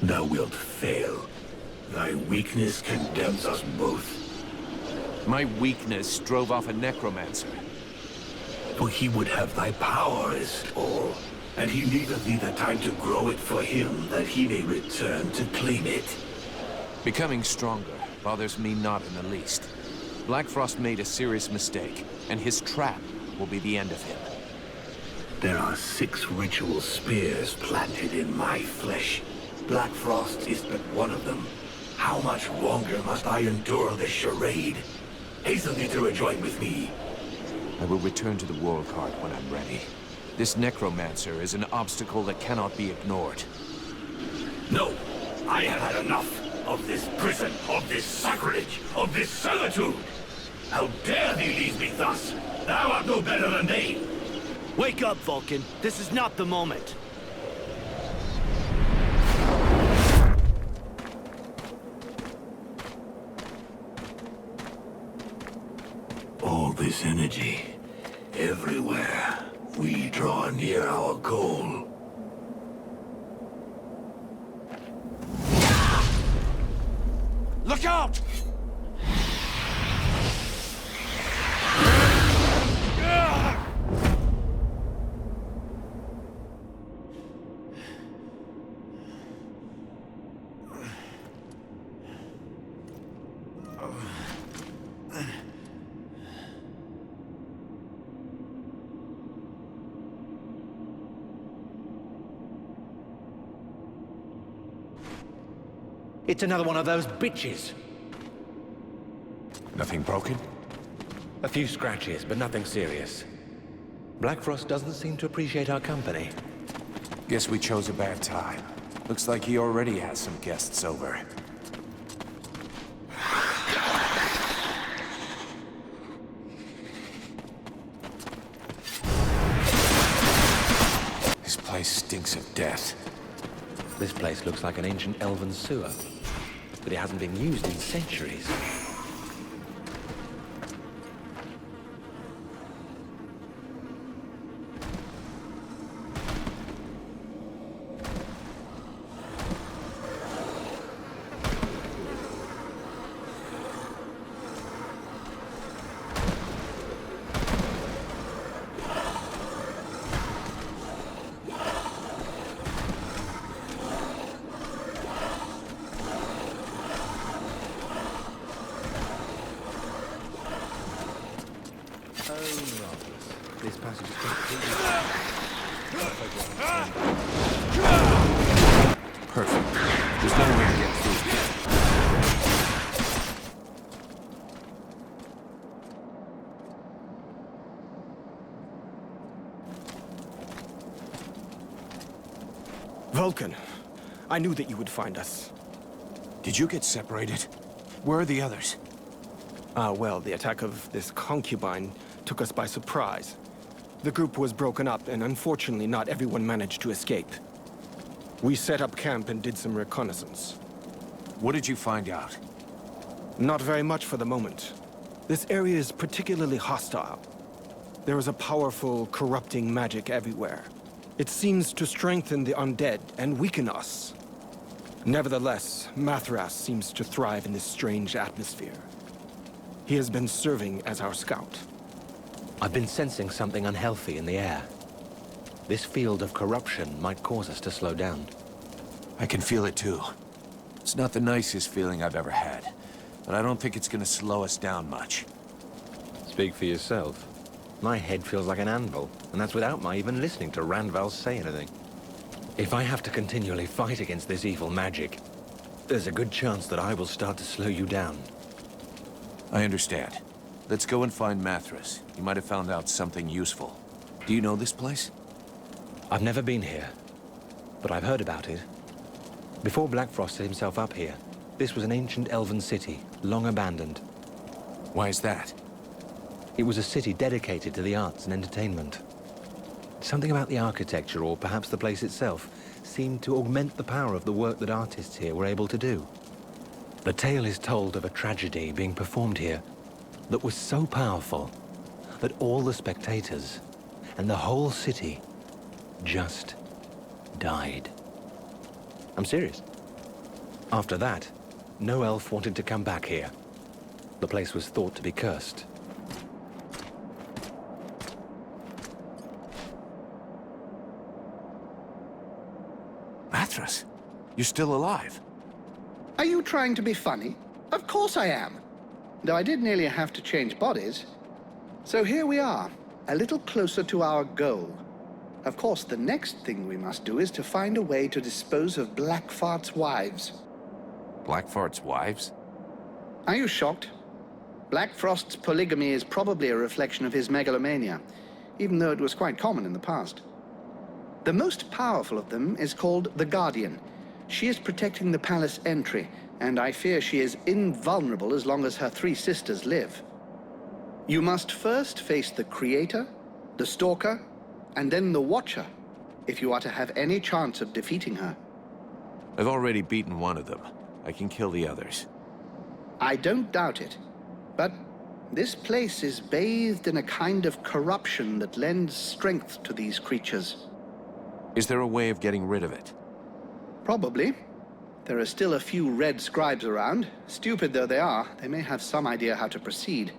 Thou wilt fail. Thy weakness condemns us both. My weakness drove off a necromancer. For he would have thy power is all, and he needeth thee the time to grow it for him, that he may return to claim it. Becoming stronger bothers me not in the least. Blackfrost made a serious mistake, and his trap will be the end of him. There are 6 ritual spears planted in my flesh. Blackfrost is but one of them. How much longer must I endure this charade? Hasten thee to rejoin with me. I will return to the World Card when I'm ready. This necromancer is an obstacle that cannot be ignored. No, I have had enough of this prison, of this sacrilege, of this servitude. How dare thee leave me thus? Thou art no better than they. Wake up, Vulcan. This is not the moment. All this energy, everywhere, we draw near our goal. Look out! It's another one of those bitches. Nothing broken? A few scratches, but nothing serious. Blackfrost doesn't seem to appreciate our company. Guess we chose a bad time. Looks like he already has some guests over. This place stinks of death. This place looks like an ancient elven sewer, but it hasn't been used in centuries. This passage is completely... Perfect. There's no way to get through. Vulcan, I knew that you would find us. Did you get separated? Where are the others? Well, the attack of this concubine took us by surprise. The group was broken up, and unfortunately not everyone managed to escape. We set up camp and did some reconnaissance. What did you find out? Not very much for the moment. This area is particularly hostile. There is a powerful, corrupting magic everywhere. It seems to strengthen the undead and weaken us. Nevertheless, Mathras seems to thrive in this strange atmosphere. He has been serving as our scout. I've been sensing something unhealthy in the air. This field of corruption might cause us to slow down. I can feel it too. It's not the nicest feeling I've ever had, but I don't think it's gonna slow us down much. Speak for yourself. My head feels like an anvil, and that's without my even listening to Randval say anything. If I have to continually fight against this evil magic, there's a good chance that I will start to slow you down. I understand. Let's go and find Mathras. He might have found out something useful. Do you know this place? I've never been here, but I've heard about it. Before Blackfrost set himself up here, this was an ancient elven city, long abandoned. Why is that? It was a city dedicated to the arts and entertainment. Something about the architecture, or perhaps the place itself, seemed to augment the power of the work that artists here were able to do. The tale is told of a tragedy being performed here that was so powerful that all the spectators and the whole city just died. I'm serious. After that, no elf wanted to come back here. The place was thought to be cursed. Mathras, you're still alive. Are you trying to be funny? Of course I am. Though I did nearly have to change bodies. So here we are, a little closer to our goal. Of course, the next thing we must do is to find a way to dispose of Blackfart's wives. Blackfart's wives? Are you shocked? Blackfrost's polygamy is probably a reflection of his megalomania, even though it was quite common in the past. The most powerful of them is called the Guardian. She is protecting the palace entry, and I fear she is invulnerable as long as her 3 sisters live. You must first face the Creator, the Stalker, and then the Watcher, if you are to have any chance of defeating her. I've already beaten one of them. I can kill the others. I don't doubt it, but this place is bathed in a kind of corruption that lends strength to these creatures. Is there a way of getting rid of it? Probably. There are still a few red scribes around. Stupid though they are, they may have some idea how to proceed.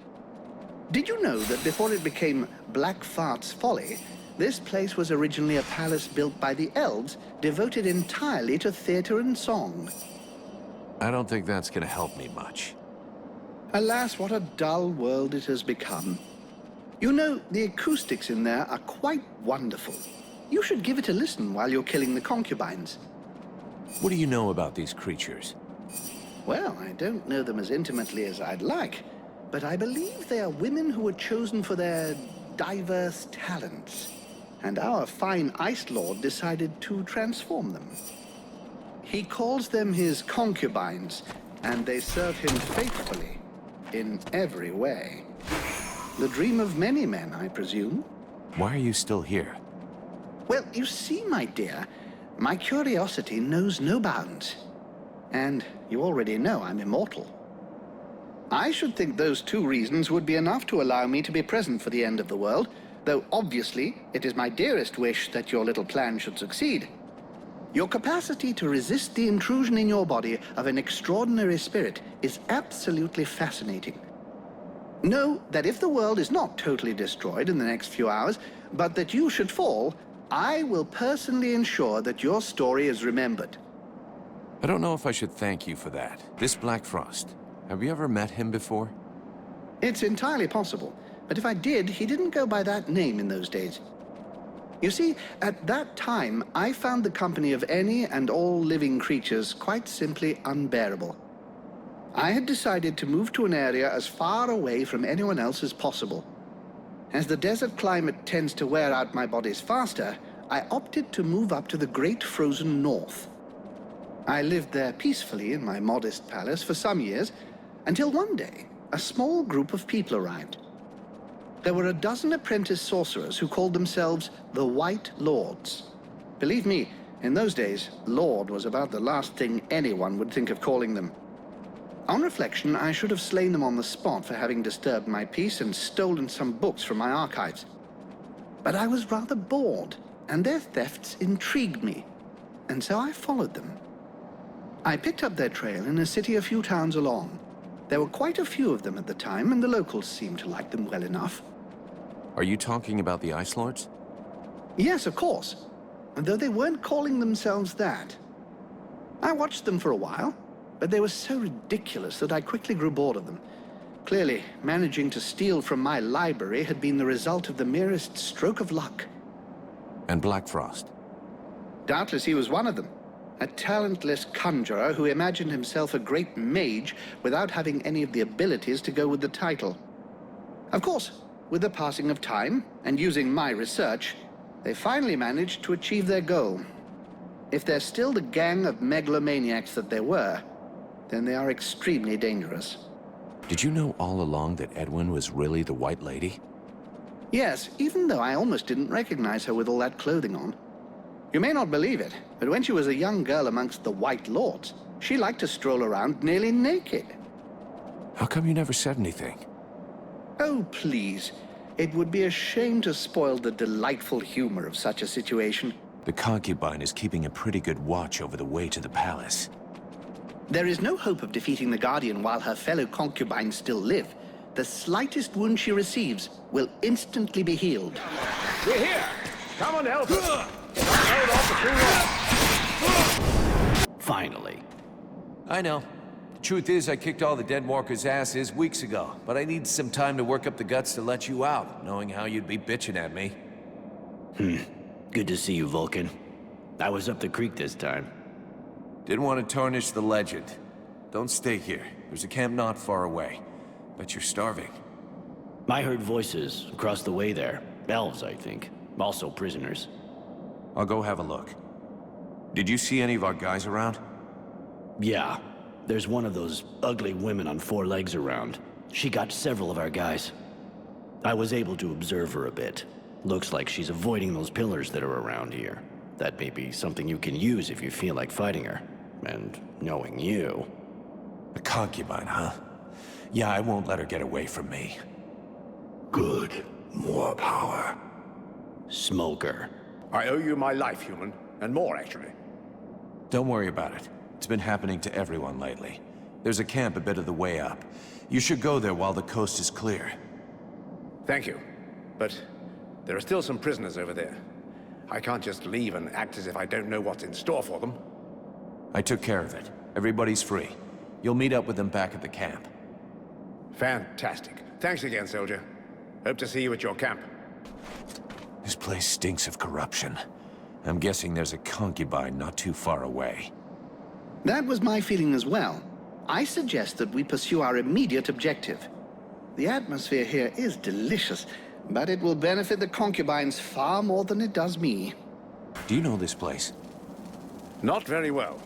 Did you know that before it became Blackfart's Folly, this place was originally a palace built by the elves, devoted entirely to theater and song? I don't think that's gonna help me much. Alas, what a dull world it has become. You know, the acoustics in there are quite wonderful. You should give it a listen while you're killing the concubines. What do you know about these creatures? Well, I don't know them as intimately as I'd like, but I believe they are women who were chosen for their diverse talents. And our fine Ice Lord decided to transform them. He calls them his concubines, and they serve him faithfully, in every way. The dream of many men, I presume. Why are you still here? Well, you see, my dear, my curiosity knows no bounds. And you already know I'm immortal. I should think those 2 reasons would be enough to allow me to be present for the end of the world, though obviously it is my dearest wish that your little plan should succeed. Your capacity to resist the intrusion in your body of an extraordinary spirit is absolutely fascinating. Know that if the world is not totally destroyed in the next few hours, but that you should fall, I will personally ensure that your story is remembered. I don't know if I should thank you for that. This Blackfrost, have you ever met him before? It's entirely possible, but if I did, he didn't go by that name in those days. You see, at that time, I found the company of any and all living creatures quite simply unbearable. I had decided to move to an area as far away from anyone else as possible. As the desert climate tends to wear out my bodies faster, I opted to move up to the great frozen north. I lived there peacefully in my modest palace for some years, until one day, a small group of people arrived. There were a dozen apprentice sorcerers who called themselves the White Lords. Believe me, in those days, Lord was about the last thing anyone would think of calling them. On reflection, I should have slain them on the spot for having disturbed my peace and stolen some books from my archives. But I was rather bored, and their thefts intrigued me, and so I followed them. I picked up their trail in a city a few towns along. There were quite a few of them at the time, and the locals seemed to like them well enough. Are you talking about the Ice Lords? Yes, of course. Though they weren't calling themselves that. I watched them for a while, but they were so ridiculous that I quickly grew bored of them. Clearly, managing to steal from my library had been the result of the merest stroke of luck. And Black Frost? Doubtless he was one of them. A talentless conjurer who imagined himself a great mage without having any of the abilities to go with the title. Of course, with the passing of time, and using my research, they finally managed to achieve their goal. If they're still the gang of megalomaniacs that they were, then they are extremely dangerous. Did you know all along that Edwin was really the White Lady? Yes, even though I almost didn't recognize her with all that clothing on. You may not believe it, but when she was a young girl amongst the White Lords, she liked to stroll around nearly naked. How come you never said anything? Oh, please. It would be a shame to spoil the delightful humor of such a situation. The concubine is keeping a pretty good watch over the way to the palace. There is no hope of defeating the Guardian while her fellow concubines still live. The slightest wound she receives will instantly be healed. We're here! Come and help us! Finally. I know. The truth is, I kicked all the Dead Walkers' asses weeks ago, but I need some time to work up the guts to let you out, knowing how you'd be bitching at me. Good to see you, Vulcan. I was up the creek this time. Didn't want to tarnish the legend. Don't stay here. There's a camp not far away. Bet you're starving. I heard voices across the way there. Elves, I think. Also prisoners. I'll go have a look. Did you see any of our guys around? Yeah. There's one of those ugly women on 4 legs around. She got several of our guys. I was able to observe her a bit. Looks like she's avoiding those pillars that are around here. That may be something you can use if you feel like fighting her. And knowing you... A concubine, huh? Yeah, I won't let her get away from me. Good. More power. Smoker. I owe you my life, human. And more, actually. Don't worry about it. It's been happening to everyone lately. There's a camp a bit of the way up. You should go there while the coast is clear. Thank you. But there are still some prisoners over there. I can't just leave and act as if I don't know what's in store for them. I took care of it. Everybody's free. You'll meet up with them back at the camp. Fantastic. Thanks again, soldier. Hope to see you at your camp. This place stinks of corruption. I'm guessing there's a concubine not too far away. That was my feeling as well. I suggest that we pursue our immediate objective. The atmosphere here is delicious, but it will benefit the concubines far more than it does me. Do you know this place? Not very well.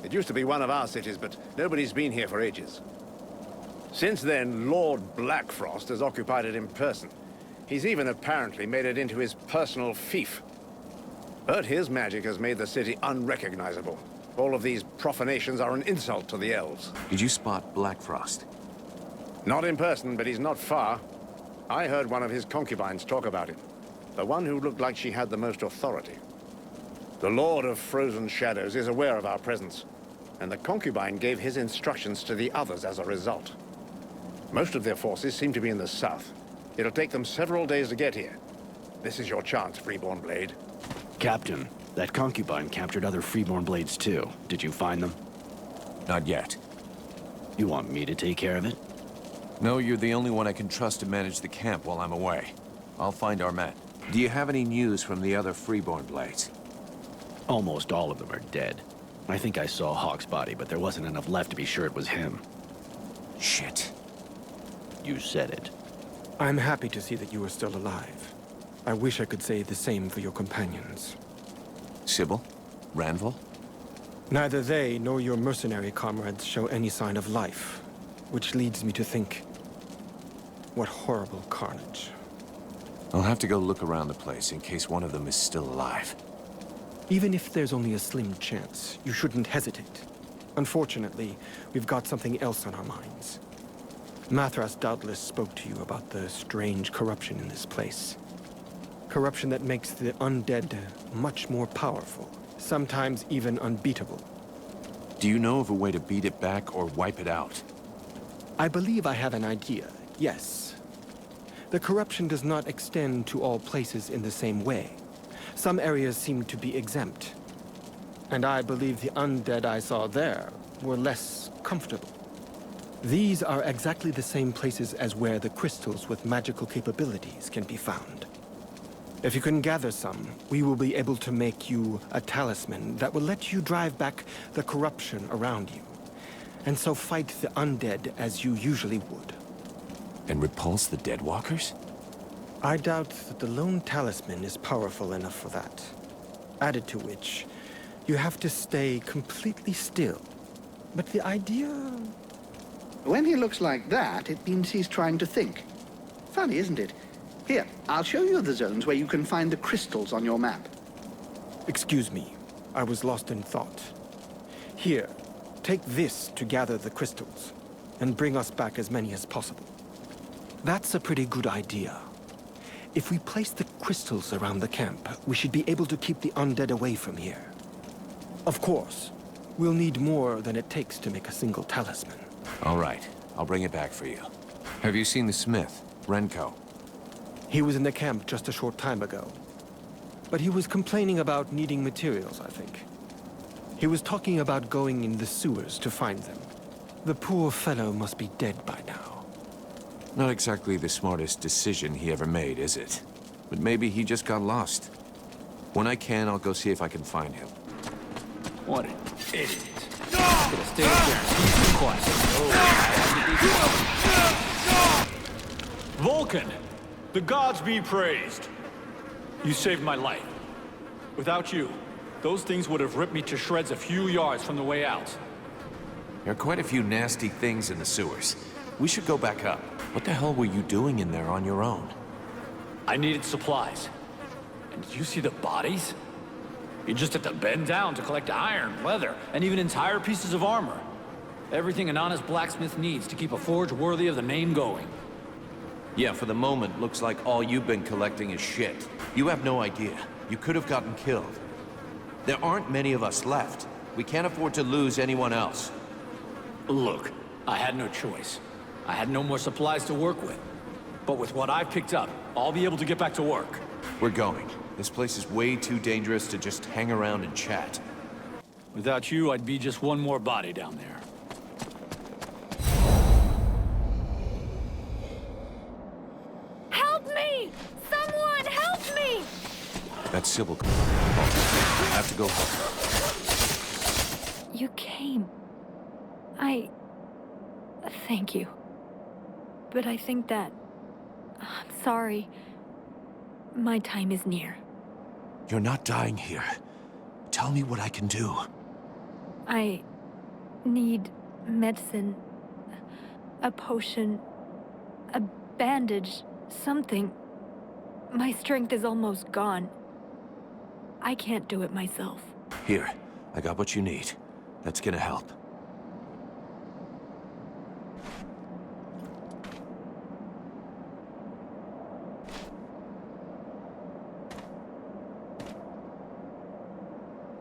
It used to be one of our cities, but nobody's been here for ages. Since then, Lord Blackfrost has occupied it in person. He's even apparently made it into his personal fief. But his magic has made the city unrecognizable. All of these profanations are an insult to the elves. Did you spot Blackfrost? Not in person, but he's not far. I heard one of his concubines talk about him. The one who looked like she had the most authority. The Lord of Frozen Shadows is aware of our presence, and the concubine gave his instructions to the others as a result. Most of their forces seem to be in the south. It'll take them several days to get here. This is your chance, Freeborn Blade. Captain, that concubine captured other Freeborn Blades too. Did you find them? Not yet. You want me to take care of it? No, you're the only one I can trust to manage the camp while I'm away. I'll find our men. Do you have any news from the other Freeborn Blades? Almost all of them are dead. I think I saw Hawk's body, but there wasn't enough left to be sure it was him. Shit. You said it. I'm happy to see that you are still alive. I wish I could say the same for your companions. Sybil? Ranville? Neither they nor your mercenary comrades show any sign of life, which leads me to think, what horrible carnage. I'll have to go look around the place in case one of them is still alive. Even if there's only a slim chance, you shouldn't hesitate. Unfortunately, we've got something else on our minds. Mathras doubtless spoke to you about the strange corruption in this place. Corruption that makes the undead much more powerful, sometimes even unbeatable. Do you know of a way to beat it back or wipe it out? I believe I have an idea, yes. The corruption does not extend to all places in the same way. Some areas seem to be exempt. And I believe the undead I saw there were less comfortable. These are exactly the same places as where the crystals with magical capabilities can be found. If you can gather some, we will be able to make you a talisman that will let you drive back the corruption around you, and so fight the undead as you usually would. And repulse the Deadwalkers? I doubt that the lone talisman is powerful enough for that. Added to which, you have to stay completely still. But the idea... When he looks like that, it means he's trying to think. Funny, isn't it? Here, I'll show you the zones where you can find the crystals on your map. Excuse me, I was lost in thought. Here, take this to gather the crystals, and bring us back as many as possible. That's a pretty good idea. If we place the crystals around the camp, we should be able to keep the undead away from here. Of course, we'll need more than it takes to make a single talisman. All right, I'll bring it back for you. Have you seen the smith, Renko? He was in the camp just a short time ago. But he was complaining about needing materials, I think. He was talking about going in the sewers to find them. The poor fellow must be dead by now. Not exactly the smartest decision he ever made, is it? But maybe he just got lost. When I can, I'll go see if I can find him. What an idiot. Could have stayed up there and keep quiet. Vulcan! The gods be praised. You saved my life. Without you, those things would have ripped me to shreds a few yards from the way out. There are quite a few nasty things in the sewers. We should go back up. What the hell were you doing in there on your own? I needed supplies. And did you see the bodies? You just had to bend down to collect iron, leather, and even entire pieces of armor. Everything an honest blacksmith needs to keep a forge worthy of the name going. Yeah, for the moment, looks like all you've been collecting is shit. You have no idea. You could have gotten killed. There aren't many of us left. We can't afford to lose anyone else. Look, I had no choice. I had no more supplies to work with. But with what I've picked up, I'll be able to get back to work. We're going. This place is way too dangerous to just hang around and chat. Without you, I'd be just one more body down there. Help me! Someone help me! That's Sybil. I have to go home. You came. Thank you. But I think that... I'm sorry. My time is near. You're not dying here. Tell me what I can do. I need medicine, a potion, a bandage, something. My strength is almost gone. I can't do it myself. Here, I got what you need. That's gonna help.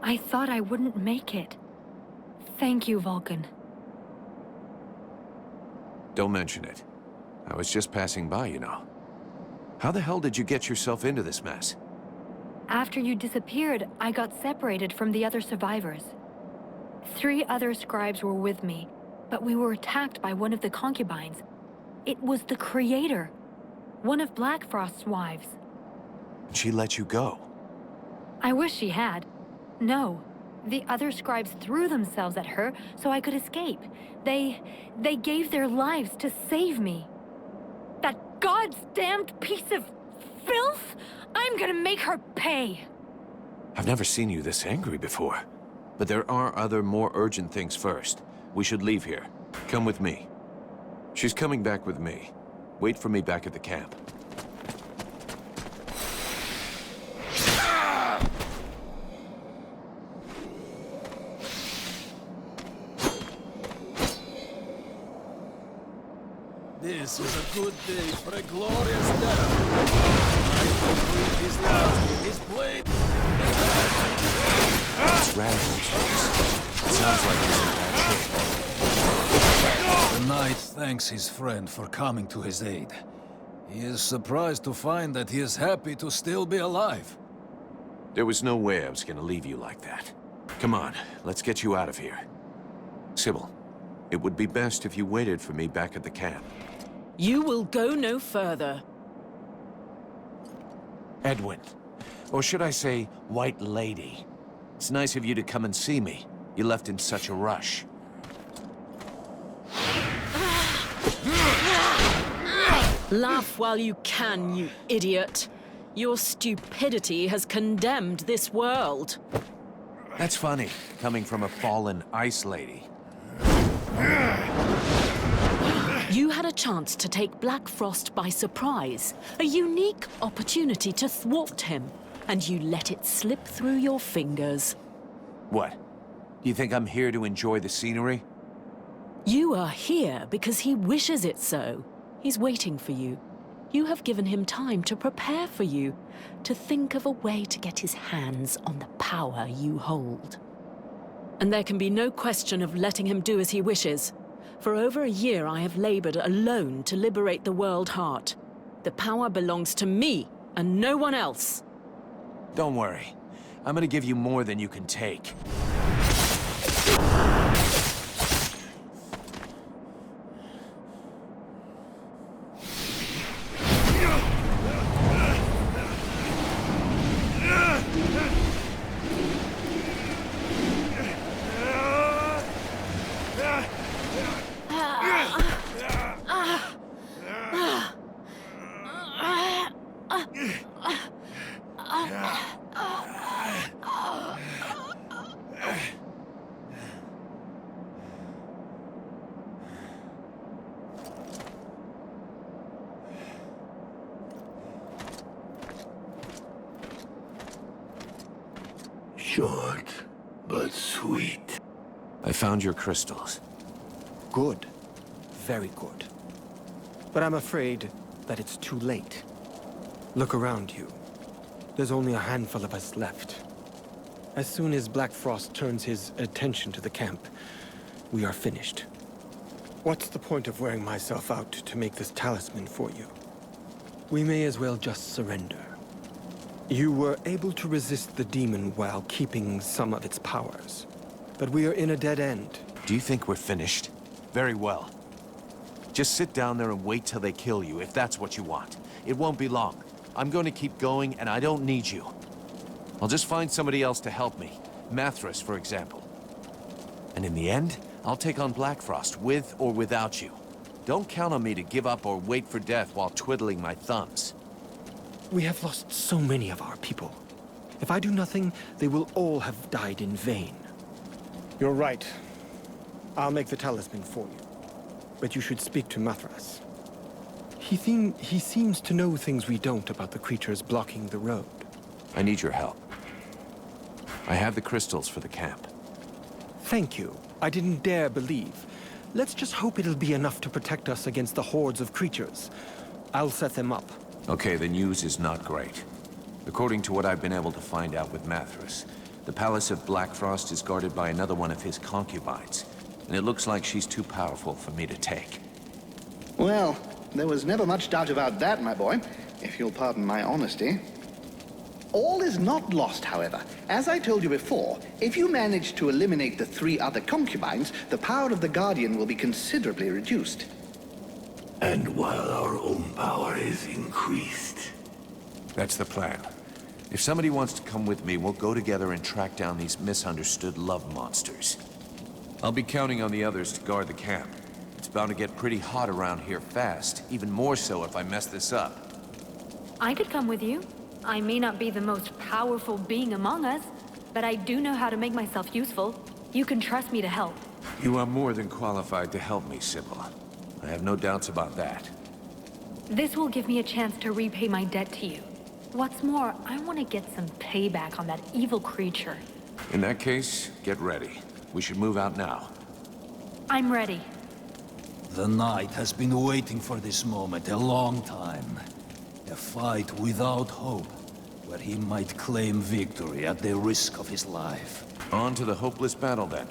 I thought I wouldn't make it. Thank you, Vulcan. Don't mention it. I was just passing by, you know. How the hell did you get yourself into this mess? After you disappeared, I got separated from the other survivors. 3 other scribes were with me, but we were attacked by one of the concubines. It was the Creator, one of Blackfrost's wives. She let you go. I wish she had. No. The other scribes threw themselves at her so I could escape. They gave their lives to save me. That goddamned piece of filth! I'm gonna make her pay! I've never seen you this angry before. But there are other, more urgent things first. We should leave here. Come with me. She's coming back with me. Wait for me back at the camp. This is a good day for a glorious death. I will breathe his last in his blade. It's Radical's voice. It sounds like he's in bad shape. The knight thanks his friend for coming to his aid. He is surprised to find that he is happy to still be alive. There was no way I was gonna leave you like that. Come on, let's get you out of here. Sybil, it would be best if you waited for me back at the camp. You will go no further. Edwin. Or should I say, White Lady. It's nice of you to come and see me. You left in such a rush. Laugh while you can, you idiot. Your stupidity has condemned this world. That's funny, coming from a fallen ice lady. You had a chance to take Black Frost by surprise, a unique opportunity to thwart him, and you let it slip through your fingers. What? Do you think I'm here to enjoy the scenery? You are here because he wishes it so. He's waiting for you. You have given him time to prepare for you, to think of a way to get his hands on the power you hold. And there can be no question of letting him do as he wishes. For over a year I have labored alone to liberate the world heart. The power belongs to me and no one else. Don't worry. I'm gonna give you more than you can take. Short, but sweet. I found your crystals. Good. Very good. But I'm afraid that it's too late. Look around you. There's only a handful of us left. As soon as Black Frost turns his attention to the camp, we are finished. What's the point of wearing myself out to make this talisman for you? We may as well just surrender. You were able to resist the demon while keeping some of its powers. But we are in a dead end. Do you think we're finished? Very well. Just sit down there and wait till they kill you, if that's what you want. It won't be long. I'm going to keep going, and I don't need you. I'll just find somebody else to help me. Mathras, for example. And in the end, I'll take on Black Frost, with or without you. Don't count on me to give up or wait for death while twiddling my thumbs. We have lost so many of our people. If I do nothing, they will all have died in vain. You're right. I'll make the talisman for you. But you should speak to Mathras. He seems to know things we don't about the creatures blocking the road. I need your help. I have the crystals for the camp. Thank you. I didn't dare believe. Let's just hope it'll be enough to protect us against the hordes of creatures. I'll set them up. Okay, the news is not great. According to what I've been able to find out with Mathras, the Palace of Black Frost is guarded by another one of his concubines, and it looks like she's too powerful for me to take. Well, there was never much doubt about that, my boy, if you'll pardon my honesty. All is not lost, however. As I told you before, if you manage to eliminate the 3 other concubines, the power of the Guardian will be considerably reduced. And while our own power is increased. That's the plan. If somebody wants to come with me, we'll go together and track down these misunderstood love monsters. I'll be counting on the others to guard the camp. It's bound to get pretty hot around here fast, even more so if I mess this up. I could come with you. I may not be the most powerful being among us, but I do know how to make myself useful. You can trust me to help. You are more than qualified to help me, Sybil. I have no doubts about that. This will give me a chance to repay my debt to you. What's more, I want to get some payback on that evil creature. In that case, get ready. We should move out now. I'm ready. The Knight has been waiting for this moment a long time. A fight without hope, where he might claim victory at the risk of his life. On to the hopeless battle then.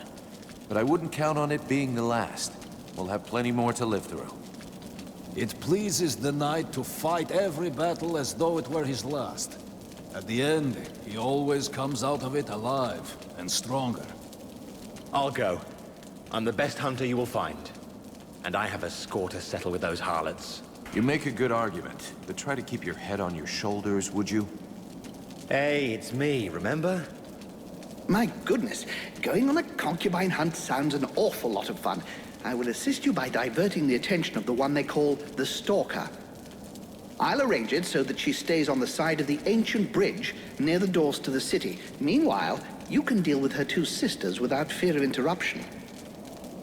But I wouldn't count on it being the last. We'll have plenty more to live through. It pleases the Knight to fight every battle as though it were his last. At the end, he always comes out of it alive and stronger. I'll go. I'm the best hunter you will find. And I have a score to settle with those harlots. You make a good argument, but try to keep your head on your shoulders, would you? Hey, it's me, remember? My goodness, going on a concubine hunt sounds an awful lot of fun. I will assist you by diverting the attention of the one they call the Stalker. I'll arrange it so that she stays on the side of the ancient bridge near the doors to the city. Meanwhile, you can deal with her two sisters without fear of interruption.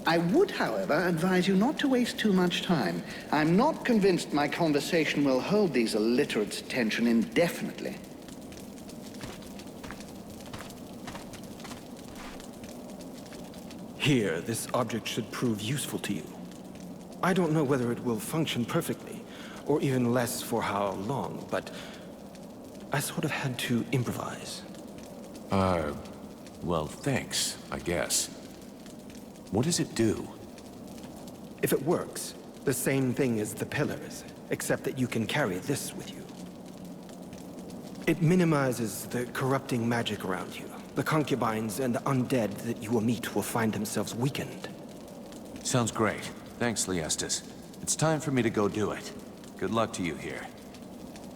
I would, however, advise you not to waste too much time. I'm not convinced my conversation will hold these illiterates' attention indefinitely. Here, this object should prove useful to you. I don't know whether it will function perfectly, or even less for how long, but I sort of had to improvise. Well, thanks, I guess. What does it do? If it works, the same thing as the pillars, except that you can carry this with you. It minimizes the corrupting magic around you. The concubines and the undead that you will meet will find themselves weakened. Sounds great. Thanks, Liestus. It's time for me to go do it. Good luck to you here.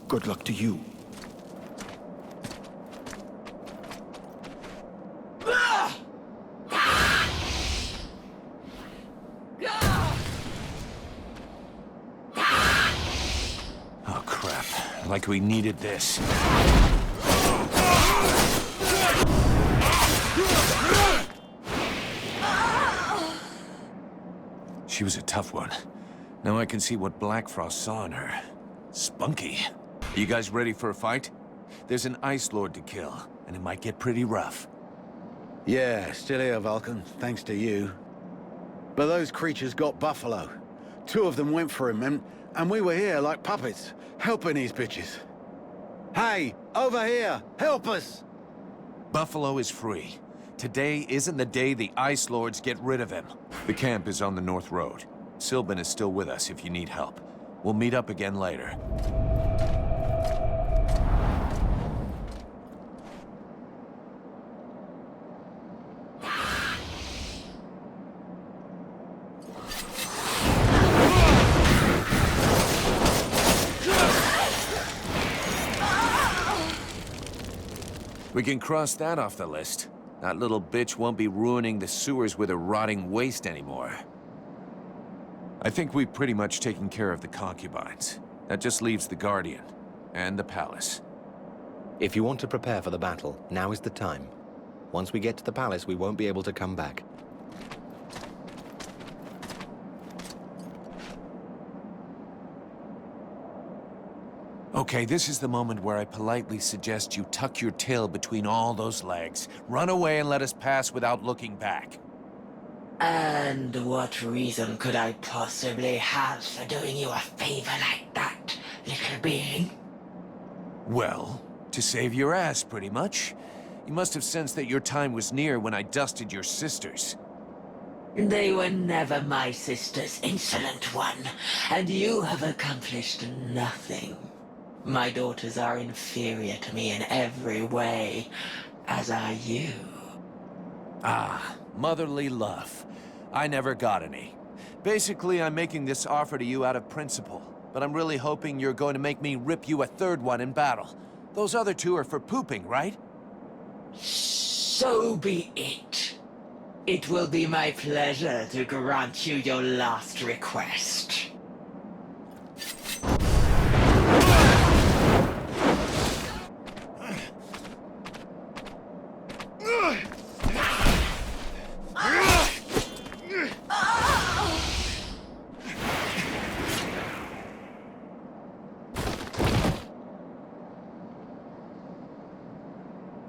Good luck to you. Oh, crap. Like we needed this. She was a tough one. Now I can see what Blackfrost saw in her. Spunky. Are you guys ready for a fight? There's an Ice Lord to kill, and it might get pretty rough. Yeah, still here, Vulcan, thanks to you. But those creatures got Buffalo. Two of them went for him, and we were here like puppets, helping these bitches. Hey, over here, help us! Buffalo is free. Today isn't the day the Ice Lords get rid of him. The camp is on the North Road. Sylvan is still with us if you need help. We'll meet up again later. We can cross that off the list. That little bitch won't be ruining the sewers with her rotting waste anymore. I think we've pretty much taken care of the concubines. That just leaves the Guardian and the palace. If you want to prepare for the battle, now is the time. Once we get to the palace, we won't be able to come back. Okay, this is the moment where I politely suggest you tuck your tail between all those legs. Run away and let us pass without looking back. And what reason could I possibly have for doing you a favor like that, little being? Well, to save your ass, pretty much. You must have sensed that your time was near when I dusted your sisters. They were never my sisters, insolent one, and you have accomplished nothing. My daughters are inferior to me in every way, as are you. Ah, motherly love. I never got any. Basically, I'm making this offer to you out of principle, but I'm really hoping you're going to make me rip you a third one in battle. Those other two are for pooping, right? So be it. It will be my pleasure to grant you your last request.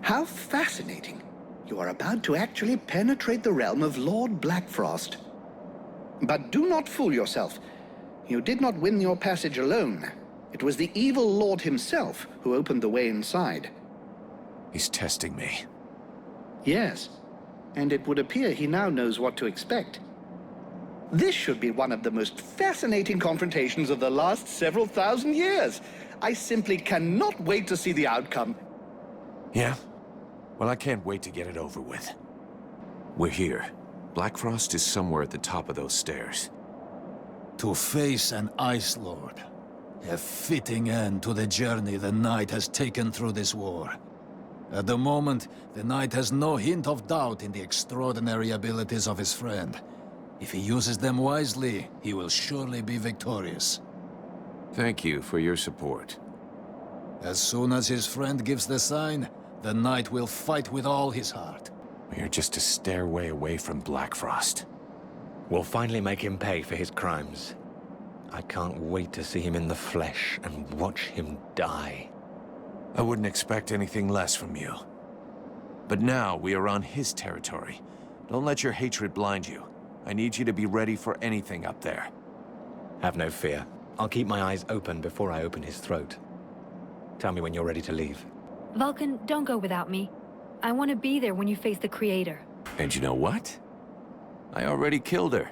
How fascinating. You are about to actually penetrate the realm of Lord Blackfrost. But do not fool yourself. You did not win your passage alone. It was the evil lord himself who opened the way inside. He's testing me. Yes, and it would appear he now knows what to expect. This should be one of the most fascinating confrontations of the last several thousand years. I simply cannot wait to see the outcome. Yeah? Well, I can't wait to get it over with. We're here. Blackfrost is somewhere at the top of those stairs. To face an Ice Lord. A fitting end to the journey the Knight has taken through this war. At the moment, the Knight has no hint of doubt in the extraordinary abilities of his friend. If he uses them wisely, he will surely be victorious. Thank you for your support. As soon as his friend gives the sign, the Knight will fight with all his heart. We're just a stairway away from Blackfrost. We'll finally make him pay for his crimes. I can't wait to see him in the flesh and watch him die. I wouldn't expect anything less from you. But now we are on his territory. Don't let your hatred blind you. I need you to be ready for anything up there. Have no fear. I'll keep my eyes open before I open his throat. Tell me when you're ready to leave. Vulcan, don't go without me. I want to be there when you face the Creator. And you know what? I already killed her.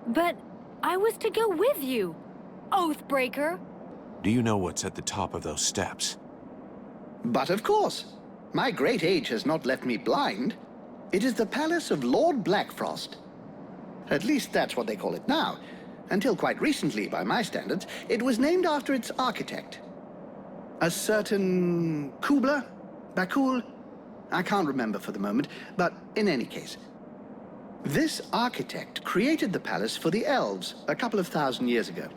But I was to go with you, Oathbreaker. Do you know what's at the top of those steps? But of course. My great age has not left me blind. It is the palace of Lord Blackfrost. At least that's what they call it now. Until quite recently, by my standards, it was named after its architect. A certain Kubla? Bakul? I can't remember for the moment, but in any case. This architect created the palace for the elves a couple of thousand years ago.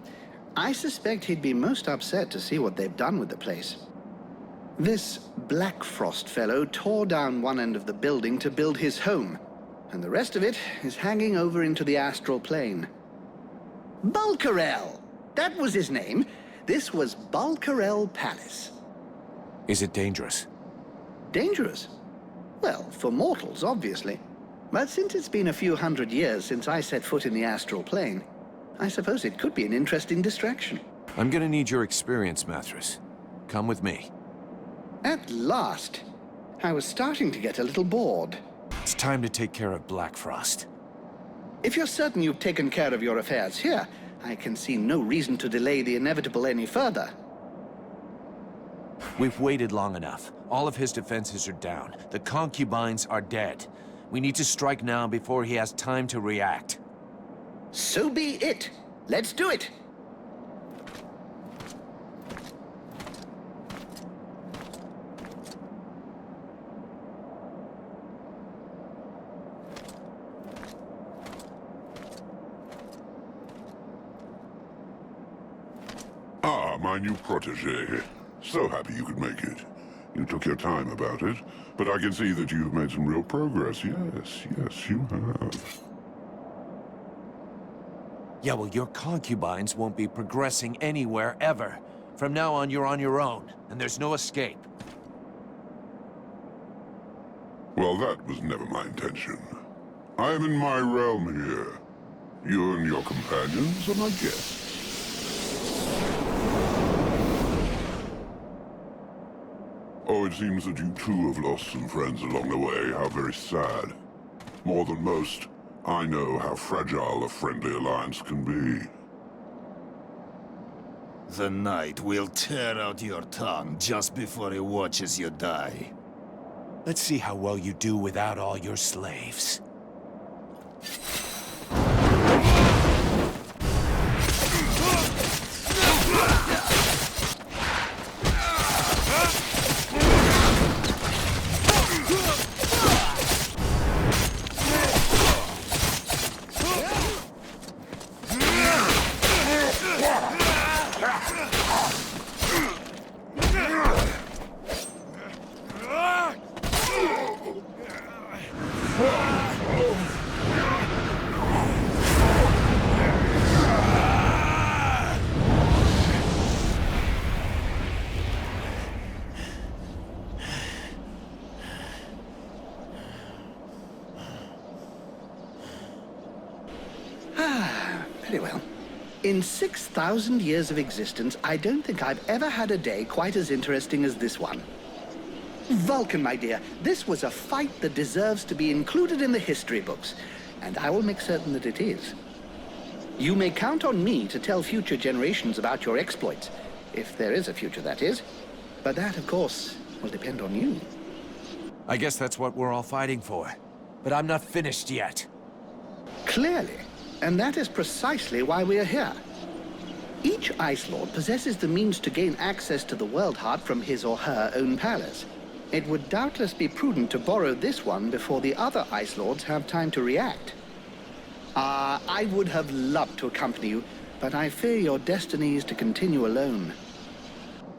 I suspect he'd be most upset to see what they've done with the place. This Blackfrost fellow tore down one end of the building to build his home, and the rest of it is hanging over into the astral plane. Bulkarel! That was his name. This was Bulkarel Palace. Is it dangerous? Dangerous? Well, for mortals, obviously. But since it's been a few hundred years since I set foot in the astral plane, I suppose it could be an interesting distraction. I'm gonna need your experience, Mathras. Come with me. At last. I was starting to get a little bored. It's time to take care of Blackfrost. If you're certain you've taken care of your affairs here, I can see no reason to delay the inevitable any further. We've waited long enough. All of his defenses are down. The concubines are dead. We need to strike now before he has time to react. So be it. Let's do it. Ah, my new protege. So happy you could make it. You took your time about it, but I can see that you've made some real progress. Yes, yes, you have. Yeah, well, your concubines won't be progressing anywhere ever. From now on, you're on your own, and there's no escape. Well, that was never my intention. I am in my realm here. You and your companions are my guests. Oh, it seems that you too have lost some friends along the way. How very sad. More than most, I know how fragile a friendly alliance can be. The Knight will tear out your tongue just before he watches you die. Let's see how well you do without all your slaves. Very well. In 6,000 years of existence, I don't think I've ever had a day quite as interesting as this one. Vulcan, my dear, this was a fight that deserves to be included in the history books, and I will make certain that it is. You may count on me to tell future generations about your exploits, if there is a future, that is. But that, of course, will depend on you. I guess that's what we're all fighting for. But I'm not finished yet. Clearly. And that is precisely why we are here. Each Ice Lord possesses the means to gain access to the World Heart from his or her own palace. It would doubtless be prudent to borrow this one before the other Ice Lords have time to react. I would have loved to accompany you, but I fear your destiny is to continue alone.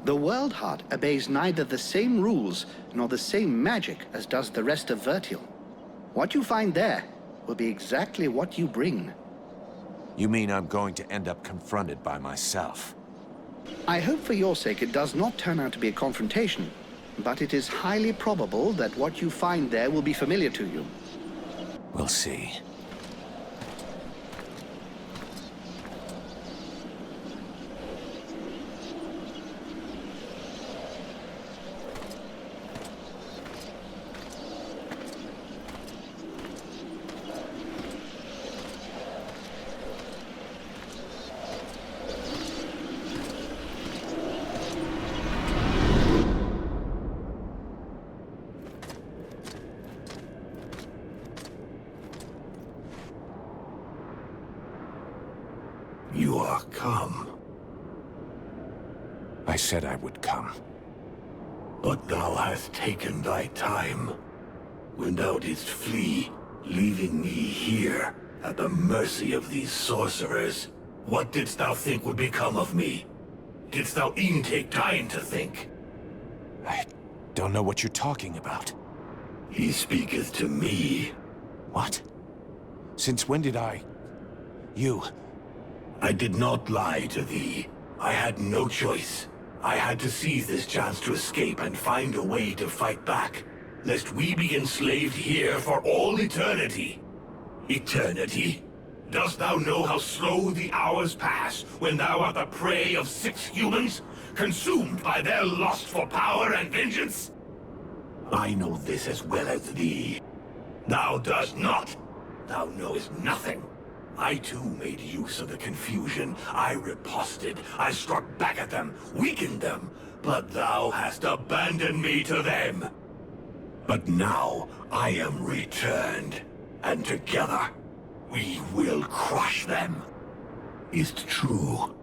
The World Heart obeys neither the same rules nor the same magic as does the rest of Vertial. What you find there will be exactly what you bring. You mean I'm going to end up confronted by myself? I hope for your sake it does not turn out to be a confrontation, but it is highly probable that what you find there will be familiar to you. We'll see. You are come. I said I would come. But thou hast taken thy time. When thou didst flee, leaving me here, at the mercy of these sorcerers, what didst thou think would become of me? Didst thou e'en take time to think? I don't know what you're talking about. He speaketh to me. What? Since when did I... You... I did not lie to thee. I had no choice. I had to seize this chance to escape and find a way to fight back, lest we be enslaved here for all eternity. Eternity? Dost thou know how slow the hours pass when thou art the prey of 6 humans, consumed by their lust for power and vengeance? I know this as well as thee. Thou dost not. Thou knowest nothing. I too made use of the confusion. I riposted. I struck back at them, weakened them. But thou hast abandoned me to them. But now I am returned, and together we will crush them. Is't true?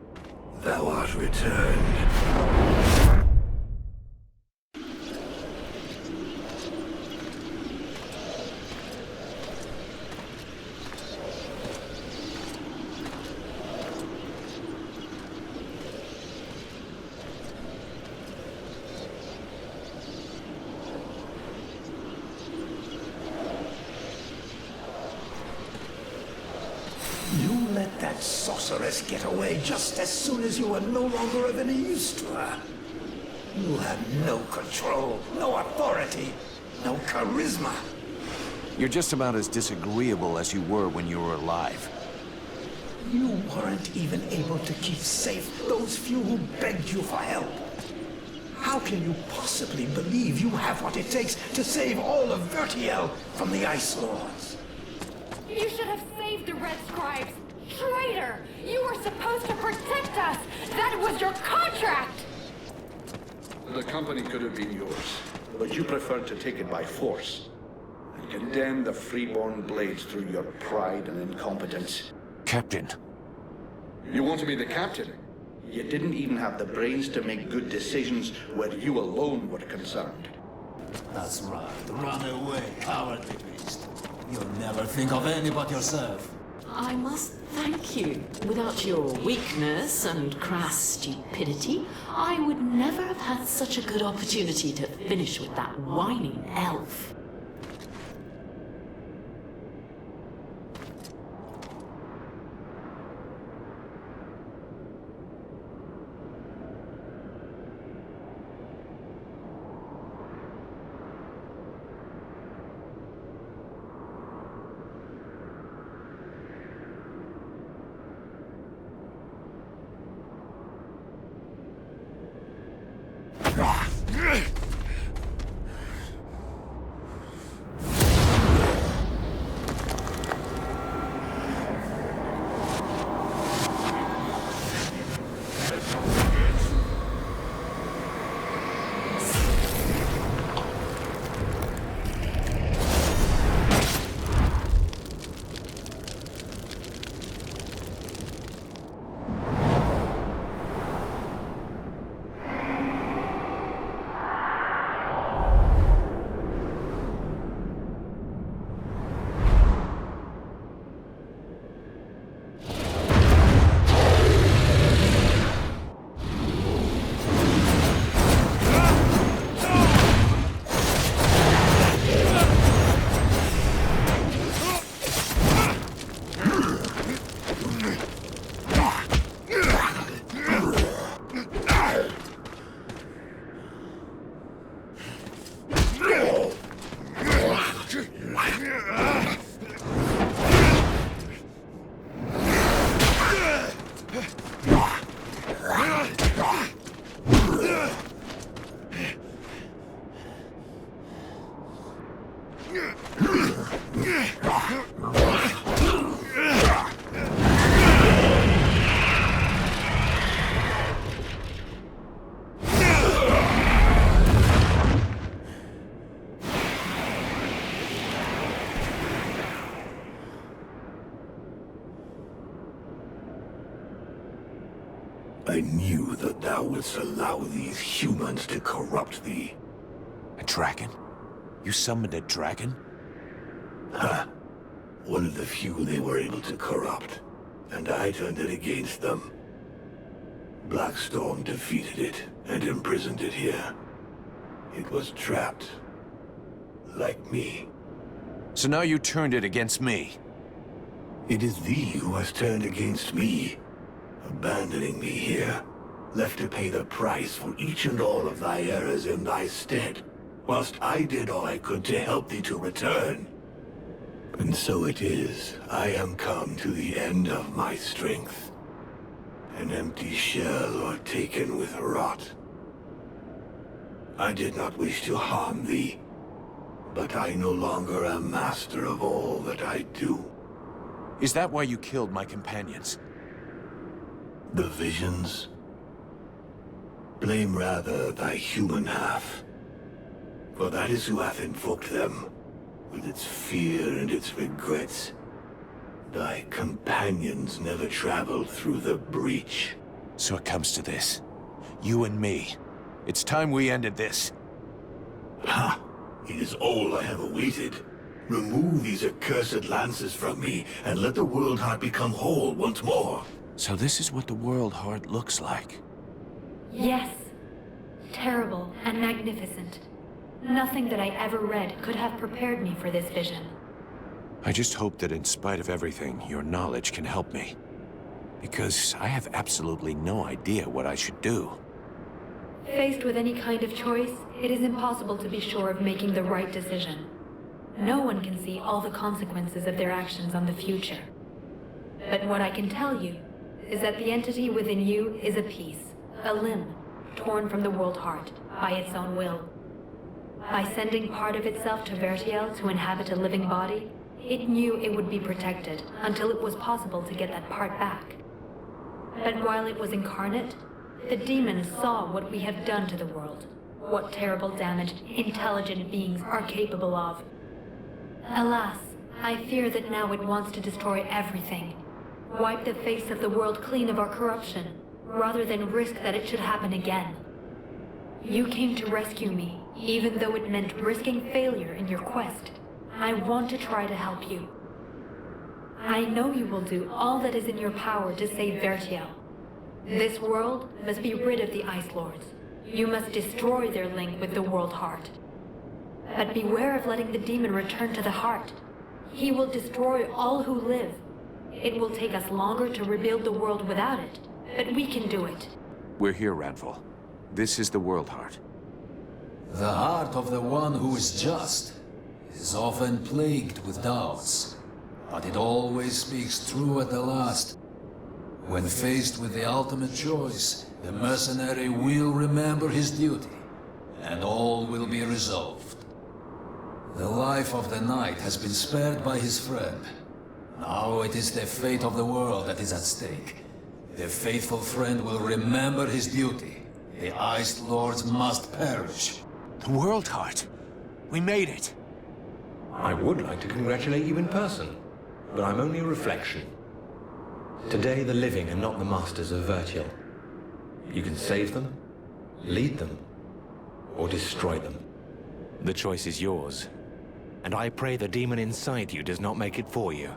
Thou art returned. Let that sorceress get away just as soon as you were no longer of any use to her. You had no control, no authority, no charisma. You're just about as disagreeable as you were when you were alive. You weren't even able to keep safe those few who begged you for help. How can you possibly believe you have what it takes to save all of Vertiel from the Ice Lords? You should have saved the Red Scribes! Traitor! You were supposed to protect us! That was your contract! The company could have been yours, but you preferred to take it by force and condemn the freeborn blades through your pride and incompetence. Captain. You want to be the captain? You didn't even have the brains to make good decisions where you alone were concerned. That's right. Run away, cowardly beast. You'll never think of any but yourself. I must thank you. Without your weakness and crass stupidity, I would never have had such a good opportunity to finish with that whining elf. I knew that thou wouldst allow these humans to corrupt thee. A dragon? You summoned a dragon? Ha! One of the few they were able to corrupt, and I turned it against them. Blackstorm defeated it and imprisoned it here. It was trapped. Like me. So now you turned it against me? It is thee who has turned against me, abandoning me here, left to pay the price for each and all of thy errors in thy stead, whilst I did all I could to help thee to return. And so it is, I am come to the end of my strength. An empty shell or taken with rot. I did not wish to harm thee, but I no longer am master of all that I do. Is that why you killed my companions? The visions? Blame rather thy human half, for that is who hath invoked them, with its fear and its regrets. Thy companions never traveled through the breach. So it comes to this. You and me. It's time we ended this. Ha! It is all I have awaited. Remove these accursed lances from me, and let the World Heart become whole once more. So this is what the World Heart looks like. Yes. Terrible and magnificent. Nothing that I ever read could have prepared me for this vision. I just hope that in spite of everything, your knowledge can help me. Because I have absolutely no idea what I should do. Faced with any kind of choice, it is impossible to be sure of making the right decision. No one can see all the consequences of their actions on the future. But what I can tell you is that the entity within you is a piece, a limb, torn from the World Heart by its own will. By sending part of itself to Vertiel to inhabit a living body, it knew it would be protected until it was possible to get that part back. But while it was incarnate, the demon saw what we have done to the world, what terrible damage intelligent beings are capable of. Alas, I fear that now it wants to destroy everything, wipe the face of the world clean of our corruption, rather than risk that it should happen again. You came to rescue me, even though it meant risking failure in your quest. I want to try to help you. I know you will do all that is in your power to save Vertiel. This world must be rid of the Ice Lords. You must destroy their link with the World Heart. But beware of letting the demon return to the heart. He will destroy all who live. It will take us longer to rebuild the world without it, but we can do it. We're here, Ranvil. This is the World Heart. The heart of the one who is just is often plagued with doubts, but it always speaks true at the last. When faced with the ultimate choice, the mercenary will remember his duty, and all will be resolved. The life of the knight has been spared by his friend. Now it is the fate of the world that is at stake. The faithful friend will remember his duty. The Ice Lords must perish. The World Heart! We made it! I would like to congratulate you in person, but I'm only a reflection. Today the living are not the masters of Vertiel. You can save them, lead them, or destroy them. The choice is yours, and I pray the demon inside you does not make it for you.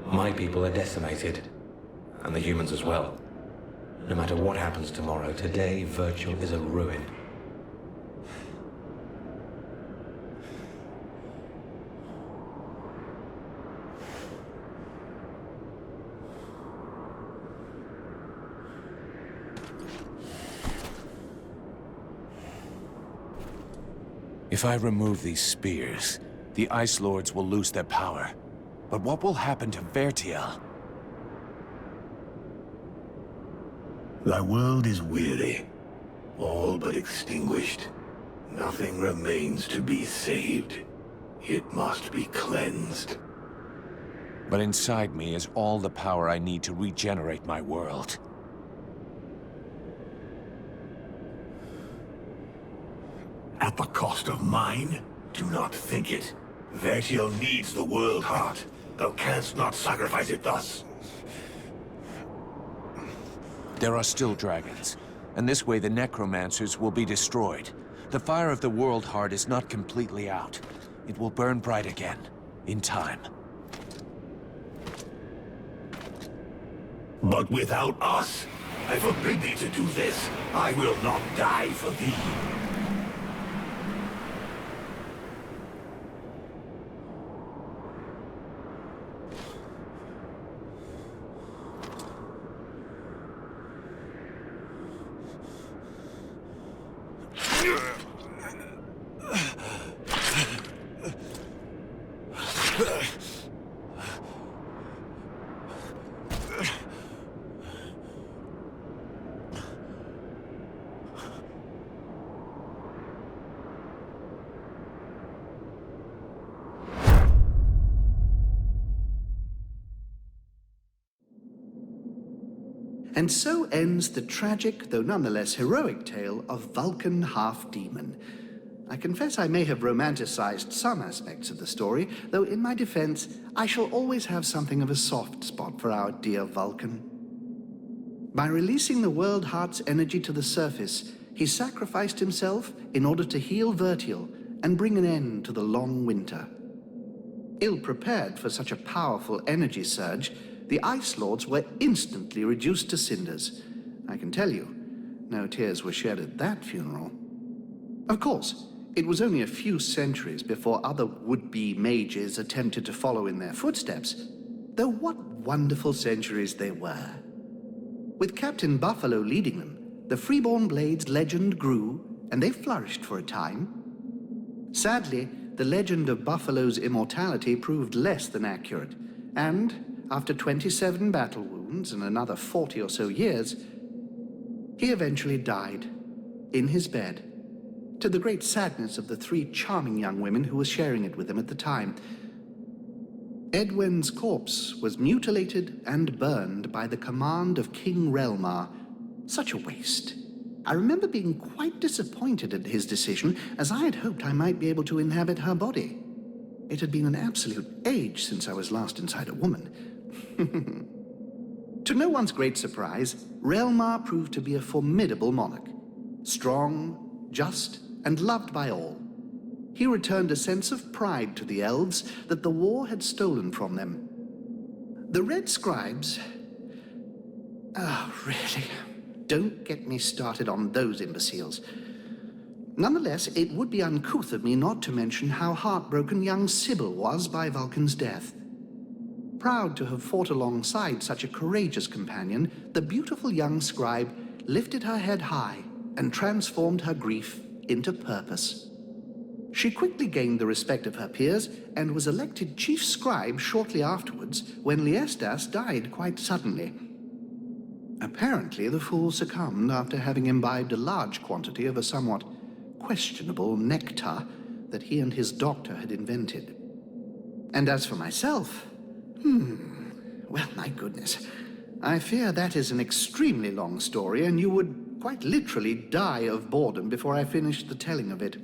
My people are decimated, and the humans as well. No matter what happens tomorrow, today Vertiel is a ruin. If I remove these spears, the Ice Lords will lose their power. But what will happen to Vertiel? Thy world is weary, all but extinguished. Nothing remains to be saved. It must be cleansed. But inside me is all the power I need to regenerate my world. At the cost of mine? Do not think it. Vertiel needs the world heart. Thou canst not sacrifice it thus. There are still dragons, and this way the necromancers will be destroyed. The fire of the world heart is not completely out. It will burn bright again, in time. But without us, I forbid thee to do this. I will not die for thee. And so ends the tragic, though nonetheless heroic tale of Vulcan Half-Demon. I confess I may have romanticized some aspects of the story, though in my defense, I shall always have something of a soft spot for our dear Vulcan. By releasing the world heart's energy to the surface, he sacrificed himself in order to heal Vertiel and bring an end to the long winter. Ill-prepared for such a powerful energy surge, the Ice Lords were instantly reduced to cinders. I can tell you, no tears were shed at that funeral. Of course, it was only a few centuries before other would-be mages attempted to follow in their footsteps, though what wonderful centuries they were. With Captain Buffalo leading them, the Freeborn Blades legend grew, and they flourished for a time. Sadly, the legend of Buffalo's immortality proved less than accurate, and after 27 battle wounds and another 40 or so years, he eventually died in his bed, to the great sadness of the 3 charming young women who were sharing it with him at the time. Edwin's corpse was mutilated and burned by the command of King Relmar. Such a waste. I remember being quite disappointed at his decision, as I had hoped I might be able to inhabit her body. It had been an absolute age since I was last inside a woman. To no one's great surprise, Relmar proved to be a formidable monarch. Strong, just, and loved by all. He returned a sense of pride to the elves that the war had stolen from them. The Red Scribes... Oh, really? Don't get me started on those imbeciles. Nonetheless, it would be uncouth of me not to mention how heartbroken young Sybil was by Vulcan's death. Proud to have fought alongside such a courageous companion, the beautiful young scribe lifted her head high and transformed her grief into purpose. She quickly gained the respect of her peers and was elected chief scribe shortly afterwards when Liestas died quite suddenly. Apparently, the fool succumbed after having imbibed a large quantity of a somewhat questionable nectar that he and his doctor had invented. And as for myself, well, my goodness. I fear that is an extremely long story, and you would quite literally die of boredom before I finished the telling of it.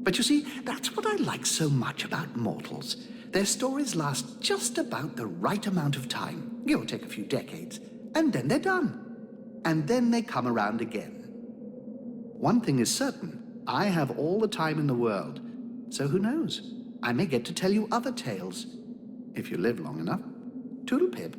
But you see, that's what I like so much about mortals. Their stories last just about the right amount of time, give or take a few decades, and then they're done. And then they come around again. One thing is certain, I have all the time in the world, so who knows? I may get to tell you other tales. If you live long enough. Toodle-pip.